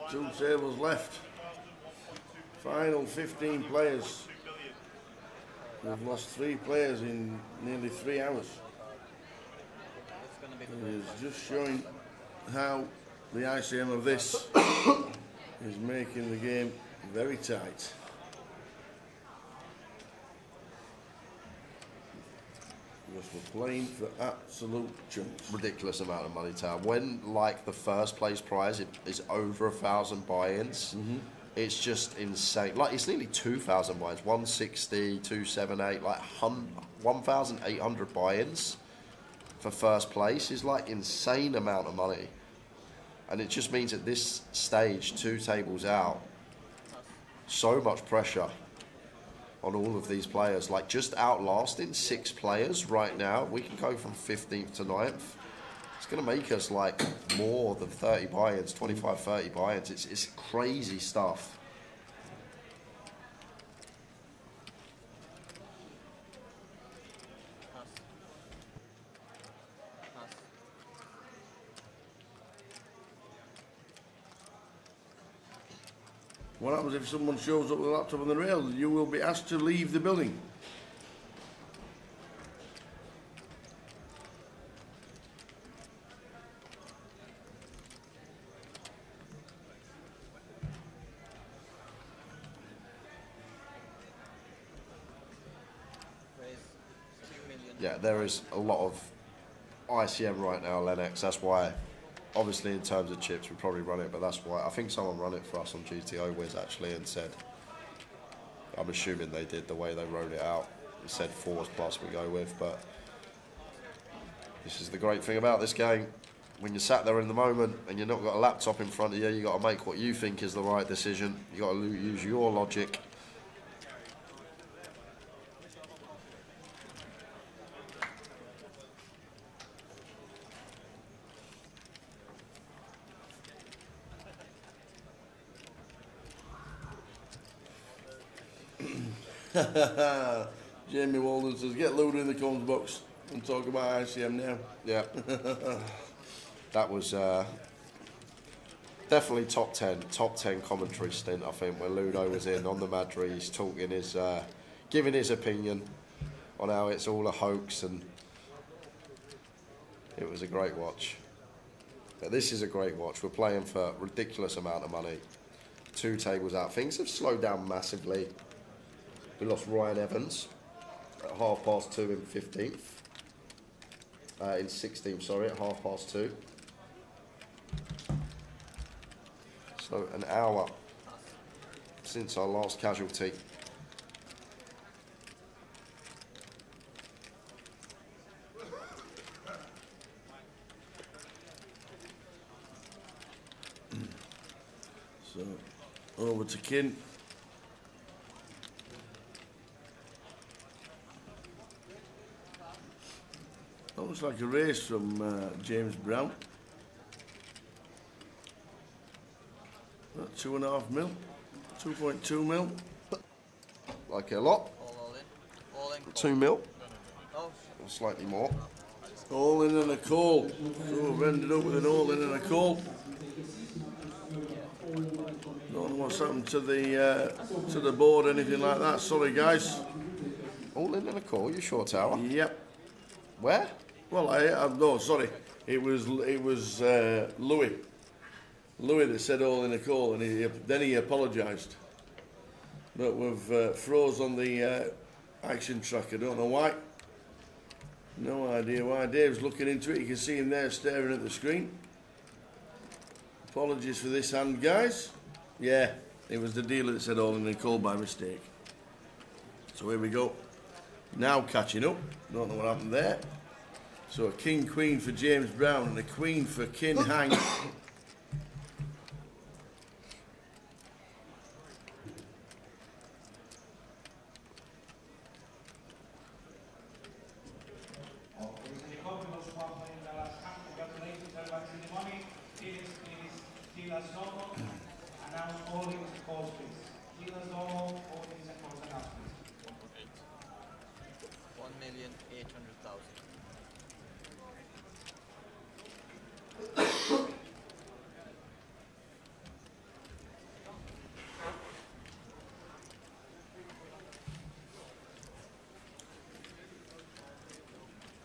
Two tables left. Final 15 players. We've lost 3 players in nearly 3 hours. It is just showing how the ICM of this is making the game very tight. Because we're playing for absolute chunks. Ridiculous amount of money, Tower. When, like, the first place prize is over 1,000 buy-ins, it's just insane. Like, it's nearly 2,000 buy-ins. 160, 278, like 1,800 buy-ins for first place is like insane amount of money. And it just means at this stage, 2 tables out, so much pressure on all of these players. Like, just outlasting 6 players right now, we can go from 15th to 9th. It's going to make us like more than 30 buy-ins, 25, 30 buy-ins. It's crazy stuff. What happens if someone shows up with a laptop on the rail? You will be asked to leave the building. Yeah, there is a lot of ICM right now, Lennox. That's why, obviously, in terms of chips, we probably run it, but that's why. I think someone ran it for us on GTO Wiz, actually, and said, I'm assuming they did the way they wrote it out. It said 4s plus we go with, but this is the great thing about this game. When you're sat there in the moment and you've not got a laptop in front of you, you've got to make what you think is the right decision. You've got to use your logic. Jamie Walden says, get Luda in the comms box and talk about ICM now. Yeah. That was definitely top 10 commentary stint, I think, where Ludo was in on the Madries talking his, giving his opinion on how it's all a hoax, and it was a great watch. But this is a great watch. We're playing for a ridiculous amount of money. 2 tables out. Things have slowed down massively. We lost Ryan Evans at 2:30 in 15th. In 16th, sorry, at 2:30. So an hour since our last casualty. So over to Kin. That looks like a race from James Brown. 2.5 mil, 2.2 mil. Like it a lot. All in. 2 mil. Oh. Or slightly more. All in and a call. So we've ended up with an all in and a call. Don't know what's happened to the board, anything like that. Sorry, guys. All in and a call. You sure, Tower? Yep. Where? Well, no, sorry. It was Louis. Louis that said all in a call, and then he apologised. But we've froze on the action tracker. Don't know why. No idea why. Dave's looking into it. You can see him there staring at the screen. Apologies for this hand, guys. Yeah, it was the dealer that said all in a call by mistake. So here we go. Now catching up. Don't know what happened there. So a king queen for James Brown and a queen for Kin Hang.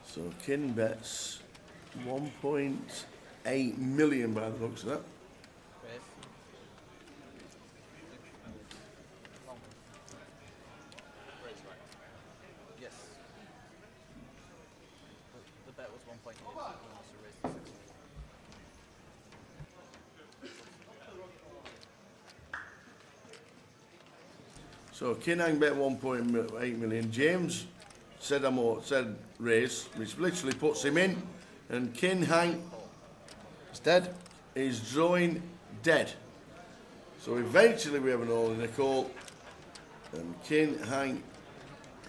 So Kin bets 1.8 million by the looks of that. Yes. The bet was 1.8. He wants to raise the 6. So Kin Hang bet 1.8 million. James said raise, which literally puts him in, and Kin Hang is dead. Is drawing dead. So eventually we have an all in a call, and Kin Hang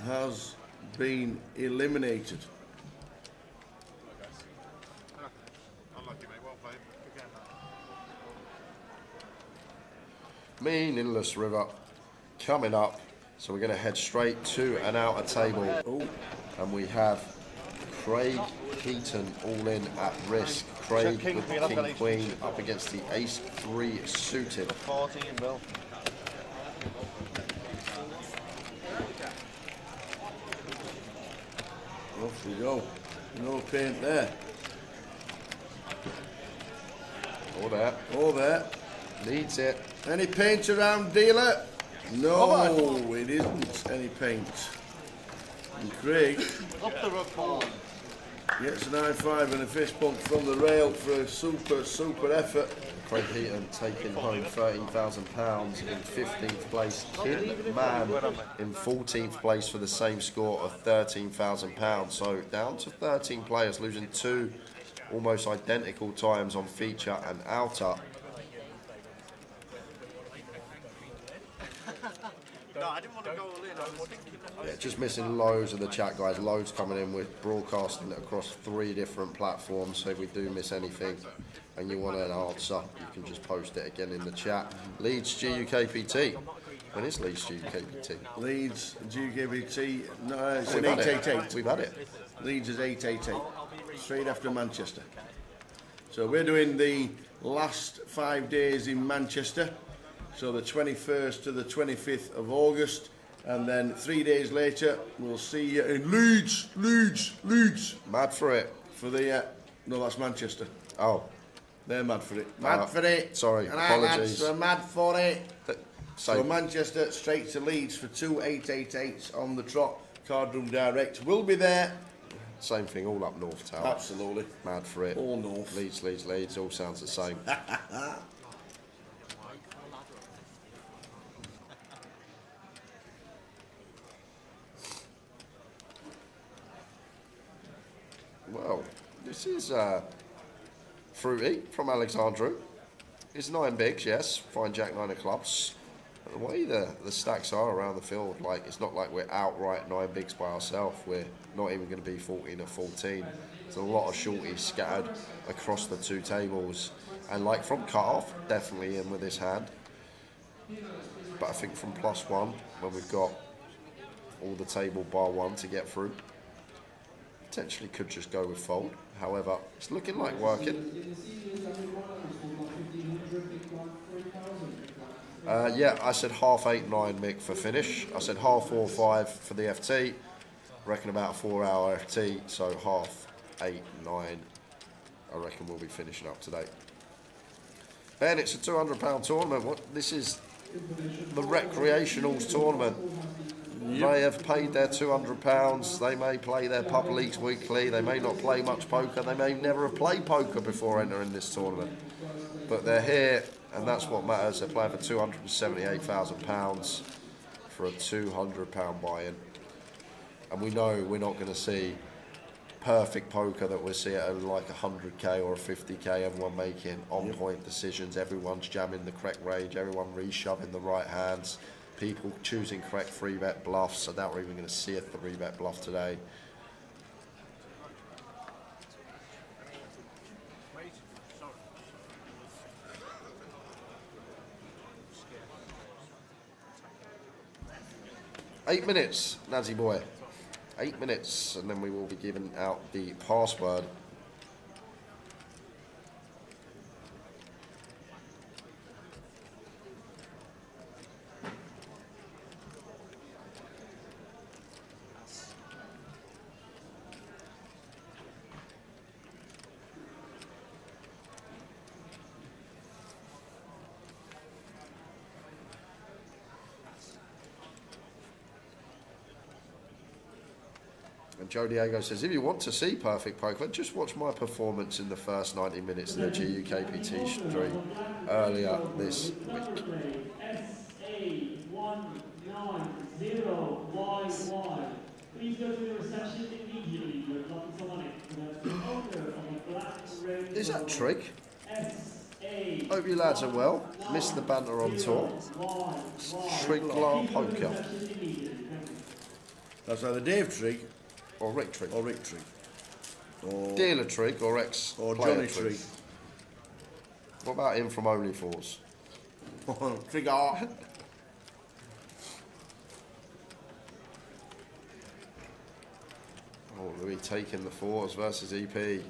has been eliminated. Unlucky, mate. Well played. Meaningless River coming up. So we're going to head straight to an outer table. And we have Craig Heaton all in at risk. Craig with the King Queen up against the Ace 3 suited. 14 mil. Off we go. No paint there. All there. All there. Needs it. Any paint around, dealer? No, it isn't any paint. And Craig gets an high five and a fist bump from the rail for a super effort. Craig Heaton taking home £13,000 in 15th place. Kin Man in 14th place for the same score of £13,000. So down to 13 players, losing 2 almost identical times on feature and outer. No, I didn't want to go all in. I was thinking. Yeah, just missing loads of the chat, guys. Loads coming in. We're broadcasting it across 3 different platforms. So if we do miss anything and you want an answer, you can just post it again in the chat. Leeds GUKPT. When is Leeds GKBT? Leeds GKBT, no, it's We've an had it. 888. We've had it. Leeds is 888, straight after Manchester. So we're doing the last 5 days in Manchester, so the 21st to the 25th of August, and then 3 days later we'll see you in Leeds. Mad for it. For the, no, that's Manchester. Oh. They're mad for it. Mad for it. Sorry, And apologies. we're mad for it. So Same. Manchester straight to Leeds for 2 888s on the trot. Cardroom Direct will be there. Same thing, all up north, Tower. Absolutely. Mad for it. All north. Leeds, all sounds the same. Well, this is fruity from Alexandru. It's 9 bigs, yes. Fine jack 9 of clubs. But the way the stacks are around the field, like it's not like we're outright 9 bigs by ourselves. We're not even going to be 14 or 14. There's a lot of shorties scattered across the 2 tables. And like from cut-off, definitely in with this hand. But I think from +1, when we've got all the table bar 1 to get through, potentially could just go with fold. However, it's looking like working. Yeah, I said half 8-9 Mick for finish. I said half 4-5 for the FT. Reckon about a 4-hour FT, so half 8-9. I reckon we'll be finishing up today. Ben, it's a £200 tournament. This is the recreationals tournament. They have paid their £200. They may play their pub leagues weekly. They may not play much poker. They may never have played poker before entering this tournament. But they're here, and that's what matters. They're playing for £278,000 for a £200 buy-in. And we know we're not going to see perfect poker that we see at like 100k or a 50k, everyone making on-point decisions, everyone's jamming the correct range, everyone reshoving the right hands, people choosing correct 3-bet bluffs. I doubt we're even going to see a 3-bet bluff today. Eight minutes, Nazi boy. 8 minutes, and then we will be giving out the password. And Joe Diego says, if you want to see perfect poker, just watch my performance in the first 90 minutes of the GUKPT stream earlier this week. Please go to the reception immediately. We're blocking some money. Is that Trig? Hope you lads are well. Missed the banter on tour. Triglar Poker. That's either Dave Trigg or Rick Trigg. Or Rick Trigg. Or Dealer Trigg or ex or player Johnny Trigg. Trigg. What about him from OnlyFors? Trigger. Oh, Louis taking the 4s versus EP. It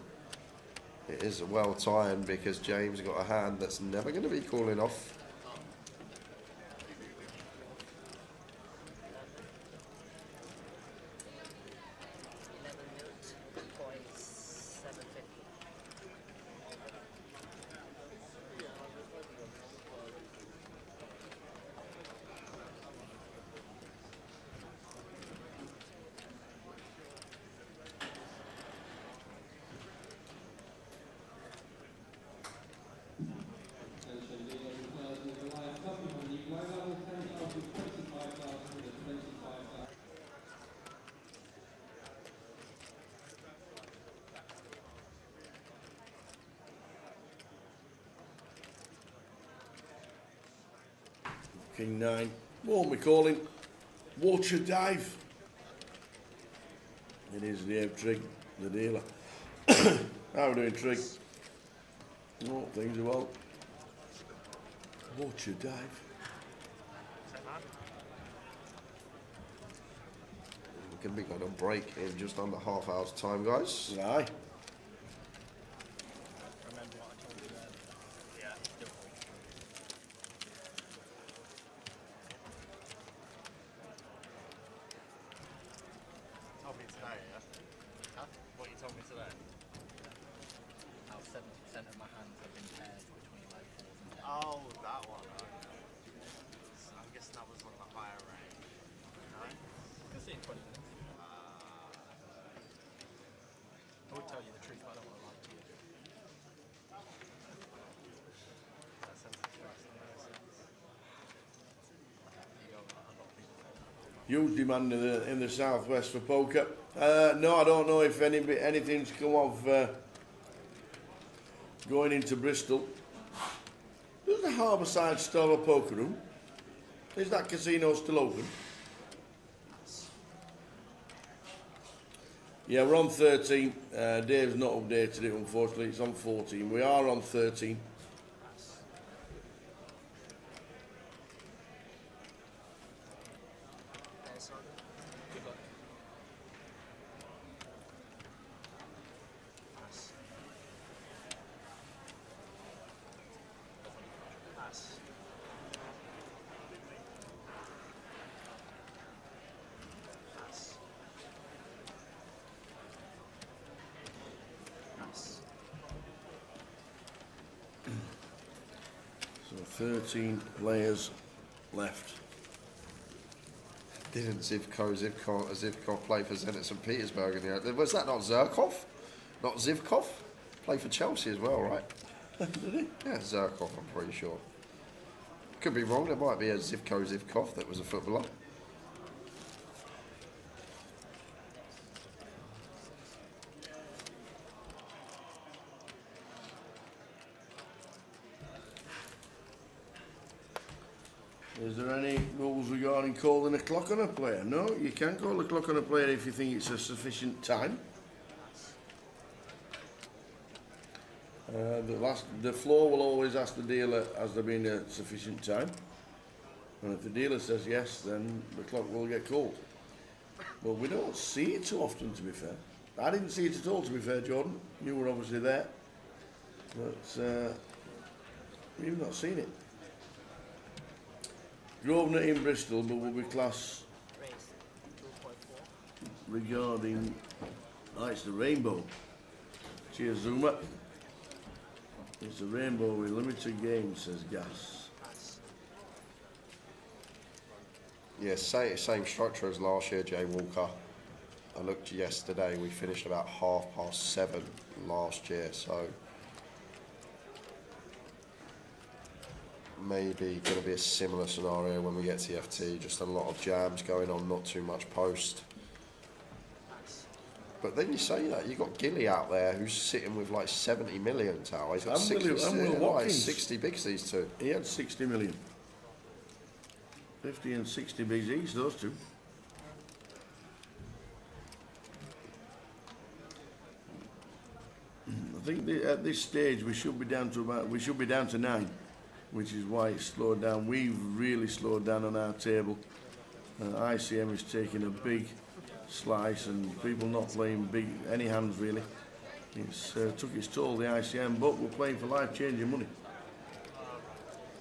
is well timed because James got a hand that's never going to be calling off. King 9. What are we calling? Water dive. It is Dave Trigg, the dealer. How are we doing, Trigg? Oh, things are well. Water dive. going to be going on break in just under half hour's time, guys. Aye. Told me today, yeah? Huh? What you told me today? How 70% of my hands have been paired between low fours and tens. Oh, that one. I'm guessing that was on the higher range. No? I can see in 20 minutes. I would tell you the truth, but I don't want to lie to you. That sense of stress in no sense. You go, a lot of people say that. Huge demand in the southwest for poker. No, I don't know if anything's come of going into Bristol. Does the Harbourside still have a poker room? Is that casino still open? Yeah, we're on 13. Dave's not updated it, unfortunately. It's on 14. We are on 13. So 13 players left. Didn't Zivkov play for Zenit St. Petersburg in the end? Was that not Zirkov? Not Zivkov? Played for Chelsea as well, right? Did he? Yeah, Zirkov, I'm pretty sure. Could be wrong, there might be a Zivkov that was a footballer. Is there any rules regarding calling a clock on a player? No, you can call a clock on a player if you think it's a sufficient time. The floor will always ask the dealer, has there been a sufficient time? And if the dealer says yes, then the clock will get called. But we don't see it too often, to be fair. I didn't see it at all, to be fair, Jordan. You were obviously there. But we've not seen it. Grosvenor in Bristol, but will be class regarding... Oh, it's the rainbow. Cheers, Zuma. It's a rainbow with limited games, says Gas. Yeah, same structure as last year, Jay Walker. I looked yesterday, we finished about 7:30 last year, so maybe going to be a similar scenario when we get to the FT, just a lot of jams going on, not too much post. But then you say that, you've got Gilly out there who's sitting with like 70 million tower. He's got 60 bigs, these two. He had 60 million. 50 and 60 bigs each, those two. I think at this stage we should be down to 9, which is why it's slowed down. We've really slowed down on our table. ICM is taking a big slice, and people not playing any hands really. It's took its toll, the ICM, but we're playing for life-changing money.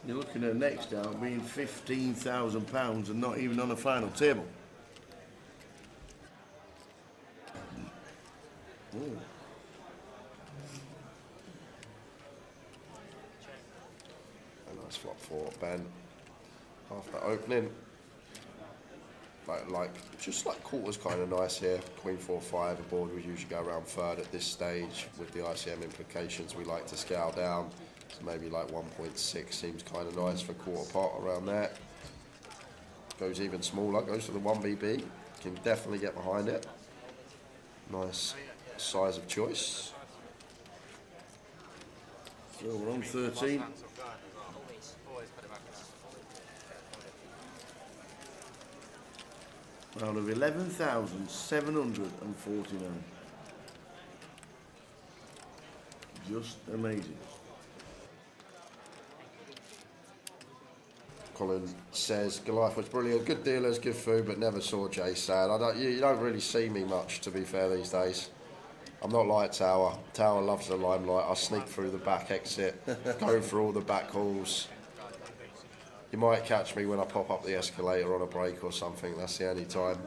You're looking at next out being £15,000 and not even on a final table. Ooh. A nice flop for Ben after opening. Just like quarters kind of nice here. Queen 4-5, a board we usually go around third at this stage. With the ICM implications, we like to scale down. So maybe like 1.6 seems kind of nice for quarter pot around there. Goes even smaller, goes to the 1BB. Can definitely get behind it. Nice size of choice. So we're on 13. Out of 11,749. Just amazing. Colin says Goliath was brilliant. Good dealers, good food, but never saw Jay sad. You don't really see me much, to be fair, these days. I'm not like Tower. Tower loves the limelight. I sneak through the back exit, go through all the back halls. You might catch me when I pop up the escalator on a break or something. That's the only time.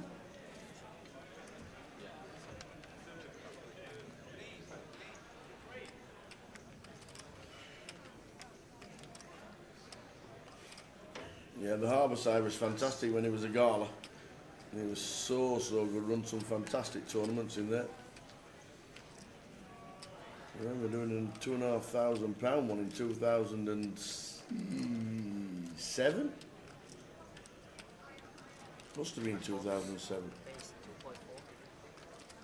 Yeah, the Harbour side was fantastic when it was a gala. It was so good, run some fantastic tournaments in there. I remember doing a £2,500 one in 2007? Must have been 2007.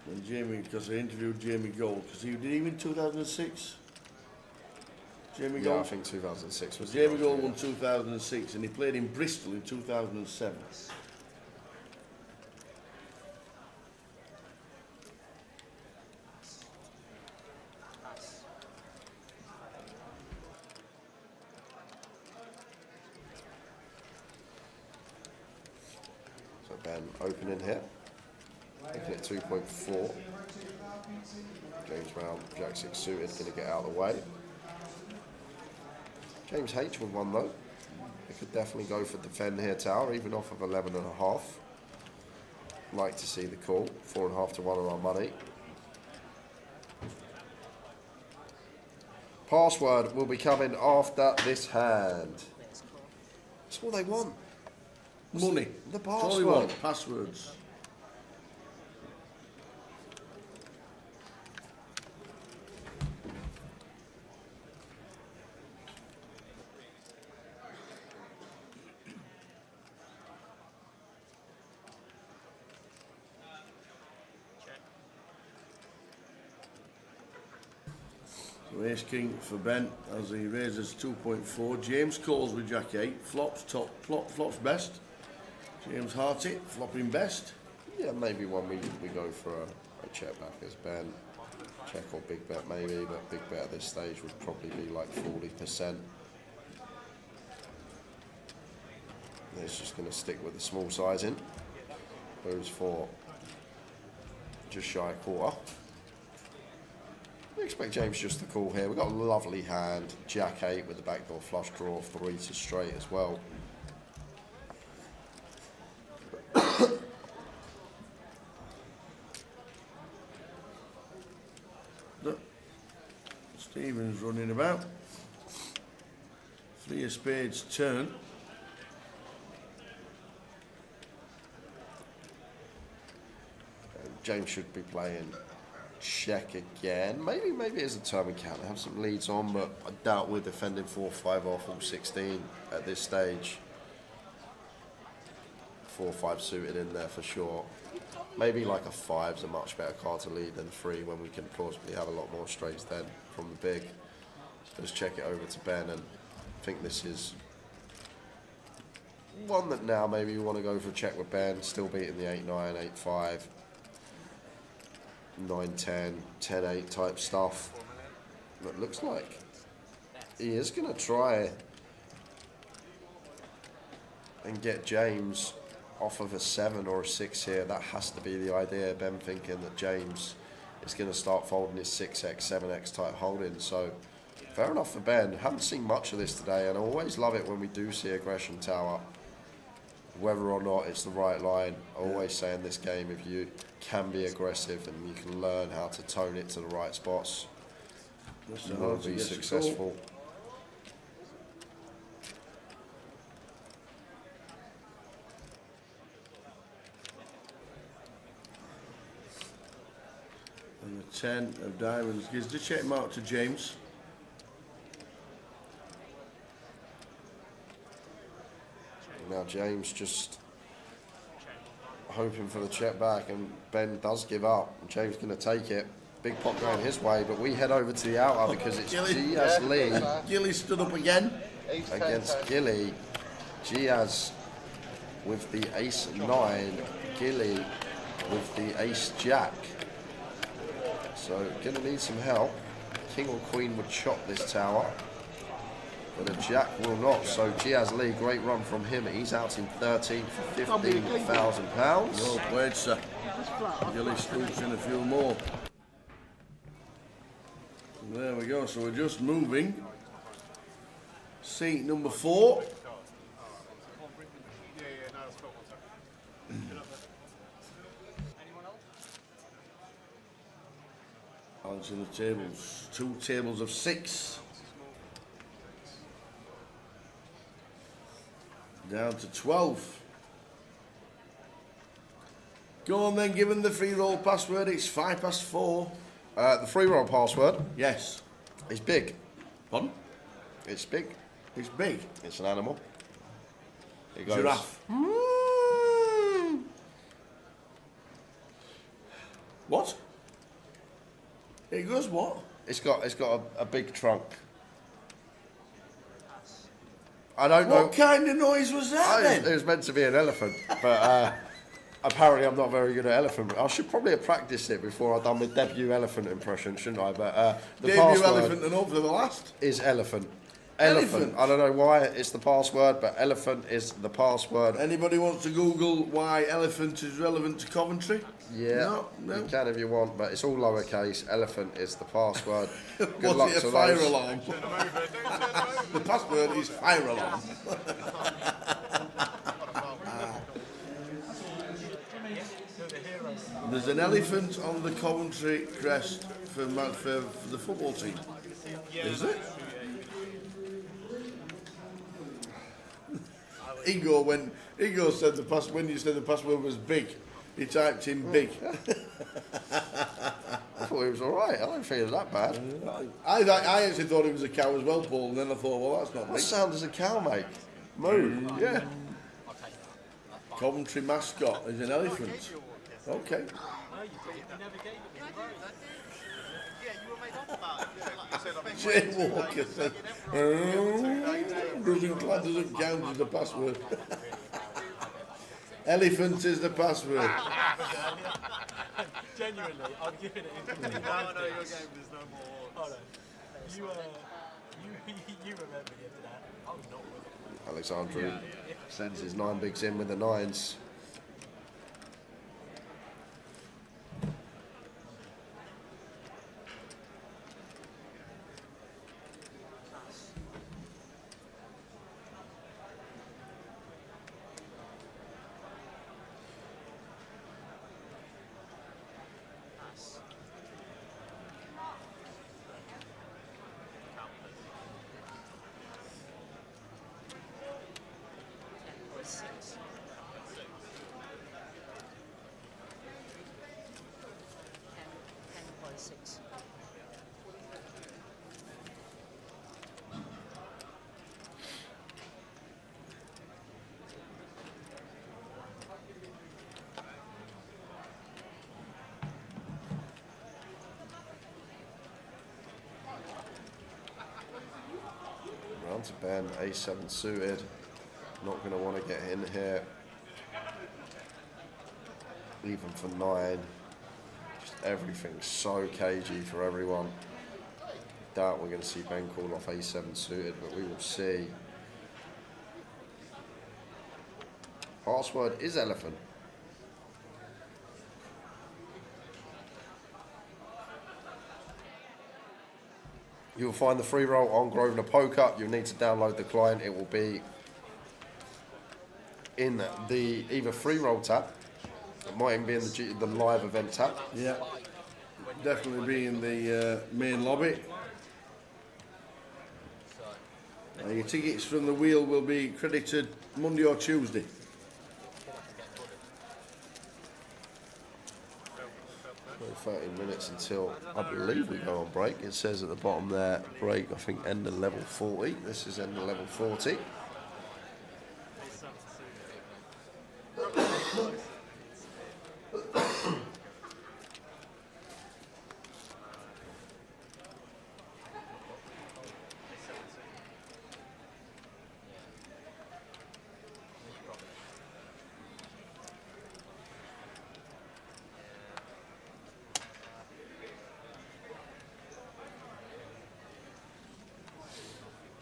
And Jamie, because I interviewed Jamie Gold, because he did even 2006. Jamie Yeah, Gold? I think 2006 was Jamie Gold won 2006 and he played in Bristol in 2007. So Ben opening here. Looking at 2.4. James Brown, Jack 6 suited, going to get out of the way. James H with one though. They could definitely go for defend here, Tower, even off of 11.5. Like to see the call. 4.5 to 1 on our money. Password will be coming after this hand. That's all they want. Money. The That's all they password. want, passwords. So ace king for Ben as he raises 2.4. James calls with Jack 8. Flops top, flops best. James hearts it, flopping best. Yeah, maybe one we go for a check back as Ben. Check or big bet maybe, but big bet at this stage would probably be like 40%. It's just going to stick with the small sizing. Goes for just shy of quarter. We expect James just to call here. We've got a lovely hand. Jack 8 with the backdoor flush draw, 3 to straight as well. Look, Stephen's running about. 3 of spades turn. James should be playing check again. Maybe as a turn we can have some leads on, but I doubt we're defending 4-5 off all 16 at this stage. 4-5 suited in there for sure. Maybe like a 5's a much better card to lead than 3 when we can plausibly have a lot more straights then from the big. Let's check it over to Ben, and I think this is one that now maybe you want to go for a check with Ben, still beating the 8-9, 8-5. 9-10, 10-8 type stuff. It looks like he is going to try and get James off of a 7 or a 6 here. That has to be the idea. Ben thinking that James is going to start folding his 6x, 7x type holding. So fair enough for Ben. Haven't seen much of this today, and I always love it when we do see aggression Tower. Whether or not it's the right line, I always say in this game, if you can be aggressive and you can learn how to tone it to the right spots, you will be successful. And the 10 of diamonds gives the check mark to James. Now James just hoping for the check back, and Ben does give up. James going to take it. Big pot going his way, but we head over to the outer because it's Giaz Lee. Gilly stood up again. Against Gilly. Giaz with the ace-9. Gilly with the ace-jack. So going to need some help. King or queen would chop this tower. But a jack will not. So Giaz Lee, great run from him. He's out in 13 for £15,000. Well played, sir. Gilly scoops in a few more. There we go. So we're just moving. Seat number 4. Balancing the tables. 2 tables of 6. Down to 12. Go on then, given the free roll password, it's 4:05. The free roll password? Yes. It's big. Pardon? It's big. It's big? It's an animal. It goes. Giraffe. What? It goes what? It's got a big trunk. I don't know. What kind of noise was that then? It was meant to be an elephant, but apparently I'm not very good at elephant. I should probably have practiced it before I'd done my debut elephant impression, shouldn't I? But the Debut password elephant and up for the last? is elephant. Elephant? I don't know why it's the password, but elephant is the password. Anybody wants to Google why elephant is relevant to Coventry? Yeah, No. you can if you want, but it's all lowercase. Elephant is the password. Good Was luck it a to fire those. alarm? The password is fire alarm. There's an elephant on the Coventry crest for the football team. Is it? Ego said when you said the password was big, he typed in big. I thought it was all right. I don't feel that bad. I actually thought it was a cow as well, Paul, and then I thought, well, that's not What big. sound does a cow make? Moo. Yeah. Coventry mascot is an elephant. Okay. Jay Walker said, doesn't count as the password. Elephant is the password. Genuinely, I'm giving it. No, your game, there's no more. Oh no. You remember the end of that. I'm not with it. Alexandru sends his 9 bigs in with the 9s. Round to Ben, A7 suited. Not going to want to get in here. Even for 9. Just everything's so cagey for everyone. Doubt we're going to see Ben call off A7 suited, but we will see. Password is elephant. You'll find the free roll on Grosvenor Poker. You'll need to download the client. It will be in the either free roll tab. It might even be in the live event tab. Yeah, definitely be in the main lobby. Your tickets from the wheel will be credited Monday or Tuesday. Well, 13 minutes until I believe we go on break. It says at the bottom there, break, I think end of level 40. This is end of level 40.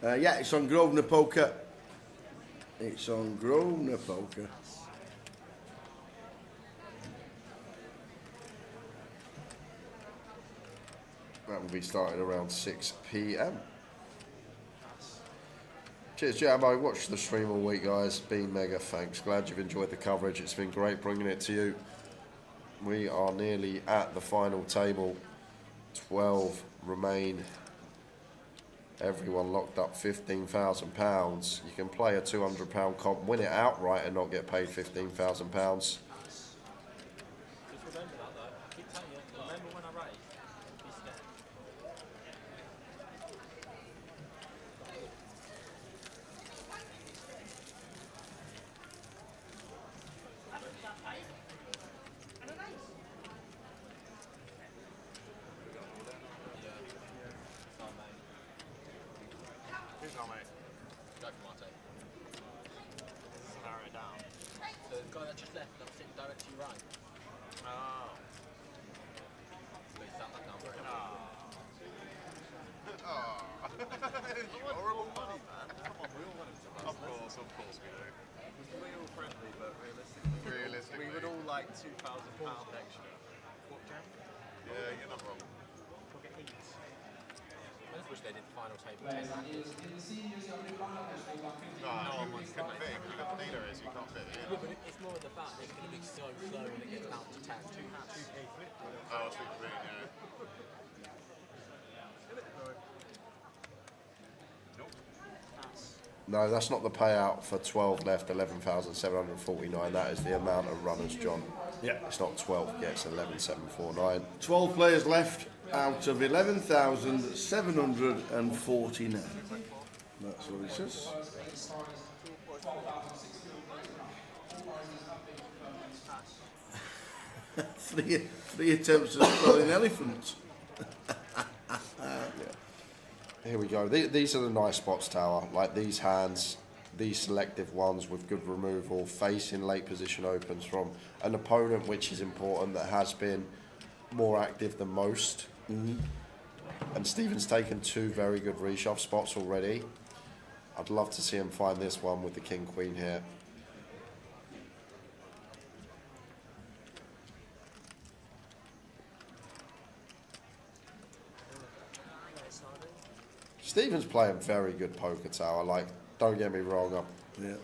Yeah, it's on Grosvenor Poker. It's on Grosvenor Poker. That will be starting around 6 p.m. Cheers, Jam. I watched the stream all week, guys. Been mega. Thanks. Glad you've enjoyed the coverage. It's been great bringing it to you. We are nearly at the final table. 12 remain. Everyone locked up £15,000. You can play a £200 comp, win it outright, and not get paid £15,000. No, that's not the payout for 12 left, 11,749. That is the amount of runners, John. Yeah. It's not 12 gets 11,749. 12 players left out of 11,749. That's what it says. three attempts at spelling elephants. Here we go. These are the nice spots, Tower. Like these hands, these selective ones with good removal, facing late position opens from an opponent, which is important, that has been more active than most. Mm-hmm. And Stephen's taken 2 very good reshove spots already. I'd love to see him find this one with the King Queen here. Stephen's playing very good poker, Tower. Like, don't get me wrong, I've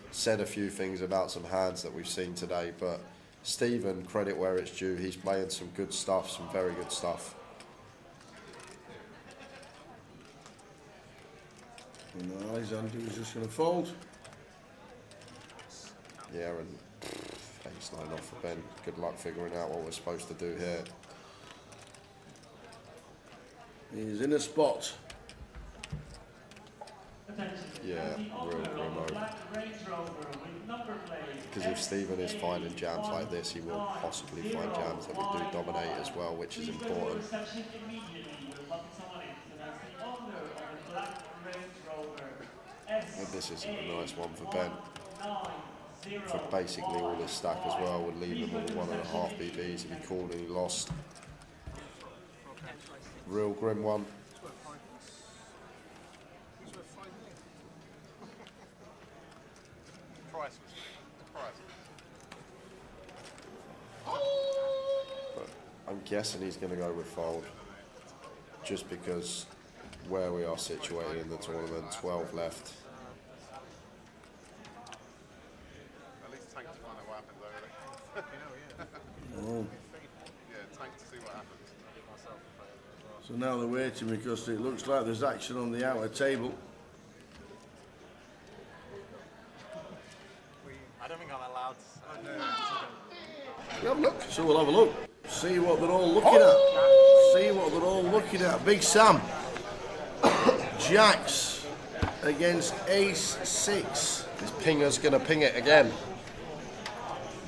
said a few things about some hands that we've seen today, but Stephen, credit where it's due, he's playing some good stuff, some very good stuff. No, Alexander is just going to fold. Yeah, and ace 9 off for Ben. Good luck figuring out what we're supposed to do here. He's in a spot. Yeah, real primo. Because if Stephen is finding jams like this, he will possibly find jams that will do dominate as well, which is important. And this is a nice one for Ben. For basically all his stack as well, would leave him with 1.5 BBs if he called and he lost. Real grim one. But I'm guessing he's going to go with fold, just because where we are situated in the tournament, 12 left. At least tank to find out what happened though, really. Oh. Yeah, tank to see what happens. So now they're waiting because it looks like there's action on the outer table. I don't think I'm allowed to. Have a look. So we'll have a look. See what they're all looking at. See what they're all looking at. Big Sam. Jacks against Ace 6. This pinger's going to ping it again.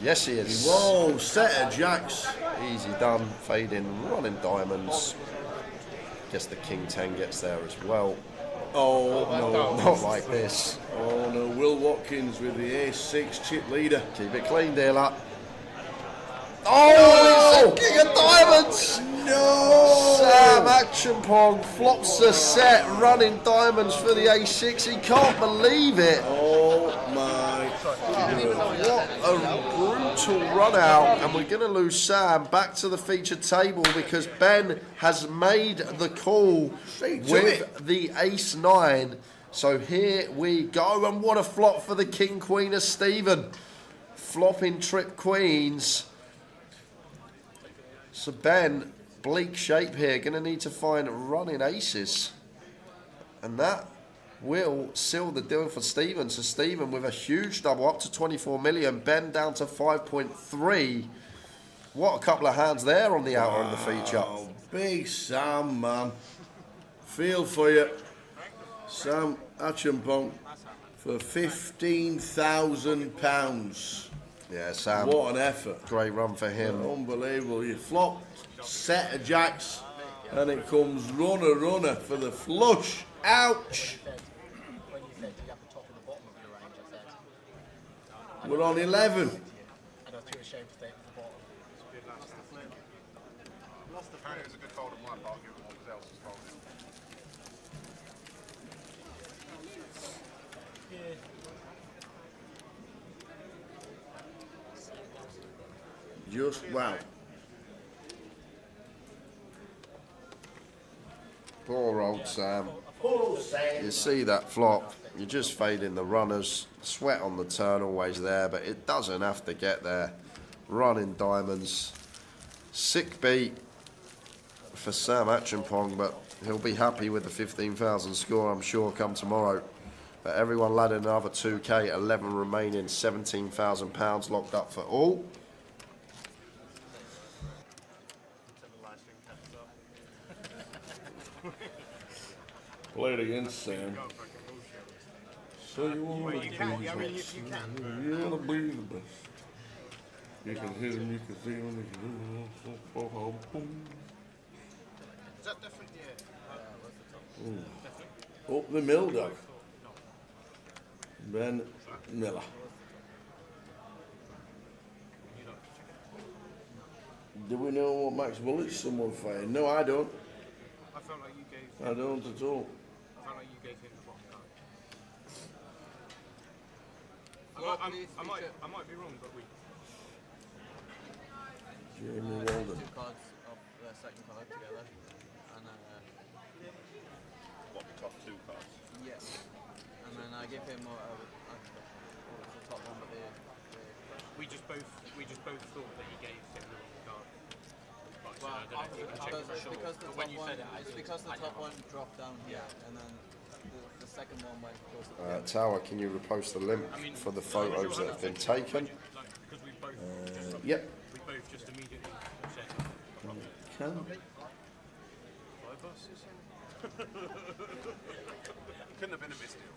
Yes, he is. Whoa, set of jacks. Easy done. Fading, running diamonds. Guess the King 10 gets there as well. Oh, no, not like this. Oh, no. Will Watkins with the Ace 6 chip leader. Keep it clean, dealer. Oh, it's a King of Diamonds! No! Sam Acheampong flops the set, running diamonds for the A6. He can't believe it. Oh my What a brutal run out, and we're going to lose Sam back to the featured table because Ben has made the call with the ace-9. So here we go, and what a flop for the king-queen of Stephen. Flopping trip queens. So Ben, bleak shape here, going to need to find running aces. And that will seal the deal for Stephen. So Stephen with a huge double up to 24 million. Ben down to 5.3. What a couple of hands there on the outer and the feature. Big Sam, man. Feel for you. Sam Acheampong for £15,000. Yeah, Sam. What an effort. Great run for him. Unbelievable. You flop, set of jacks, and it comes runner for the flush. Ouch. We're on 11. And I was too ashamed to take the bottom. Apparently it was a good fold on my part, given what else was folding. Just wow. Poor old Sam. Poor Sam. You see that flop, you're just fading the runners. Sweat on the turn always there, but it doesn't have to get there. Running diamonds. Sick beat for Sam Acheampong, but he'll be happy with the 15,000 score, I'm sure, come tomorrow. But everyone ladded another 2K, 11 remaining, £17,000 locked up for all. Played against Sam. So you want to be the best. You want to be the best. You can hit him, you can see him, you can do him. Is that different? Yeah. Up the mill, dog. Ben Miller. Do we know what Max Bullett's someone fired? No, I don't. I felt like you gave. I don't at all. I felt like you gave him the bottom card. I might be wrong, but we. Jamie Walden. Two cards of the second card together. And What, the top two cards? yeah. And then I gave him the top one, but We just both thought that you gave him the wrong card. well, I don't know if you can check for sure. because the But when top you one, said it, it's because the top one dropped down here, and then the second one went closer to the Tower, can you repost the link for the photos that have been taken? Yep. We both just immediately said. Can. Couldn't have been a misdeal.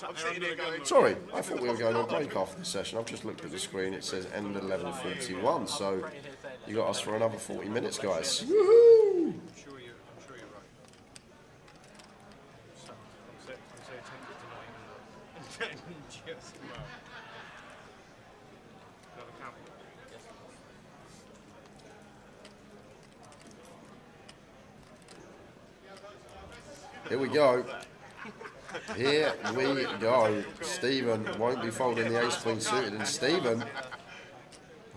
I'm sitting here going. Sorry, I thought we were going on break after this session. I've just looked at the screen. It says end 11:41, so you got us for another 40 minutes, guys. Woohoo! I'm sure you're right. So, I'm so tempted to not even just another count. Here we go. Here we go. Stephen won't be folding the ace-queen suited, and Stephen,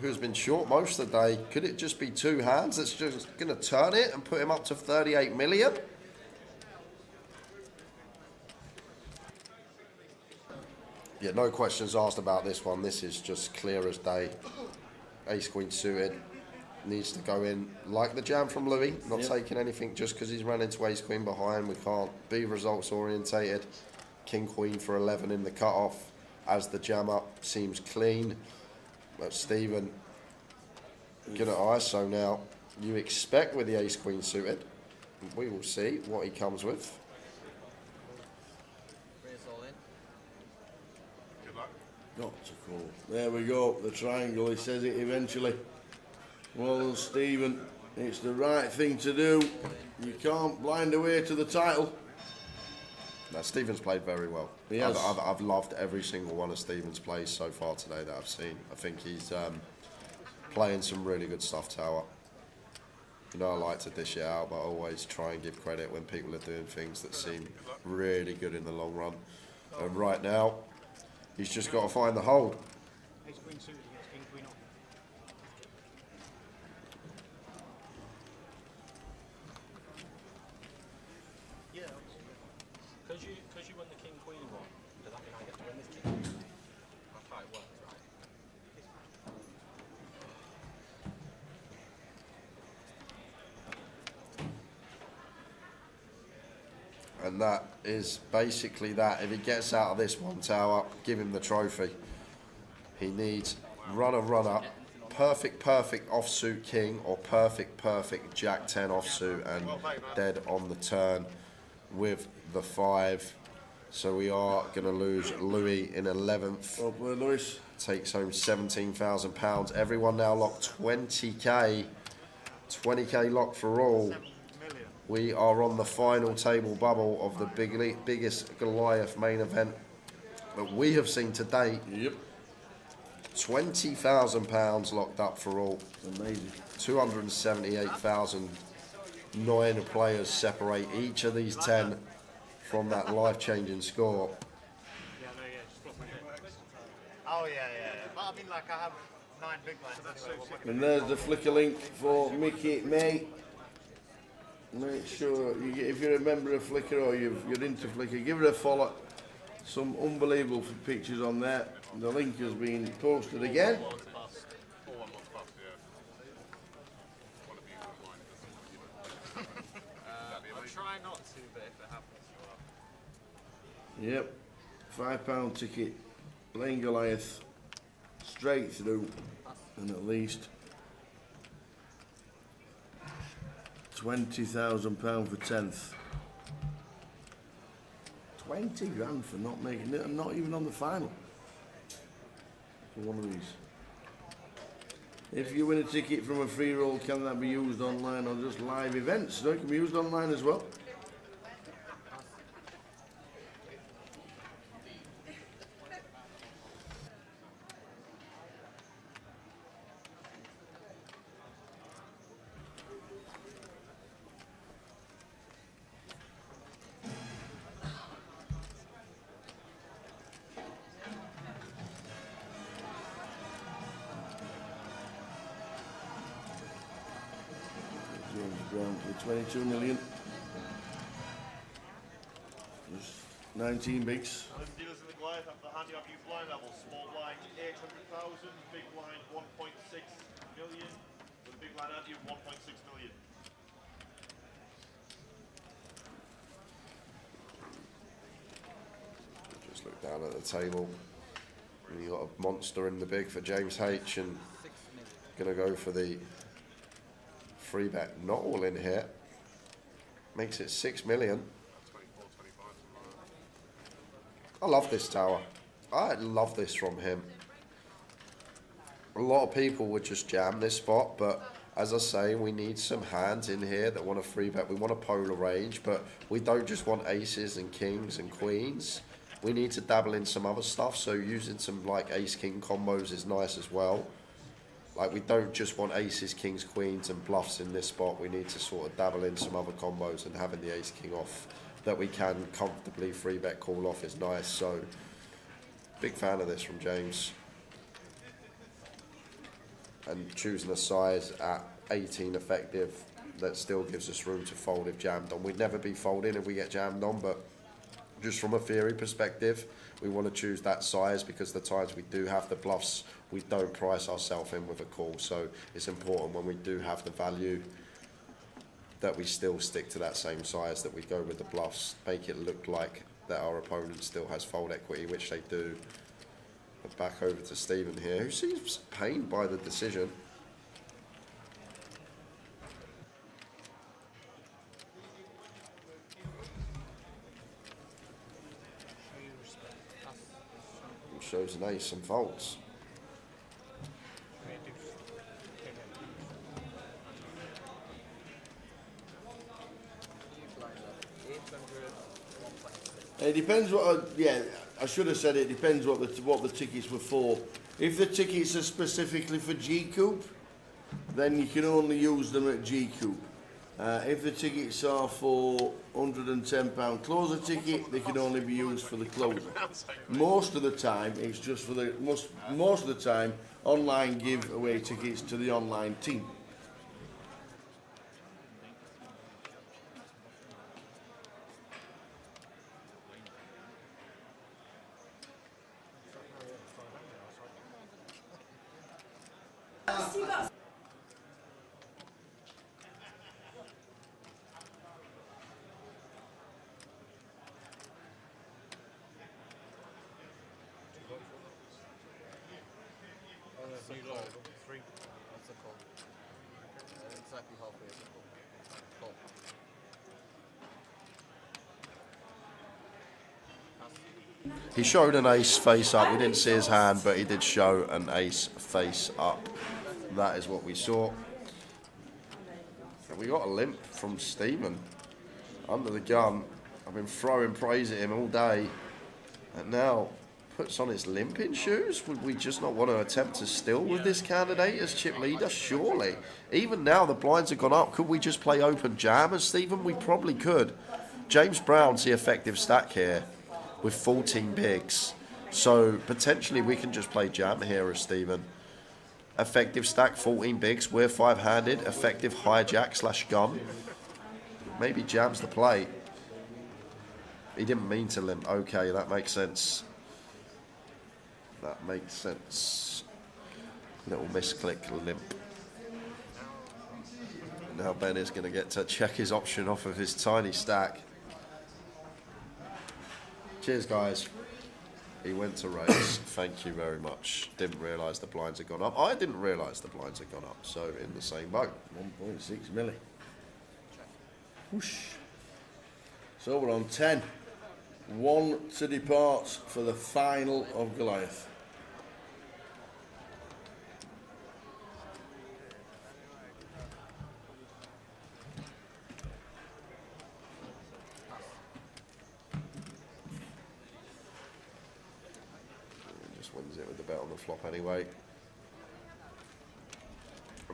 who's been short most of the day, could it just be two hands that's just going to turn it and put him up to 38 million? Yeah, no questions asked about this one. This is just clear as day. Ace-queen suited. Needs to go in like the jam from Louis, not taking anything just because he's run into ace-queen behind. We can't be results orientated. King-queen for 11 in the cut-off as the jam up seems clean. But Stephen, good at ISO now. You expect with the ace-queen suited. We will see what he comes with. raise all in. Good luck. Got to call. There we go. The triangle. He says it eventually. Well done, Stephen. It's the right thing to do. You can't blind away to the title. Now, Stephen's played very well. Yes. I've loved every single one of Stephen's plays so far today that I've seen. I think he's playing some really good stuff, Tower. I like to dish it out, but I always try and give credit when people are doing things that seem really good in the long run. And right now, he's just got to find the hold. Ace queen suited against king queen off. Yeah, because you won the king queen one, does that mean I get to win this king queen? That's how it works, right? And that is basically that. If he gets out of this one tower, give him the trophy. He needs runner, perfect offsuit king, or perfect jack 10 offsuit, and dead on the turn with the 5. So we are going to lose Louis in 11th. Well, Lewis takes home £17,000. Everyone now locked 20k. 20k lock for all. We are on the final table bubble of the biggest Goliath main event that we have seen to date. Yep. £20,000 locked up for all. Amazing. 278,000. 9 players separate each of these 10 from that life-changing score. Oh yeah. But I mean, like, I have 9 big lines anyway. And there's the flicker link for Mickey, mate. Make sure, if you're a member of Flickr or you're into Flickr, give it a follow. Some unbelievable pictures on there. The link has been posted again. I'll try not to, but if it happens, you are. Yep, £5 ticket, playing Goliath, straight through, and at least £20,000 for 10th. 20 grand for not making it, and not even on the final for one of these. If you win a ticket from a free roll, can that be used online or just live events? No, it can be used online as well. Ground for 22 million. Just 19 bigs. Dealers in the Goliath have the handy you blind level. Small blind 800,000, big blind 1.6 million, with a big blind anti of 1.6 million. Just look down at the table. And you got a monster in the big for James H, and gonna go for the free bet. Not all in here. Makes it 6 million. I love this tower. I love this from him. A lot of people would just jam this spot, but as I say, we need some hands in here that want a free bet. We want a polar range, but we don't just want aces and kings and queens. We need to dabble in some other stuff, so using some like ace-king combos is nice as well. Like, we don't just want aces, kings, queens and bluffs in this spot. We need to sort of dabble in some other combos, and having the ace-king off that we can comfortably free bet call off is nice. So, big fan of this from James. And choosing a size at 18 effective that still gives us room to fold if jammed on. We'd never be folding if we get jammed on, but just from a theory perspective, we want to choose that size because the times we do have the bluffs, we don't price ourselves in with a call. So it's important when we do have the value that we still stick to that same size, that we go with the bluffs, make it look like that our opponent still has fold equity, which they do. But back over to Stephen here, who seems pained by the decision. Shows an ace and folds. It depends what. I should have said it depends what the tickets were for. If the tickets are specifically for G Coupe, then you can only use them at G Coupe. If the tickets are for £110 closer ticket, they can only be used for the closer. Most of the time, it's just for the most of the time. Online give away tickets to the online team. What's it called? Exactly halfway is it called? He showed an ace face up. We didn't see his hand, but he did show an ace face up. That is what we saw. And we got a limp from Stephen under the gun. I've been throwing praise at him all day, and now puts on his limping shoes. Would we just not want to attempt to still with this candidate as chip leader? Surely. Even now the blinds have gone up. Could we just play open jam as Stephen? We probably could. James Brown's the effective stack here with 14 bigs. So potentially we can just play jam here as Stephen. Effective stack, 14 bigs. We're five-handed. Effective hijack / gun. Maybe jam's the play. He didn't mean to limp. Okay, that makes sense. That makes sense. Little misclick limp. Now Ben is going to get to check his option off of his tiny stack. Cheers, guys. He went to raise. Thank you very much. Didn't realise the blinds had gone up. I didn't realise the blinds had gone up. So in the same boat. 1.6 milli. Whoosh. So we're on 10. 1 to depart for the final of Goliath. Just wins it with the bet on the flop anyway.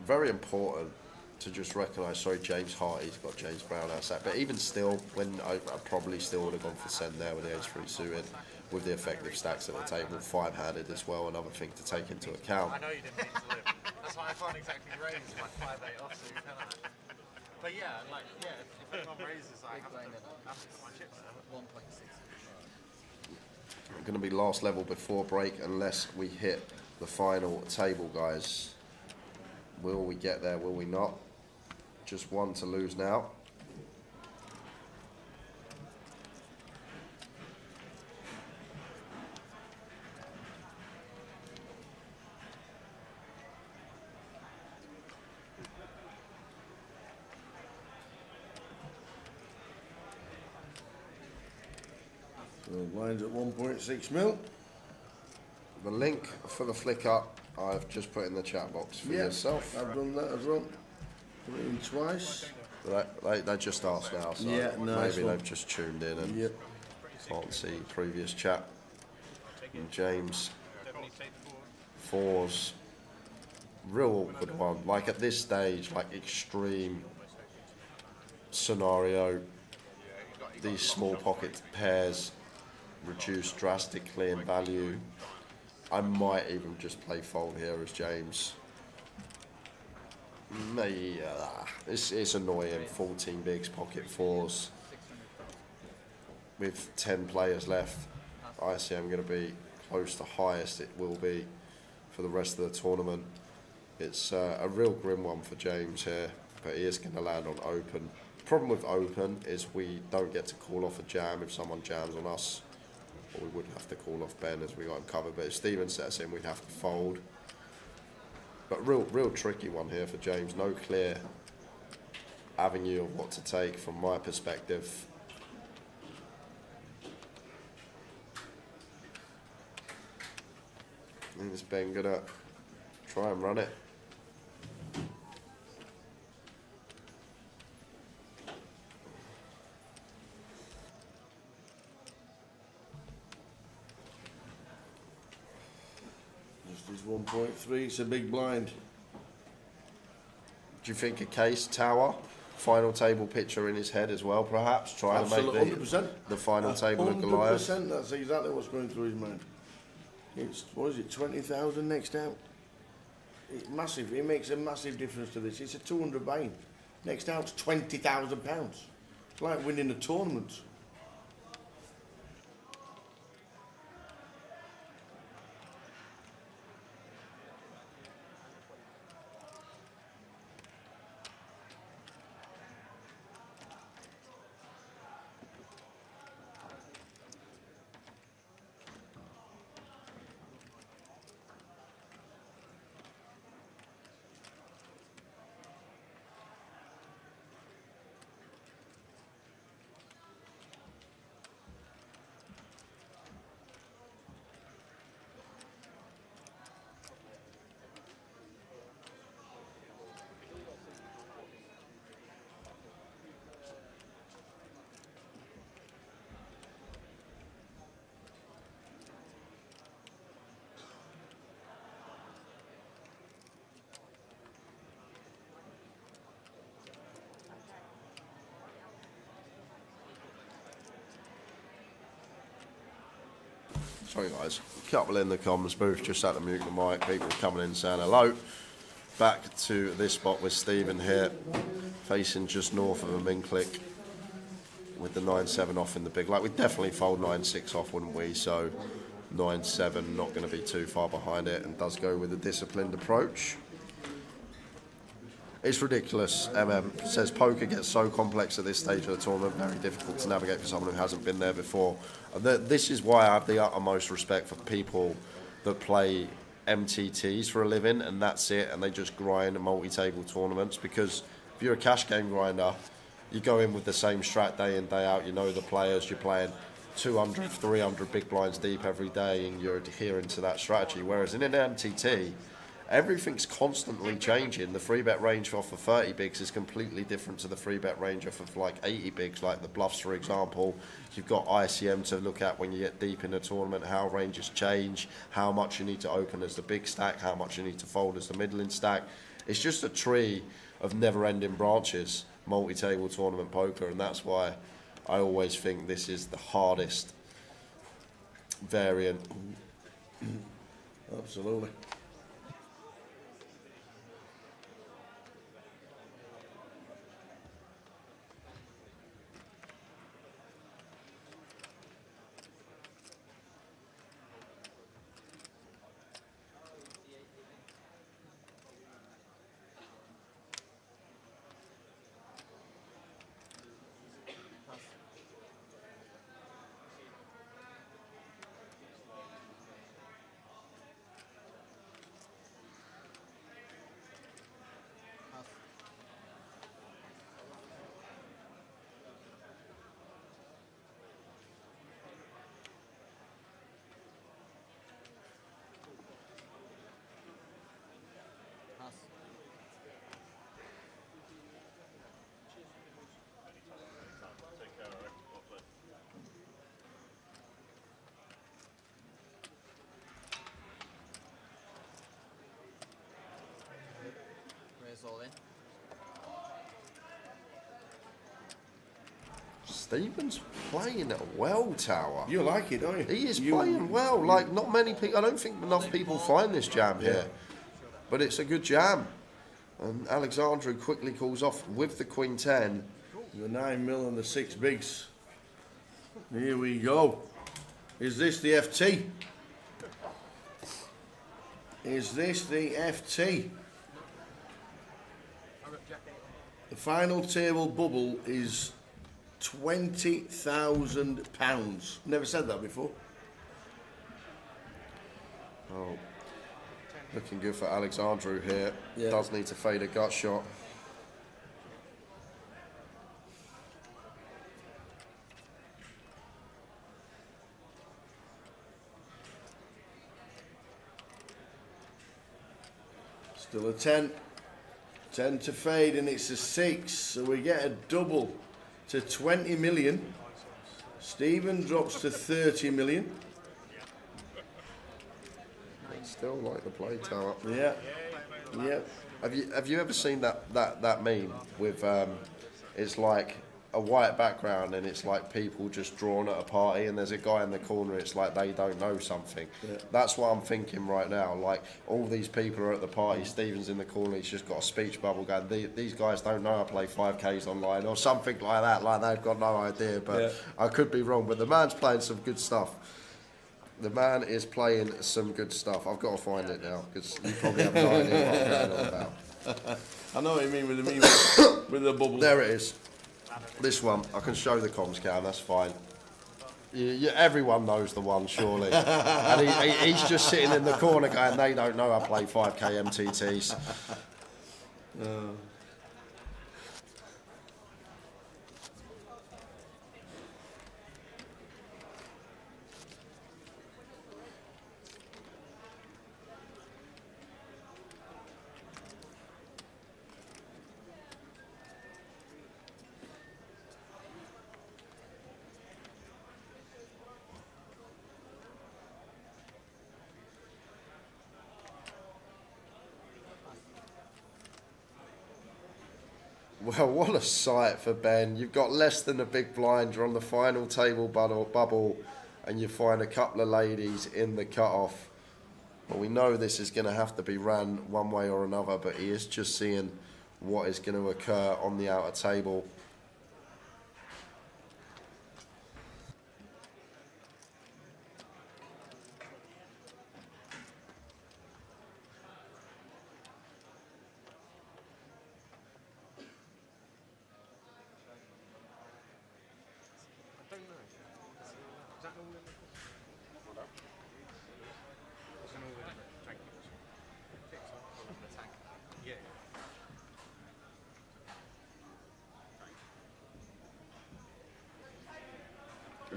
Very important to just recognise, sorry, James Harty's got James Brown outside, but even still, when I probably still would have gone for send there with the ace-3 suited, with the effective stacks at the table, five-handed as well, another thing to take into account. I know you didn't mean to live. That's why I can't exactly raise my 5-8 offsuit, can I? But yeah, like, yeah, if anyone raises, I have to put my chips there. 1.6. Going to be last level before break unless we hit the final table, guys. Will we get there? Will we not? Just one to lose now. So blinds at 1.6 mil. The link for the flick up, I've just put in the chat box for yourself. I've done that as well. Put it in twice. They just asked now, so nice maybe one. they've just tuned in and can't see previous chat. And James, fours, real awkward one. Like at this stage, like extreme scenario, these small pocket pairs reduce drastically in value. I might even just play fold here as James. It's annoying. 14 bigs, pocket fours. With 10 players left, I see I'm going to be close to highest it will be for the rest of the tournament. It's a real grim one for James here, but he is going to land on open. The problem with open is we don't get to call off a jam if someone jams on us. Or we would have to call off Ben as we got him covered, but if Steven sets in, we'd have to fold. But real tricky one here for James. No clear avenue of what to take from my perspective. Is Ben gonna try and run it? Just as 1.3, it's a big blind. Do you think a case tower final table picture in his head as well, perhaps, trying to make 100%. the final table of Goliath. 100%, that's exactly what's going through his mind. It's, what is it, 20,000 next out? It's massive, it makes a massive difference to this. It's a 200 buy-in. Next out's £20,000. It's like winning a tournament. Sorry guys, a couple in the comms booth, just had to mute the mic, people coming in saying hello. Back to this spot with Stephen here, facing just north of a min click with the 9-7 off in the big. Like, we'd definitely fold 9-6 off, wouldn't we? So 9-7, not going to be too far behind it, and does go with a disciplined approach. It's ridiculous. Says poker gets so complex at this stage of the tournament, very difficult to navigate for someone who hasn't been there before. This is why I have the utmost respect for people that play MTTs for a living and that's it, and they just grind multi-table tournaments, because if you're a cash game grinder, you go in with the same strat day in, day out, you know the players, you're playing 200, 300 big blinds deep every day and you're adhering to that strategy. Whereas in an MTT, everything's constantly changing. The free bet range off of 30 bigs is completely different to the free bet range off of like 80 bigs, like the bluffs, for example. You've got ICM to look at when you get deep in a tournament, how ranges change, how much you need to open as the big stack, how much you need to fold as the middling stack. It's just a tree of never-ending branches, multi-table tournament poker, and that's why I always think this is the hardest variant. Absolutely. All in. Stephen's playing it well, Tower. You like it, don't you? He is playing well. Like, not many people, I don't think enough people find this jam here. But it's a good jam. And Alexandru quickly calls off with the Queen 10. The 9 mil and the 6 bigs. Here we go. Is this the FT? Is this the FT? The final table bubble is £20,000. Never said that before. Oh, looking good for Alexandru here. Yeah. Does need to fade a gut shot. Still a 10. 10 to fade, and it's a 6, so we get a double to 20 million. Stephen drops to 30 million. Still like the play, Tower. Yeah. Yeah. Have you ever seen that meme with it's like a white background and it's like people just drawn at a party and there's a guy in the corner, it's like they don't know something. Yeah. That's what I'm thinking right now. Like, all these people are at the party, Stephen's in the corner, he's just got a speech bubble going, these guys don't know I play 5Ks online or something like that, like they've got no idea, but Yeah. I could be wrong, but the man's playing some good stuff. The man is playing some good stuff. I've got to find it now, because you probably have no idea what I'm going on about. I know what you mean with the with the bubble. There it is. This one, I can show the comms cam, that's fine. Everyone knows the one, surely. And he's just sitting in the corner going, they don't know I play 5K MTTs. Well, what a sight for Ben. You've got less than a big blind. You're on the final table bubble and you find a couple of ladies in the cut-off. Well, we know this is going to have to be ran one way or another, but he is just seeing what is going to occur on the outer table.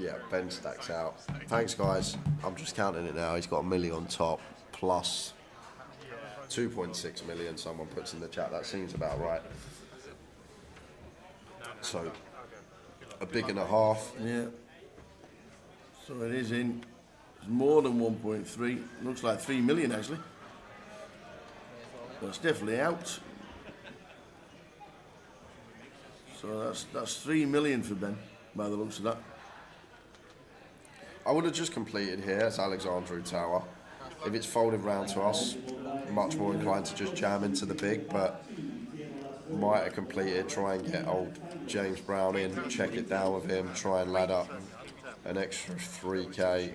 Yeah, Ben stacks out. Thanks, guys. I'm just counting it now. He's got 1 million on top, plus 2.6 million someone puts in the chat. That seems about right. So, a big and a half. Yeah. So it is in. It's more than 1.3. Looks like 3 million, actually. That's definitely out. So that's 3 million for Ben, by the looks of that. I would have just completed here as Alexandru Tower. If it's folded round to us, much more inclined to just jam into the big, but might have completed, try and get old James Brown in, check it down with him, try and lad up an extra 3K.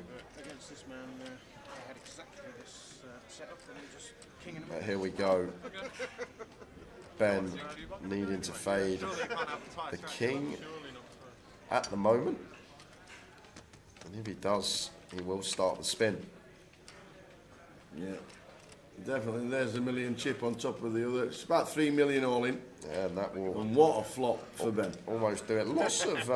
But here we go. Ben needing to fade the king at the moment. And if he does, he will start the spin. Yeah, definitely. There's a 1 million chip on top of the other. It's about 3 million all in. Yeah, and that will. And what a flop for Ben. Almost do it. Lots of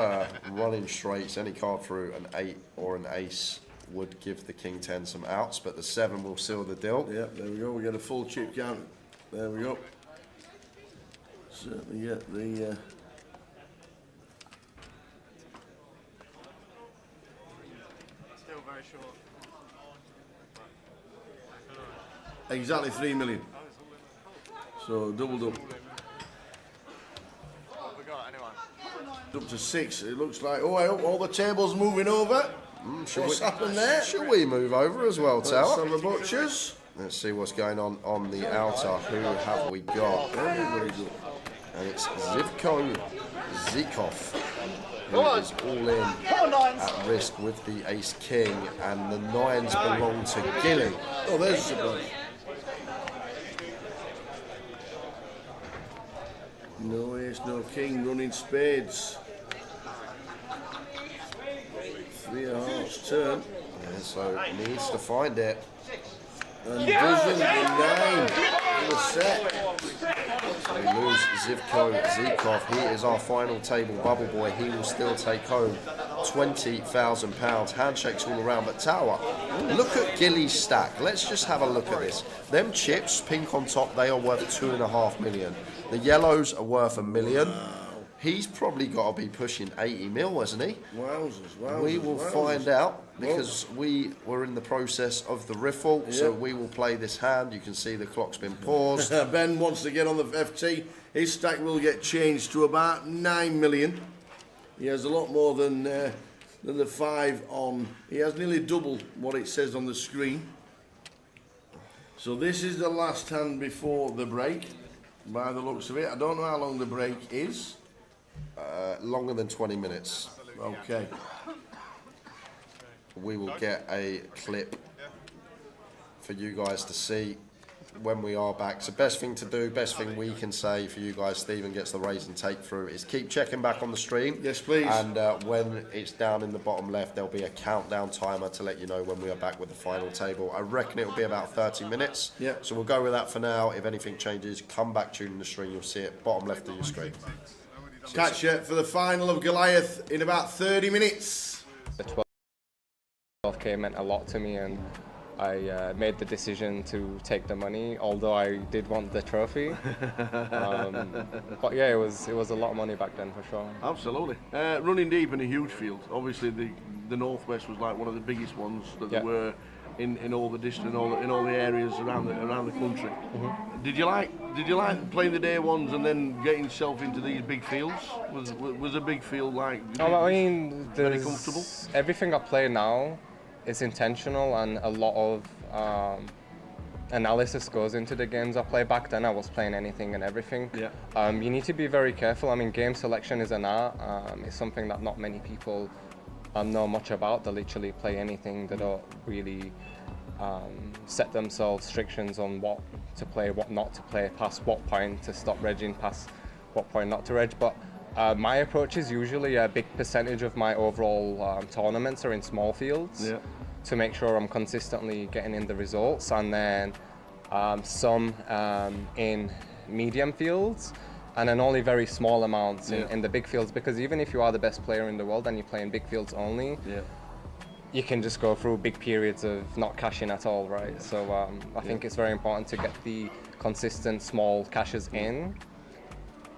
running straights. Any card through an 8 or an ace would give the king 10 some outs, but the 7 will seal the deal. Yeah, there we go. We get a full chip count. There we go. Certainly get the. Still very short. Exactly 3 million. So doubled up. What have we got, anyone? Up to 6. It looks like. Oh, I hope all the tables moving over. What's happened there? Should we move over as well, Let's Tower? have a butchers. Let's see what's going on the outer. Who have we got? Everybody's up. And it's Zivko Zikov, who is all in at risk with the ace king, and the 9s belong to Gilly. Oh, there's a surprise. No ace, no king, running spades. 3 of hearts turn. Yeah, so needs to find it. And doesn't, the 9 for the set. So we lose Zivko Zikov. He is our final table bubble boy. He will still take home £20,000. Handshakes all around. But Tower, look at Gilly's stack. Let's just have a look at this. Them chips, pink on top, they are worth 2.5 million. The yellows are worth 1 million. He's probably got to be pushing 80 mil, hasn't he? Wowzers. We will find out because we were in the process of the riffle, so we will play this hand. You can see the clock's been paused. Ben wants to get on the FT. His stack will get changed to about 9 million. He has a lot more than the 5 on. He has nearly double what it says on the screen. So this is the last hand before the break, by the looks of it. I don't know how long the break is. Longer than 20 minutes. Okay. We will get a clip for you guys to see when we are back. So best thing to do, best thing we can say for you guys, Stephen gets the raise and take through, is keep checking back on the stream. Yes, please. And when it's down in the bottom left, there'll be a countdown timer to let you know when we are back with the final table. I reckon it'll be about 30 minutes. Yeah. So we'll go with that for now. If anything changes, come back, tune in the stream. You'll see it bottom left of your screen. Catch you for the final of Goliath in about 30 minutes. The 12K meant a lot to me, and I made the decision to take the money, although I did want the trophy. But yeah, it was a lot of money back then for sure. Absolutely. Running deep in a huge field. Obviously, the Northwest was like one of the biggest ones that there were in all the district, in all the areas around the country. Did you like playing the day ones and then getting yourself into these big fields? Was a big field like? I mean, very comfortable. Everything I play now is intentional, and a lot of analysis goes into the games I play. Back then I was playing anything and everything. Yeah. You need to be very careful. I mean, game selection is an art. It's something that not many people know much about. They literally play anything. They don't really set themselves restrictions on what to play, what not to play, past what point to stop regging, past what point not to reg. But my approach is usually a big percentage of my overall tournaments are in small fields. Yeah. To make sure I'm consistently getting in the results, and then some in medium fields, and then only very small amounts in the big fields, because even if you are the best player in the world and you play in big fields only, you can just go through big periods of not cashing at all, right? So I think it's very important to get the consistent small cashes in,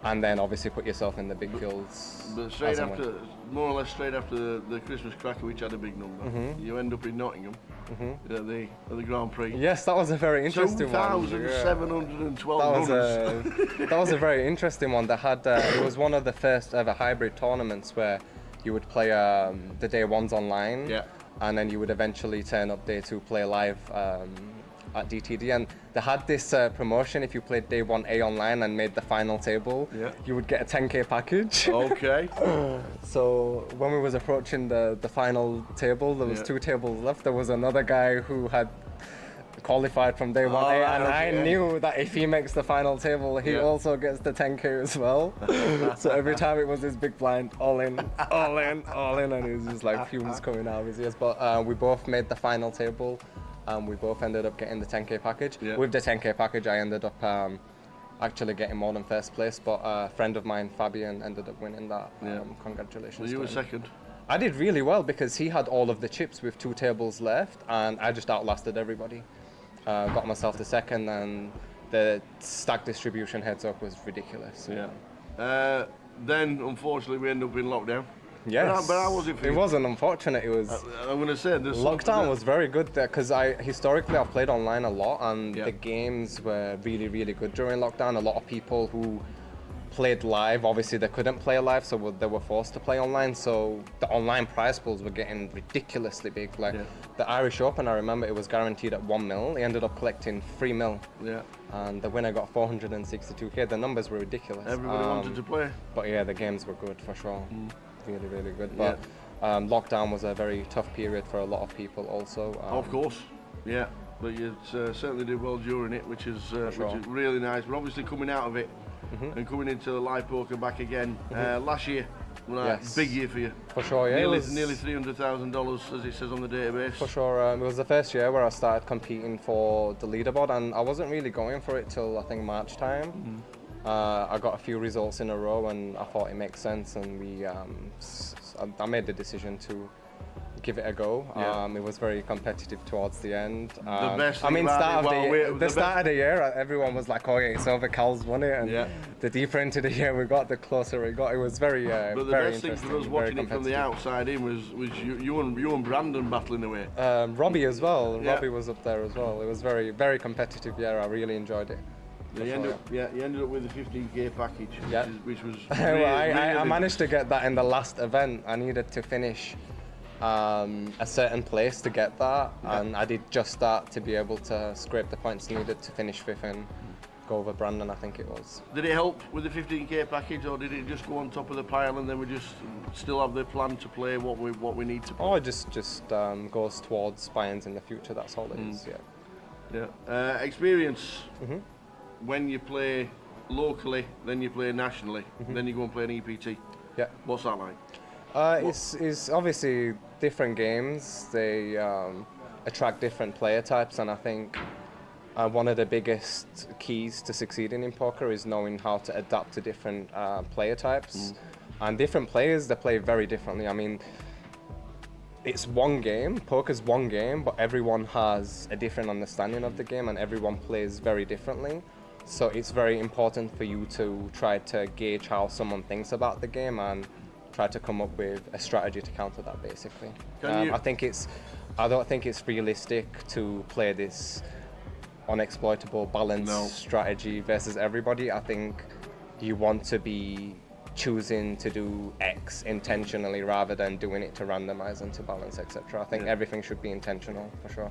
and then obviously put yourself in the big fields. But straight after, more or less straight after the Christmas Cracker, which had a big number, you end up in Nottingham at the Grand Prix. Yes, that was a very interesting one. 2,712 runners. That was a very interesting one. That had it was one of the first ever hybrid tournaments where you would play the day ones online, and then you would eventually turn up day two, play live at DTD, and they had this promotion. If you played day 1A online and made the final table, you would get a 10K package. Okay. So when we was approaching the final table, there was 2 tables left. There was another guy who had qualified from day 1A, and I knew that if he makes the final table, he also gets the 10K as well. So every time it was this big blind, all in, all in, all in, and it was just like fumes coming out of his ears. But we both made the final table. We both ended up getting the 10K package. With the 10K package, I ended up actually getting more than first place, but a friend of mine, Fabian, ended up winning that. Congratulations. So you were second? I did really well because he had all of the chips with 2 tables left, and I just outlasted everybody. Got myself the second, and the stack distribution heads up was ridiculous. Then, unfortunately, we ended up in lockdown. Yes, but how was it for you? It wasn't unfortunate. It was. I'm going to say lockdown was very good there because historically I've played online a lot, and the games were really, really good during lockdown. A lot of people who played live, obviously they couldn't play live, so they were forced to play online. So the online prize pools were getting ridiculously big. Like the Irish Open, I remember it was guaranteed at 1 mil. He ended up collecting 3 mil. And the winner got 462K. The numbers were ridiculous. Everybody wanted to play. But yeah, the games were good for sure. Really, really good. But lockdown was a very tough period for a lot of people also. Of course, but you certainly did well during it, which is really nice. We're obviously coming out of it and coming into the live poker back again. Last year, big year for you. For sure, nearly $300,000 as it says on the database. For sure, it was the first year where I started competing for the leaderboard, and I wasn't really going for it till I think March time. I got a few results in a row, and I thought it makes sense, and I made the decision to give it a go. It was very competitive towards the end. The best I mean, thing start about of the start of the year, everyone was like, "Oh, yeah, it's over. Carl's won it." And the deeper into the year we got, the closer we got. It was very, but the very best thing interesting. for us watching it from the outside in was you and Brandon battling away. Robbie as well. Robbie was up there as well. It was very, very competitive year. I really enjoyed it. You ended up with the 15k package, which was Well, really, I managed to get that in the last event. I needed to finish a certain place to get that, and I did just start to be able to scrape the points needed to finish 5th and go over Brandon, I think it was. Did it help with the 15k package, or did it just go on top of the pile and then we just still have the plan to play what we need to play? Oh, it just goes towards buy-ins in the future. That's all it is. Experience. When you play locally, then you play nationally, then you go and play an EPT. Yeah. What's that like? It's obviously different games. They attract different player types, and I think one of the biggest keys to succeeding in poker is knowing how to adapt to different player types. And different players, they play very differently. I mean, it's one game, poker's one game, but everyone has a different understanding of the game and everyone plays very differently. So it's very important for you to try to gauge how someone thinks about the game and try to come up with a strategy to counter that, basically. I don't think it's realistic to play this unexploitable balance strategy versus everybody. I think you want to be choosing to do X intentionally rather than doing it to randomize and to balance, etc. I think everything should be intentional, for sure.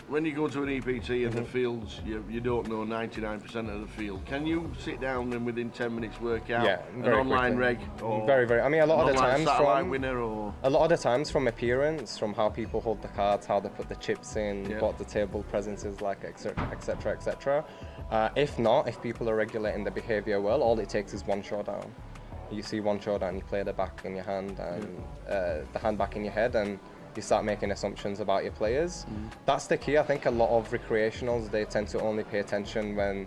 When you go to an EPT and the fields, you don't know 99% of the field. Can you sit down and within 10 minutes work out an online reg? Or very. I mean, a lot of the times from appearance, from how people hold the cards, how they put the chips in, what the table presence is like, etc., etc. If people are regulating the behavior well, all it takes is one showdown. You see one showdown, you play the back in your hand and the hand back in your head, and you start making assumptions about your players. That's the key. I think a lot of recreationals, they tend to only pay attention when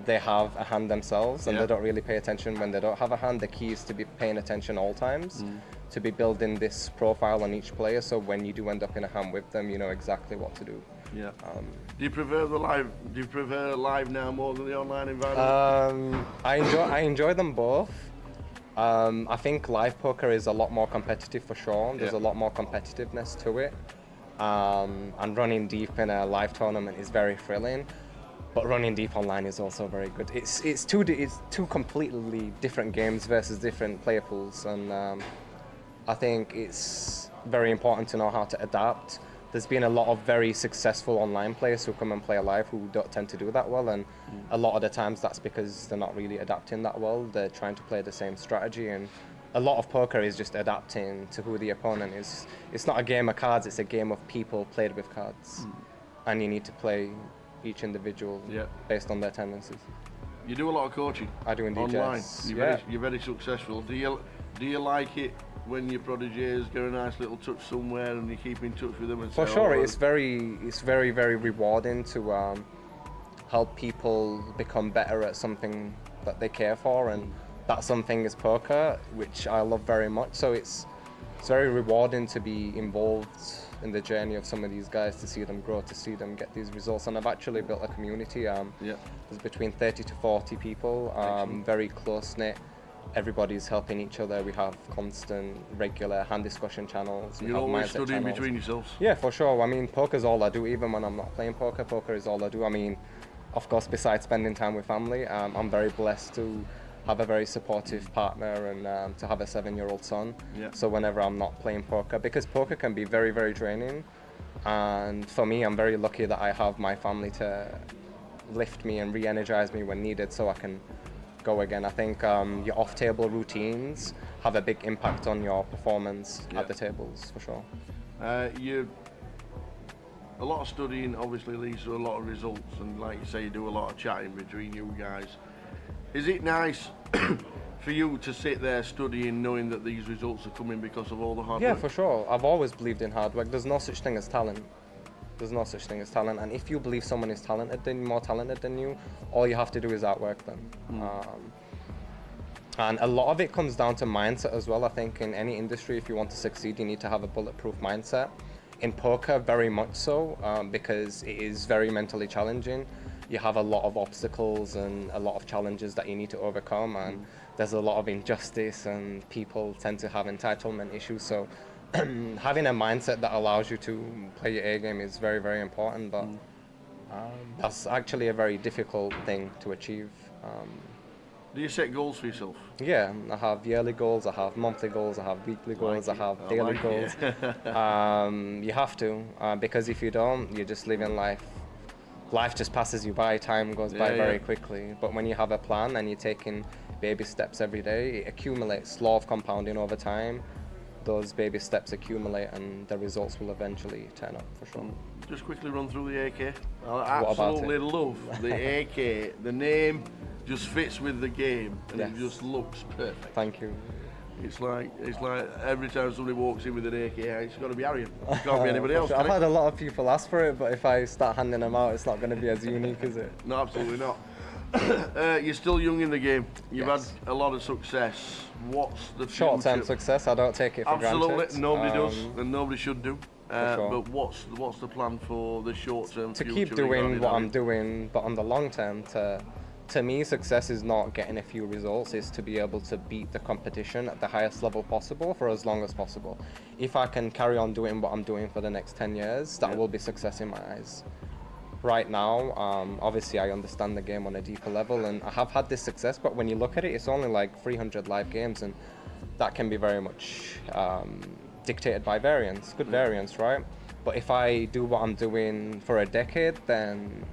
they have a hand themselves, and they don't really pay attention when they don't have a hand. The key is to be paying attention all times, to be building this profile on each player, so when you do end up in a hand with them, you know exactly what to do. Yeah. Do you prefer the live? Do you prefer live now more than the online environment? I enjoy them both. I think live poker is a lot more competitive for sure. There's a lot more competitiveness to it, and running deep in a live tournament is very thrilling. But running deep online is also very good. It's two completely different games versus different player pools, and I think it's very important to know how to adapt. There's been a lot of very successful online players who come and play live who don't tend to do that well, and a lot of the times that's because they're not really adapting that well. They're trying to play the same strategy, and a lot of poker is just adapting to who the opponent is. It's not a game of cards, it's a game of people played with cards, and you need to play each individual based on their tendencies. You do a lot of coaching. I do indeed. Online. Yes. You're very successful. Do you like it when your proteges get a nice little touch somewhere and you keep in touch with them? And for sure, it's very rewarding to help people become better at something that they care for, and that something is poker, which I love very much. So it's very rewarding to be involved in the journey of some of these guys, to see them grow, to see them get these results. And I've actually built a community. There's between 30 to 40 people, very close knit. Everybody's helping each other. We have constant, regular hand discussion channels. You're always studying between yourselves? Yeah, for sure. I mean, poker's all I do. Even when I'm not playing poker, poker is all I do. I mean, of course, besides spending time with family, I'm very blessed to have a very supportive partner and to have a 7-year-old son. So whenever I'm not playing poker, because poker can be very, very draining, and for me, I'm very lucky that I have my family to lift me and re-energize me when needed, so I can go again. I think your off-table routines have a big impact on your performance at the tables, for sure. A lot of studying obviously leads to a lot of results, and like you say, you do a lot of chatting between you guys. Is it nice for you to sit there studying, knowing that these results are coming because of all the hard work? Yeah, for sure. I've always believed in hard work. There's no such thing as talent. There's no such thing as talent, and if you believe someone is more talented than you, all you have to do is outwork them. And a lot of it comes down to mindset as well. I think in any industry, if you want to succeed, you need to have a bulletproof mindset. In poker, very much so, because it is very mentally challenging. You have a lot of obstacles and a lot of challenges that you need to overcome, and there's a lot of injustice, and people tend to have entitlement issues. So having a mindset that allows you to play your A game is very, very important, but that's actually a very difficult thing to achieve. Do you set goals for yourself? Yeah, I have yearly goals, I have monthly goals, I have weekly goals, I have daily goals. You have to, because if you don't, you're just living life. Life just passes you by, time goes by very quickly. But when you have a plan and you're taking baby steps every day, it accumulates, law of compounding over time. Those baby steps accumulate and the results will eventually turn up for sure. Just quickly run through the AK. I absolutely love the AK. The name just fits with the game and it just looks perfect. Thank you. It's like every time somebody walks in with an AK, it's got to be Aran. It can't be anybody else. I've had a lot of people ask for it, but if I start handing them out, it's not going to be as unique, is it? No, absolutely not. You're still young in the game. You've had a lot of success. What's the short-term success? I don't take it for granted. Absolutely, nobody does, and nobody should do. Sure. But what's the plan for the short-term future? To keep doing what I'm doing, but on the long term, to me, success is not getting a few results, it's to be able to beat the competition at the highest level possible for as long as possible. If I can carry on doing what I'm doing for the next 10 years, that will be success in my eyes. Right now, obviously I understand the game on a deeper level and I have had this success, but when you look at it, it's only like 300 live games and that can be very much dictated by variance, good variance, right? But if I do what I'm doing for a decade, then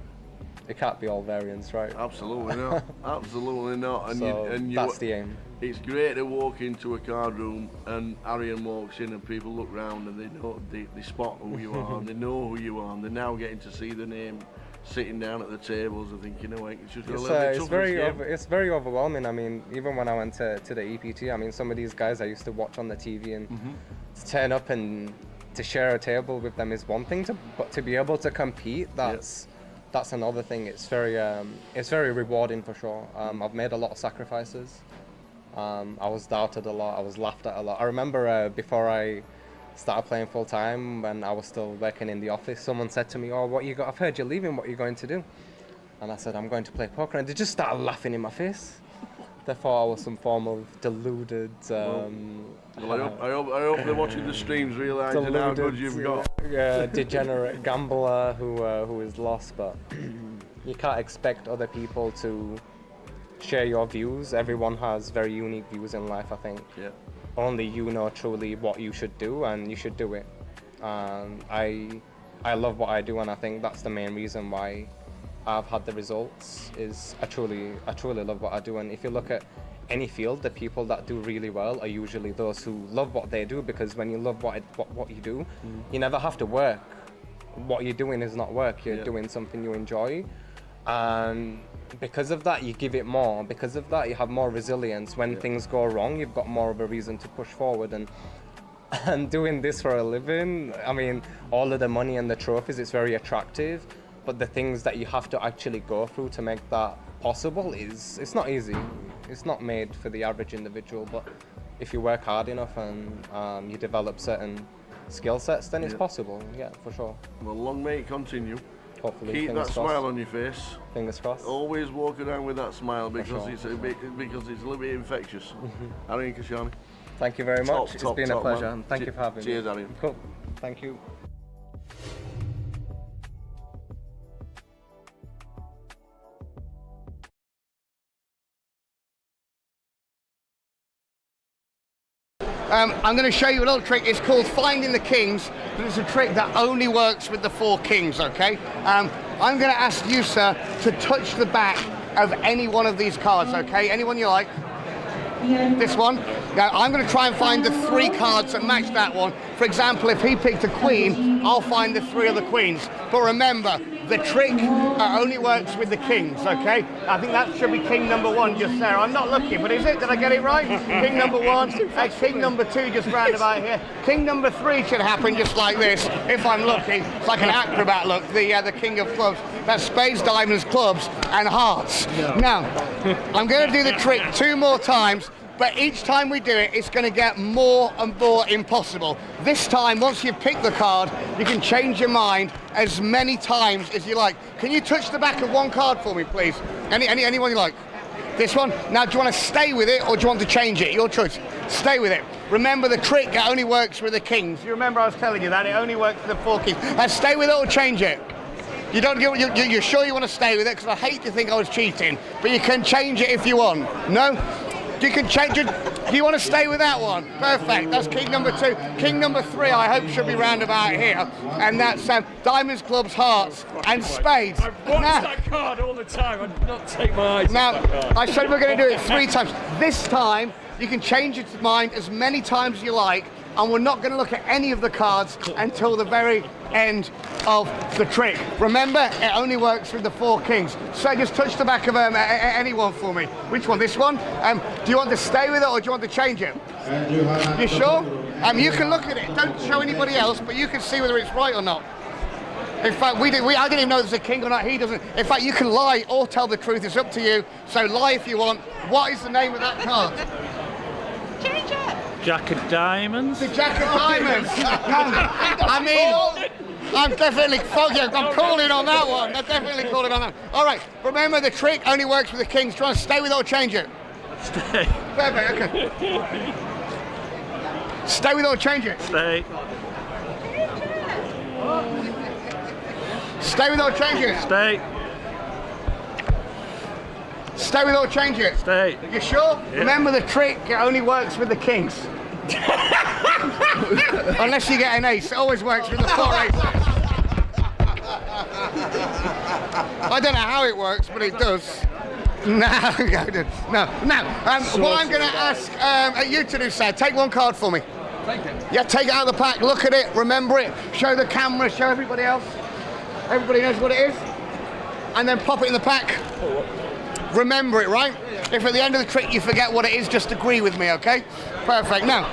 it can't be all variance, right? Absolutely not. Absolutely not. And, so that's the aim. It's great to walk into a card room and Aran walks in and people look round and they spot who you are and they know who you are and they're now getting to see the name sitting down at the tables and thinking, you know, it's just a little bit tougher. It's very overwhelming. I mean, even when I went to the EPT, I mean, some of these guys I used to watch on the TV and to turn up and to share a table with them is one thing, but to be able to compete, that's another thing. It's very rewarding for sure. I've made a lot of sacrifices. I was doubted a lot. I was laughed at a lot. I remember before I started playing full time, when I was still working in the office, someone said to me, "Oh, what you got? I've heard you're leaving. What are you going to do?" And I said, "I'm going to play poker." And they just started laughing in my face. They thought I was some form of deluded. Well, I hope they're watching the streams, realising how good you've got. Yeah, degenerate gambler who is lost, but you can't expect other people to share your views. Everyone has very unique views in life, I think. Yeah. Only you know truly what you should do, and you should do it. I love what I do, and I think that's the main reason why I've had the results. Is I truly love what I do, and if you look at any field, the people that do really well are usually those who love what they do, because when you love what you do, you never have to work. What you're doing is not work, you're doing something you enjoy, and because of that you give it more. Because of that you have more resilience. When things go wrong, you've got more of a reason to push forward, and doing this for a living, I mean, all of the money and the trophies, it's very attractive, but the things that you have to actually go through to make that possible it's not easy. It's not made for the average individual, but if you work hard enough and you develop certain skill sets, then it's possible, for sure. Well, long may it continue. Hopefully. Keep that smile on your face. Fingers crossed. Always walk around with that smile, because it's a little bit infectious. Aran Kashani. Thank you very much. It's been a pleasure, and thank you for having me. Cheers, Aran. Cool. Thank you. I'm going to show you a little trick. It's called Finding the Kings, but it's a trick that only works with the 4 kings, okay? I'm going to ask you, sir, to touch the back of any one of these cards, okay? Anyone you like. This one. Now, I'm going to try and find the 3 cards that match that one. For example, if he picked a queen, I'll find the 3 of the queens. But remember, the trick only works with the kings, okay? I think that should be king number 1 just there. I'm not looking, but is it? Did I get it right? King number 1, king number 2 just round about here. King number 3 should happen just like this, if I'm lucky. It's like an acrobat look, the king of clubs. That's spades, diamonds, clubs, and hearts. Now, I'm going to do the trick 2 more times, but each time we do it, it's going to get more and more impossible. This time, once you've picked the card, you can change your mind as many times as you like. Can you touch the back of one card for me, please? Anyone you like? This one? Now, do you want to stay with it or do you want to change it? Your choice. Stay with it. Remember the trick, it only works with the kings. You remember I was telling you that? It only works for the 4 kings. Now, stay with it or change it? You're sure you want to stay with it? Because I hate to think I was cheating, but you can change it if you want. No? You can change it. Do you want to stay with that one? Perfect. That's king number 2. King number 3, I hope, should be round about here. And that's diamonds, clubs, hearts, and spades. I've watched that card all the time. I did not take my eyes off that card. I said we're going to do it 3 times. This time, you can change your mind as many times as you like, and we're not going to look at any of the cards until the very end of the trick. Remember, it only works with the 4 kings. So just touch the back of anyone for me. Which one? This one? Do you want to stay with it or do you want to change it? You sure? You can look at it. Don't show anybody else, but you can see whether it's right or not. In fact, I didn't even know there's a king or not. He doesn't. In fact, you can lie or tell the truth. It's up to you. So lie if you want. What is the name of that card? Change it. Jack of diamonds. The Jack of diamonds. I mean, I'm definitely I'm calling on that one. I'm definitely calling on that. All right. Remember, the trick only works with the kings. Try to stay with it or change it. Stay. Perfect. Okay. Stay with it or change it. Stay. Stay with it or change it. Stay. Stay with it or change it. Stay. You sure? Yeah. Remember the trick, it only works with the kings. Unless you get an ace, it always works with the 4 aces. I don't know how it works, but it does. No. What I'm going to ask you to do, sir, take 1 card for me. Take it. Yeah, take it out of the pack, look at it, remember it, show the camera, show everybody else. Everybody knows what it is. And then pop it in the pack. Remember it, right? If at the end of the trick you forget what it is, just agree with me, okay? Perfect. Now,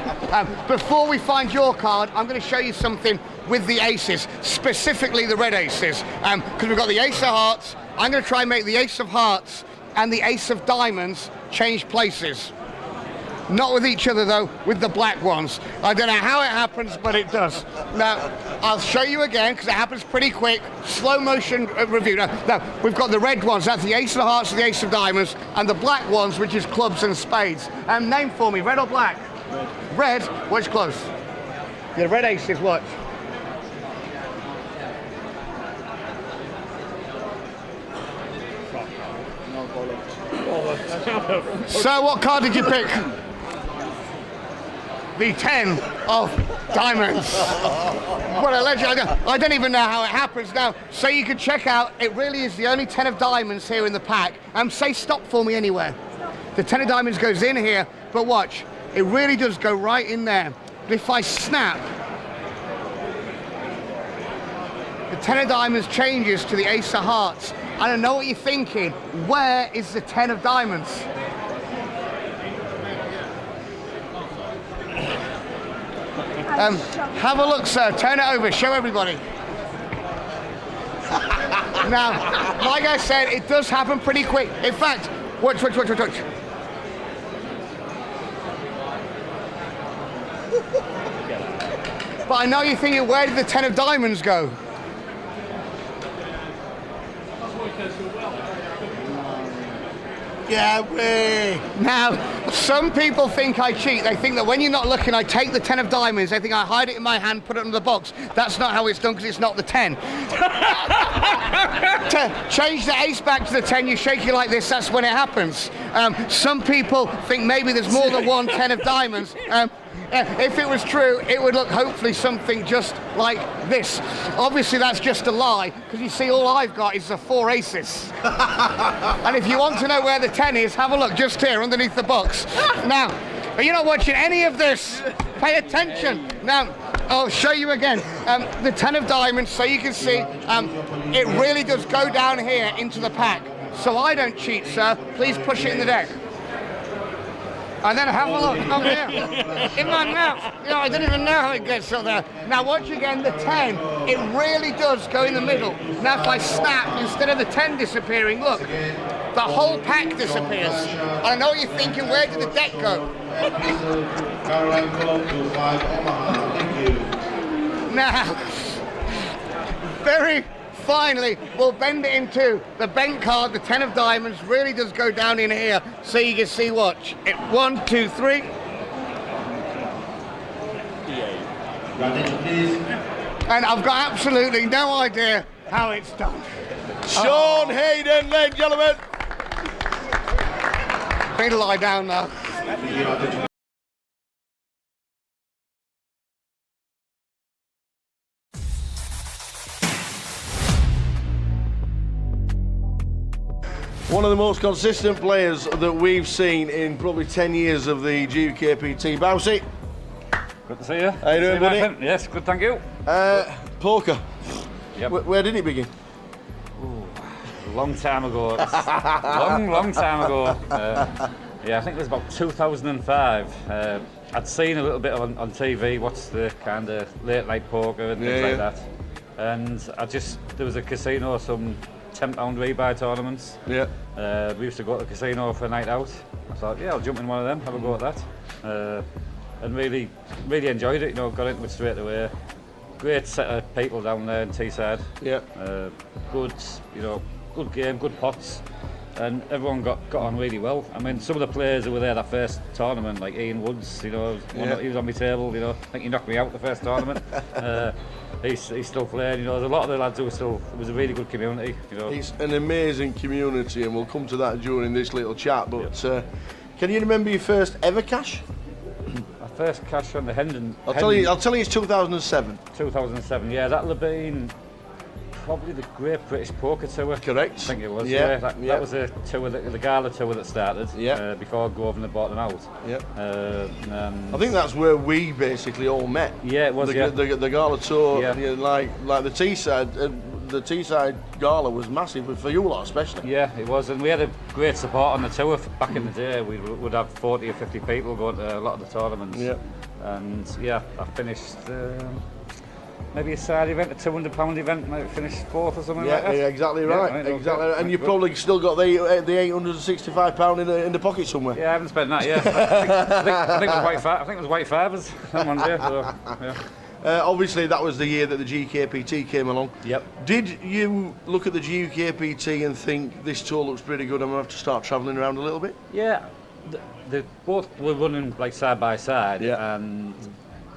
before we find your card, I'm going to show you something with the aces, specifically the red aces. Because we've got the ace of hearts. I'm going to try and make the ace of hearts and the ace of diamonds change places. Not with each other, though, with the black ones. I don't know how it happens, but it does. Now, I'll show you again, because it happens pretty quick. Slow motion review. Now, we've got the red ones. That's the ace of hearts and the ace of diamonds. And the black ones, which is clubs and spades. Name for me, red or black? Red. Which close? The red aces, watch. So what card did you pick? The 10 of diamonds. What a legend. I don't even know how it happens now. So you can check out, it really is the only 10 of diamonds here in the pack. Say stop for me anywhere. The 10 of diamonds goes in here, but watch, it really does go right in there. But if I snap, the 10 of diamonds changes to the ace of hearts. I don't know what you're thinking. Where is the 10 of diamonds? Have a look, sir. Turn it over. Show everybody. Now, like I said, it does happen pretty quick. In fact, watch. But I know you're thinking, where did the 10 of diamonds go? Yeah, now, some people think I cheat. They think that when you're not looking, I take the 10 of diamonds. They think I hide it in my hand, put it in the box. That's not how it's done, because it's not the 10. To change the ace back to the 10, you shake it like this, that's when it happens. Some people think maybe there's more than one 10 of diamonds. If it was true, it would look hopefully something just like this. Obviously, that's just a lie, because you see, all I've got is the 4 aces. And if you want to know where the 10 is, have a look just here underneath the box. Now, are you not watching any of this? Pay attention. Now, I'll show you again. The 10 of diamonds, so you can see, it really does go down here into the pack. So I don't cheat, sir. Please push it in the deck. And then have a look up here. In my mouth. You know, I don't even know how it gets up there. Now watch again the 10. It really does go in the middle. Now if I snap, instead of the 10 disappearing, look, the whole pack disappears. I know you're thinking, where did the deck go? Now, very finally, we'll bend it in two. The bent card, the 10 of diamonds, really does go down in here, so you can see, watch. 1, 2, 3. And I've got absolutely no idea how it's done. Sean Hayden, ladies and gentlemen. Better lie down now. One of the most consistent players that we've seen in probably 10 years of the GKPT. Bouncy. Good to see you. How you doing, buddy? Yes, good, thank you. Poker. Yep. Where did it begin? Ooh, a long time ago. long time ago. Yeah, I think it was about 2005. I'd seen a little bit on TV, what's the kind of late night poker and things like that. And there was a casino, some £10 rebuy tournaments. Yeah. We used to go to the casino for a night out. I thought, yeah, I'll jump in one of them, have a go at that. And really enjoyed it, you know, got into it straight away. Great set of people down there in Teesside. Yeah. Good, you know, good game, good pots. And everyone got on really well. I mean, some of the players who were there that first tournament, like Ian Woods, you know, he was on my table, you know. I think he knocked me out the first tournament. He's still playing, you know. There's a lot of the lads who were still. It was a really good community, you know. It's an amazing community, and we'll come to that during this little chat. But can you remember your first ever cash? My first cash on the Hendon. I'll tell you, it's 2007. 2007, yeah. That'll have been probably the Great British Poker Tour. Correct. I think it was. Yeah. That was a tour, the gala tour that started. Yeah. Before Grosvenor bought them out. Yeah. I think that's where we basically all met. Yeah, it was. The gala tour. Yeah. You know, like the Teesside. The Teesside gala was massive for you lot, especially. Yeah, it was, and we had a great support on the tour. Back in the day, we would have 40 or 50 people going to a lot of the tournaments. Yeah. And yeah, I finished maybe a side event, a £200 event, maybe finished fourth or something like that. Yeah, exactly right. Yeah, exactly. Okay. And you've probably still got the £865 in the pocket somewhere. Yeah, I haven't spent that yet. I think it was white fivers that one day. So, yeah. Obviously, that was the year that the GKPT came along. Yep. Did you look at the GKPT and think this tour looks pretty good? I'm gonna have to start travelling around a little bit. Yeah, they both were running like side by side. Yeah. And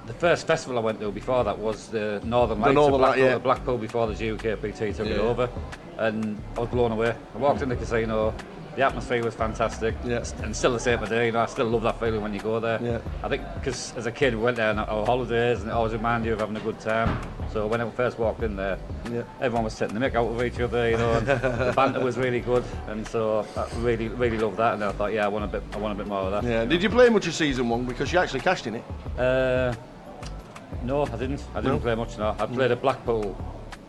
the first festival I went to before that was the Northern Lights Northern Blackpool before the GKPT took it over, and I was blown away. I walked in the casino. The atmosphere was fantastic, and still the same today. You know, I still love that feeling when you go there. Yeah. I think because as a kid we went there on our holidays, and it always reminded you of having a good time. So when I first walked in there, everyone was taking the mick out of each other. You know, and the banter was really good, and so I really loved that. And I thought, yeah, I want a bit more of that. Yeah. Did you play much of season one because you actually cashed in it? No, I didn't. I didn't play much. No, I played at Blackpool.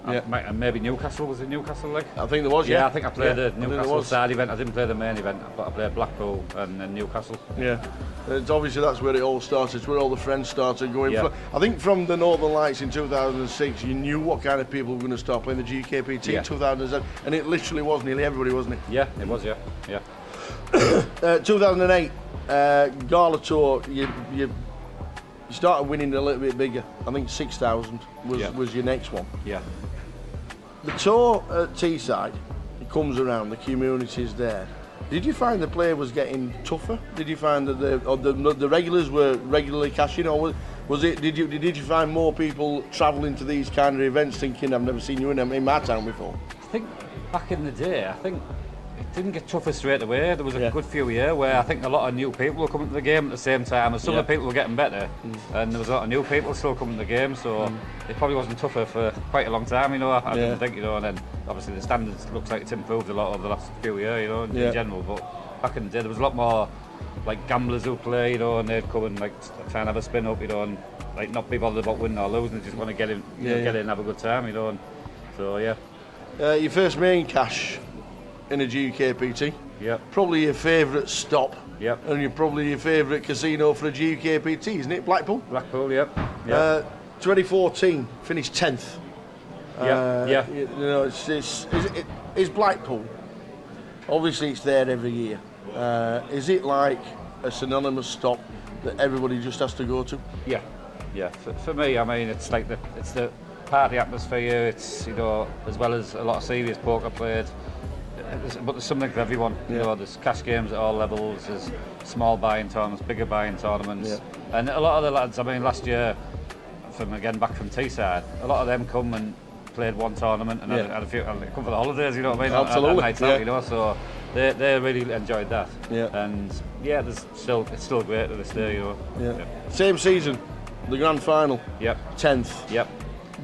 And maybe Newcastle, was it Newcastle like? I think there was, I think I played the Newcastle side event. I didn't play the main event, but I played Blackpool and then Newcastle. Yeah, it's obviously that's where it all started. It's where all the friends started going. Yeah. I think from the Northern Lights in 2006, you knew what kind of people were going to start playing the GKPT in 2007, and it literally was nearly everybody, wasn't it? Yeah, it was. Yeah. 2008 Gala Tour. You started winning a little bit bigger. I think 6,000 was your next one. Yeah. The tour at Teesside, it comes around, the community's there. Did you find the play was getting tougher? Did you find that the regulars were regularly cashing, or was it? Did you find more people travelling to these kind of events thinking, I've never seen you in my town before? I think back in the day, I think it didn't get tougher straight away. There was a good few years where I think a lot of new people were coming to the game at the same time, and some of the people were getting better, and there was a lot of new people still coming to the game, so it probably wasn't tougher for quite a long time, you know. I didn't think, you know, and then obviously the standards looks like it's improved a lot over the last few years, you know, in general. But back in the day, there was a lot more like gamblers who play, you know, and they'd come and like try and have a spin up, you know, and like not be bothered about winning or losing, they just want to get in, get in and have a good time, you know. And so your first main cash in a GKPT. Yeah. Probably your favourite stop Yep. And you're probably your favourite casino for a GUKPT, isn't it? Blackpool? Blackpool, yep. 2014, finished 10th. Yeah. You know, is Blackpool, obviously it's there every year. Is it like a synonymous stop that everybody just has to go to? Yeah. For me, I mean, it's like it's the party atmosphere. It's, you know, as well as a lot of serious poker played. But there's something for everyone. You know, there's cash games at all levels. There's small buying tournaments, bigger buying tournaments, and a lot of the lads. I mean, last year, back from Teesside, a lot of them come and played one tournament and had a few. And they come for the holidays. You know what I mean? Absolutely. Nights out, you know, so they really enjoyed that. And it's still great to this day. You know. Same season, the grand final. 10th. Yep.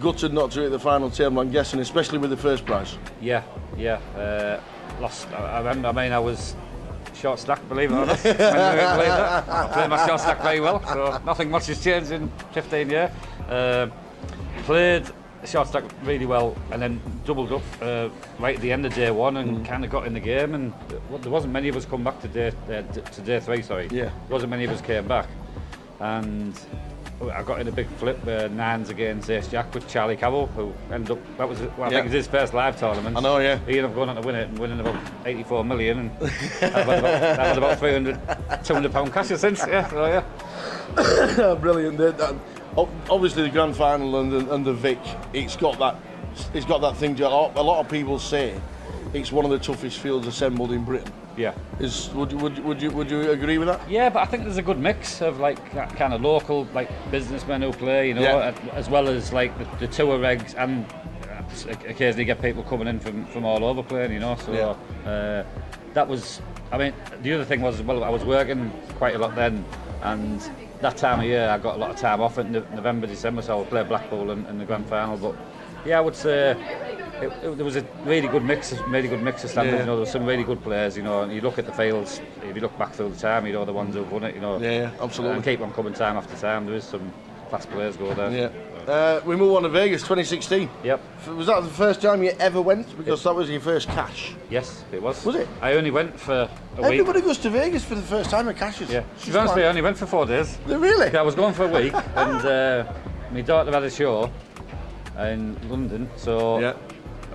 Gutted not to hit the final table, I'm guessing, especially with the first prize. Lost. I remember. I mean, I was short stack, believe it or not. When we played that, I played my short stack very well. So nothing much has changed in 15 years. Played short stack really well, and then doubled up right at the end of day one, and kind of got in the game. And there wasn't many of us come back to day three. Sorry. There wasn't many of us came back, and I got in a big flip, nines against Ace Jack with Charlie Carroll, who ended up, I think it was his first live tournament. I know, He ended up going on to win it and winning about 84 million, and that was about 200 pound cash since, Brilliant. Obviously the grand final and the Vic, it's got that thing. A lot of people say it's one of the toughest fields assembled in Britain. Would you agree with that? Yeah, but I think there's a good mix of like kind of local like businessmen who play, you know, as well as like the tour regs, and occasionally get people coming in from all over playing, you know. So that was. I mean, the other thing was, well, I was working quite a lot then, and that time of year I got a lot of time off in November, December, so I would play Blackpool in the grand final. But I would say. There was a really good mix of standards. You know, there were some really good players. You know, and you look at the fields. If you look back through the time, you know the ones who've won it. You know, absolutely. And keep on coming time after time. There is some class players go there. We move on to Vegas, 2016. Yep. Was that the first time you ever went? Because that was your first cash. Yes, it was. Was it? I only went for a week. Everybody goes to Vegas for the first time at cashes. Yeah. To be honest, I only went for 4 days. Really? I was going for a week, and my daughter had a show in London, so.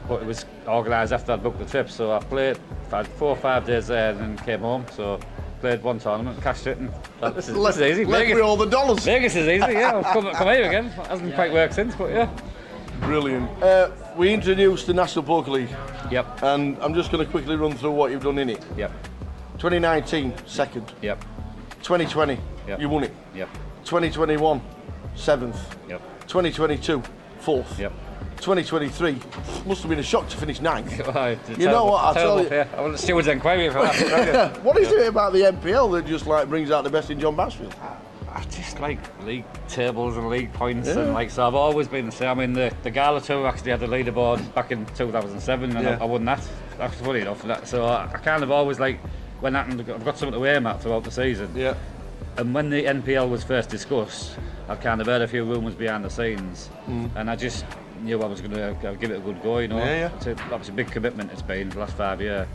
But it was organised after I'd booked the trip, so I had 4 or 5 days there and then came home, so played one tournament, cashed it, and this is easy. Left me all the dollars. Vegas is easy, I'll come here again. It hasn't quite worked since, but Brilliant. We introduced the National Poker League. Yep. And I'm just going to quickly run through what you've done in it. Yep. 2019, second. Yep. 2020, you won it. Yep. 2021, seventh. Yep. 2022, fourth. Yep. 2023 must have been a shock to finish ninth. You know what? I tell you. I want the stewards' inquiry for that. What is it about the NPL that just like brings out the best in John Basfield? I just like league tables and league points, and like so. I've always been the same. I mean, the Gala Tour actually had the leaderboard back in 2007, and I won that. That's funny enough. So I kind of always like when that, I've got something to aim at throughout the season. Yeah. And when the NPL was first discussed, I've kind of heard a few rumours behind the scenes, and I just knew I was going to give it a good go, you know. It's obviously a big commitment it's been the last 5 years,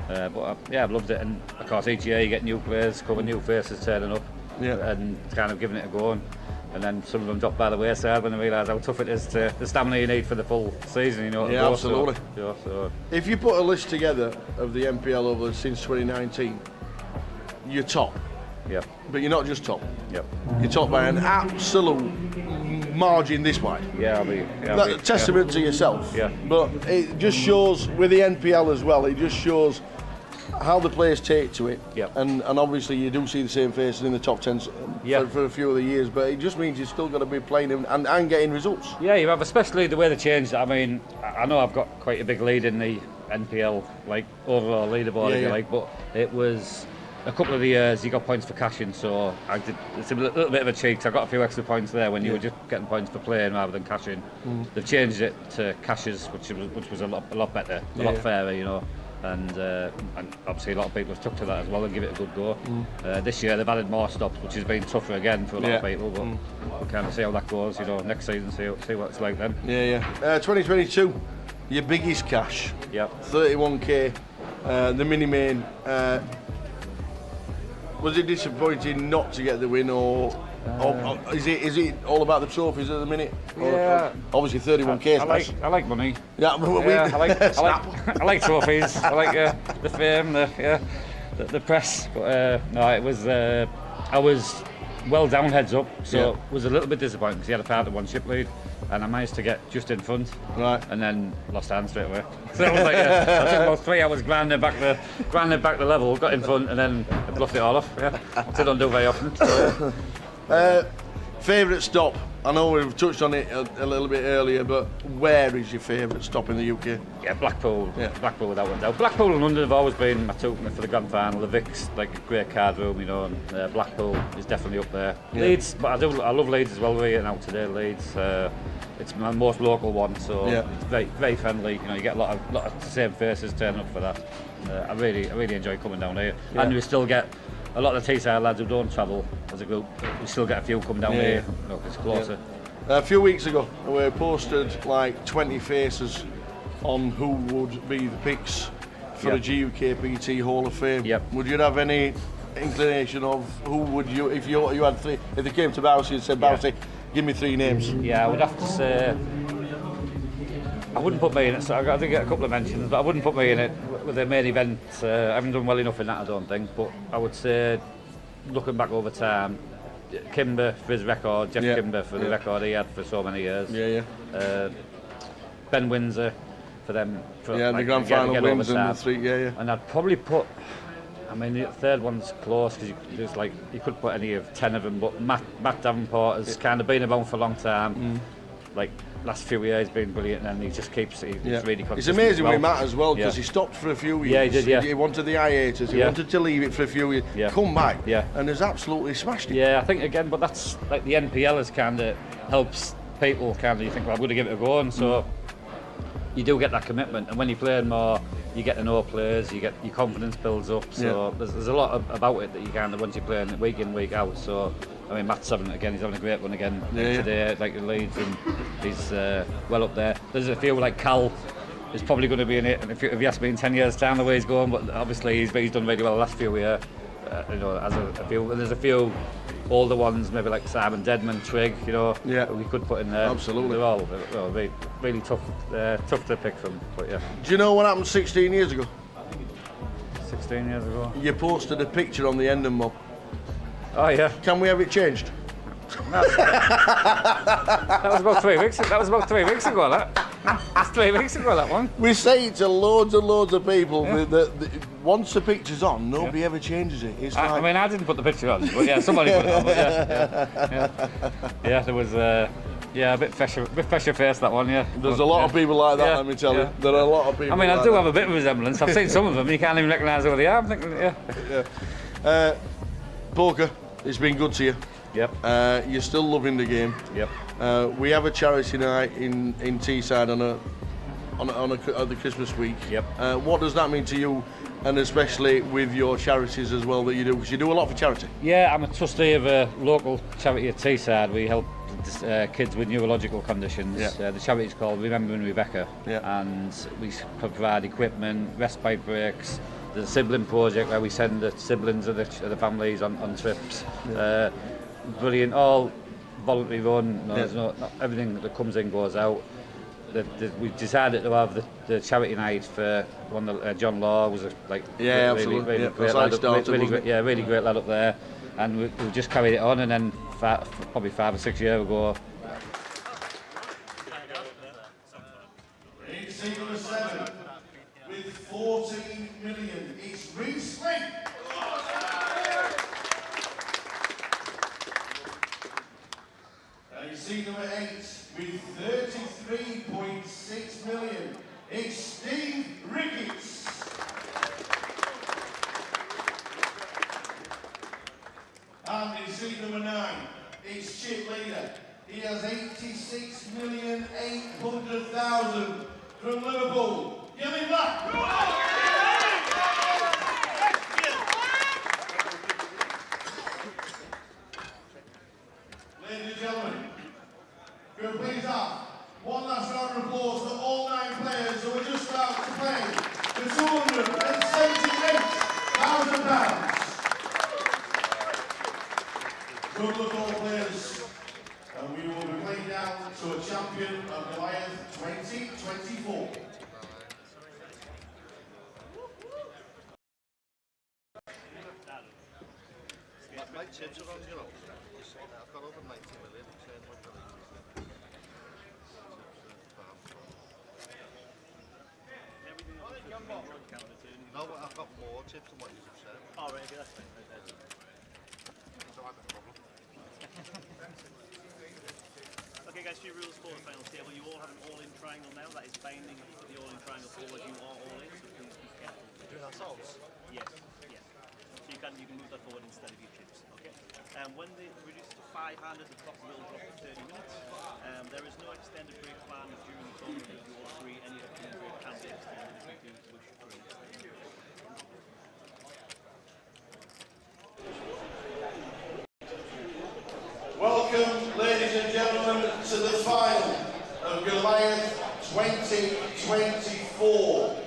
but I've loved it, and of course each year you get new players, new faces turning up, and kind of giving it a go, and then some of them drop by the wayside when they realise how tough it is to the stamina you need for the full season, you know. Yeah, absolutely. So. If you put a list together of the NPL over since 2019, you're top. Yeah. But you're not just top. Yep. You're top by an absolute margin this wide. Testament to yourself. Yeah. But it just shows with the NPL as well. It just shows how the players take to it. Yeah. And obviously you do see the same faces in the top 10 for a few of the years. But it just means you're still going to be playing and getting results. Yeah, you have, especially the way they changed. I mean, I know I've got quite a big lead in the NPL, like overall leaderboard, if you like. But it was. A couple of the years you got points for cashing, so it's a little bit of a cheat. I got a few extra points there when you were just getting points for playing rather than cashing. They've changed it to cashes, which was a lot better, a lot fairer, you know. And obviously a lot of people have stuck to that as well and give it a good go. This year they've added more stops, which has been tougher again for a lot of people. But we'll kind of see how that goes, you know. Next season, see what it's like then. 2022, your biggest cash. 31k, the mini main. Was it disappointing not to get the win, or is it all about the trophies at the minute? Yeah. Obviously 31k. I like money. Yeah, I like trophies. I like the fame, the press. But no, it was. I was well down heads up, so it was a little bit disappointing because he had a part of one ship lead, and I managed to get just in front, and then lost hands straight away. So I was like, I took about 3 hours grinding back the level, got in front, and then I bluffed it all off. Yeah, which I don't do very often. So, Favourite stop? I know we've touched on it a little bit earlier, but where is your favourite stop in the UK? Yeah, Blackpool. Yeah. Blackpool without a doubt. Blackpool and London have always been my two for the grand final. The Vic's like a great card room, you know, and Blackpool is definitely up there. Yeah. Leeds, but I love Leeds as well. We're getting out today, Leeds. It's my most local one, so it's very, very friendly. You know, you get a lot of the same faces turning up for that. I really enjoy coming down here, and we still get a lot of the Teesside lads who don't travel as a group. We still get a few come down here. Look, it's closer. A few weeks ago, we posted like 20 faces on who would be the picks for the GUKPT Hall of Fame. Would you have any inclination of who would you, if you had three, if they came to Bousey and said, Bousey, give me 3 names? Yeah, I would have to say, I wouldn't put me in it, so I did get a couple of mentions, but I wouldn't put me in it with the main event. I haven't done well enough in that, I don't think, but I would say, looking back over time, Kimber for his record, Jeff Kimber for the record he had for so many years. Ben Windsor for them. For, the grand final wins and the 3, And I'd probably put, I mean, the third one's close because you could put any of 10 of them, but Matt Davenport has kind of been around for a long time. Like, last few years been brilliant, and he just keeps he's really consistent. It's amazing with Matt as well, because he stopped for a few years. Yeah, he did, yeah. He wanted the hiatus, he wanted to leave it for a few years, come back, and has absolutely smashed it. Yeah, I think again, but that's like the NPL has kind of helps people kind of, you think, well, I'm going to give it a go, and so you do get that commitment, and when you're playing more, you get to know players, your confidence builds up, so there's a lot about it that you kind of, once you're playing week in, week out, so I mean, Matt's having a great one again today, like the Leeds, and he's well up there. There's a few like Carl is probably going to be in it, and if you ask me in 10 years' time the way he's going, but obviously he's done really well the last few years. You know, as a few, and there's a few older ones, maybe like Simon Deadman, Trigg, you know, we could put in there. Absolutely. They're all really tough to pick from, but yeah. Do you know what happened 16 years ago? 16 years ago? You posted a picture on the Endon mob. Oh yeah. Can we have it changed? That was about 3 weeks. That was about 3 weeks ago. That's 3 weeks ago. That one. We say it to loads and loads of people. That once the picture's on, nobody ever changes it. It's I mean, I didn't put the picture on, but yeah, somebody put it on. But yeah, there was a bit fresher face that one. Yeah. There's a lot of people like that. Let me tell you, there are a lot of people. I mean, like I do that. have a bit of resemblance. I've seen some of them. You can't even recognise who they are. I'm thinking, Poker, it's been good to you. Yep. You're still loving the game. Yep. We have a charity night in Teesside on the Christmas week. Yep. What does that mean to you, and especially with your charities as well that you do? Because you do a lot for charity. Yeah, I'm a trustee of a local charity at Teesside. We help kids with neurological conditions. Yeah. The charity is called Remembering Rebecca, and we provide equipment, respite breaks. There's a sibling project where we send the siblings of the families on trips. Brilliant, all voluntary run. There's not everything that comes in goes out. We decided to have the charity night for one. John Law was really great lad up, really great lad up there, and we just carried it on. And then probably 5 or 6 years ago. Seat number 7 with 14 million. It's Reece Rigg. Seat number 8 with 33.6 million. It's Steve Ricketts. And in seat number 9, it's Chip Leader. He has 86,800,000 from Liverpool. Gerry Rigg. Ladies and gentlemen, we'll please have one last round of applause for all 9 players who are just about to play the £278,000. Good luck all players, and we will be playing down to a champion of Goliath 2024. My chips are on, you know. I've got over 90 million. No, I've got more chips than what you just said. Oh, right, okay, that's fine. So I have a problem. Okay, guys, few rules for the final table. You all have an all-in triangle now. That is binding for the all-in triangle forward. You are all in, so please be careful. Doing ourselves? Yes, yes. So you can move that forward instead of your chips. Okay. When they reduce to 500, the clock will drop for 30 minutes. There is no extended break plan during the tournament. If you all agree, any upcoming break can be extended if you do wish for an extension. Welcome, ladies and gentlemen, to the final of Goliath 2024.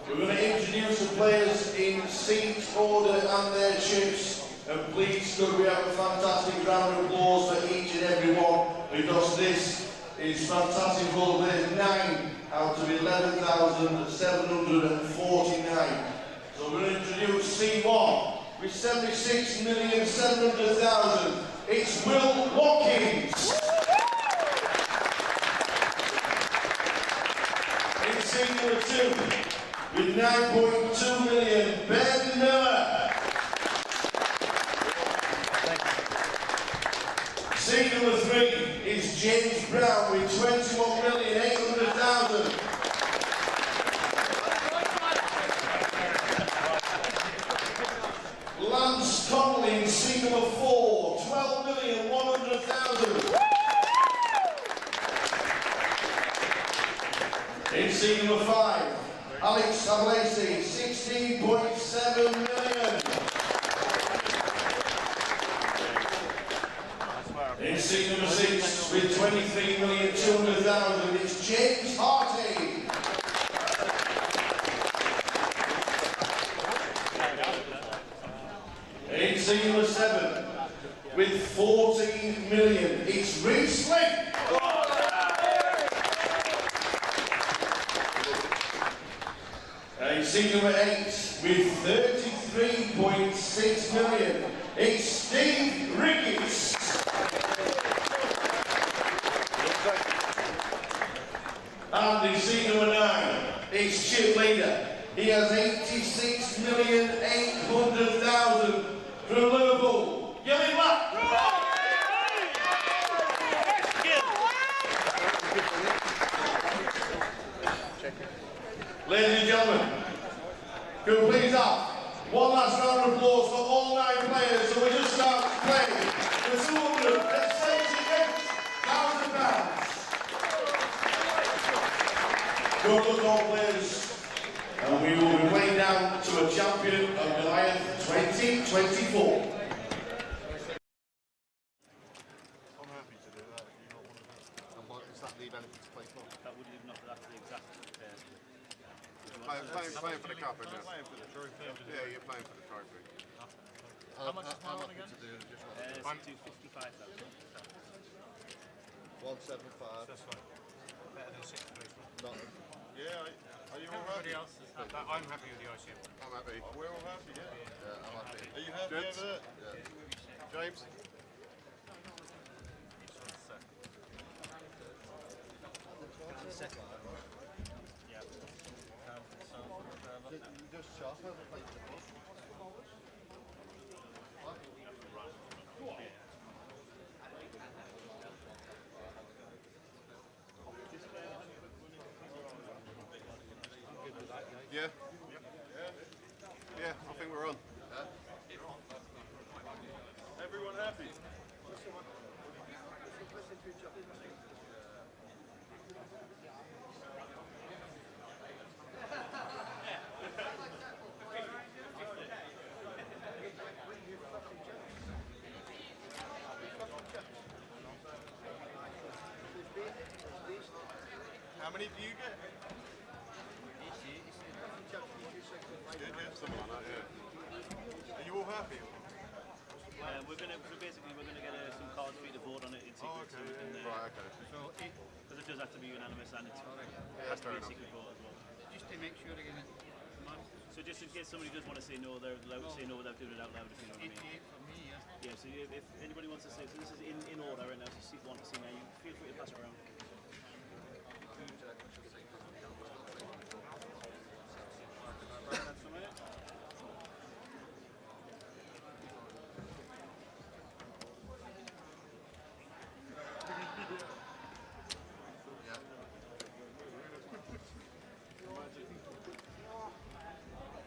We're going to introduce the players in seat order and their chips. And please, could we have a fantastic round of applause for each and every one, because this is fantastic for the players. 9 out of 11,749. So we're going to introduce C1 with 76,700,000. It's Will Watkins. In seat number 2 with 9.2 million, Ben Miller. Seat number 3 is James Brown with 21,800,000. Lance Connolly in seat number 4, 12,100,000. In seat number 5, Alex Savlesi, 16.7 million. In seat number 6, with 23,200,000, it's James Harty. In seat number 7, with 14 million, it's Reece Slick. In seat number 8, with 33.6 million, it's Steve Ricketts. And in seat number 9, it's Chip Leader. He has 86,800,000 from Liverpool. Gerry Rigg. Ladies and gentlemen, could we please have one last round of applause for all 9 players, so we just start to play for £268,000. Good luck all players, and we will be playing down to a champion of Goliath 2024. I'm happy to do that if you don't want to do it. And what does that leave anything to play for? That would leave nothing after the exact. Playing for the cup, isn't it? Playing for the trophy. Yeah, you're playing for the trophy. How much is my one again? To do just I'm to 55,000. 175. That's fine. Better than 6 policemen. Yeah, are you all happy? Everybody else is happy. I'm happy with the ICM. I'm happy. We're all happy, yeah. Yeah, I'm happy. Are you happy Gents? over there? Yeah. James? Just sharp over the plate. Yeah. Yeah, I think we're on. Everyone happy? How many do you get? Something like that, yeah. Are you all happy? We're gonna get a Right, okay. So because it does have to be unanimous and it has to be a secret vote as well. Just to make sure again. So just in case somebody does want to say no, they're allowed to say no without doing it out loud, if you know what I mean. 88 for me, yeah. Yeah, so if anybody wants to say, so this is in order right now, so seat 1 to seat 9, you feel free to pass it around.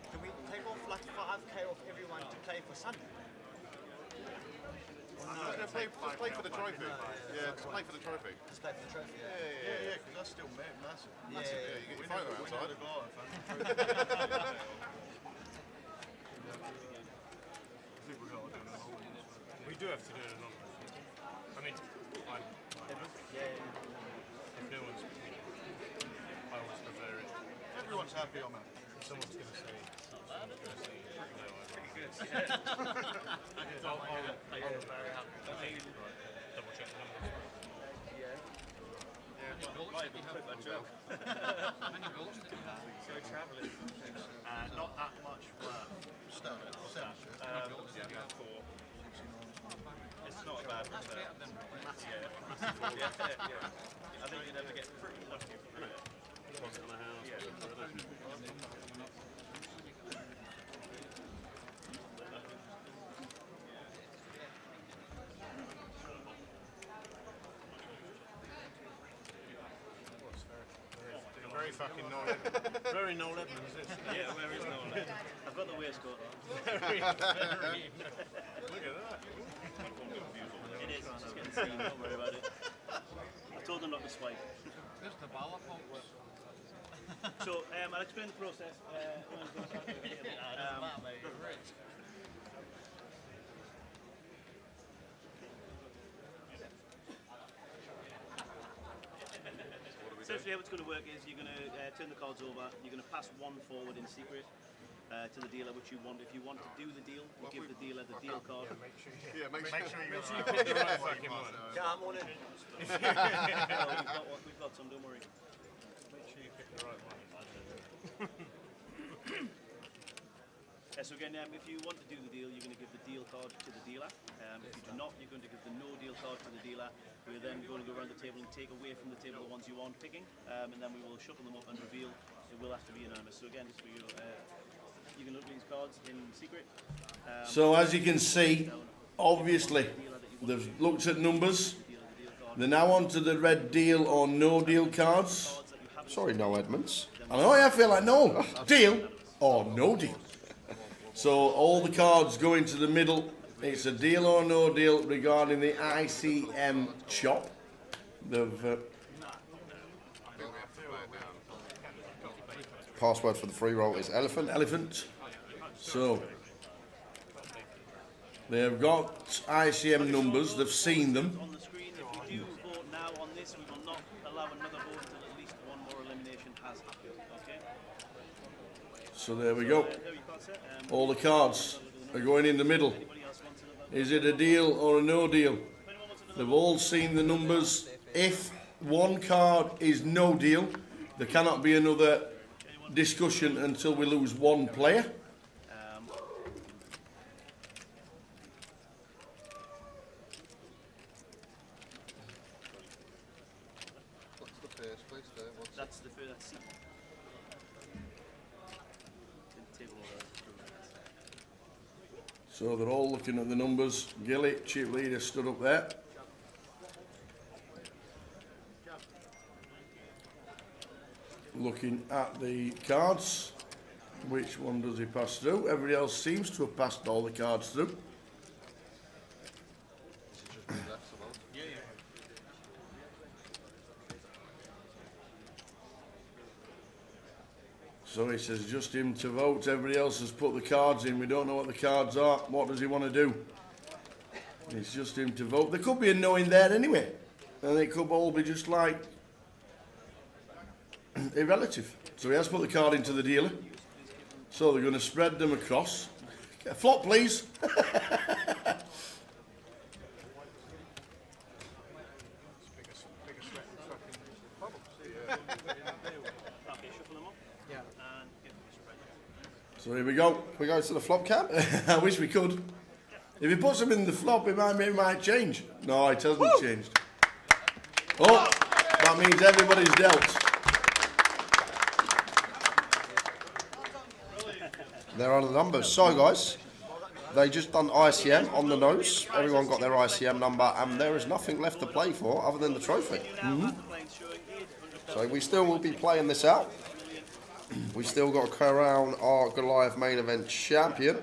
Can we take off like 5k off everyone to play for Sunday? Just play for the trophy. Yeah, just play for the trophy. Just play for the trophy. Yeah, because that's still massive. Yeah, Massive. yeah. You get your photo outside. We do have to do it anonymously. I mean, if no one's, I always prefer it. Everyone's happy on that. If someone's going to say, no, Pretty good. I'll double check the numbers. Might be quick, that joke. Many goals did you have? So travelling, Not that much work. It's not a bad return. Yeah. I think you'd have to get pretty lucky for it. Deposit on a house. Very fucking Noel. Very Noel Edmonds, this. Yeah, where is Noel? I've got the waistcoat. Very. Look at that. It is, it's just getting seen, don't worry about it. I told them not to swipe. There's the ball pump. So, I'll explain the process. Essentially how it's going to work is you're going to turn the cards over, you're going to pass one forward in secret to the dealer which you want. If you want to do the deal, you give the dealer the deal card. Make sure you pick the right fucking one. Yeah, I'm on it. We've got some, don't worry. Make sure you pick the right one. So again, if you want to do the deal, you're going to give the deal card to the dealer. If you do not, you're going to give the no deal card to the dealer. We're then going to go around the table and take away from the table the ones you aren't picking, and then we will shuffle them up and reveal. It will have to be unanimous. So again, just for you, you can look at these cards in secret. So as you can see, obviously, they've looked at numbers. They're now on to the red deal or no deal cards. Sorry, no Edmonds. I know, I feel like no. Deal or no deal. So all the cards go into the middle. It's a deal or no deal regarding the ICM chop. They've Password for the free roll is elephant. Elephant. So they've got ICM numbers. They've seen them. On the screen, if you do vote now on this, we will not allow another vote until at least one more elimination has happened. Okay? So there we go. All the cards are going in the middle. Is it a deal or a no deal? They've all seen the numbers. If one card is no deal, there cannot be another discussion until we lose one player. What's the first place there? That's the first seat. Table order. So they're all looking at the numbers. Gilly, chip leader, stood up there. Looking at the cards. Which one does he pass through? Everybody else seems to have passed all the cards through. So he says just him to vote. Everybody else has put the cards in. We don't know what the cards are. What does he want to do? It's just him to vote. There could be a no in there anyway. And it could all be just like irrelative. So he has put the card into the dealer. So they're going to spread them across. Flop, please. So here we go. We go to the flop cam? I wish we could. If he puts them in the flop, it might change. No, it hasn't changed. Oh, that means everybody's dealt. There are the numbers. So, guys, they just done ICM on the nose. Everyone got their ICM number, and there is nothing left to play for other than the trophy. So we still will be playing this out. We still got to crown our Goliath main event champion.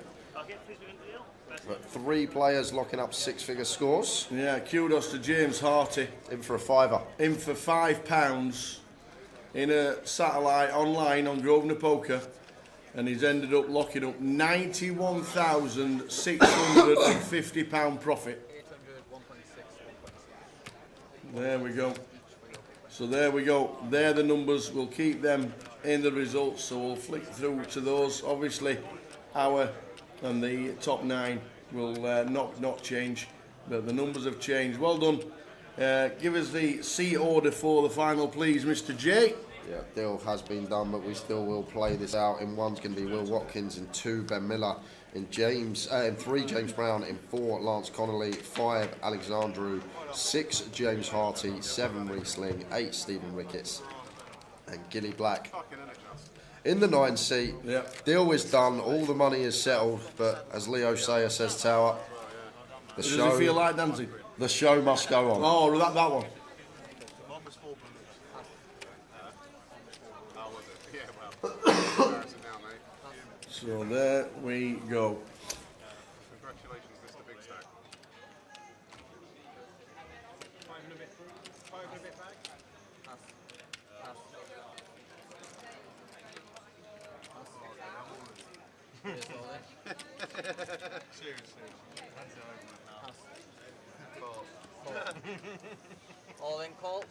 But 3 players locking up 6-figure scores. Yeah, kudos to James Harty. In for a £5. In for £5 in a satellite online on Grosvenor Poker. And he's ended up locking up £91,650 profit. There we go. So there we go. They're the numbers. We'll keep them in the results. So we'll flick through to those. Obviously, our and the top 9 will not change, but the numbers have changed. Well done. Give us the seat order for the final, please, Mr. J. Yeah, deal has been done, but we still will play this out. In 1's going to be Will Watkins, in 2 Ben Miller, in 3 James Brown, in 4 Lance Connolly, 5 Alexandru, 6 James Harty, 7 Riesling, 8 Stephen Ricketts, and Gilly Black. In the 9 seat, deal is done, all the money is settled, but as Leo Sayer says, Tower, Does it feel like dancing? The show must go on. Oh, that one. So there we go. Congratulations, Mr. Big Stack. 5 and a bit back. Seriously. All in call.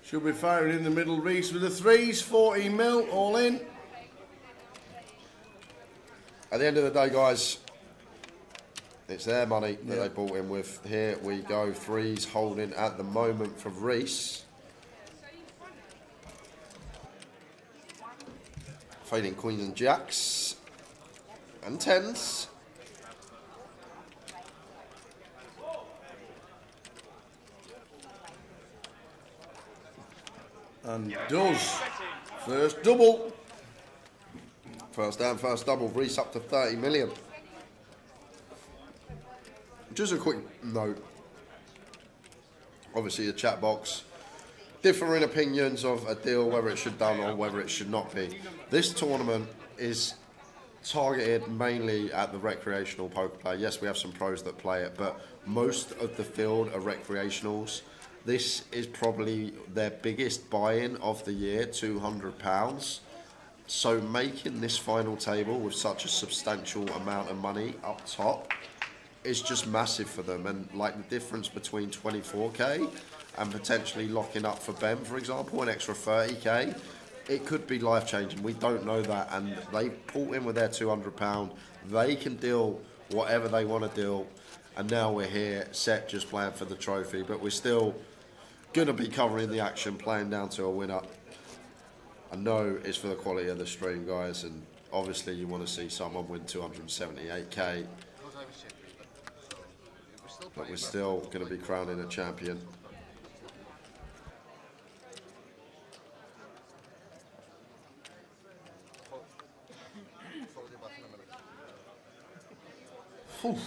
Should be firing in the middle, Reese with the 3s, 14 mil, all in. At the end of the day, guys, it's their money that they bought in with. Here we go, 3s holding at the moment for Reese. Fading Queens and Jacks. And 10s. And does. First double. First down, first double. Reese up to 30 million. Just a quick note. Obviously, the chat box. Differing opinions of a deal, whether it should done or whether it should not be. This tournament is targeted mainly at the recreational poker player. Yes, we have some pros that play it, but most of the field are recreationals. This is probably their biggest buy-in of the year, £200. So making this final table with such a substantial amount of money up top is just massive for them. And like the difference between 24k and potentially locking up for Ben, for example, an extra 30k, it could be life-changing. We don't know that, and they pulled in with their £200. They can deal whatever they want to deal, and now we're here, set, just playing for the trophy, but we're still going to be covering the action, playing down to a winner. I know it's for the quality of the stream, guys, and obviously you want to see someone win 278k, but we're still going to be crowning a champion. Oof.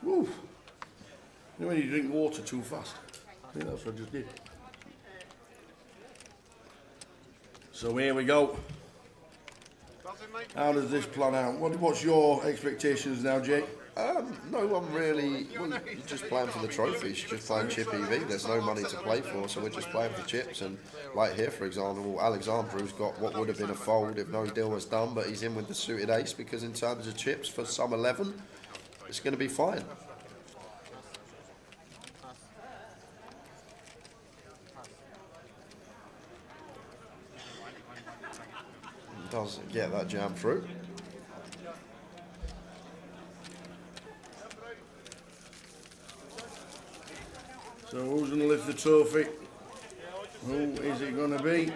Oof. You know when you drink water too fast? I think that's what I just did. So here we go. How does this plan out? What's your expectations now, Jake? No one really. Well, you're just playing for the trophies. You're just playing chip EV. There's no money to play for, so we're just playing for chips. And like here, for example, Alexandru's got what would have been a fold if no deal was done, but he's in with the suited ace because in terms of chips for sum 11, it's going to be fine. Doesn't get that jam through. So who's going to lift the trophy? Who is it going to be?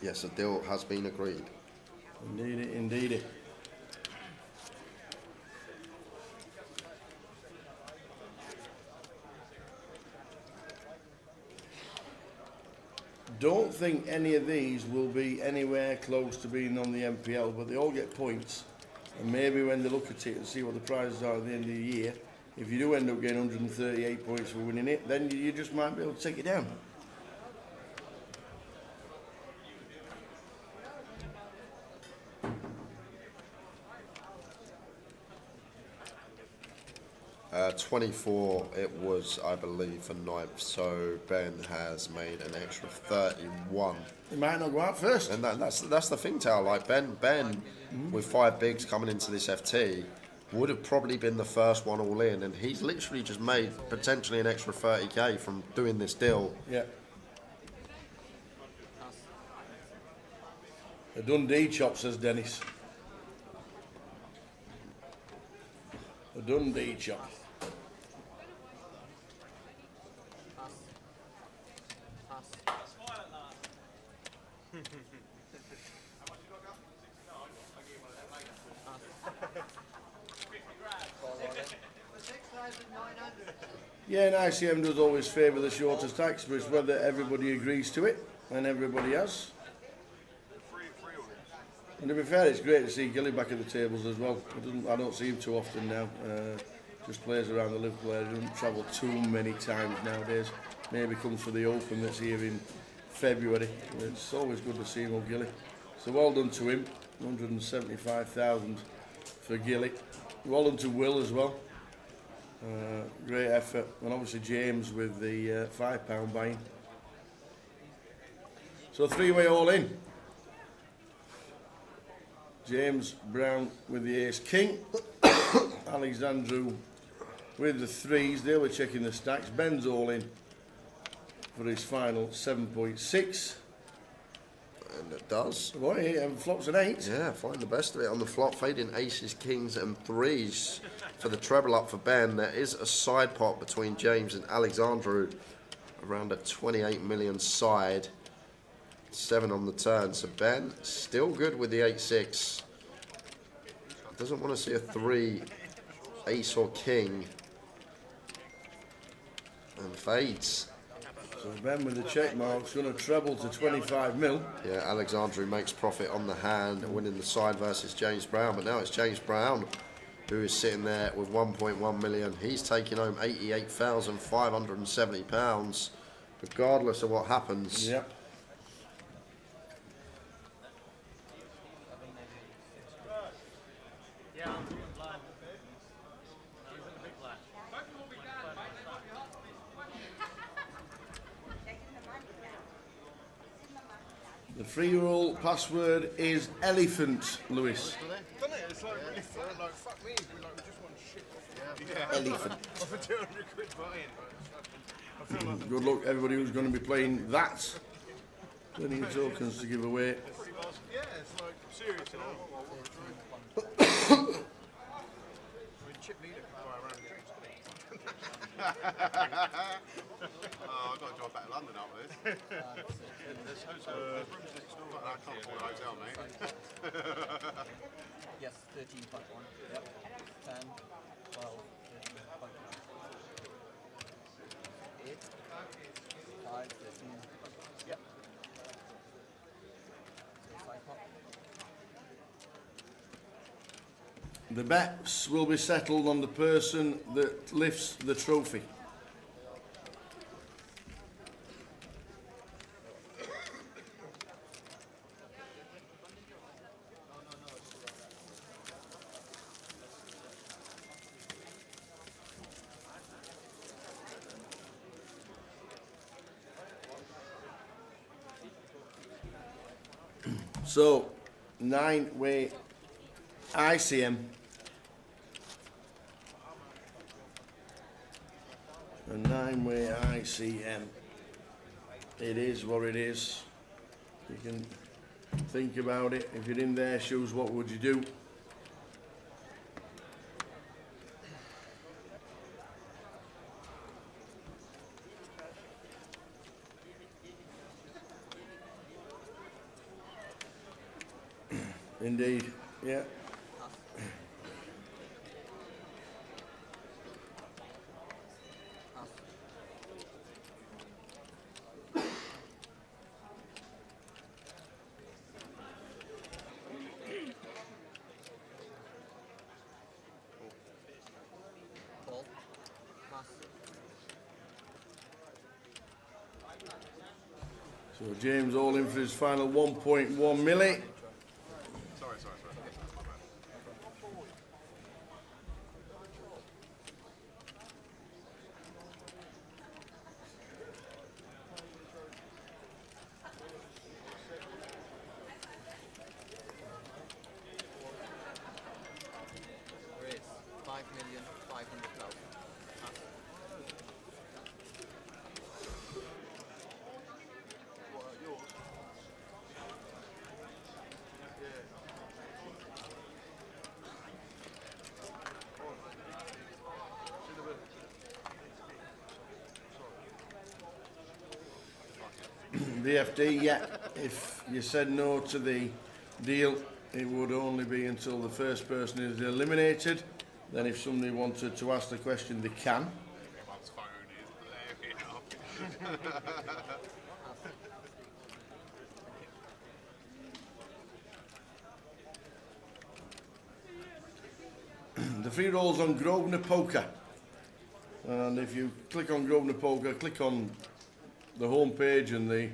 Yes, a deal has been agreed. Indeed, indeed. Don't think any of these will be anywhere close to being on the MPL, but they all get points. And maybe when they look at it and see what the prizes are at the end of the year, if you do end up getting 138 points for winning it, then you just might be able to take it down. Uh, 24 it was, I believe, for ninth, so Ben has made an extra 31. He might not go out first. And that's the thing, Tal. Like Ben with 5 bigs coming into this FT, would have probably been the first one all in, and he's literally just made potentially an extra 30k from doing this deal. Yeah. A Dundee chop, says Dennis. A Dundee chop. Yeah, and ICM does always favour the shortest tax, but it's whether everybody agrees to it, and everybody has. And to be fair, it's great to see Gilly back at the tables as well. I don't see him too often now. Just plays around the Liverpool area. Doesn't travel too many times nowadays. Maybe comes for the Open that's here in February. It's always good to see him, old Gilly. So well done to him. 175,000 for Gilly. Well done to Will as well. Great effort. And obviously James with the £5 buying. So 3-way all in. James Brown with the ace king. Alexandru with the 3s. They were checking the stacks. Ben's all in for his final 7.6. And it does. Boy, and flops an 8. Yeah, find the best of it on the flop. Fading aces, kings and 3s for the treble up for Ben. There is a side pot between James and Alexandru. Around a 28 million side. 7 on the turn. So Ben still good with the 8-6. Doesn't want to see a 3 ace or king. And fades. So Ben with the check mark's going to treble to 25 mil. Yeah, Alexandru makes profit on the hand, winning the side versus James Brown. But now it's James Brown who is sitting there with 1.1 million. He's taking home £88,570, regardless of what happens. Yep. The free roll password is elephant, Lewis. Doesn't it? It's like really fun. Like, fuck me. We just want shit off Elephant. Off a 200 quid buy-in. I feel like Good luck, everybody who's going to be playing that. Plenty of tokens to give away. yeah, it's like serious, you know. Chip leader can buy around drinks, oh, I've got to drive back to London after this. There's rooms next door. I can't afford a hotel, mate. Yes, 13.1. Yep. 10, 12, 13, 8, 5, 15. Yep. The bets will be settled on the person that lifts the trophy. So, 9-way ICM. A 9-way ICM. It is what it is. You can think about it. If you're in their shoes, what would you do? Indeed, yeah. Ball. Pass. So James all in for his final 1.1 milli. Sorry. Raise. 5,500,000. Pass. What are yours? VFD, yeah. If you said no to the deal, it would only be until the first person is eliminated. Then if somebody wanted to ask the question, they can. Everyone's phone is blowing up. The free roll's on Grosvenor Poker. And if you click on Grosvenor Poker, click on the home page and the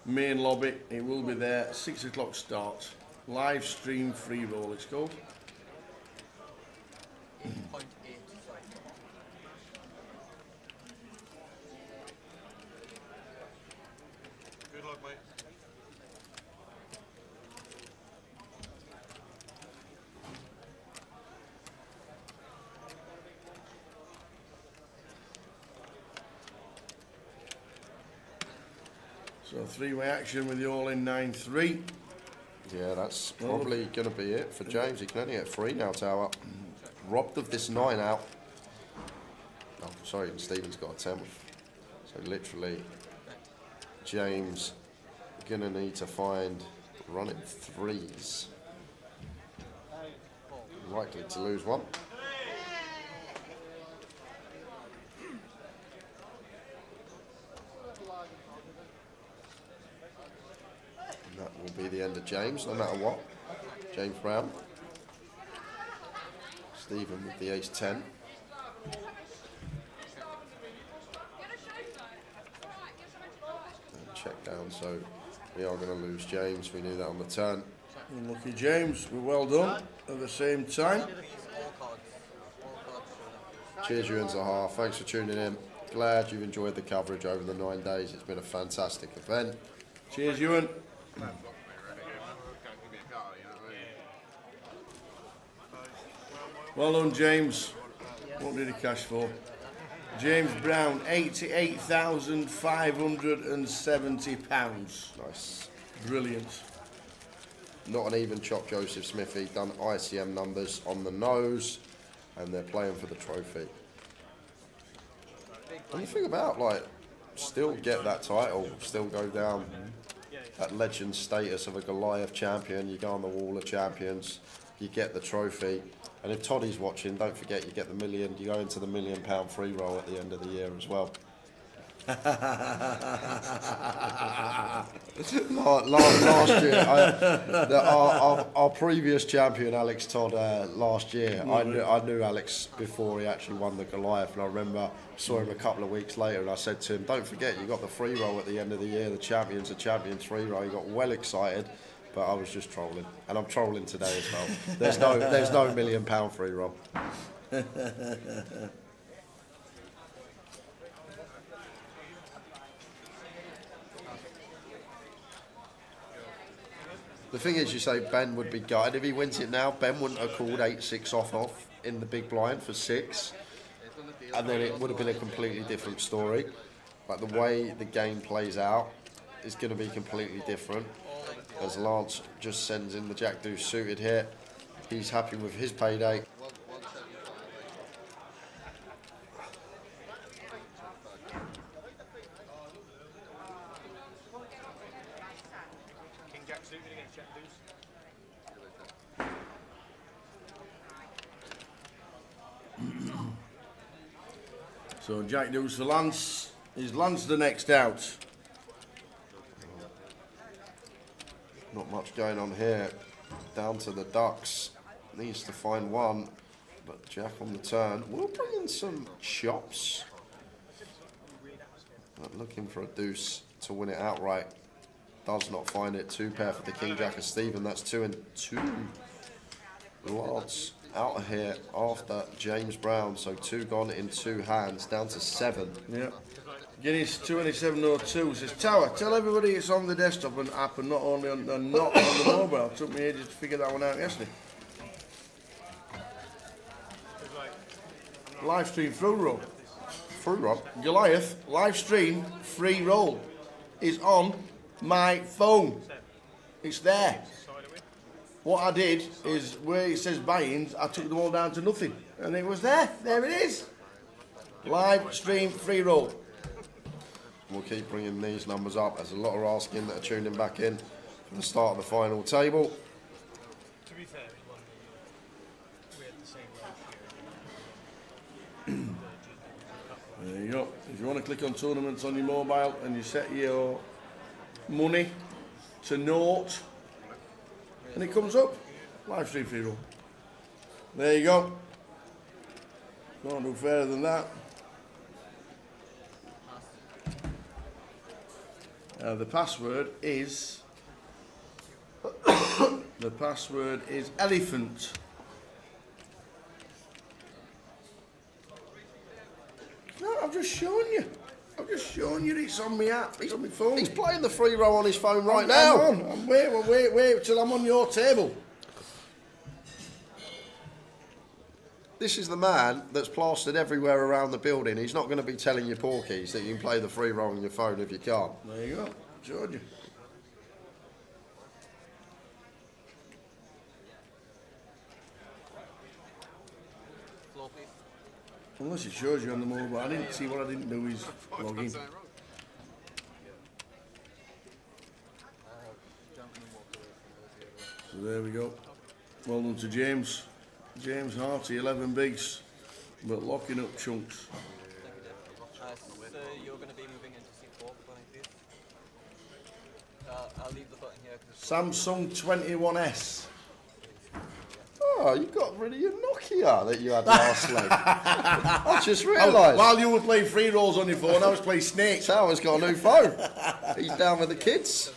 main lobby, it will be there. 6 o'clock start. Live stream free roll, it's called. 8.8. Good luck, mate. So three-way action with the all-in 9-3. Yeah, that's probably going to be it for James. He can only get 3 now, Tower. Robbed of this 9 out. Oh, sorry, and Stephen's got a 10. So literally, James going to need to find running 3s. Likely to lose one. And that will be the end of James, no matter what. James Brown. Stephen with the ace-10. And check down, so we are going to lose James. We knew that on the turn. Unlucky James, we're well done at the same time. Cheers, you and Zahar. Thanks for tuning in. Glad you've enjoyed the coverage over the 9 days. It's been a fantastic event. Cheers, Ewan. Well done, James. What did he cash for? James Brown, £88,570. Nice. Brilliant. Not an even chop, Joseph Smithy. Done ICM numbers on the nose, and they're playing for the trophy. And the thing about, like, still get that title, still go down that legend status of a Goliath champion. You go on the wall of champions, you get the trophy. And if Toddy's watching, don't forget you get the million. You go into the £1 million free roll at the end of the year as well. Last year, our previous champion, Alex Todd, last year, I knew Alex before he actually won the Goliath, and I remember saw him a couple of weeks later, and I said to him, "Don't forget, you got the free roll at the end of the year. The champions, free roll." He got well excited, but I was just trolling, and I'm trolling today as well. There's no £1 million free roll. The thing is, you say Ben would be gutted if he wins it now. Ben wouldn't have called 8-6 off in the big blind for 6, and then it would have been a completely different story. Like the way the game plays out is going to be completely different. As Lance just sends in the Jack Deuce suited here, he's happy with his payday. So Jack Deuce for Lance. Is Lance the next out? Not much going on here. Down to the Ducks. Needs to find one. But Jack on the turn. We'll bring in some chops. But looking for a deuce to win it outright. Does not find it. 2 pair for the King Jack of Stephen. That's 2 and 2. Lots out of here after James Brown. So 2 gone in 2 hands. Down to 7. Yeah. Guinness 2702 says, Tower, tell everybody it's on the desktop and app and not only on, and not on the mobile. It took me ages to figure that one out yesterday. Live stream through roll. Through roll? Goliath, live stream, free roll is on my phone. It's there. What I did is where it says buy-ins, I took them all down to nothing. And it was there. There it is. Live stream, free roll. We'll keep bringing these numbers up. There's a lot of asking that are tuning back in for the start of the final table. To be fair, we had the same last year. There you go. If you want to click on tournaments on your mobile and you set your money to naught, and it comes up. Live stream free roll. There you go. Can't do fairer than that. The password is elephant. No, I've just shown you. I've just shown you it's on my app. It's on my phone. He's playing the free roll on his phone right now. Hang on. Wait till I'm on your table. This is the man that's plastered everywhere around the building. He's not going to be telling you porkies that you can play the free roll on your phone if you can't. There you go. Showed you. Unless it shows you on the mobile. I didn't see what I didn't do is log in. So there we go. Well done to James. James Harty, 11 bigs, but locking up chunks. So you're going to be moving into C4, please. I'll leave the button here. Samsung 21S. Oh, you got rid of your Nokia that you had last leg. I just realised. While you were playing free rolls on your phone, I was playing Snake. Tower's got a new phone. He's down with the kids.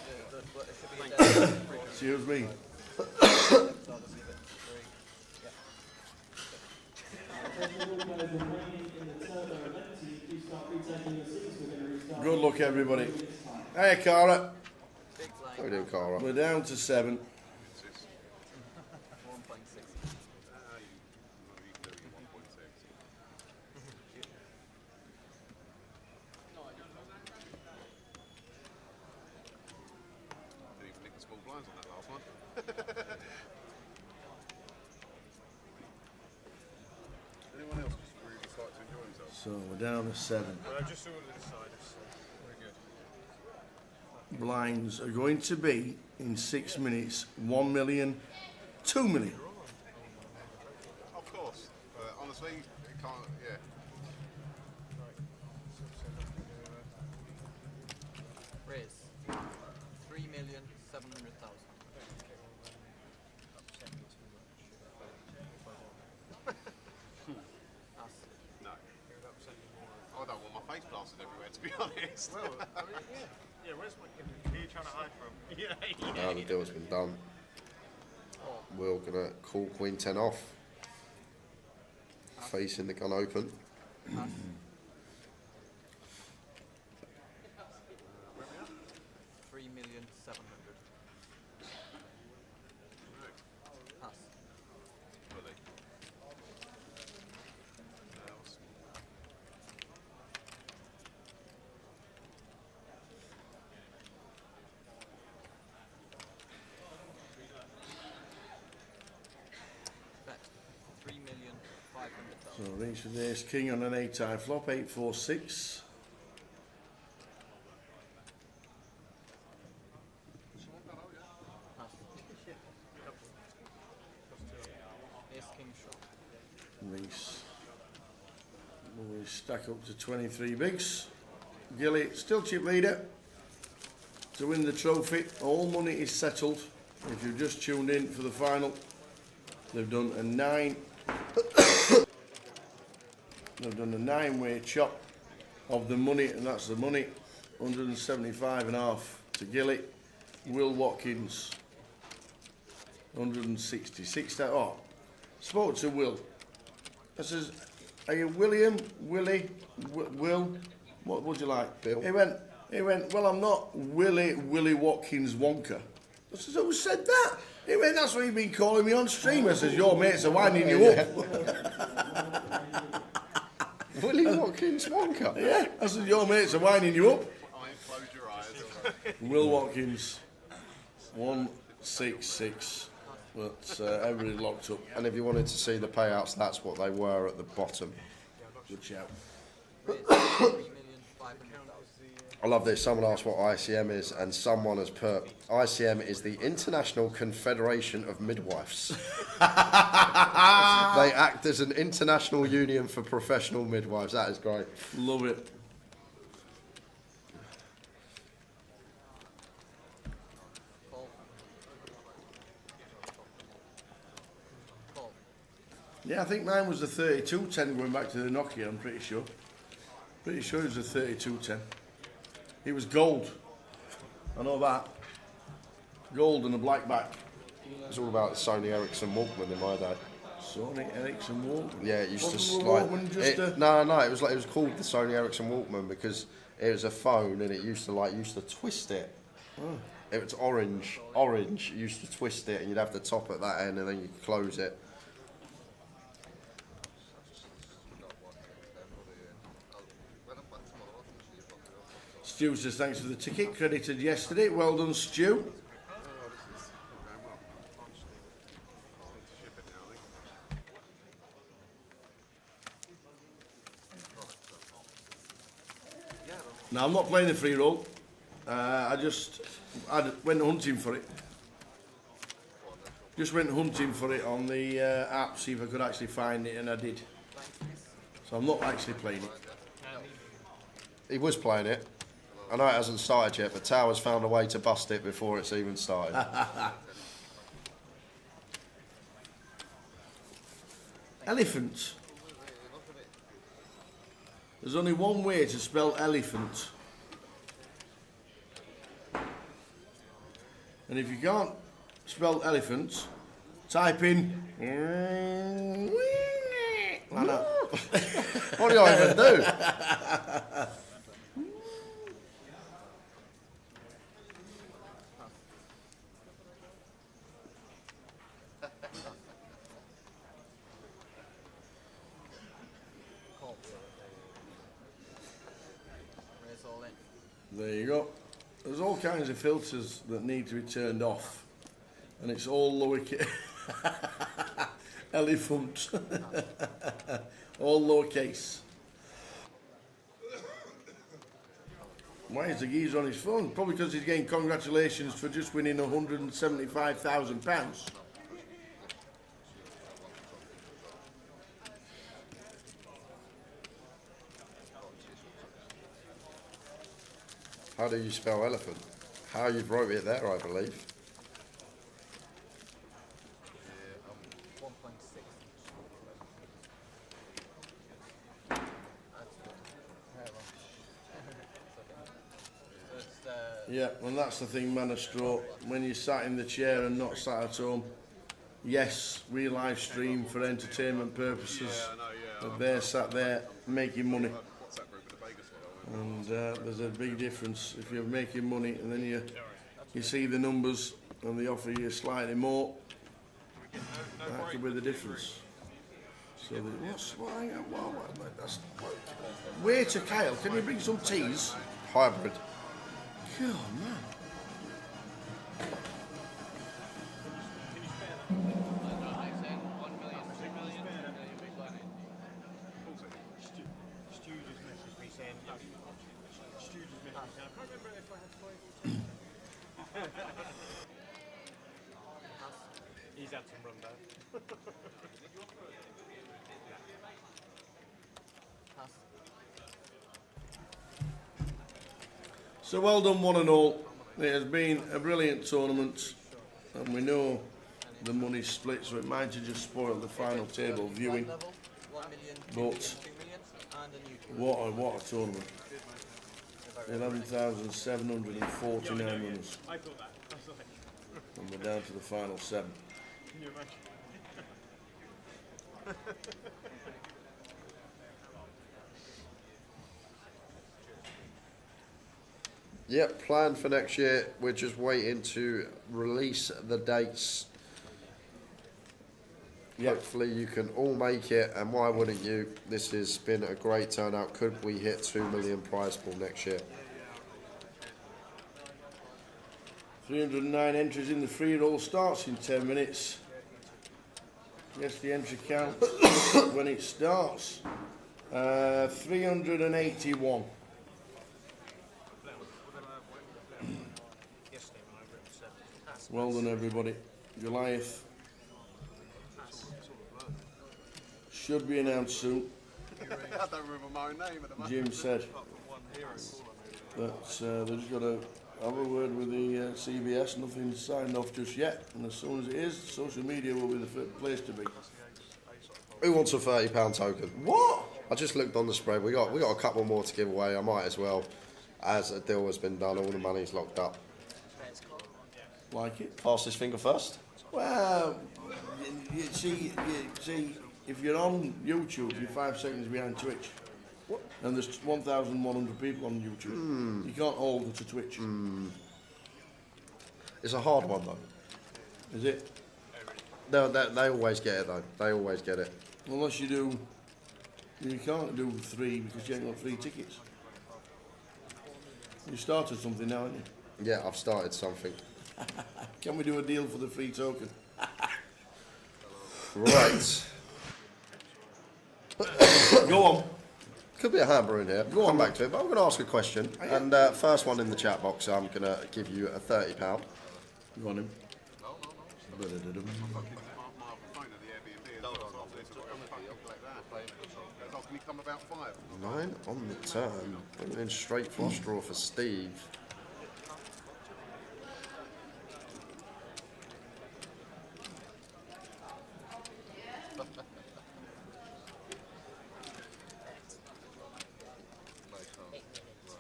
Excuse me. Good luck, everybody. Hey, Cara. How we doing, Cara? We're down to 7. Anyone else just really start to enjoy themselves? So we're down to 7. Well, I just saw it this side. It's very good. Blinds are going to be, in 6 minutes, 1 million, 2 million. Of course. Honestly, it can't, yeah. Raise 3,700,000. No. I don't want my face plastered everywhere, to be honest. Well, I mean, yeah, where's my... Who are you trying to hide from? Yeah. Now the deal's been done. We're going to call Queen 10 off. Facing the gun open. 3,700,000. Pass. Bet 3,500,000. So reach with the ace king on an 8-eye flop, 8-4-6. Ace king shot. Reese. Lewis stack up to 23 bigs. Gilly, still chip leader to win the trophy. All money is settled. If you've just tuned in for the final, they've done a 9. They've done a 9-way chop of the money, and that's the money. 175.5 to Gilly. Will Watkins, 166. Oh, spoke to Will. I says, "Are you William, Willie, Will? What would you like?" Bill. He went. "Well, I'm not Willie Watkins Wonka." I says, "Who said that?" He went, "That's what you've been calling me on stream." I says, "Your mates are winding you up." Willie Watkins Wonka? Yeah, I said, "Your mates are winding you up." Close your eyes. Will Watkins, 166. But everybody's locked up. And if you wanted to see the payouts, that's what they were at the bottom. Good shout. I love this. Someone asked what ICM is, and someone has put, ICM is the International Confederation of Midwives. They act as an international union for professional midwives. That is great. Love it. Yeah, I think mine was the 3210 going back to the Nokia, I'm pretty sure. Pretty sure it was the 3210. It was gold. I know that. Gold and a black back. It's all about the Sony Ericsson Walkman in my day. Sony Ericsson Walkman? Yeah, it used to Wasn't the slide. Walkman just a... No, it was called the Sony Ericsson Walkman because it was a phone and it used to twist it. Oh. It was orange. Orange. You used to twist it and you'd have the top at that end and then you'd close it. Stu says thanks for the ticket, credited yesterday. Well done, Stu. Now, I'm not playing the free roll. I went hunting for it. Just went hunting for it on the app, see if I could actually find it, and I did. So I'm not actually playing it. He was playing it. I know it hasn't started yet, but Tower's found a way to bust it before it's even started. Elephant. There's only one way to spell elephant. And if you can't spell elephant, type in... like that. What do I even do? There you go. There's all kinds of filters that need to be turned off. And it's all lowercase. Elephant. All lowercase. Why is the geezer on his phone? Probably because he's getting congratulations for just winning £175,000. How do you spell elephant? How you've wrote it there, I believe. Yeah, well that's the thing, man of straw. When you're sat in the chair and not sat at home, yes, we live stream for entertainment purposes, but they're sat there making money. And there's a big difference if you're making money and then you see the numbers and they offer you slightly more. That could be the difference. So waiter Kyle, can you bring some teas? Hybrid. God, man. He's had some run down. So well done, one and all. It has been a brilliant tournament, and we know the money's split, so it might have just spoiled the final table viewing. But what a tournament! 11,749 runners, and we're down to the final 7. Can you imagine? Yep, plan for next year. We're just waiting to release the dates. Yep. Hopefully you can all make it, and why wouldn't you? This has been a great turnout. Could we hit 2 million prize pool next year? 309 entries in the free. It all starts in 10 minutes. Yes, the entry count when it starts. 381. Well done, everybody. Goliath should be announced soon. I don't remember my own name at the moment. Jim said that they've just got to have a word with the CBS. Nothing's signed off just yet, and as soon as it is, social media will be the place to be. Who wants a £30 token? What? I just looked on the spread. We got a couple more to give away. I might as well, as a deal has been done. All the money's locked up. Like it? Fastest finger first. Well, you see, if you're on YouTube, you're 5 seconds behind Twitch. What? And there's 1,100 people on YouTube. You can't hold it to Twitch. It's a hard one though. Is it? They always get it though. They always get it. Unless you can't do 3 because you ain't got 3 tickets. You started something now, haven't you? Yeah, I've started something. Can we do a deal for the free token? Right. Go on. Could be a hammer in here. We'll come back to it, but I'm going to ask a question. And first one in the chat box, I'm going to give you a £30. Go on him. Can he come about 5? 9 on the turn. Bringing in straight flush draw for Steve.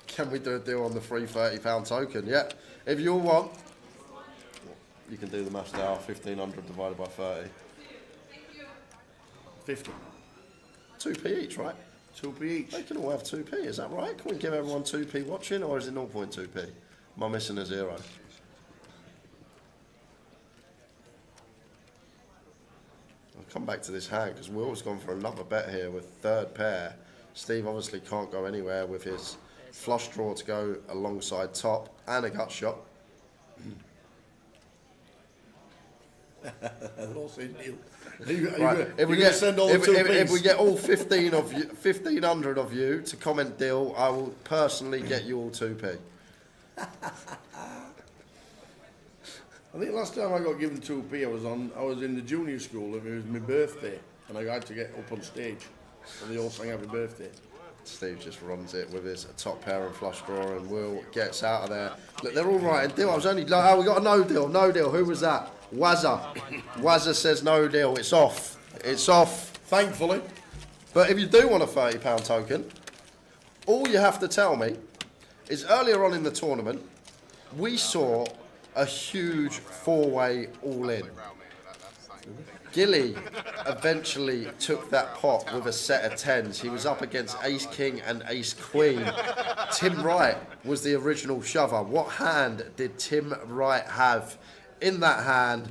Can we do a deal on the free £30 token? Yeah. If you all want, you can do the maths now. 1,500 divided by 30. 50. 2p each, right? 2p each. They can all have 2p, is that right? Can we give everyone 2p watching, or is it 0.2p? Am I missing a 0? I'll come back to this hand, because Will's gone for another bet here with third pair. Steve obviously can't go anywhere with his flush draw to go alongside top and a gut shot. Right. If we get all 1,500 of you to comment deal, I will personally get you all 2p. I think last time I got given 2p, I was in the junior school and it was my birthday, and I had to get up on stage, and they all sang happy birthday. Steve just runs it with his top pair and flush draw, and Will gets out of there. Look, they're all right. And deal, I was only like, oh, we got a no deal. No deal. Who was that? Wazza. Wazza says no deal. It's off. It's off. Thankfully. But if you do want a £30 token, all you have to tell me is earlier on in the tournament, we saw a huge 4-way all-in. Gilly eventually took that pot with a set of 10s. He was up against Ace King and Ace Queen. Tim Wright was the original shover. What hand did Tim Wright have in that hand?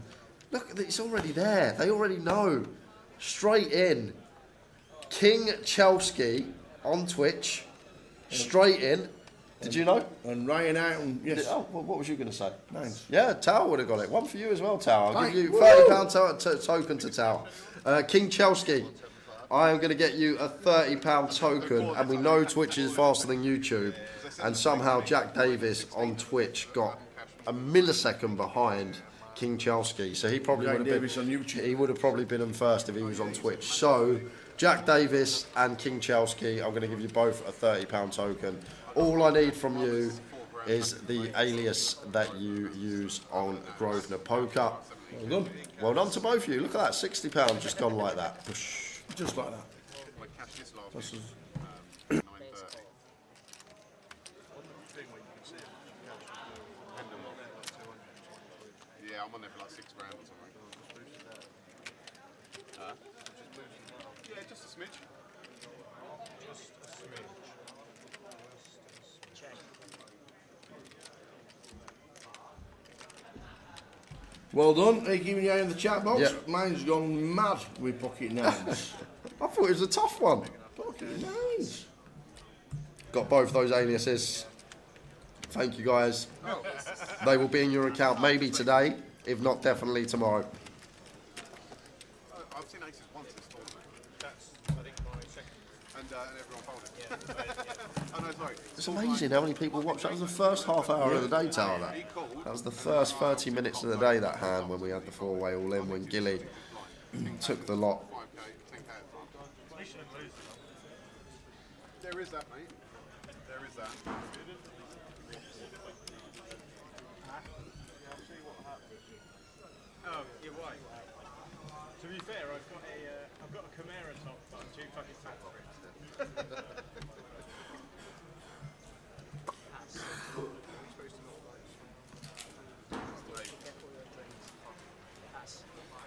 Look, it's already there. They already know. Straight in. King Chelsky on Twitch. Straight in. Did you know? And Ryan Out, yes. Oh, well, what was you going to say? Nice. Yeah, Tao would have got it. One for you as well, Tao. I'll give you £30 token to Tao. King Chelsky, I am going to get you a £30 token, and we know Twitch is faster than YouTube, and somehow Jack Davis on Twitch got a millisecond behind King Chelsky, so he probably would have been on YouTube. He would have probably been in first if he was on Twitch. So Jack Davis and King Chelsky, I'm going to give you both a £30 token. All I need from you is the alias that you use on Grosvenor Poker. Well done. Well done to both of you. Look at that, £60 just gone like that. Just like that. That's Yeah, I'm on there for like £6 or something. Yeah, just a smidge. Just a smidge. Well done. Are you keeping your eye on the chat box? Yep. Mine's gone mad with pocket nines. I thought it was a tough one. Pocket nines. Got both those aliases. Thank you guys. They will be in your account maybe today, if not definitely tomorrow. I've seen aces once this tournament. That's, I think, my second. And everyone folded. Oh no, sorry. It's amazing how many people watch. That was the first half hour of the day, Tower. That was the first 30 minutes of the day, that hand, when we had the four-way all in, when Gilly took the lot. There is that, mate. There is that. Oh, you're right. To be fair, I've got a Chimera top, but I'm too fucking fat for it.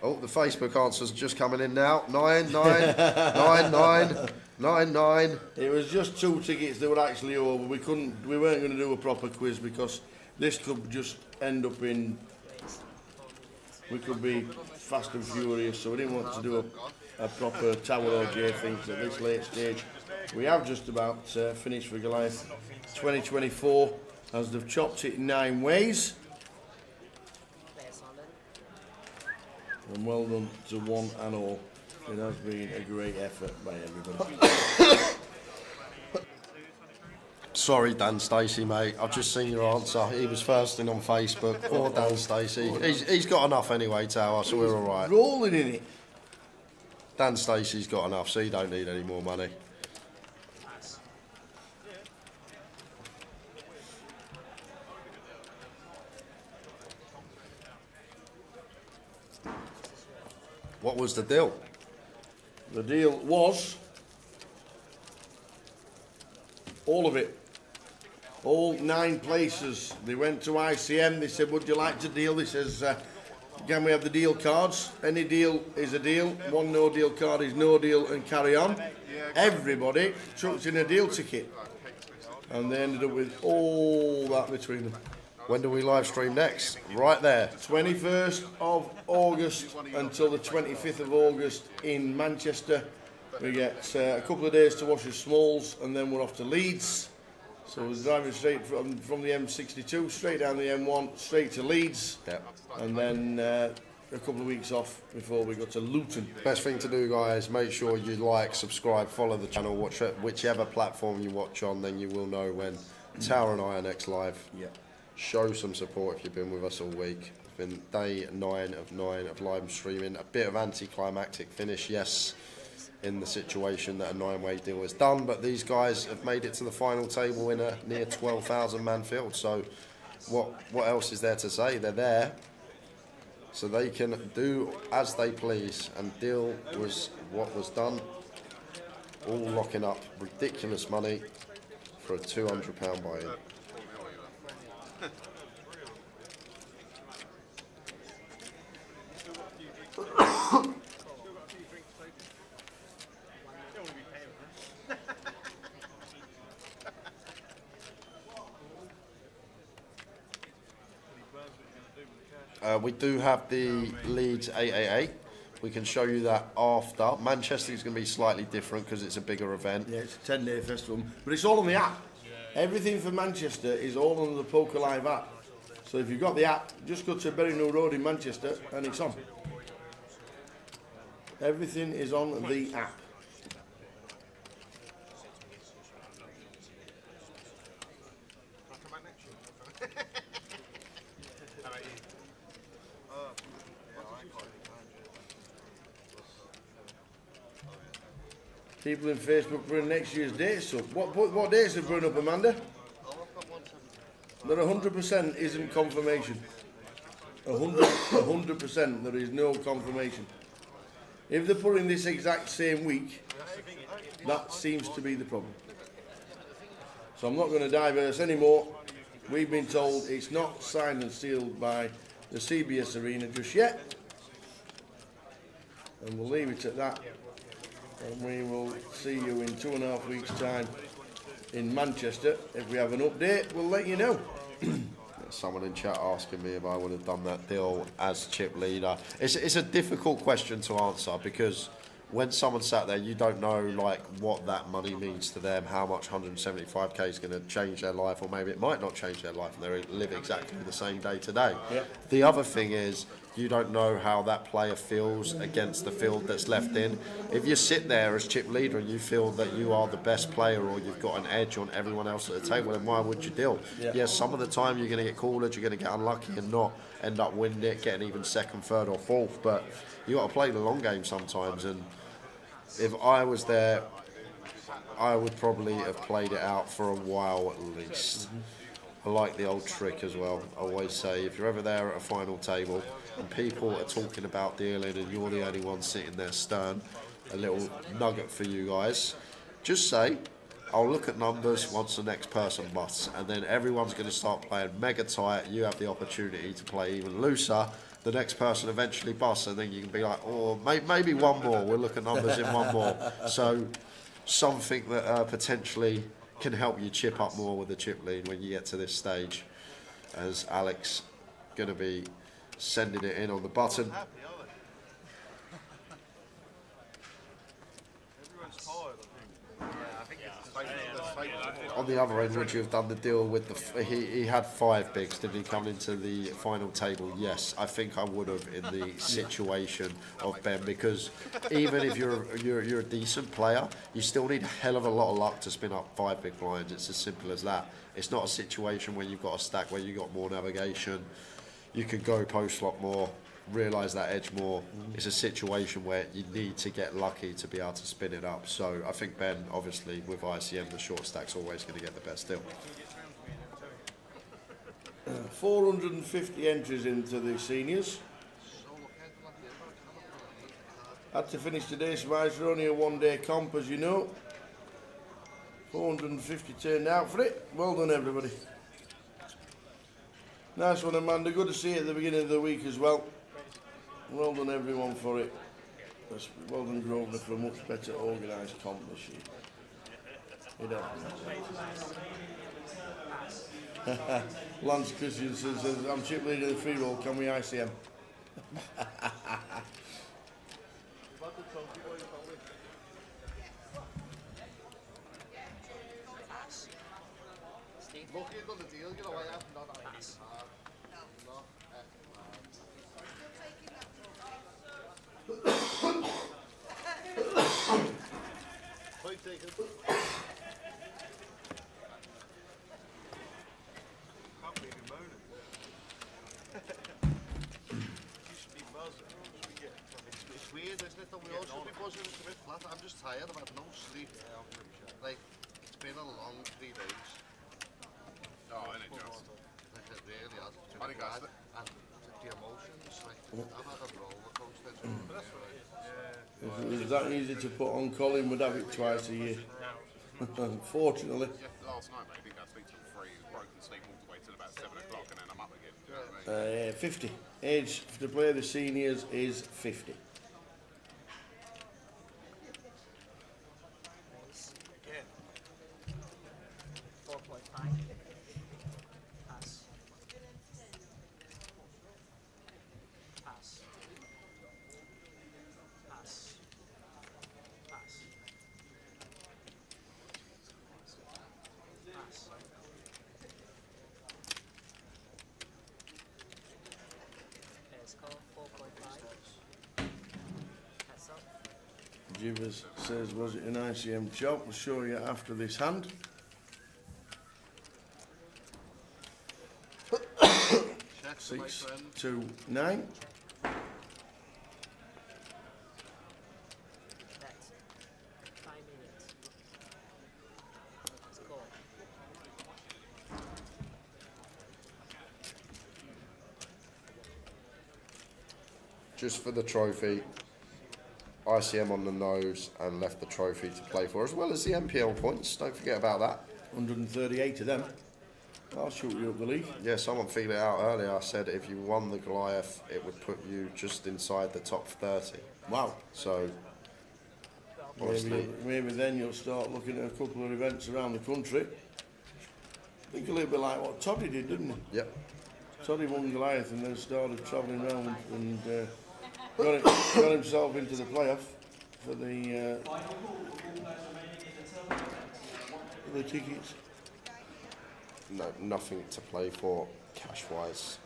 Oh, the Facebook answers just coming in now. 999999. It was just 2 tickets that were actually over. We weren't going to do a proper quiz because this could just end up in. We could be fast and furious, so we didn't want to do a proper Tower or J thing at this late stage. We have just about finished for Goliath 2024 as they've chopped it 9 ways. And well done to one and all. It has been a great effort by everybody. Sorry, Dan Stacey, mate. I've just seen your answer. He was first in on Facebook. Poor Dan Stacey. He's got enough anyway, Tower, so we're all right. Rolling in it. Dan Stacey's got enough, so he don't need any more money. What was the deal? The deal was all of it. All 9 places. They went to ICM. They said, would you like to deal? They says, can we have the deal cards? Any deal is a deal. One no deal card is no deal, and carry on. Everybody chucked in a deal ticket. And they ended up with all that between them. When do we live stream next? Right there. 21st of August until the 25th of August in Manchester. We get a couple of days to watch the Smalls, and then we're off to Leeds. So we're driving straight from the M62, straight down the M1, straight to Leeds. Yep. And then a couple of weeks off before we go to Luton. Best thing to do, guys, make sure you like, subscribe, follow the channel, watch whichever platform you watch on, then you will know when Tower and I are next live. Yeah. Show some support if you've been with us all week. It's been day 9 of 9 of live streaming. A bit of anticlimactic finish, yes, in the situation that a 9-way deal is done, but these guys have made it to the final table in a near 12,000 man field. So what else is there to say? They're there, so they can do as they please, and deal was what was done. All locking up ridiculous money for a £200 buy-in. We do have the Leeds 888. We can show you that after. Manchester is going to be slightly different because it's a bigger event. Yeah, it's a 10-day festival, but it's all on the app. Everything for Manchester is all on the Poker Live app. So if you've got the app, just go to Berrymill Road in Manchester and it's on. Everything is on the app. People in Facebook bring next year's dates up. What dates have brought up, Amanda? That 100% isn't confirmation. 100% there is no confirmation. If they're putting this exact same week, that seems to be the problem. So I'm not going to diverse anymore. We've been told it's not signed and sealed by the CBS Arena just yet. And we'll leave it at that. And we will see you in 2.5 weeks' time in Manchester. If we have an update, we'll let you know. Someone in chat asking me if I would have done that deal as chip leader. It's a difficult question to answer because when someone sat there, you don't know like what that money means to them, how much 175k is going to change their life, or maybe it might not change their life and they live exactly the same day today. Yeah. The other thing is you don't know how that player feels against the field that's left in. If you sit there as chip leader and you feel that you are the best player or you've got an edge on everyone else at the table, then why would you deal? Yeah. Yes, some of the time you're going to get called, you're going to get unlucky and not end up winning it, getting even second, third or fourth, but you got to play the long game sometimes. And if I was there, I would probably have played it out for a while at least. I like the old trick as well. I always say, if you're ever there at a final table and people are talking about dealing and you're the only one sitting there stern, a little nugget for you guys, just say, I'll look at numbers once the next person busts, and then everyone's going to start playing mega tight. You have the opportunity to play even looser. The next person eventually busts, and then you can be like, oh, maybe one more. We'll look at numbers in one more. So something that potentially can help you chip up more with the chip lead when you get to this stage, as Alex going to be sending it in on the button. On the other end, would you have done the deal with the? He had 5 bigs. Did he come into the final table? Yes, I think I would have in the situation of Ben, because even if you're a decent player, you still need a hell of a lot of luck to spin up 5 big blinds. It's as simple as that. It's not a situation where you've got a stack where you've got more navigation. You could go post flop more, realise that edge more. It's a situation where you need to get lucky to be able to spin it up. So I think Ben, obviously, with ICM, the short stack's always going to get the best deal. 450 entries into the seniors. Had to finish today's surprise for only a 1-day comp, as you know. 450 turned out for it. Well done, everybody. Nice one, Amanda. Good to see you at the beginning of the week as well. Well done, everyone, for it. Well done, Grosvenor, for a much better organised comp this year. Lance Christensen says, I'm chip leader of the free roll, can we ICM? Lucky you've done the deal, you know, I have not that pass. Point taken. Can't believe you're moaning. You should be buzzing. It's weird, isn't it? That we all should be buzzing. It's a bit flat. I'm just tired. I've had no sleep. Like, it's been a long 3 days. Oh, I know, Johnson. Like, it really has. I think that's it. And the emotions, like, I've had a roller coaster. But that's right. If it was that easy to put on, Colin would have it twice a year. Unfortunately. Last night, mate, I think I sleep till 3. Broken sleep all the way till about 7 o'clock, and then I'm up again. You know what I mean? 50. Age to play the seniors is 50. Again. 4.5. Pass. Pass. Pass. Pass. Pass. Pass call 4.5. Pass up. Jivers says, was it an ICM job? We'll show you after this hand. Check, 6 to 9. That's 5 minutes. Let's go. just for the trophy. ICM on the nose and left the trophy to play for, as well as the MPL points. Don't forget about that. 138 of them. I'll shoot you up the league. Yeah, someone figured it out earlier. I said if you won the Goliath, it would put you just inside the top 30. Wow. So, obviously, maybe then you'll start looking at a couple of events around the country. I think a little bit like what Toddy did, didn't he? Yep. Toddy won Goliath and then started travelling around and got himself into the playoff for the tickets. No, nothing to play for cash-wise.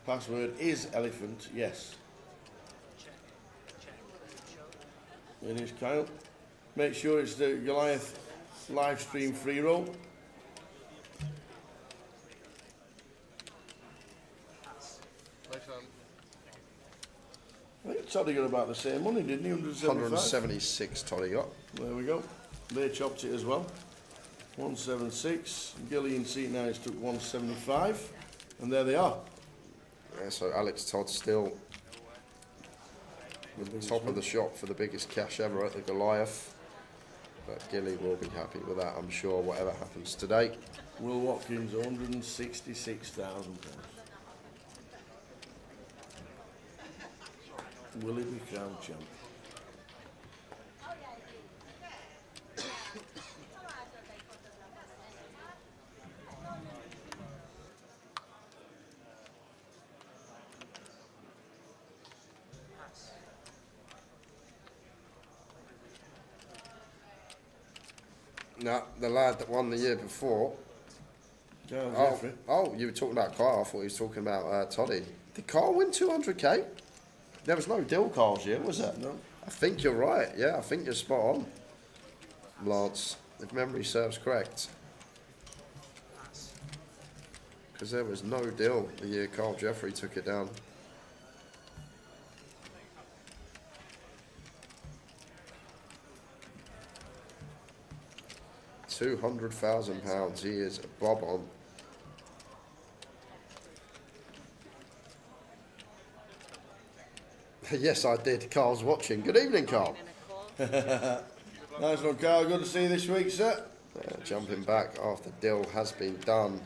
Password is elephant, yes. It is, Kyle. Make sure it's the Goliath live stream free roll. I think Toddy got about the same money, didn't he? 176 Toddy got. There we go. They chopped it as well. 176. Gilly and Seat Nights took 175. And there they are. Yeah, so Alex Todd still with the top of the shop for the biggest cash ever at the Goliath. But Gilly will be happy with that, I'm sure, whatever happens today. Will Watkins, £166,000. Will he be crowned champ? No, the lad that won the year before. Oh, you were talking about Carl. I thought he was talking about Toddy. Did Carl win 200k? There was no deal Carl's year, was there? No. I think you're right. Yeah, I think you're spot on, Lance, if memory serves correct. Because there was no deal the year Carl Jeffrey took it down. £200,000. He is bob on. Yes, I did. Carl's watching. Good evening, Carl. Nice one, Carl. Good to see you this week, sir. Jumping back after deal has been done.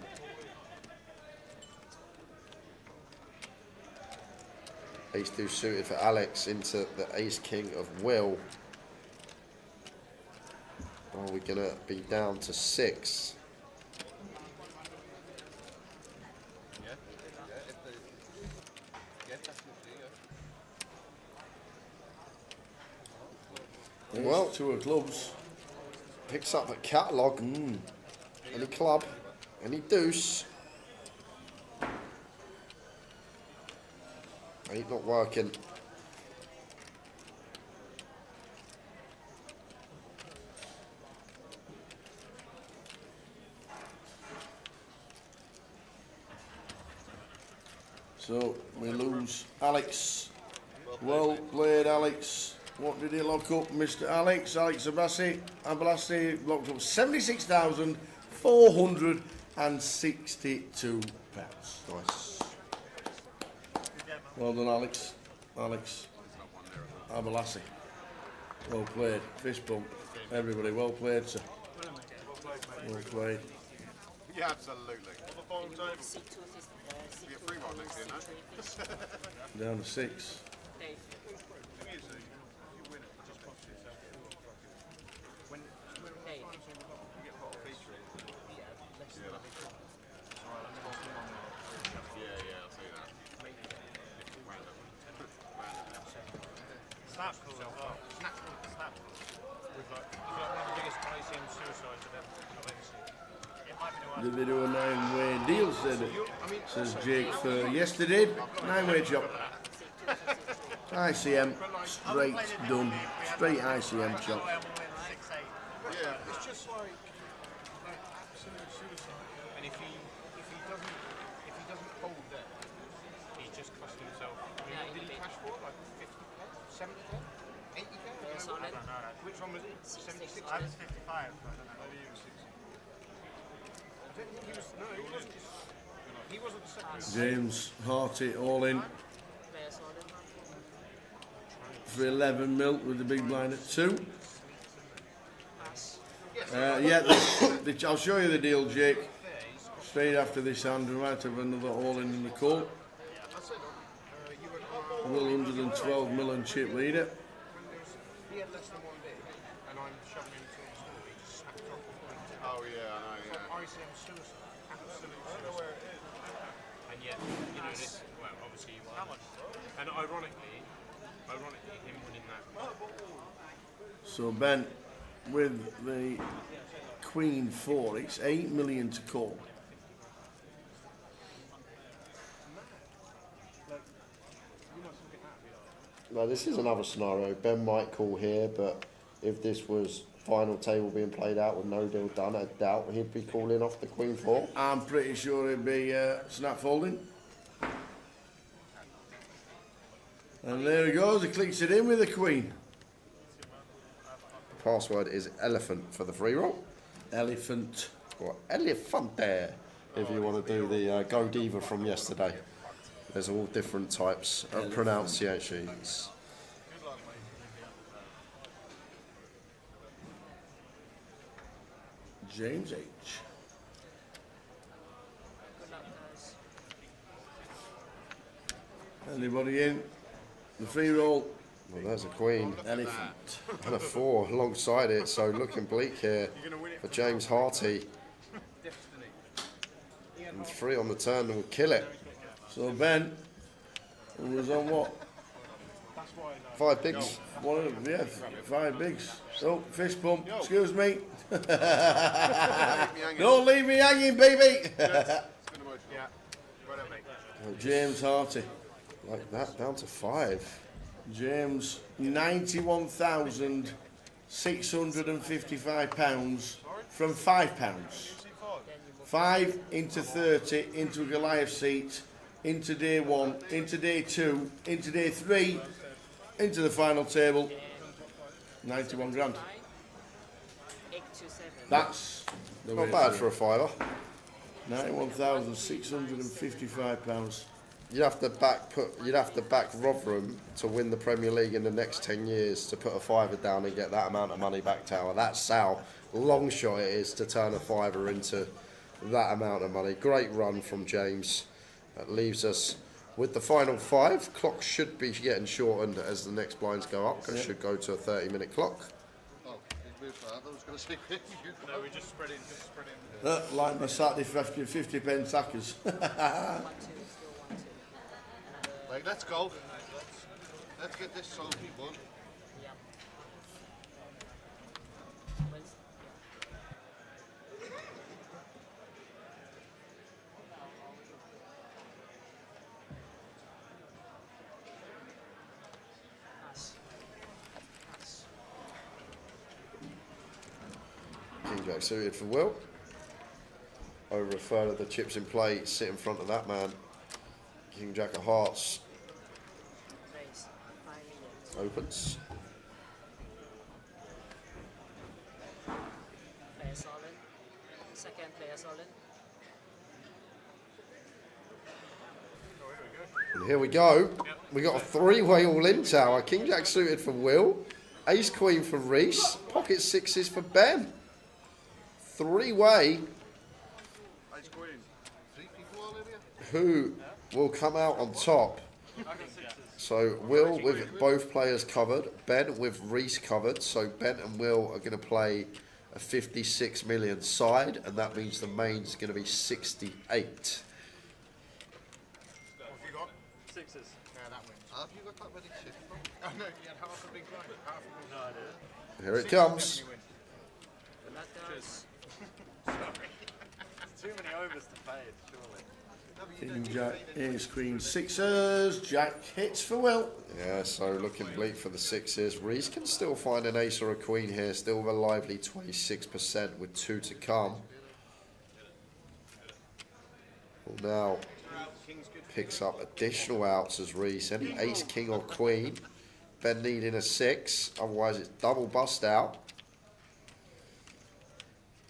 Ace 2 suited for Alex into the Ace King of Will. Are we going to be down to 6? Well, 2 of clubs. Picks up a catalogue. Any club, any deuce. Ain't not working. So we lose Alex. Well played, Alex. What did he lock up, Mr. Alex? Alex Abassi locked up £76,462. Nice. Well done, Alex. Alex Abalassi. Well played. Fist bump. Everybody, well played, sir. Well played. Yeah, absolutely. You get free one next year, no? Down to 6. Did they do a 9-way deal, says Jake for yesterday? 9-way chop. ICM, straight done. Straight ICM chop. Yeah, it's just like suicide. And if he doesn't hold there, he's just costing himself. I mean, what did he cash for? Like 50k, 70k, 80k? I don't know. Which one was it? 76. I was 55. I don't know. Maybe he was 60. I don't think he was. No, he wasn't. He wasn't the second. James Harty all in. for 11 mil with the big blind at 2. Yeah, I'll show you the deal, Jake. Straight after this hand, we might have another all-in the call. Will 112 mil and chip leader. He had less than 1 bid, and I'm shoving him to the store. He just smacked off the point. Oh yeah, I know. Yeah. ICM suicide, absolute. I don't know where it is. And yet, you know this. Well, obviously you won. How much? And ironically, him winning that. So Ben, with the Queen 4, it's 8 million to call. No, this is another scenario. Ben might call here, but if this was final table being played out with no deal done, I doubt he'd be calling off the Queen 4. I'm pretty sure it'd be snap folding. And there he goes, he clicks it in with the Queen. Password is elephant for the free roll. Elephant. Or elefante, if you want to do the Go Diva from yesterday. There's all different types of pronunciations. James H. Anybody in? The free roll. Well, there's a Queen. Elephant. And a 4 alongside it, so looking bleak here for James Harty. And 3 on the turn will kill it. So Ben was on what? 5 bigs. One of them, yeah, 5 bigs. Oh, fist bump. Excuse me. Don't leave me hanging, baby. James Harty. Like that, down to 5. James, £91,655 from £5. 5 into 30, into a Goliath seat, into day 1, into day 2, into day 3, into the final table. 91 grand. That's the Not bad for a fiver. £91,655. You'd have to back Rotherham to win the Premier League in the next 10 years to put a fiver down and get that amount of money back, Tower. That's how long shot it is to turn a fiver into that amount of money. Great run from James. That leaves us with the final 5. Clock should be getting shortened as the next blinds go up. It should go to a 30-minute clock. Oh, he's moved fast. I was going to say, no, we just spread in. Like my Saturday 50 pence sackers. Like, let's go. Let's get this sold, people. King Jack suited for Will. Over a third of the chips in play sit in front of that man. King Jack of Hearts opens. Second player solid. And here we go. We got a 3-way all-in Tower. King Jack suited for Will. Ace Queen for Reese. Pocket 6s for Ben. 3-way. Ace Queen. 3 people all in here? Who will come out on top? So Will with both players covered, Ben with Reese covered. So Ben and Will are going to play a 56 million side, and that means the main's going to be 68. What have you got? 6s. Yeah, that wins. Have you got that many 6? Oh no, you had half a big blind. Half a big blind. No, I did. Here it comes. Sorry. Too many overs to fade, surely. King Jack, Ace Queen, 6s. Jack hits for Will. Yeah, so looking bleak for the 6s. Reese can still find an ace or a queen here, still with a lively 26% with 2 to come. Well, now picks up additional outs as Reese. Any ace, king or queen. Ben needing a 6, otherwise it's double bust out.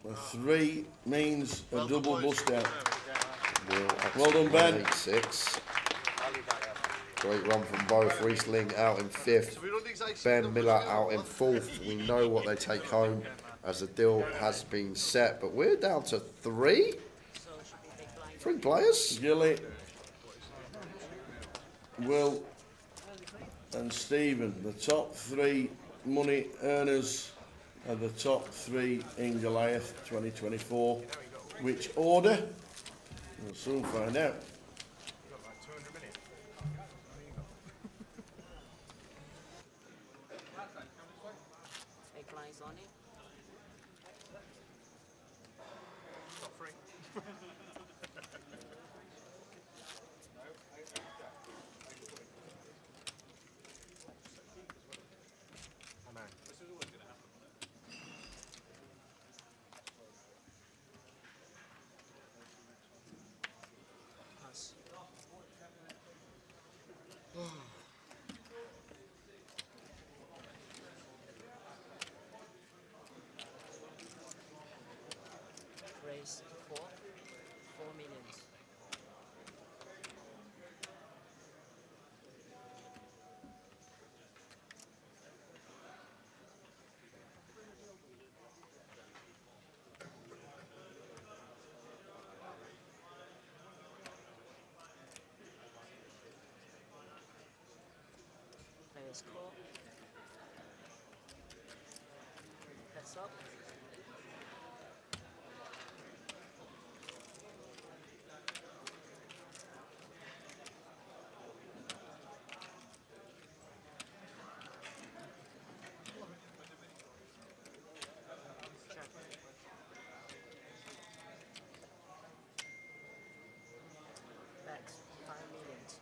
A 3 means a double bust out. Will Well done, Ben. 6. Great run from both. Reece Ling out in 5th. Ben Miller out in 4th. We know what they take home as the deal has been set. But we're down to 3. 3 players. Gilly, Will and Stephen, the top 3 money earners are the top 3 in Goliath 2024. Which order? We'll soon find out. Raise 4 millions. Players call. Heads up. Backs 5 millions.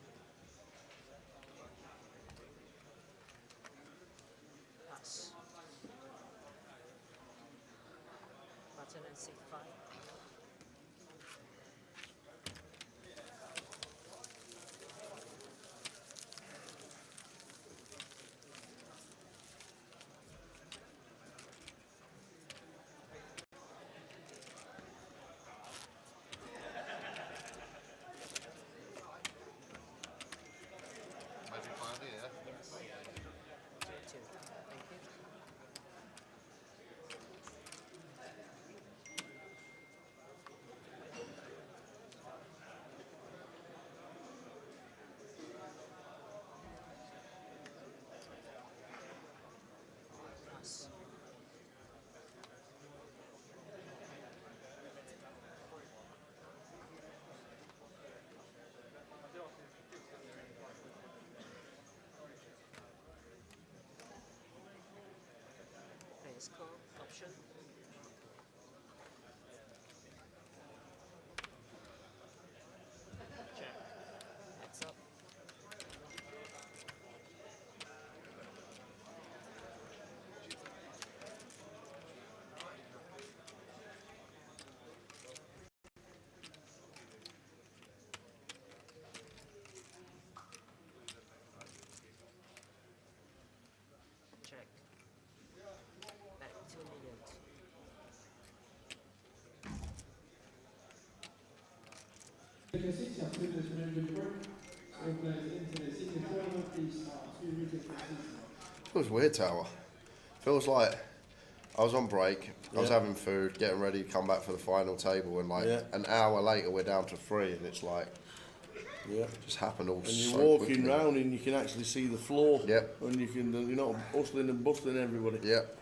Pass. Button and C5. Maybe Pioneer. Yes. 2-2. Thank you. Pass. Players call. Option. Check. Heads up. Check. Back 2 millions. Take a seat, after this management work. All players into the senior tournament, please start 2 minutes for season. Feels weird, Tower. Feels like I was on break, I was Yeah. having food, getting ready to come back for the final table, and like Yeah. an hour later we're down to 3, and it's like, yeah, just happened all And so you're walking quickly. round and you can actually see the floor. Yep. And you can, you're not hustling and bustling everybody. Yep.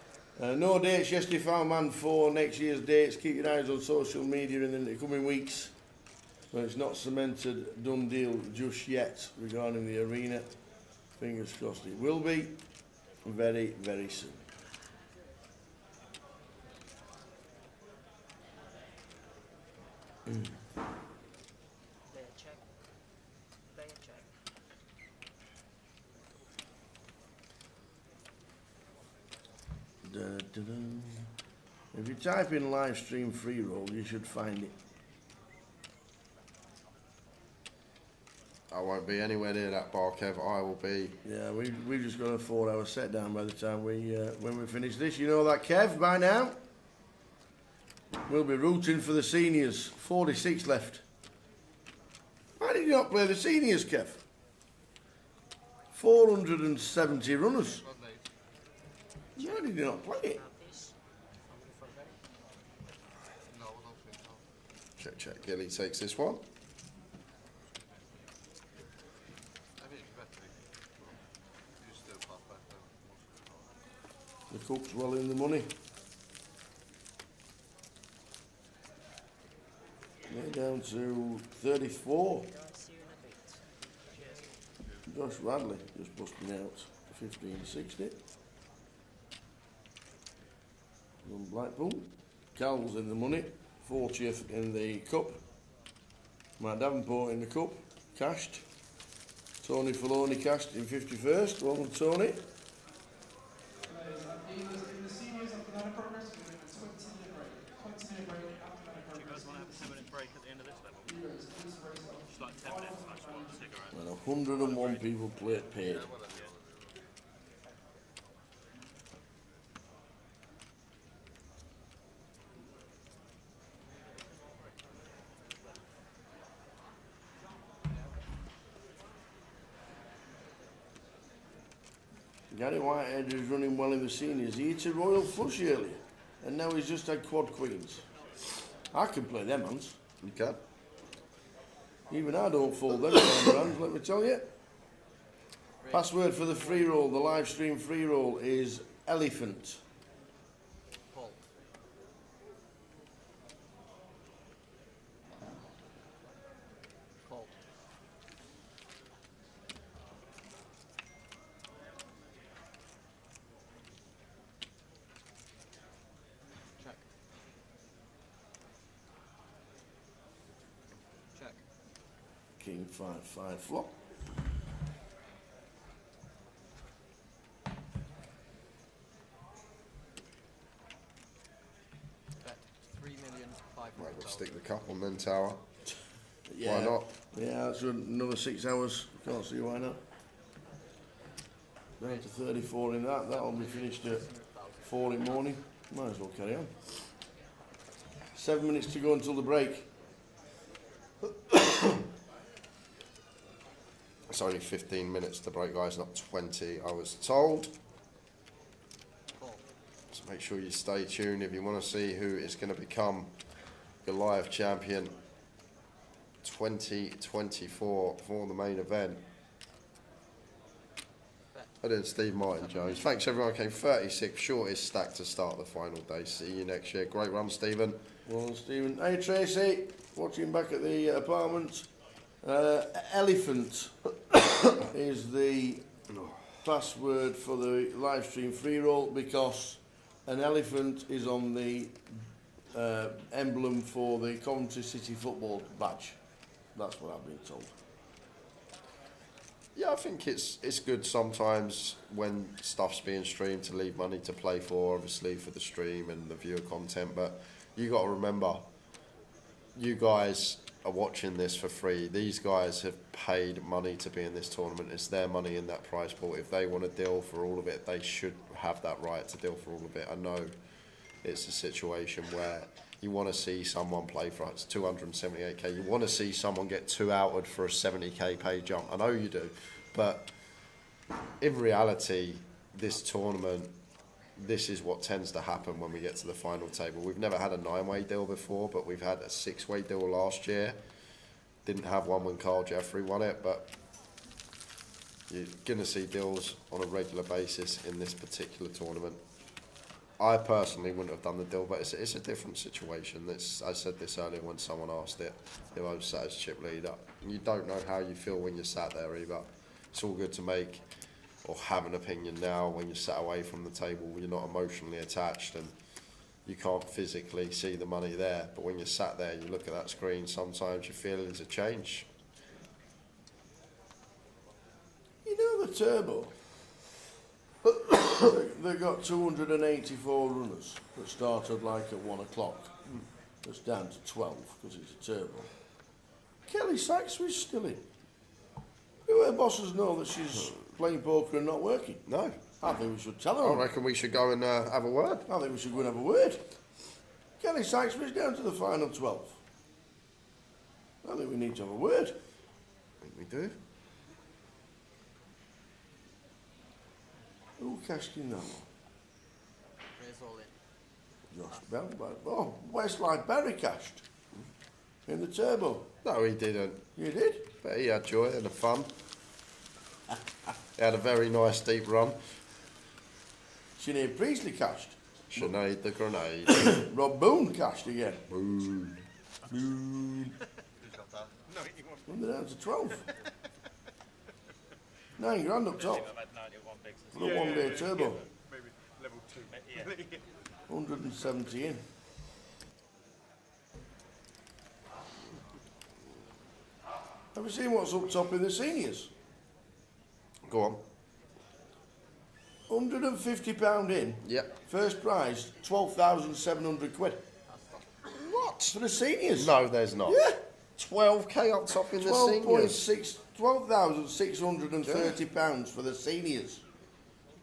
No dates yesterday found man for next year's dates. Keep your eyes on social media in the coming weeks. But it's not cemented, done deal just yet regarding the arena. Fingers crossed it will be very, very soon. Player check. Player check. Dun. If you type in live stream free roll, you should find it. I won't be anywhere near that bar, Kev. I will be. Yeah, we've just got a 4-hour set down by the time when we finish this. You know that, Kev, by now? We'll be rooting for the seniors. 46 left. Why did you not play the seniors, Kev? 470 runners. Why did you not play it? Check, check. Gilly takes this one. The cook's well in the money. They're down to 34. Josh Radley just busting out 15.60. From Blackpool. Carl's in the money. 40th in the cup. Matt Davenport in the cup. Cashed. Tony Filoni cashed in 51st. Well done, Tony. In the seniors after that progress, we're doing a 20-minute break. 20-minute break after that progress. Do you guys want to have a 10-minute break at the end of this level? Just like 10 minutes, I just want a cigarette. And 101 people paid. Gary Whitehead is running well in the seniors. He hit a royal flush earlier, and now he's just had quad queens. I can play them hands. You can. Even I don't fold them hands, let me tell you. Password for the free roll, the live stream free roll is elephant. King 5-5 flop. Bet 3,500,000. Right, we'll stick the cup on then, Tower. Yeah. Why not? Yeah, that's another 6 hours. Can't see why not. Down to 34 in that. That'll be finished at 4 in the morning. Might as well carry on. 7 minutes to go until the break. It's only 15 minutes to break, guys, not 20, I was told. So make sure you stay tuned if you want to see who is going to become Goliath champion 2024 for the main event. I did Steve Martin Jones. Thanks everyone. Came 36th, shortest stack to start the final day. See you next year. Great run, Stephen. Well, Stephen. Hey, Tracy. Watching back at the apartment. Elephant is the password for the live stream free roll because an elephant is on the emblem for the Coventry City football badge. That's what I've been told. Yeah, I think it's good sometimes when stuff's being streamed to leave money to play for, obviously for the stream and the viewer content. But you got to remember, you guys are watching this for free. These guys have paid money to be in this tournament. It's their money in that prize pool. If they want to deal for all of it, they should have that right to deal for all of it. I know it's a situation where you want to see someone play for us 278k. You want to see someone get 2-outed for a 70k pay jump. I know you do, but in reality, this tournament, this is what tends to happen when we get to the final table. We've never had a 9-way deal before, but we've had a 6-way deal last year. Didn't have one when Carl Jeffrey won it, but you're going to see deals on a regular basis in this particular tournament. I personally wouldn't have done the deal, but it's a different situation. I said this earlier when someone asked it, if I was sat as chip leader. You don't know how you feel when you're sat there either. It's all good to make or have an opinion now when you're sat away from the table, you're not emotionally attached and you can't physically see the money there. But when you're sat there, you look at that screen, sometimes your feelings have changed. You know the turbo? They got 284 runners that started like at 1 o'clock. It's down to 12 because it's a turbo. Kelly Sachs was still in. Do her bosses know that she's playing poker and not working? No. I think we should tell her. I reckon we should go and have a word. I think we should go and have a word. Kelly Sachs was down to the final 12. I think we need to have a word. I think we do. Who cashed in that one? Raise all in. Josh Bell. Oh, Westlife Berry cashed. In the turbo. No, he didn't. You did? But he had joy and fun. He had a very nice deep run. Sinead Priestley cashed. Sinead the Grenade. Rob Boone cashed again. Boone. Boone. And they're down to 12. 9 grand up top. For a 1 day turbo. Maybe level 2. 170 in. Have you seen what's up top in the seniors? Go on. £150 in. Yep. First prize, 12,700 quid. What? For the seniors? No, there's not. Yeah. 12k up top in the seniors. £12,630 for the seniors.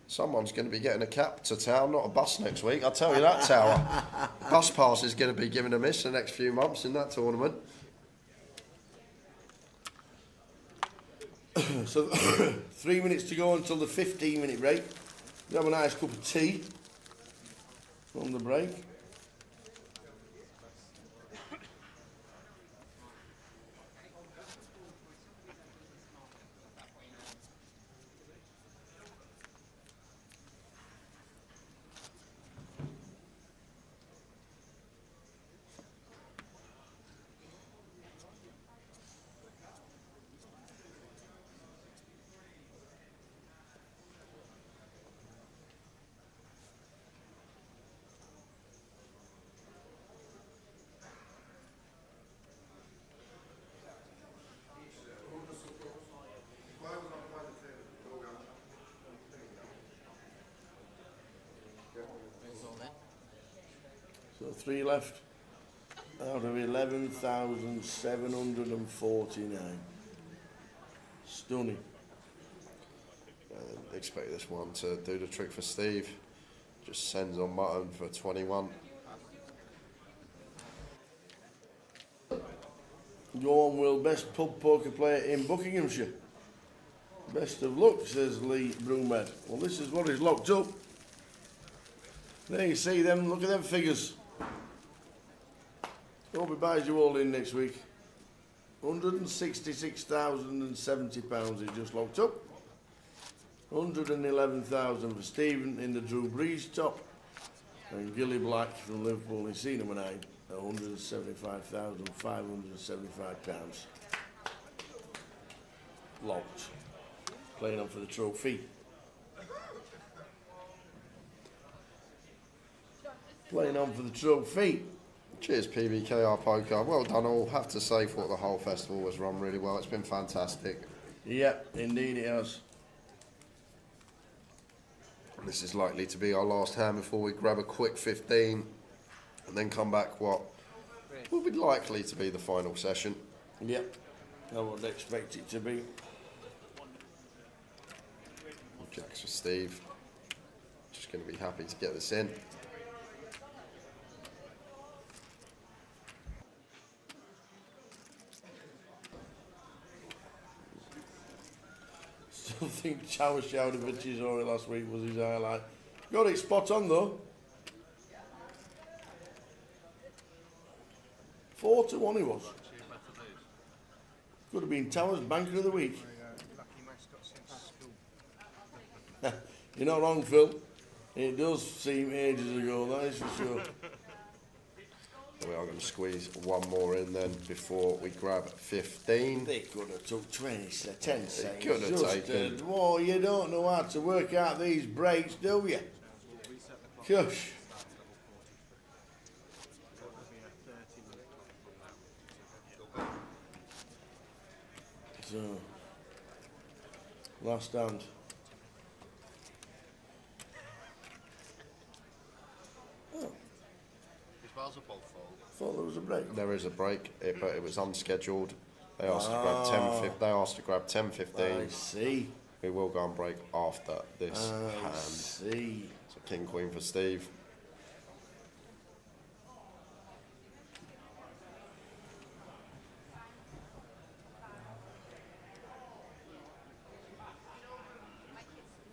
Someone's going to be getting a cap to town, not a bus next week. I'll tell you that, Tower. Bus pass is going to be giving a miss the next few months in that tournament. So 3 minutes to go until the 15-minute break. We have a nice cup of tea from the break. So 3 left out of 11,749. Stunning. Expect this one to do the trick for Steve. Just sends on button for 21. Go on, Will, best pub poker player in Buckinghamshire. Best of luck, says Lee Broomhead. Well, this is what is locked up. There you see them, look at them figures. Hope he buys you all in next week. £166,070 is just locked up. 111,000 for Stephen in the Drew Breeze top. And Gilly Black from Liverpool in scene number 9 at £175,575. Locked. Playing on for the trophy. Playing on for the trophy. Cheers, PBKR Poker. Well done all. Have to say, thought the whole festival was run really well. It's been fantastic. Yep, indeed it has. This is likely to be our last hand before we grab a quick 15 and then come back what will be likely to be the final session. Yep, I would expect it to be. Jacks for Steve. Just going to be happy to get this in. I think Chower shouted for Chisori last week was his highlight. Got it spot on though. 4-1 he was. Could have been Towers Banker of the Week. You're not wrong, Phil. It does seem ages ago, that is for sure. We are going to squeeze one more in then before we grab 15. They could have took 10 seconds. They could have taken. Well, you don't know how to work out these breaks, do you? Gosh. So, last hand. Oh. Thought there was a break. There is a break, but it was unscheduled. They asked to grab 10. They asked to grab 10:15. I see. We will go and break after this I hand. see. So King Queen for Steve.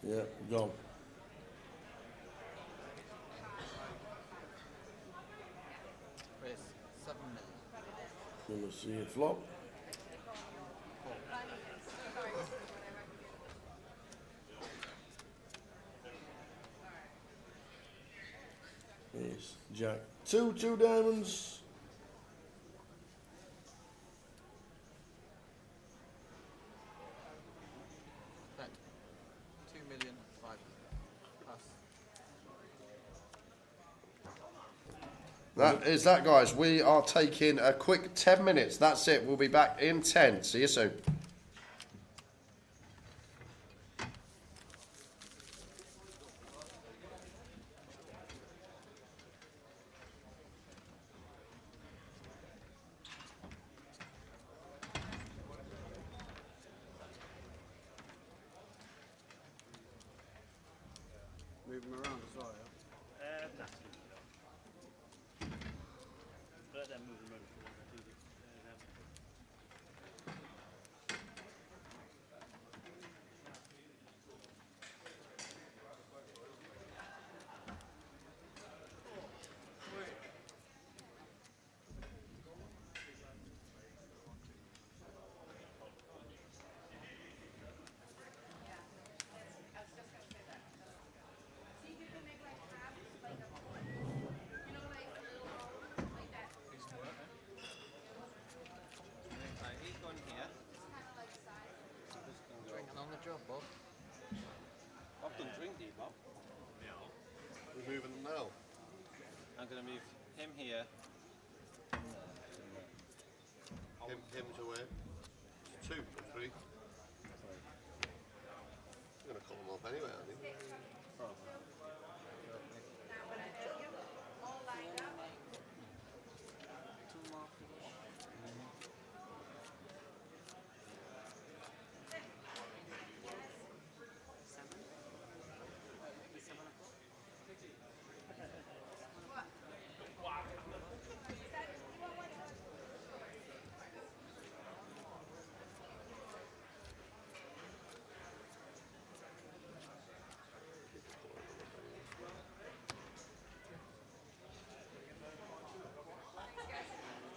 Yeah, gone. See it flop. Ace, Jack, two diamonds. Bet 2,000,005. Pass. That is that, guys. We are taking a quick 10 minutes. That's it. We'll be back in 10. See you soon. Move them around as well, yeah? Nah. But then move them over forward. Drinking on the job, Bob. I've done drink, do you, Bob? Yeah. We're moving them now. I'm going to move him here. Him to where? 2 or 3. You're going to call them up anyway, aren't you?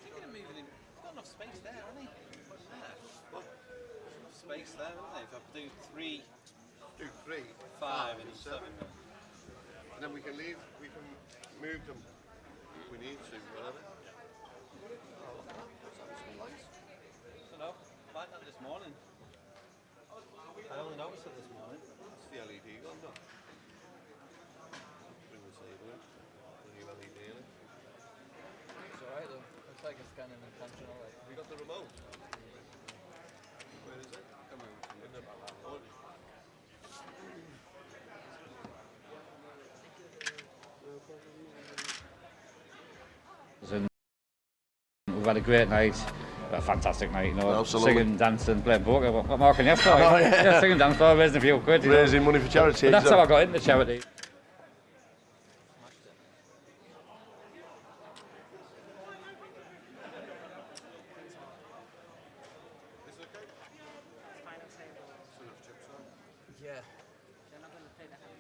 Thinking of moving him. He's got enough space there, hasn't he? Yeah. What? Enough space there, hasn't he? If I do 3, Do 3, 5 and 7. And then we can leave, we can move them if we need to, whatever. Oh, that's some lights. I don't know. Find that this morning. I only noticed it this morning. That's the LED gone, though. Bring the table in. The new LED in it. It's alright though. Looks like it's kind of intentional. Like. Have you got the remote? Where is it? In the oh. We've had a great night, a fantastic night, you know. Absolutely. Singing, dancing, playing poker. What more can you ask for? Oh, yeah. Singing, dancing, raising a few quid. Raising money for charity. But that's exactly. how I got into charity. Yeah. They're not going to play the hand.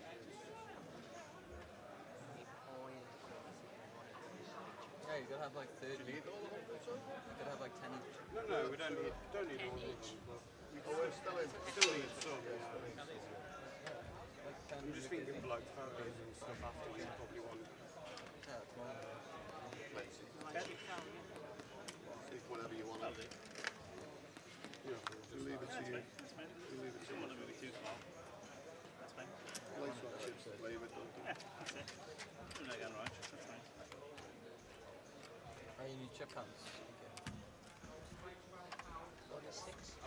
Yeah, you could have like 30. You could have like 10 each. No, we don't need all of them. We're still need some. I'm just thinking of like photos and stuff after we probably want places. Take whatever you want. Yeah, we'll leave it to you. We'll leave it to you. Don't want to move it too small. That's fine. Lace on chips and leave it, don't Yeah, that's it. No, again, right. That's fine. Oh, you need chip hands. 46.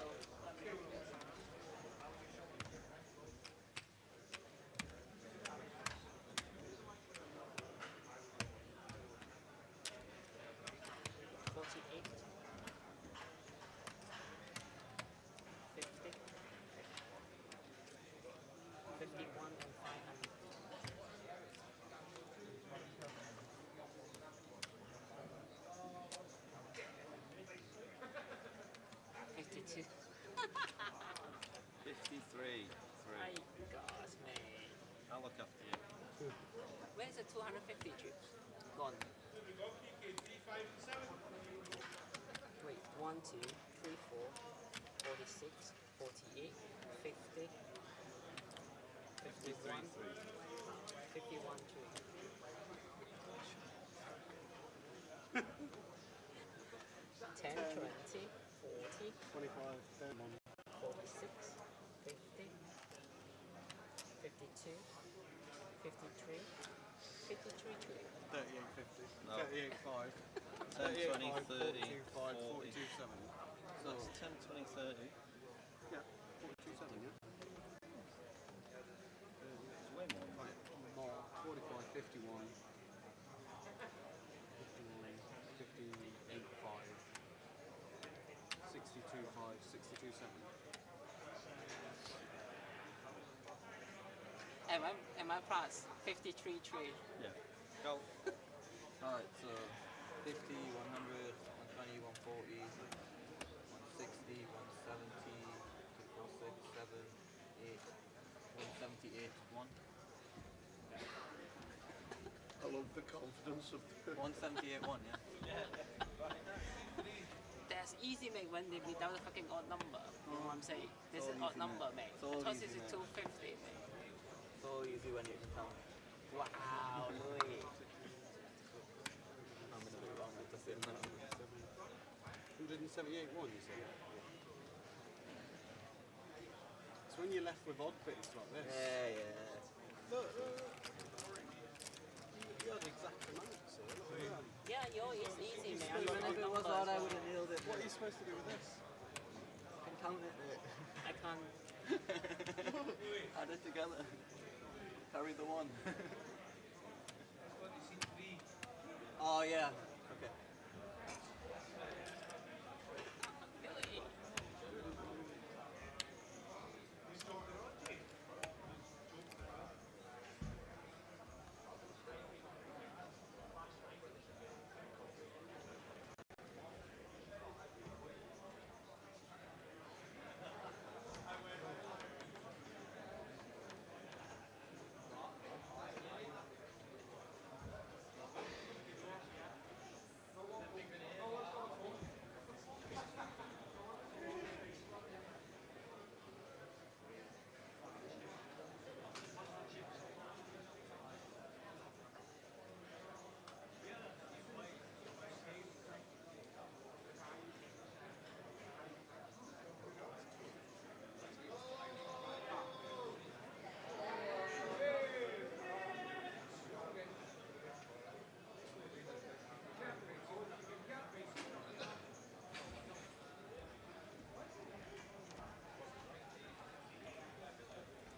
I'll look after you. Where's the 250 chips? Gone. Wait. 1, 2, 3, 4, 46, 48, 50, 51, 51, 3. 10, 20, 40, 25, 46, 50, 52, 53, 53, 3. 38, 50. No. 38, 5. 10, 20, 5, 30, 42, 5, 40. 42, 7. So that's 10, 20, 30. Yeah, 42, 7, yeah. It's way more. Right, more, 45, 51. 58, 5. 62, 5, 62, 7. Am I plus 53, 3? Yeah. Go. Alright, so 50, 100, 120, 140, 160, 170, 246, 7, 8, 178, 1. I love the confidence of 178, 1, yeah. That's easy, mate, when they without a fucking odd number. You know what I'm saying? This is odd number, mate. It's all I thought easy, this is mate. 250, mate. It's all easy when you can count. Wow, Louis. I'm gonna be wrong with the same number. 178, 1, you said? It's when you're left with odd bits like this. Yeah. Look. You're the exact amount, so look at that. Yeah, it's easy, mate. Even if it was odd, I would have nailed it. What are you supposed to do with this? I can count it. I can't. Add it together. Carry the 1. Oh yeah. Okay.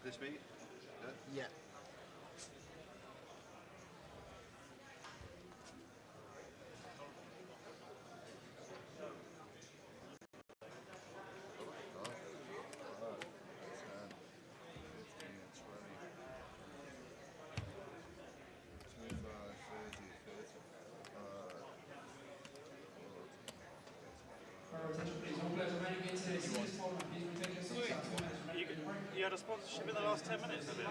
this meet. Yeah. You had a sponsorship in the last 10 minutes of it?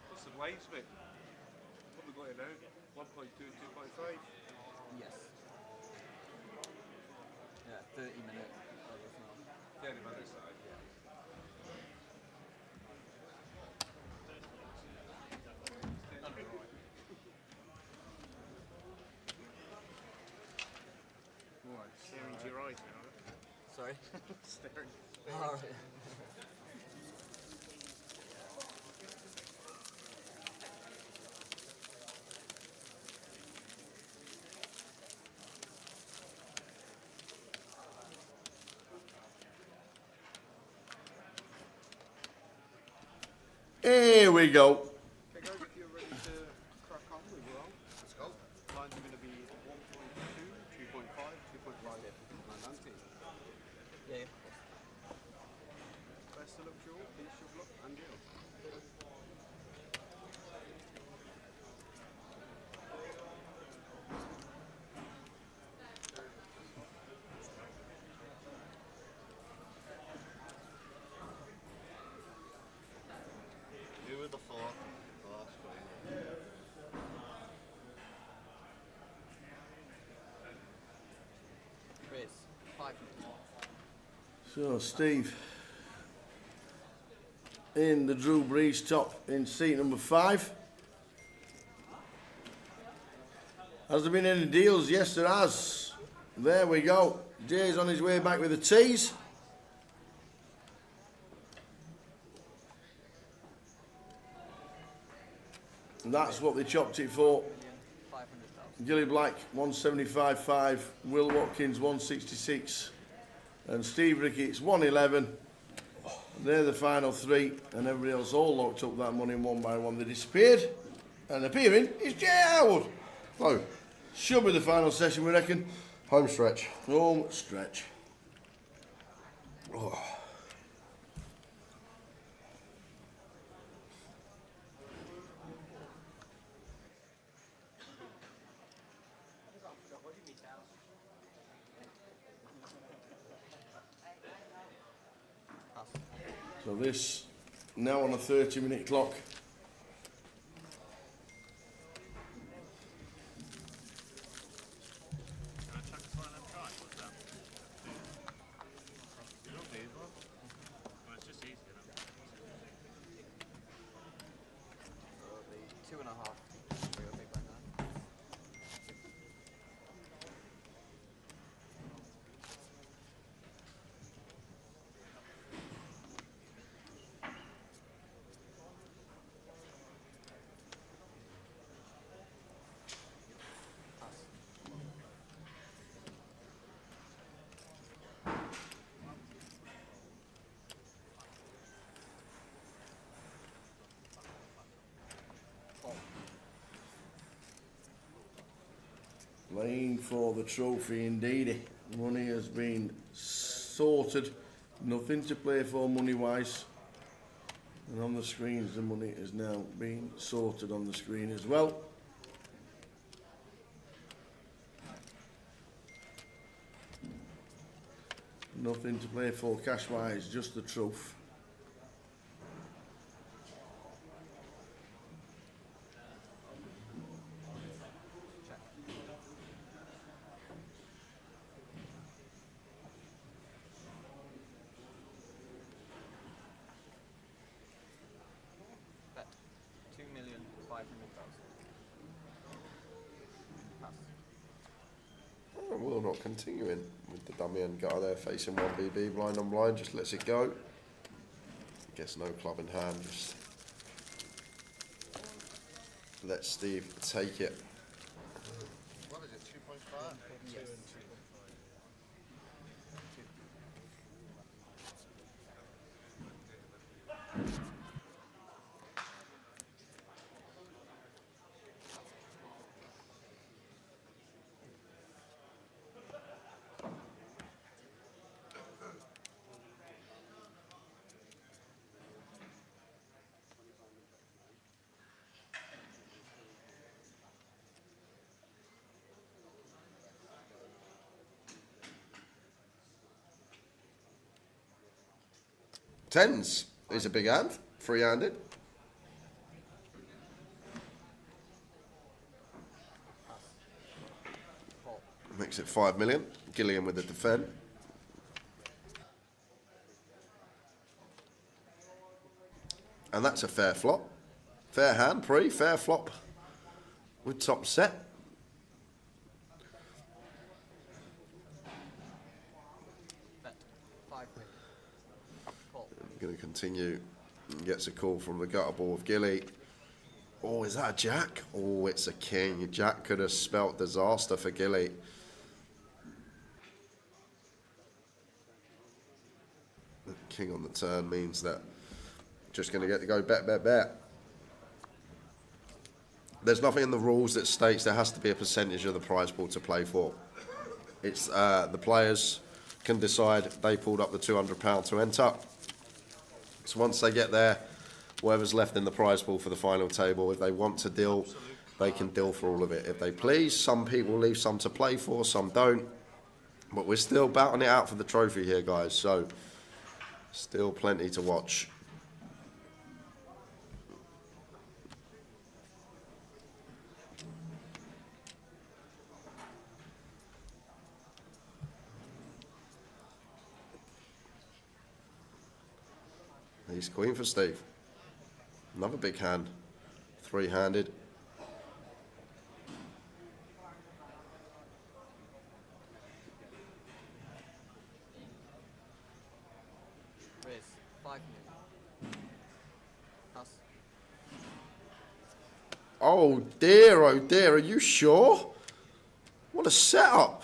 What's the wage bit? What we got it now? 1.2, 2.5? Yes. Yeah, 30 minutes. 30 minutes. Staring to your eyes now. Sorry? Staring. Alright. Here we go. Okay guys, if you're ready to crack on, we will. Let's go. Lines are going to be 1.2, 2.5, 2.5, and 90. Yeah. Best of luck to you all. Peace, of luck, and you. So, Steve, in the Drew Brees top in seat number 5. Has there been any deals? Yes, there has. There we go. Jay's on his way back with the tees. And that's what they chopped it for. Gilly Black 175.5, Will Watkins 166, and Steve Rickett's 111. They're the final 3, and everybody else all locked up that money one by one. They disappeared, and appearing is Jay Harwood. So, should be the final session, we reckon. Home stretch. Home stretch. Oh. So this now on a 30-minute clock. Playing for the trophy indeed. Money has been sorted. Nothing to play for money-wise. And on the screens, the money is now being sorted on the screen as well. Nothing to play for cash-wise, just the trophy. Will not continuing with the dummy and guy there facing 1BB blind on blind, just lets it go. Guess no club in hand, just let Steve take it. What is it, 2.5? Yes. Tens is a big hand, free-handed. Makes it 5 million. Gillian with the defend. And that's a fair flop. Fair hand, fair flop with top set. Going to continue. Gets a call from the gutter ball of Gilly. Oh, is that a jack? Oh, it's a king. Jack could have spelt disaster for Gilly. The king on the turn means that just going to get to go bet. There's nothing in the rules that states there has to be a percentage of the prize pool to play for. It's the players can decide they pulled up the £200 to enter. So once they get there, whatever's left in the prize pool for the final table, if they want to deal, they can deal for all of it if they please. Some people leave some to play for, some don't. But we're still battling it out for the trophy here, guys. So still plenty to watch. Ace queen for Steve. Another big hand. Three-handed. Raise 5 million. Pass. Oh dear, are you sure? What a setup.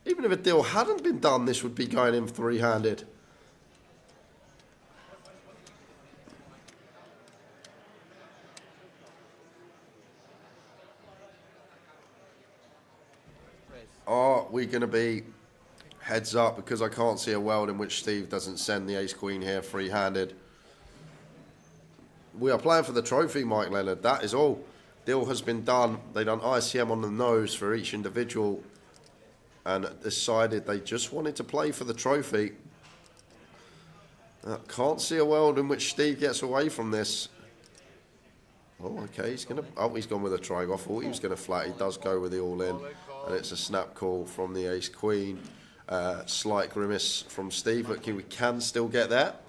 Even if a deal hadn't been done, this would be going in three-handed. Are we going to be heads up? Because I can't see a world in which Steve doesn't send the ace-queen here free-handed. We are playing for the trophy, Mike Leonard. That is all. Deal has been done. They've done ICM on the nose for each individual and decided they just wanted to play for the trophy. Can't see a world in which Steve gets away from this. Oh, okay, he's gonna. Oh, he's gone with a triangle. I thought he was gonna flat. He does go with the all-in, and it's a snap call from the ace-queen. Slight grimace from Steve, but we can still get that.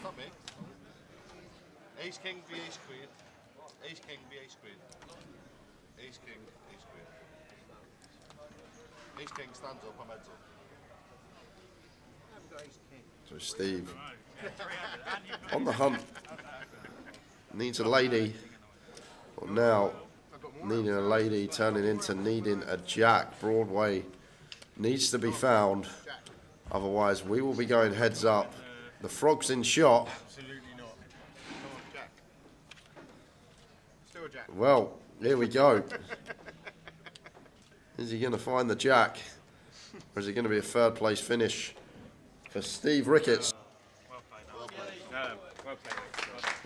Not me. Ace king v ace queen. Ace king v ace queen. Ace king, ace queen. Ace king stands up, I'm heads up. So Steve, on the hunt, needs a lady. Well, now, needing a lady turning into needing a jack. Broadway needs to be found. Otherwise, we will be going heads up. The frog's in shot. Absolutely not. Come on, jack. Still a jack. Well, here we go. Is he going to find the jack? Or is it going to be a third place finish for Steve Ricketts?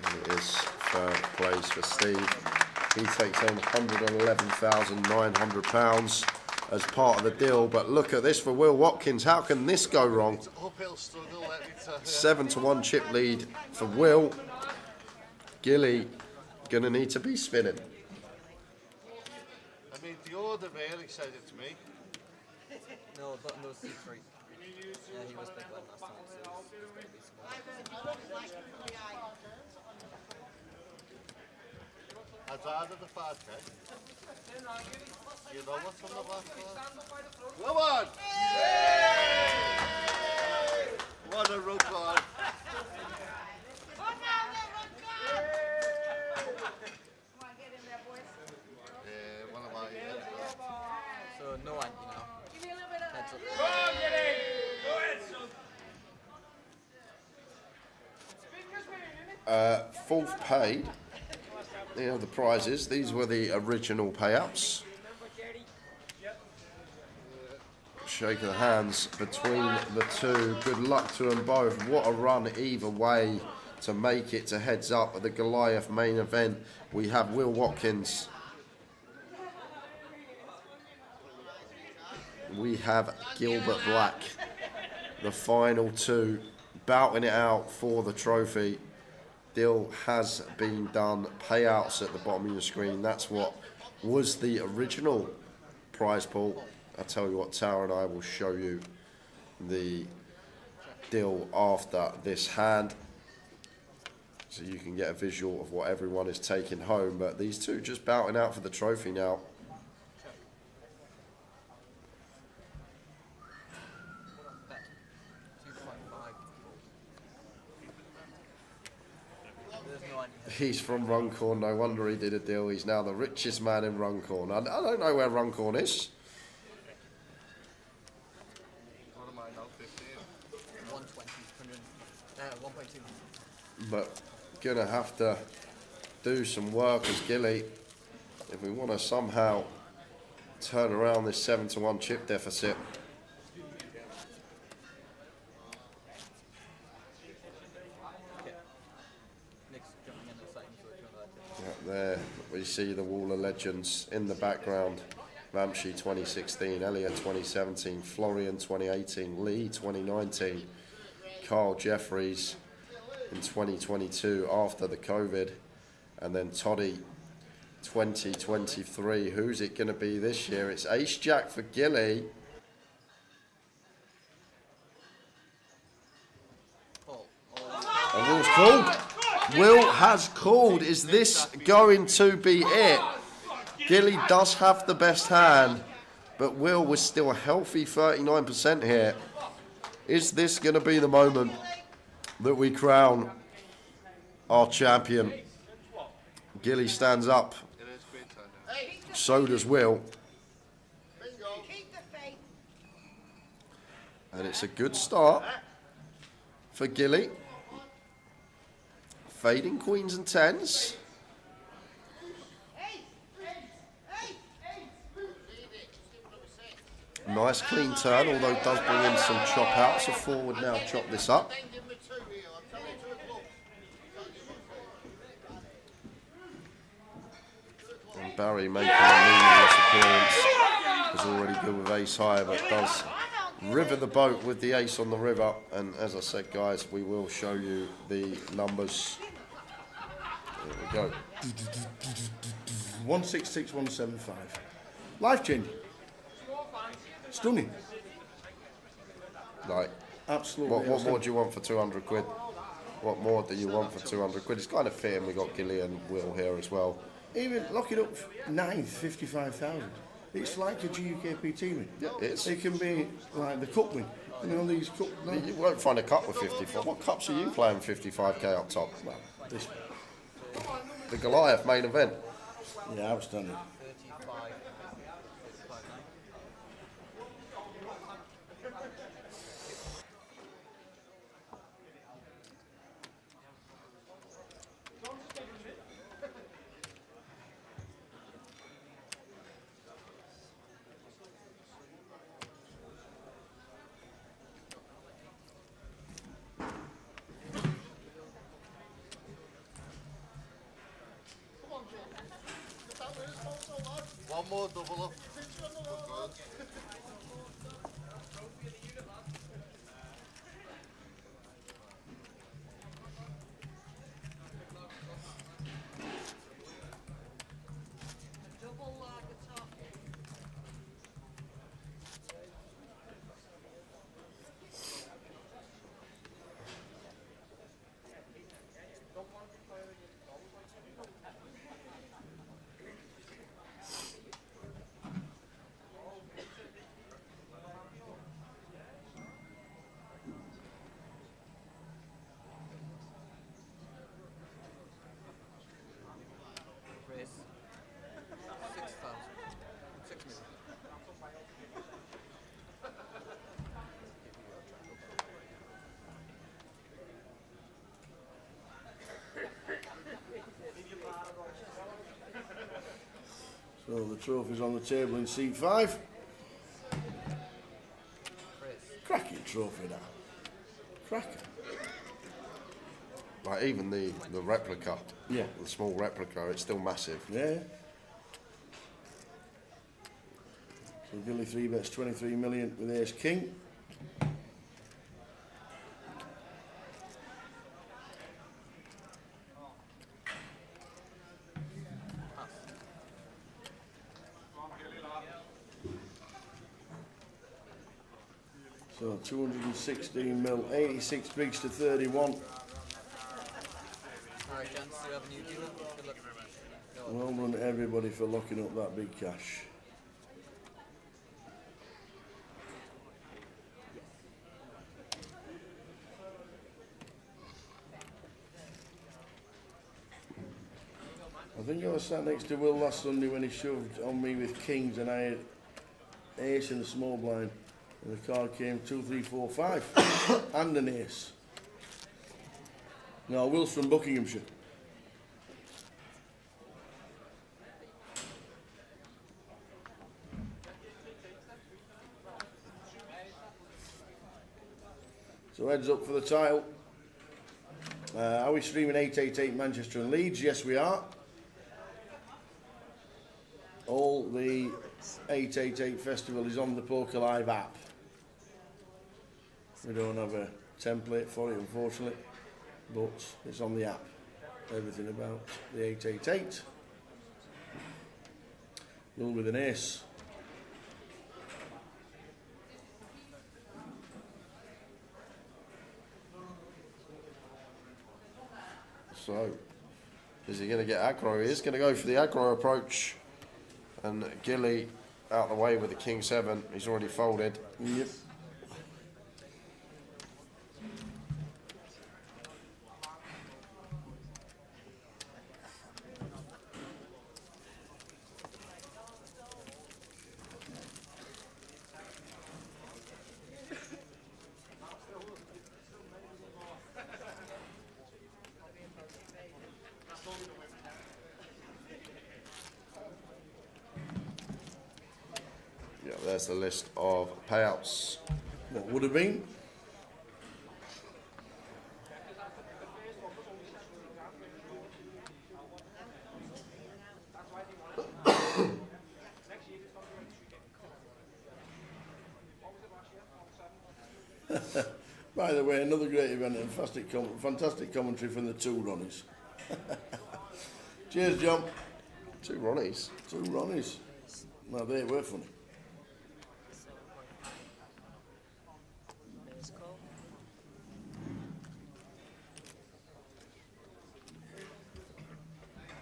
And it is third place for Steve. He takes home £111,900 as part of the deal. But look at this for Will Watkins. How can this go wrong? Uphill struggle, let me tell you. 7-1 chip lead for Will. Gilly going to need to be spinning. I mean, the order really said it to me. No, button was C3. Yeah, he was big one last time, so it's going to be small. I'd rather the 5K. You know what's on the last one? Come on! What a rook on. Yeah, one of my So no ante now. Heads up. Fourth paid. Here are the prizes. These were the original payouts. Shake of the hands between the two. Good luck to them both. What a run either way to make it to heads up at the Goliath main event. We have Will Watkins. We have Gilbert Black. The final two bouting it out for the trophy. Deal has been done. Payouts at the bottom of your screen. That's what was the original prize pool. I tell you what, Tower and I will show you the deal after this hand, so you can get a visual of what everyone is taking home. But these two just bouting out for the trophy now. He's from Runcorn, no wonder he did a deal. He's now the richest man in Runcorn. I don't know where Runcorn is. What am I now, 15? 1.2. But gonna have to do some work as Gilly if we want to somehow turn around this 7-1 chip deficit. There we see the Wall of Legends in the background. Ramsey 2016, Elliot 2017, Florian 2018, Lee 2019, Carl Jeffries in 2022 after the COVID, and then Toddy 2023. Who's it going to be this year? It's Ace Jack for Gilly. Will's called. Will has called. Is this going to be it? Gilly does have the best hand, but Will was still a healthy 39% here. Is this going to be the moment that we crown our champion? Gilly stands up. So does Will. And it's a good start for Gilly. Fading queens and tens. Nice clean turn, although it does bring in some chop out. So forward now, chop this up. And Barry making a meaningless appearance. Was already good with ace high, but does river the boat with the ace on the river. And as I said, guys, we will show you the numbers. There we go. 166175. Life changing. Stunning. Like, absolutely. What more do you want for 200 quid? What more do you want for 200 quid? It's kind of fitting we got Gilly and Will here as well. Even lock it up 9th, 55,000. It's like a GUKP win. Yeah, it is. It can be like the cup win. You know, these cup. You won't find a cup with 55. What cups are you playing 55k up top? Well, this. The Goliath main event. Yeah, outstanding. One more double up. So the trophy's on the table in seat 5. Cracking trophy now. Cracking. Like even the replica. Yeah. The small replica, it's still massive. Yeah. So Gilly 3 bets 23 million with ace king. So 216 mil, 86 bigs to 31. Alright, gents, do you have a new dealer? Good luck. Well done to everybody for locking up that big cash. I think I was sat next to Will last Sunday when he shoved on me with kings and I had ace in the small blind. And the card came 2, 3, 4, 5 and an ace. No, Will's from Buckinghamshire. So heads up for the title. Are we streaming 888 Manchester and Leeds? Yes, we are. All the 888 festival is on the Poker Live app. We don't have a template for it, unfortunately, but it's on the app. Everything about the 888. Will with an ace. So, is he going to get aggro? He is going to go for the aggro approach. And Gilly out the way with the king 7. He's already folded. Yep. Yeah, there's the list of payouts. What would have been? By the way, another great event and fantastic commentary from the two Ronnies. Cheers, John. Two Ronnies? Two Ronnies. No, they were funny.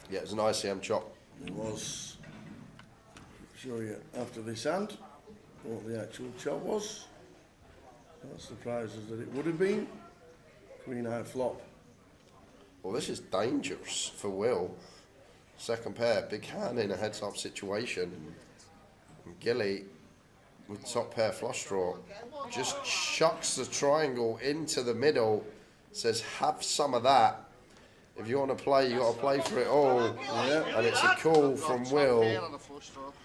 Yeah, it was an ICM chop. It was. Show you after this hand what the actual chop was. Not surprised as that it would have been. Queen high flop. Well, this is dangerous for Will. Second pair, big hand in a heads-up situation. And Gilly, with top pair flush draw, just chucks the triangle into the middle. Says, have some of that. If you want to play, you got to play for it all. Yeah. And it's a call from Will.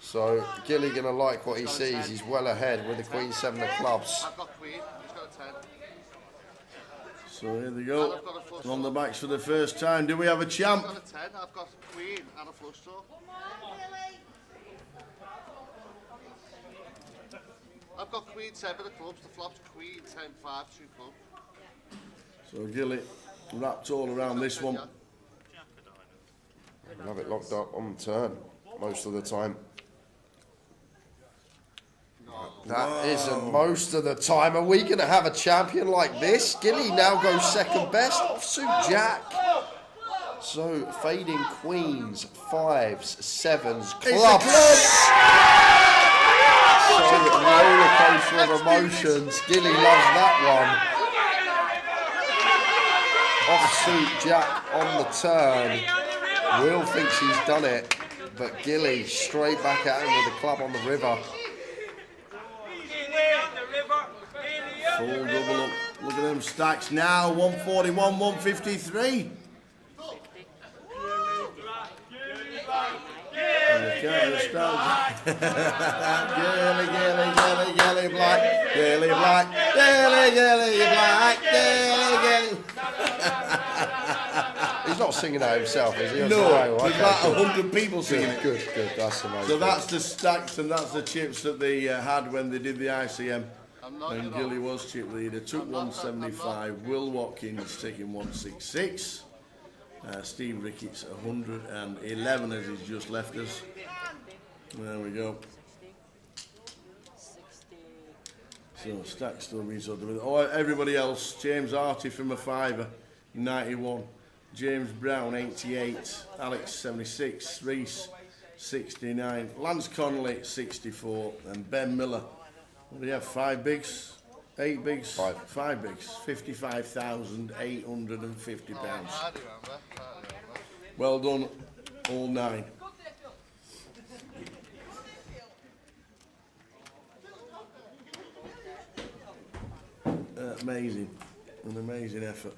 So Gilly gonna like what he sees. He's well ahead with the Queen 7 of clubs. I've got Queen, he's got a 10. So here they go. On the backs for the first time. Do we have a champ? I've got a 10, I've got Queen and a flush draw. I've got Queen 7 of clubs, the flop's Queen 10, 5, 2 clubs. So Gilly wrapped all around this one. We'll have it locked up on turn most of the time. That isn't most of the time. Are we going to have a champion like this? Gilly now goes second best, offsuit jack. So fading queens, 5s, 7s, clubs. So roller coaster of emotions. Gilly loves that one. Offsuit jack on the turn. Will thinks he's done it, but Gilly straight back at him with the club on the river. Full double up. Look at them stacks now. 141, 153. And the counter starts. Gilly black. Gilly black. Gilly black. Gilly. He's not singing that himself, is he? No, Okay, there's about 100 people singing it. Good, that's amazing. So that's the stacks and that's the chips that they had when they did the ICM. And Gilly was chip leader, took 175. Will Watkins taking 166. Steve Ricketts 111 as he's just left us. There we go. So stacks still being sorted with. Oh, everybody else. James Arty from a fiver, 91. James Brown 88. Alex 76. Reese 69. Lance Connolly 64. And Ben Miller. What do you have? 5 bigs? 8 bigs? 5 bigs. £55,850. Well done, all 9. Amazing. An amazing effort.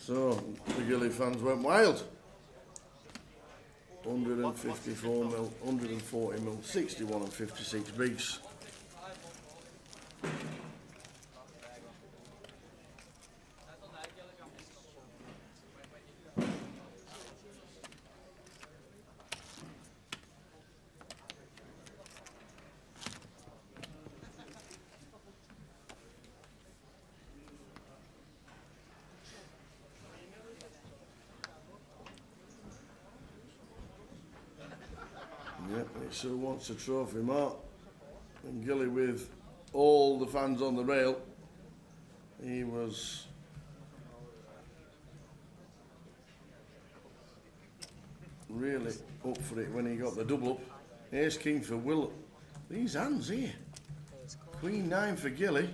So the Gilly fans went wild. 154 mil, 140 mil, 61 and 56 bigs. Yep, he still wants a trophy mark. And Gilly, with all the fans on the rail, he was really up for it when he got the double up. Ace King for Will. These hands here. Queen 9 for Gilly.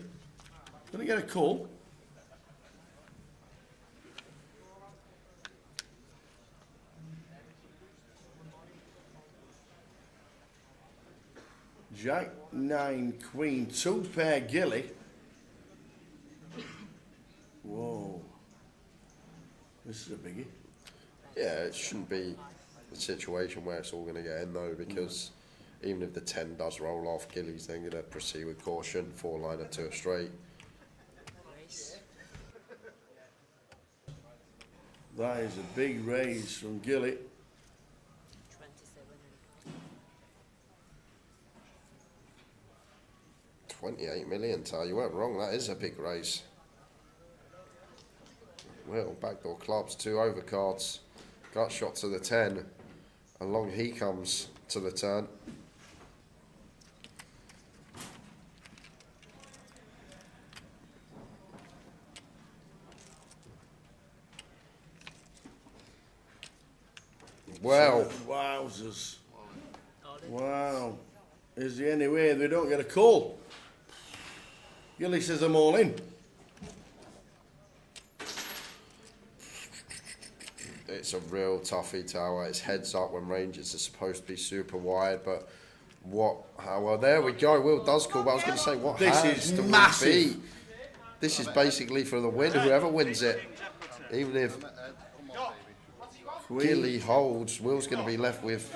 Gonna get a call. Jack 9 Queen 2 pair Gilly. Whoa. This is a biggie. Yeah, it shouldn't be a situation where it's all going to get in though, because even if the 10 does roll off, Gilly's then going to proceed with caution, 4-liner to a straight. That is a big raise from Gilly. 28 million, Tal, you weren't wrong, that is a big raise. Well, backdoor clubs, 2 overcards, gut shot to the 10, along he comes to the turn. Well. Wowzers. Wow. Is there any way they don't get a call? Gilly says I'm all in. It's a real toughie, Tower. It's heads up when ranges are supposed to be super wide, but well, there we go. Will does call, but I was going to say, what This hands is do we massive. beat? This is basically for the win, whoever wins it. Even if Gilly holds, Will's going to be left with,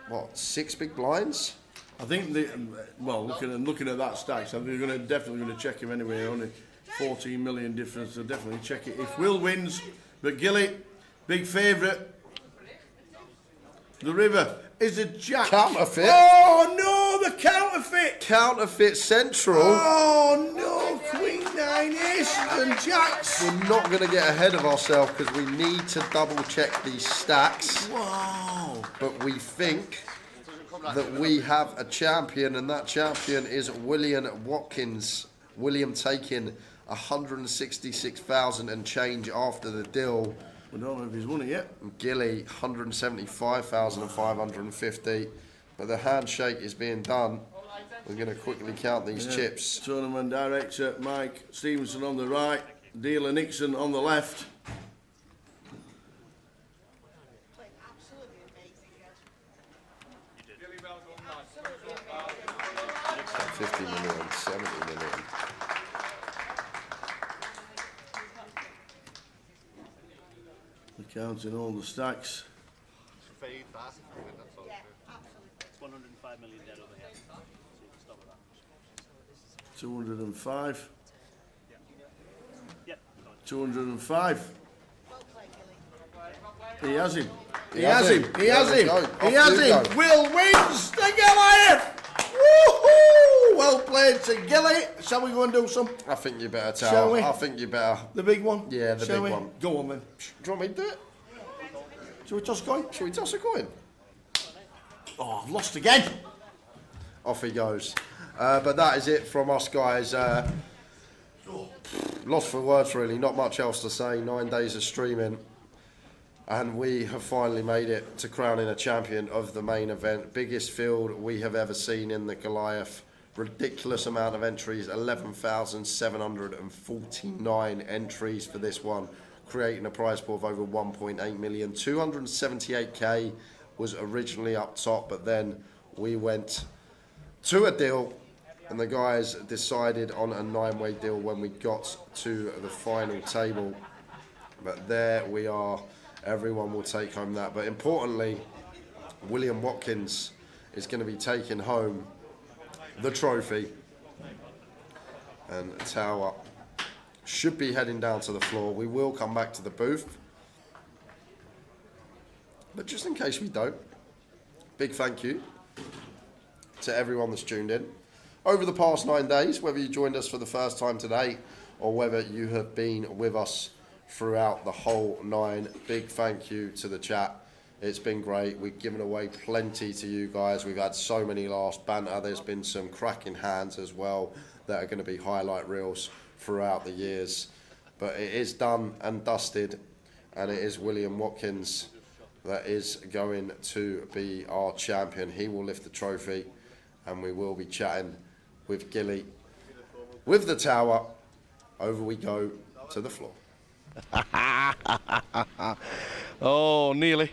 what, 6 big blinds? I think looking at that stacks, I think they're definitely going to check him anyway. Only 14 million difference. They'll definitely check it if Will wins. But Gilly, big favourite. The river is a jack. Counterfeit. Oh no, the counterfeit. Counterfeit central. Oh no, Queen 9 ace and jacks. We're not going to get ahead of ourselves because we need to double check these stacks. Wow. But we think that we have a champion, and that champion is William Watkins. William taking 166,000 and change after the deal. We don't know if he's won it yet. Gilly 175,550. But the handshake is being done. We're going to quickly count these chips. Tournament director Mike Stevenson on the right, dealer Nixon on the left. 50 million, 70 million. We're counting all the stacks. Fade fast. That's all. It's 105 million dead over here. So you can stop at that. 205. Yep. 205. He has him. He has has him. him. He has There we him. go. He Off has you him. go. Will wins the Goliath. Woohoo! Well played to Gilly. Shall we go and do some? I think you better tell. Shall we? I think you better. The big one? Yeah, the Shall big we? one. Go on then. Do you want me to do it? Shall we toss a coin? Shall we toss a coin? Oh, I've lost again. Off he goes. But that is it from us, guys. Lost for words, really. Not much else to say. 9 days of streaming. And we have finally made it to crowning a champion of the main event. Biggest field we have ever seen in the Goliath. Ridiculous amount of entries. 11,749 entries for this one. Creating a prize pool of over 1.8 million. 278k was originally up top, but then we went to a deal and the guys decided on a 9-way deal when we got to the final table. But there we are. Everyone will take home that. But importantly, William Watkins is going to be taking home the trophy. And Tower should be heading down to the floor. We will come back to the booth. But just in case we don't, big thank you to everyone that's tuned in over the past 9 days, whether you joined us for the first time today or whether you have been with us throughout the whole 9. Big thank you to the chat. It's been great. We've given away plenty to you guys. We've had so many laughs, banter. There's been some cracking hands as well that are going to be highlight reels throughout the years. But it is done and dusted, and it is William Watkins that is going to be our champion. He will lift the trophy, and we will be chatting with Gilly. With the Tower, over we go to the floor. Oh, nearly.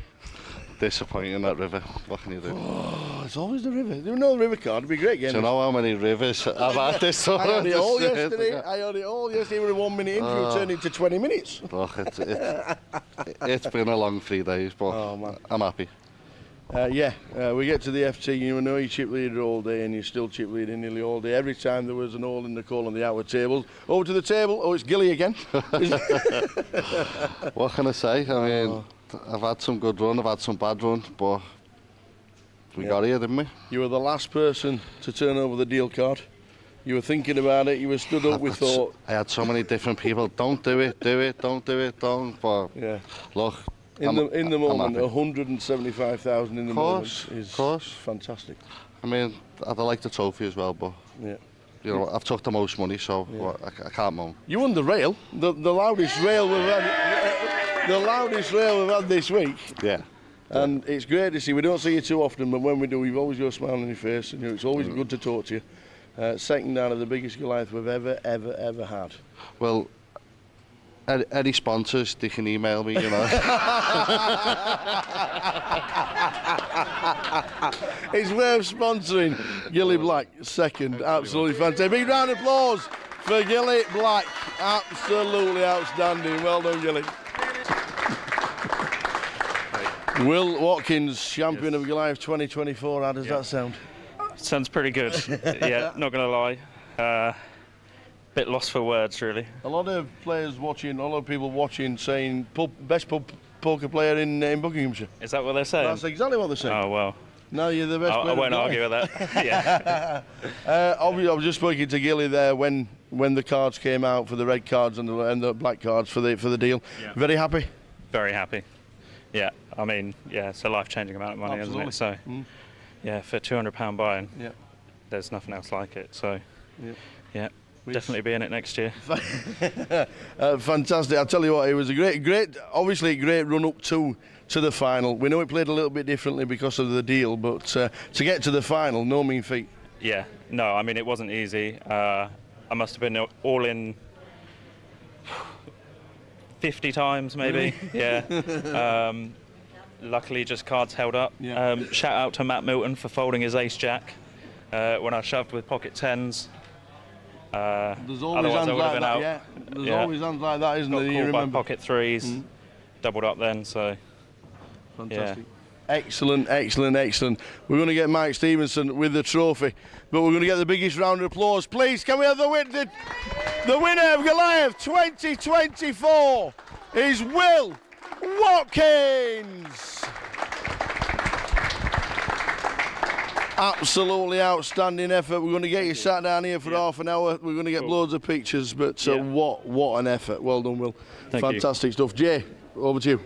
Disappointing, that river. What can you do? Oh, it's always the river. There was no river card. It'd be a great game. Do you know how many rivers I've had this I had it all tournament? yesterday. I had it all yesterday. With a 1 minute interview turned into 20 minutes. Look, it's been a long 3 days, but I'm happy. We get to the FT, you know you chip leader all day and you still chip leader nearly all day. Every time there was an hole in the call on the outer table. Over to the table, oh, it's Gilly again. What can I say? I mean, I've had some good run, I've had some bad run, but we got here, didn't we? You were the last person to turn over the deal card. You were thinking about it, you were stood up with thought. I had so many different people, don't do it, don't do it, don't. But look, in the moment, 175,000 in the moment is fantastic. I mean, I'd like the trophy as well, but you know, I've took the most money, so I can't moan. You won the rail, the loudest rail we've had, the loudest rail we've had this week. Yeah. And it's great to see. We don't see you too often, but when we do, you've always got a smile on your face, and it's always good to talk to you. Second down of the biggest Goliath we've ever had. Well, any sponsors, they can email me, you know. It's worth sponsoring Gilly Black, second. Absolutely fantastic. Big round of applause for Gilly Black. Absolutely outstanding. Well done, Gilly. Will Watkins, champion of Goliath 2024. How does that sound? Sounds pretty good. Yeah, not going to lie. Bit lost for words, really. A lot of players watching, a lot of people watching saying best poker player in Buckinghamshire. Is that what they're saying? That's exactly what they're saying. Oh, well. No, you're the best player. I won't argue with that. Yeah. I was just speaking to Gilly there when the cards came out for the red cards and the black cards for the deal. Yeah. Very happy? Very happy. Yeah, I mean, it's a life-changing amount of money, Absolutely. isn't it? So, yeah, for £200 buy-in, there's nothing else like it. So, definitely be in it next year. Fantastic. I'll tell you what, it was a great, obviously a great run up to the final. We know it played a little bit differently because of the deal, but to get to the final, no mean feat. Yeah, no, I mean, it wasn't easy. I must have been all in 50 times maybe. Yeah. Luckily, just cards held up. Shout out to Matt Milton for folding his ace jack when I shoved with pocket tens. There's always hands like that, yeah. There's always hands like that, isn't there? You remember? By pocket threes, doubled up then, so. Fantastic. Excellent, excellent, excellent. We're going to get Mike Stevenson with the trophy, but we're going to get the biggest round of applause. Please, can we have the winner of Goliath 2024 is Will Watkins. Absolutely outstanding effort. We're going to get you sat down here for half an hour. We're going to get loads of pictures, but what an effort. Well done, Will. Fantastic stuff. Jay, over to you.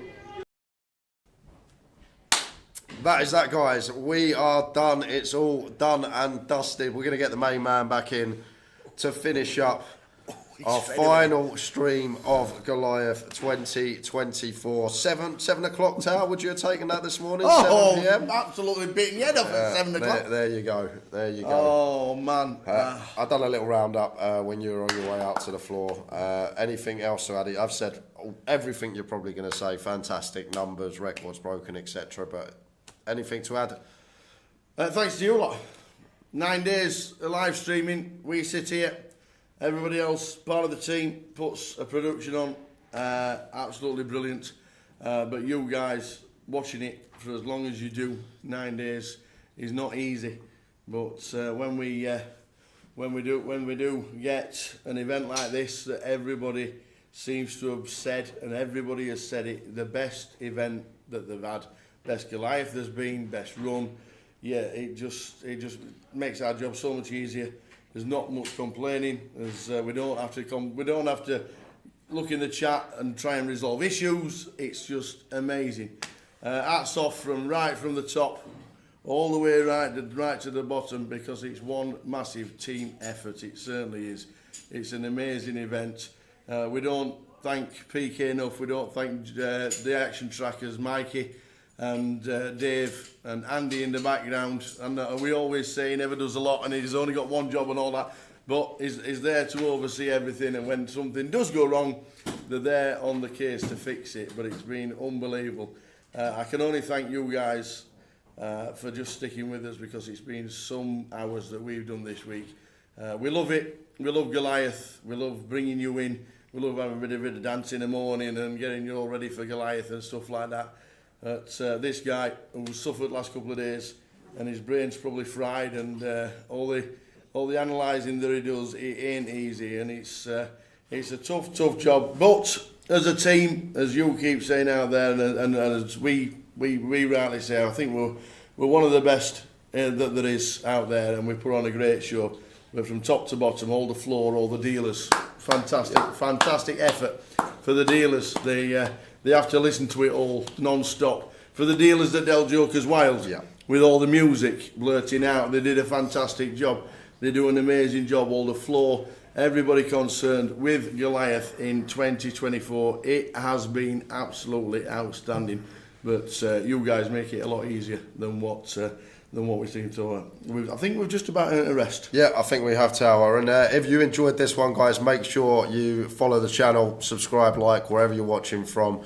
That is that, guys. We are done. It's all done and dusted. We're going to get the main man back in to finish up our final stream of Goliath 2024. 7 o'clock, Tower. Would you have taken that this morning? 7 p.m? Absolutely beating your head off at 7 o'clock. There you go. There you go. Oh, man. I've done a little roundup when you were on your way out to the floor. Anything else to add? I've said everything you're probably going to say. Fantastic numbers, records broken, etc. But anything to add? Thanks to you lot. 9 days of live streaming. We sit here. Everybody else, part of the team, puts a production on absolutely brilliant. But you guys watching it for as long as you do, 9 days, is not easy. But when we do get an event like this that everybody seems to have said, and everybody has said it, the best event that they've had, best Goliath there's been, best run. Yeah, it just makes our job so much easier. There's not much complaining. We don't have to look in the chat and try and resolve issues. It's just amazing. Hats off from the top all the way right to the bottom, because it's one massive team effort. It certainly is. It's an amazing event. We don't thank PK enough. We don't thank the action trackers, Mikey and Dave and Andy in the background. And we always say he never does a lot and he's only got one job and all that, but he's there to oversee everything, and when something does go wrong, they're there on the case to fix it. But it's been unbelievable. I can only thank you guys for just sticking with us, because it's been some hours that we've done this week. We love it. We love Goliath. We love bringing you in. We love having a bit of dance in the morning and getting you all ready for Goliath and stuff like that. But this guy who suffered the last couple of days, and his brain's probably fried, and all the analysing that he does, it ain't easy, and it's a tough job. But as a team, as you keep saying out there, and as we rightly say, I think we're one of the best that there is out there, and we put on a great show. But from top to bottom, all the floor, all the dealers, fantastic effort for the dealers. They have to listen to it all non-stop. For the dealers that dealt Jokers Wild, with all the music blurting out, they did a fantastic job. They do an amazing job. All the floor, everybody concerned with Goliath in 2024. It has been absolutely outstanding. But you guys make it a lot easier than what we seem to. I think we've just about earned a rest. Yeah, I think we have, Tower. And if you enjoyed this one, guys, make sure you follow the channel, subscribe, like, wherever you're watching from.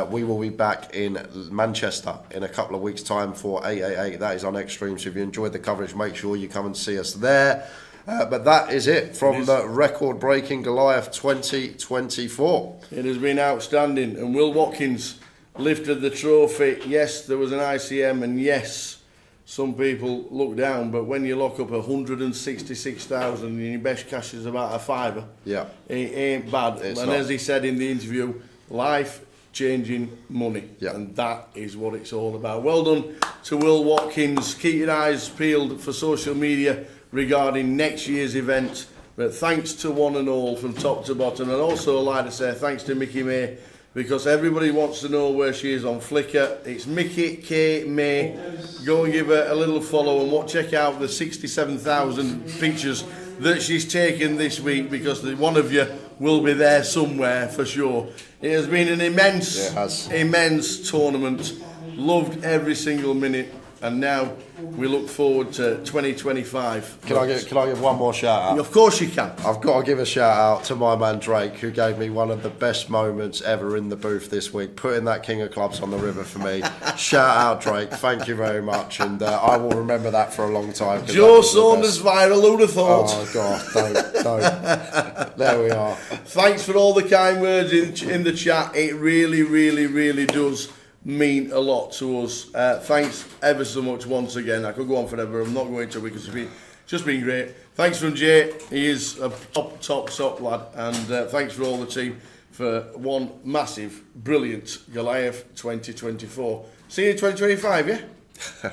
We will be back in Manchester in a couple of weeks' time for 888. That is our next stream. So if you enjoyed the coverage, make sure you come and see us there. But that is it from the record-breaking Goliath 2024. It has been outstanding. And Will Watkins lifted the trophy. Yes, there was an ICM, and yes, some people look down, but when you lock up 166,000 and your best cash is about a fiver, it ain't bad. As he said in the interview, life-changing money, and that is what it's all about. Well done to Will Watkins. Keep your eyes peeled for social media regarding next year's event. But thanks to one and all from top to bottom, and also I'd like to say thanks to Mickey May, because everybody wants to know where she is on Flickr. It's Mickey K May. Go and give her a little follow, and check out the 67,000 pictures that she's taken this week, because one of you will be there somewhere for sure. It has been an immense tournament. Loved every single minute, and now we look forward to 2025. Can I give one more shout out? Of course you can. I've got to give a shout out to my man Drake, who gave me one of the best moments ever in the booth this week, putting that King of Clubs on the river for me. Shout out Drake, thank you very much, and I will remember that for a long time. Joe Saunders viral, who'd have thought? Oh God, don't. There we are. Thanks for all the kind words in the chat. It really does mean a lot to us. Thanks ever so much once again. I could go on forever. I'm not going to, because it's just been great. Thanks from Jay. He is a top lad. And thanks for all the team for one massive, brilliant Goliath 2024. See you in 2025, yeah?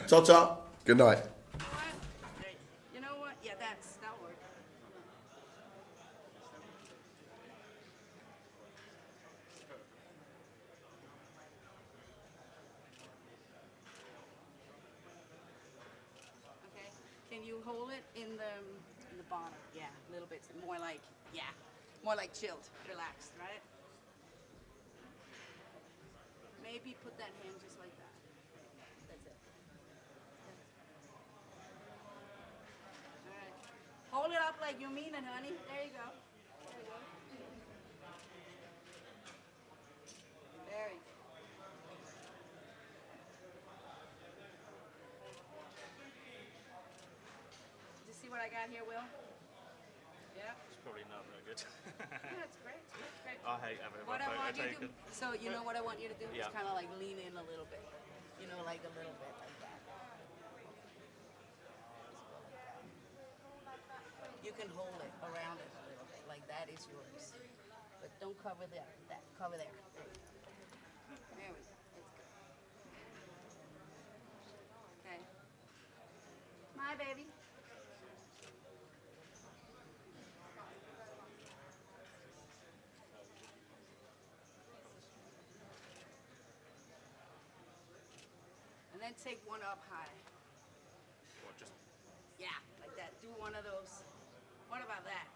Ta-ta. Good night. You know what? Yeah, that'll work. Okay. Can you hold it in the bottom? Yeah, a little bit more like chilled, relaxed, right? Maybe put that hand just like that. That's it. All right. Hold it up like you mean it, honey. There you go. There you go. Very good. Did you see what I got here, Will? Yeah? It's probably not very good. Yeah, it's great. It's great. I hate having What my I photo want you to taken. do, so you know what I want you to do? Yeah. Is kind of like lean in a little bit. You know, like a little bit like that. You can hold it around it a little bit, like that is yours. But don't cover that, cover there. There we go. That's good. Okay. My baby. And then take one up high. What, just Yeah, like that. Do one of those. What about that?